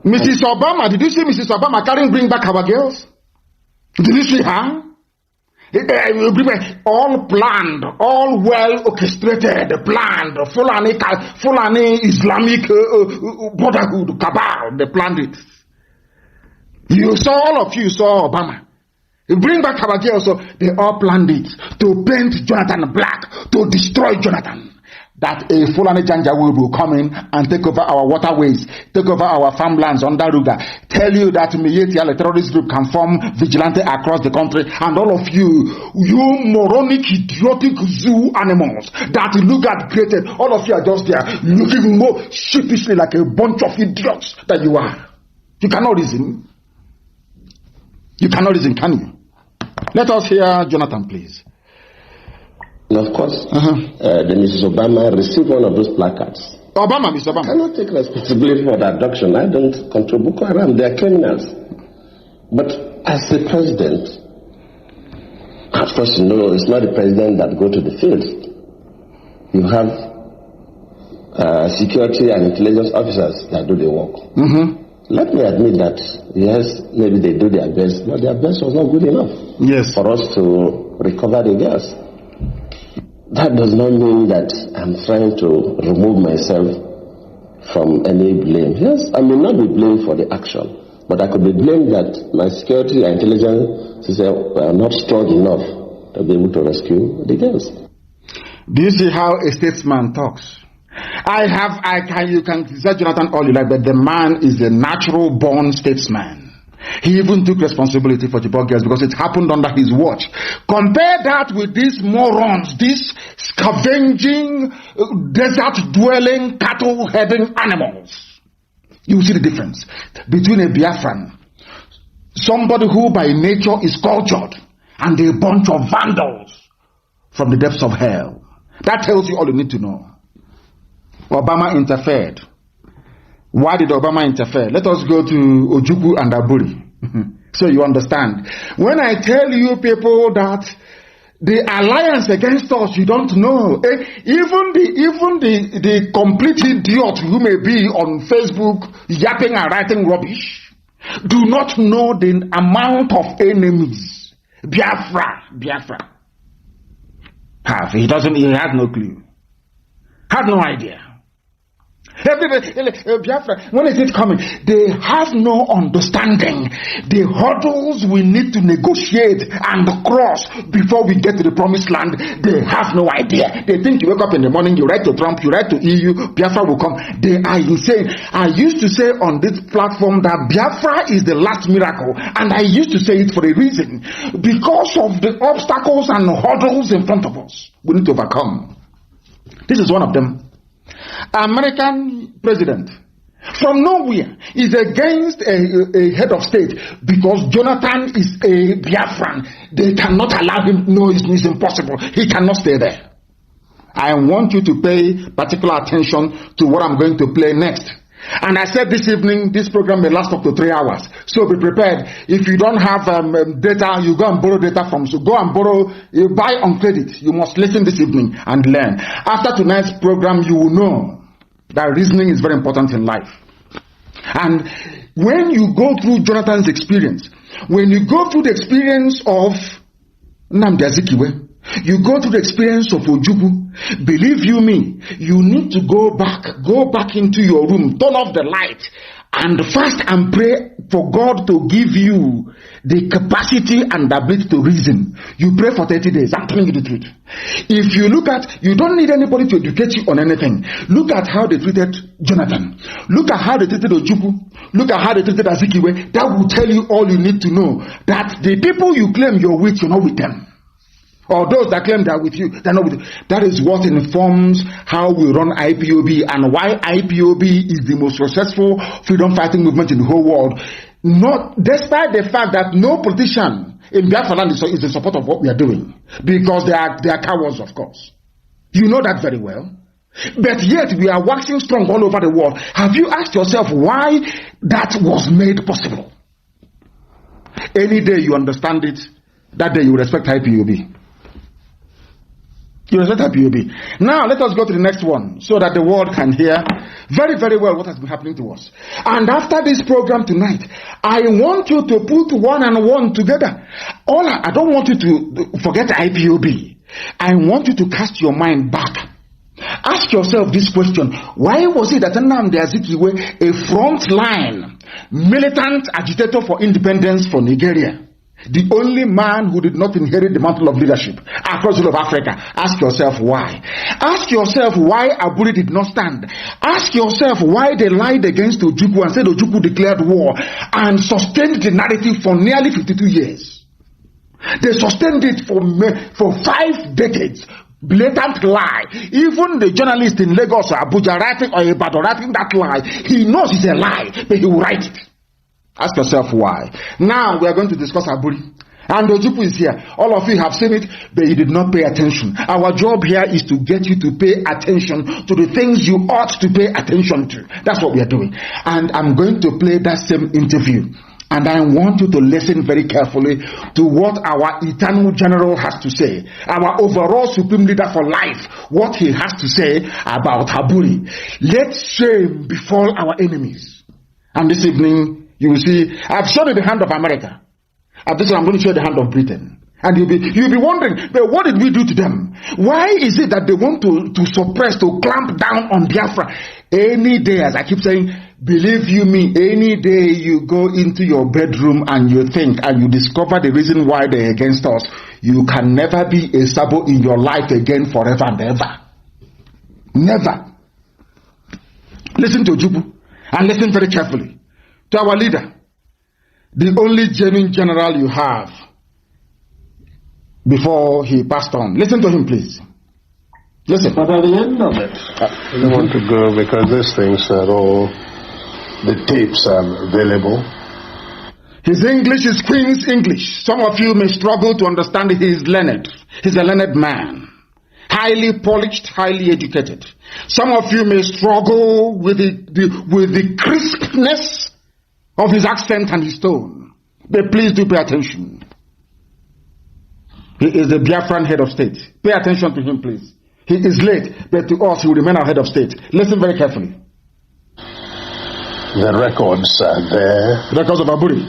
Mrs. Obama, did you see Mrs. Obama carrying bring back our girls? Did you see her? All planned, all well orchestrated, planned, Fulani Islamic Brotherhood, cabal, they planned it. You saw, all of you saw Obama. You bring back our girls, so they all planned it to paint Jonathan black, to destroy Jonathan. That a Fulani Janjaweed will come in and take over our waterways, take over our farmlands under Ruga, tell you that Miyetti, a terrorist group, can form vigilante across the country, and all of you moronic, idiotic zoo animals that look at created, all of you are just there looking more sheepishly like a bunch of idiots that you are. You cannot reason. You cannot reason, can you? Let us hear Jonathan, please. And of course, the Mrs. Obama received one of those placards. Mrs. Obama. I cannot take responsibility for the abduction. I don't control Boko Haram. They are criminals. But as the president, of course, you know, it's not the president that go to the field. You have security and intelligence officers that do the work. Let me admit that, yes, maybe they do their best, but their best was not good enough for us to recover the girls. That does not mean that I'm trying to remove myself from any blame. Yes, I may not be blamed for the action, but I could be blamed that my security and intelligence are not strong enough to be able to rescue the girls. Do you see how a statesman talks? You can criticize Jonathan all you like, but the man is a natural born statesman. He even took responsibility for Chibok girls because it happened under his watch. Compare that with these morons, these scavenging, desert-dwelling, cattle-heading animals. You will see the difference between a Biafran, somebody who by nature is cultured, and a bunch of vandals from the depths of hell. That tells you all you need to know. Obama interfered. Why did Obama interfere? Let us go to Ojukwu and Aburi. So you understand. When I tell you people that the alliance against us, you don't know. Even the complete idiot who may be on Facebook yapping and writing rubbish do not know the amount of enemies Biafra have. He has no clue. Had no idea. Biafra, when is it coming? They have no understanding. The hurdles we need to negotiate and cross before we get to the promised land, they have no idea. They think you wake up in the morning, you write to Trump, you write to EU, Biafra will come. They are insane. I used to say on this platform that Biafra is the last miracle, and I used to say it for a reason. Because of the obstacles and hurdles in front of us, we need to overcome. This is one of them. American president from nowhere is against a head of state because Jonathan is a Biafran. They cannot allow him. No, it's impossible. He cannot stay there. I want you to pay particular attention to what I'm going to play next. And I said this evening, this program may last up to 3 hours. So be prepared. If you don't have data, you go and borrow data from. So go and borrow, you buy on credit. You must listen this evening and learn. After tonight's program, you will know that reasoning is very important in life. And when you go through Jonathan's experience, when you go through the experience of Nnamdi, you go through the experience of Ojukwu, believe you me, you need to go back into your room, turn off the light, and fast and pray for God to give you the capacity and the ability to reason. You pray for 30 days. I'm telling you the truth. If you look at, you don't need anybody to educate you on anything. Look at how they treated Jonathan. Look at how they treated Ojukwu. Look at how they treated Azikiwe. That will tell you all you need to know. That the people you claim you're with, you're not with them. Or those that claim they're with you, they're not with you. That is what informs how we run IPOB and why IPOB is the most successful freedom fighting movement in the whole world. Not despite the fact that no politician in Biafra land is in support of what we are doing. Because they are cowards, of course. You know that very well. But yet we are waxing strong all over the world. Have you asked yourself why that was made possible? Any day you understand it, that day you respect IPOB. You respect IPOB. Now let us go to the next one so that the world can hear very, very well what has been happening to us. And after this program tonight, I want you to put one and one together. I don't want you to forget IPOB. I want you to cast your mind back. Ask yourself this question. Why was it that Nnamdi Azikiwe, a frontline militant agitator for independence for Nigeria, the only man who did not inherit the mantle of leadership across the whole of Africa? Ask yourself why. Ask yourself why Aburi did not stand. Ask yourself why they lied against Ojukwu and said Ojukwu declared war and sustained the narrative for nearly 52 years. They sustained it for 5 decades. Blatant lie. Even the journalist in Lagos or Abuja writing or Ibadan writing that lie, he knows it's a lie, but he will write it. Ask yourself why. Now we are going to discuss Aburi. And Ojukwu is here. All of you have seen it, but you did not pay attention. Our job here is to get you to pay attention to the things you ought to pay attention to. That's what we are doing. And I'm going to play that same interview. And I want you to listen very carefully to what our eternal general has to say. Our overall supreme leader for life, what he has to say about Aburi. Let shame befall our enemies. And this evening, you will see, I've shown you the hand of America. After this, I'm going to show you the hand of Britain. And you'll be wondering, but what did we do to them? Why is it that they want to suppress, to clamp down on Biafra? Any day, as I keep saying, believe you me, any day you go into your bedroom and you think and you discover the reason why they're against us, you can never be a sabo in your life again forever and ever. Never. Listen to Ojukwu and listen very carefully to our leader. the only genuine general you have before he passed on. Listen to him, please. Listen. But at the end of it, I don't want to go because these things are all, the tapes are available. His English is Queen's English. Some of you may struggle to understand he is learned. He's a learned man. Highly polished, highly educated. Some of you may struggle with the crispness of his accent and his tone. But please do pay attention. He is the Biafran head of state. Pay attention to him, please. He is late, but to us, he will remain our head of state. Listen very carefully. The records are there. Records of Aburi.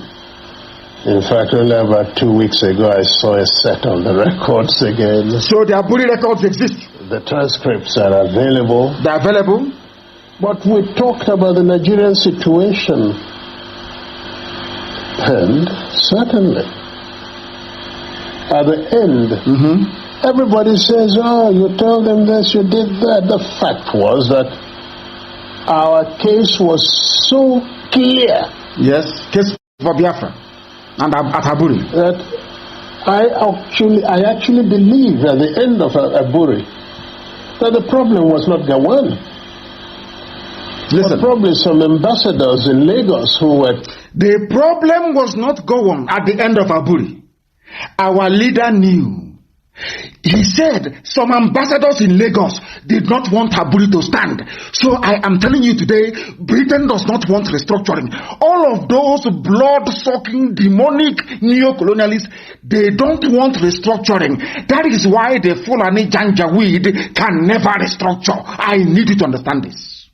In fact, only about 2 weeks ago, I saw a set of the records again. So the Aburi records exist? The transcripts are available. They're available? But we talked about the Nigerian situation. And certainly, at the end, everybody says, oh, you told them this, you did that. The fact was that our case was so clear. Yes, case for Biafra and at Aburi. That I actually believe at the end of Aburi that the problem was not Gawan. Listen. Probably some ambassadors in Lagos who were... The problem was not Gowon at the end of Aburi. Our leader knew. He said some ambassadors in Lagos did not want Aburi to stand. So I am telling you today, Britain does not want restructuring. All of those blood-sucking, demonic neo-colonialists, they don't want restructuring. That is why the Fulani Janjaweed can never restructure. I need you to understand this.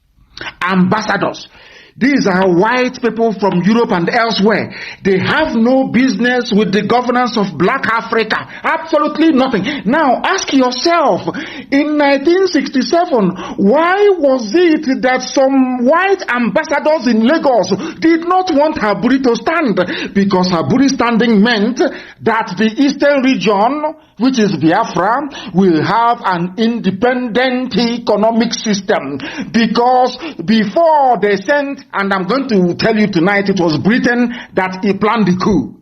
Ambassadors, these are white people from Europe and elsewhere. They have no business with the governance of black Africa. Absolutely nothing. Now ask yourself, in 1967, why was it that some white ambassadors in Lagos did not want Aburi to stand? Because Aburi standing meant that the eastern region, which is Biafra, will have an independent economic system. Because before they sent, and I'm going to tell you tonight, it was Britain that planned the coup.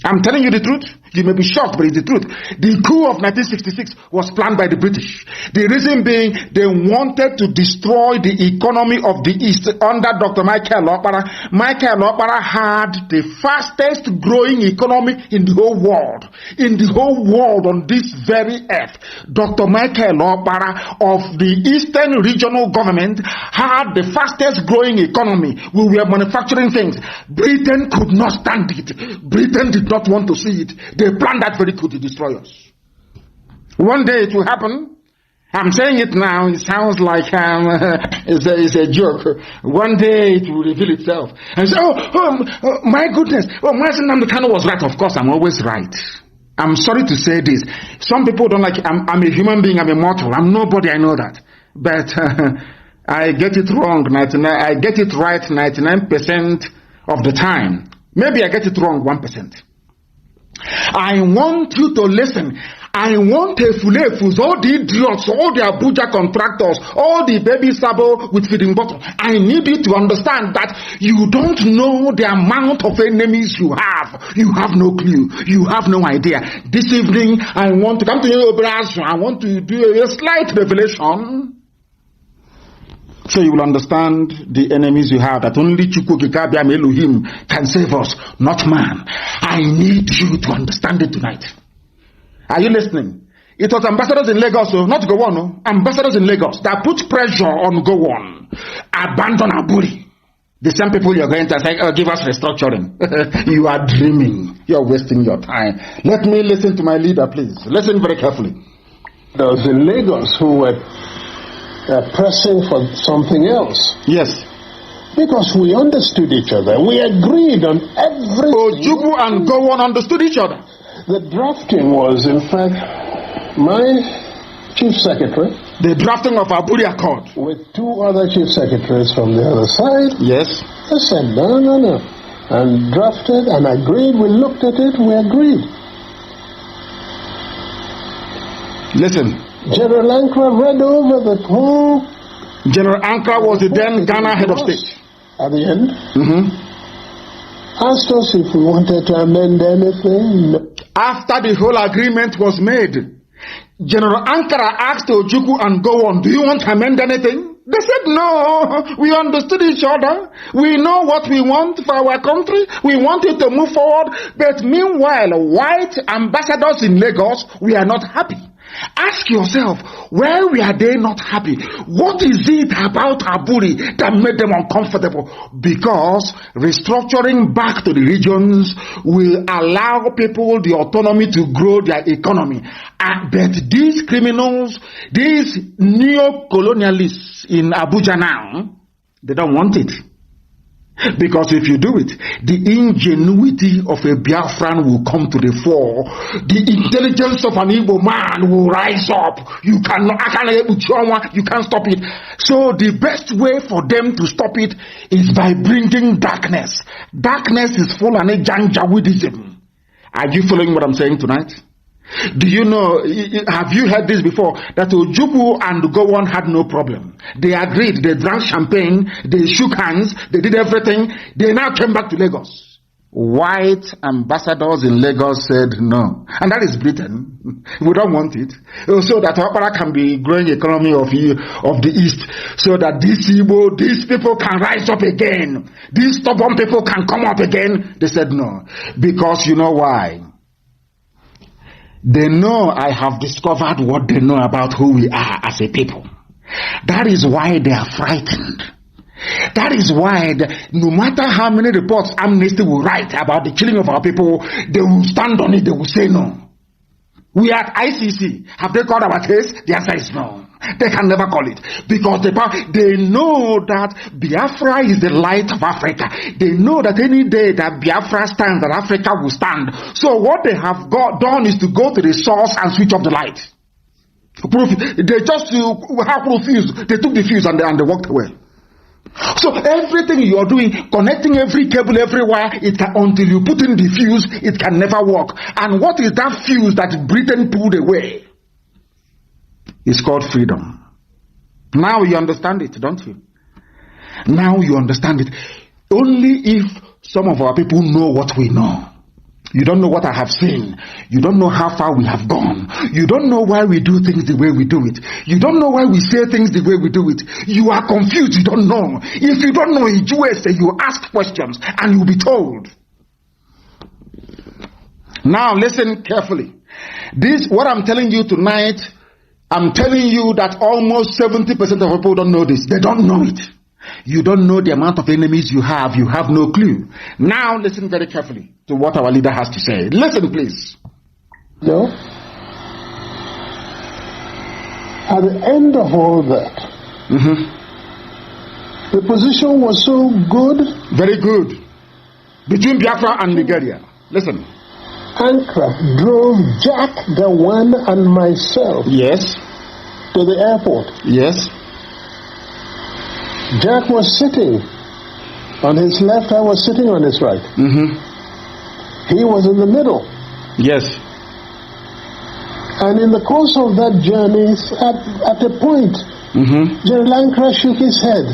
I'm telling you the truth. You may be shocked, but it's the truth. The coup of 1966 was planned by the British. The reason being, they wanted to destroy the economy of the East under Dr. Michael Okpara. Michael Okpara had the fastest growing economy in the whole world. In the whole world on this very earth. Dr. Michael Okpara of the Eastern Regional Government had the fastest growing economy. We were manufacturing things. Britain could not stand it. Britain did not want to see it. They planned that very coup to destroy us. One day it will happen. I'm saying it now. It sounds like it's a joke. One day it will reveal itself. And say, oh my goodness. Oh, Mazi Nnamdi Kanu was right. Of course, I'm always right. I'm sorry to say this. Some people don't like it. I'm a human being. I'm a mortal. I'm nobody. I know that. But I get it wrong. I get it right 99% of the time. Maybe I get it wrong 1%. I want you to listen. I want a fulefus, all the idiots, all the Abuja contractors, all the baby sabo with feeding bottle. I need you to understand that you don't know the amount of enemies you have. You have no clue. You have no idea. This evening, I want to come to you, I want to do a slight revelation, so you will understand the enemies you have, that only Chukwukikabiam Elohim can save us, not man. I need you to understand it tonight. Are you listening? It was ambassadors in Lagos, not Gowon, no? Ambassadors in Lagos that put pressure on Gowon. Abandon Aburi. The same people you're going to say, oh, give us restructuring. You are dreaming. You're wasting your time. Let me listen to my leader, please. Listen very carefully. Those in Lagos who were pressing for something else. Yes. Because we understood each other. We agreed on everything. Ojukwu and Gowon understood each other. The drafting was, in fact, my chief secretary. The drafting of Aburi Accord. With two other chief secretaries from the other side. Yes. I said, no. And drafted and agreed. We looked at it. We agreed. Listen. General Ankara read over the whole... General Ankara was the then Ghana head of state. At the end. asked us if we wanted to amend anything. After the whole agreement was made, General Ankara asked Ojukwu and Gowon, do you want to amend anything? They said no. We understood each other. We know what we want for our country. We want it to move forward. But meanwhile, white ambassadors in Lagos, we are not happy. Ask yourself, why were they not happy? What is it about Aburi that made them uncomfortable? Because restructuring back to the regions will allow people the autonomy to grow their economy. But these criminals, these neo-colonialists in Abuja now, they don't want it. Because if you do it, the ingenuity of a Biafran will come to the fore. The intelligence of an Igbo man will rise up. You can't stop it. So the best way for them to stop it is by bringing darkness. Darkness is full of Janjaweedism. Are you following what I'm saying tonight? Do you know, have you heard this before, that Ojukwu and Gowon had no problem? They agreed, they drank champagne, they shook hands, they did everything, they now came back to Lagos. White ambassadors in Lagos said no. And that is Britain. We don't want it. So that Opera can be growing economy of the East. So that these people can rise up again. These stubborn people can come up again. They said no. Because you know why? They know I have discovered what they know about who we are as a people. That is why they are frightened. That is why no matter how many reports Amnesty will write about the killing of our people, they will stand on it, they will say no. We are at ICC. Have they called our case? The answer is no. They can never call it. Because they know that Biafra is the light of Africa. They know that any day that Biafra stands, that Africa will stand. So what they have done is to go to the source and switch off the light. They just have refused. They took the fuse and they walked away. So everything you are doing, connecting every cable everywhere, until you put in the fuse, it can never work. And what is that fuse that Britain pulled away? It's called freedom. Now you understand it, don't you? Now you understand it. Only if some of our people know what we know. You don't know what I have seen. You don't know how far we have gone. You don't know why we do things the way we do it. You don't know why we say things the way we do it. You are confused. You don't know. If you don't know in USA, you ask questions and you'll be told. Now listen carefully. What I'm telling you tonight, I'm telling you that almost 70% of people don't know this. They don't know it. You don't know the amount of enemies you have. You have no clue. Now listen very carefully to what our leader has to say. Listen, please. No. At the end of all that, the position was so good. Very good. Between Biafra and Nigeria. Listen. Ankara drove Jack the One and myself. Yes. To the airport. Yes. Jack was sitting on his left, I was sitting on his right. He was in the middle. Yes. And in the course of that journey, at a point, General Ankara shook his head.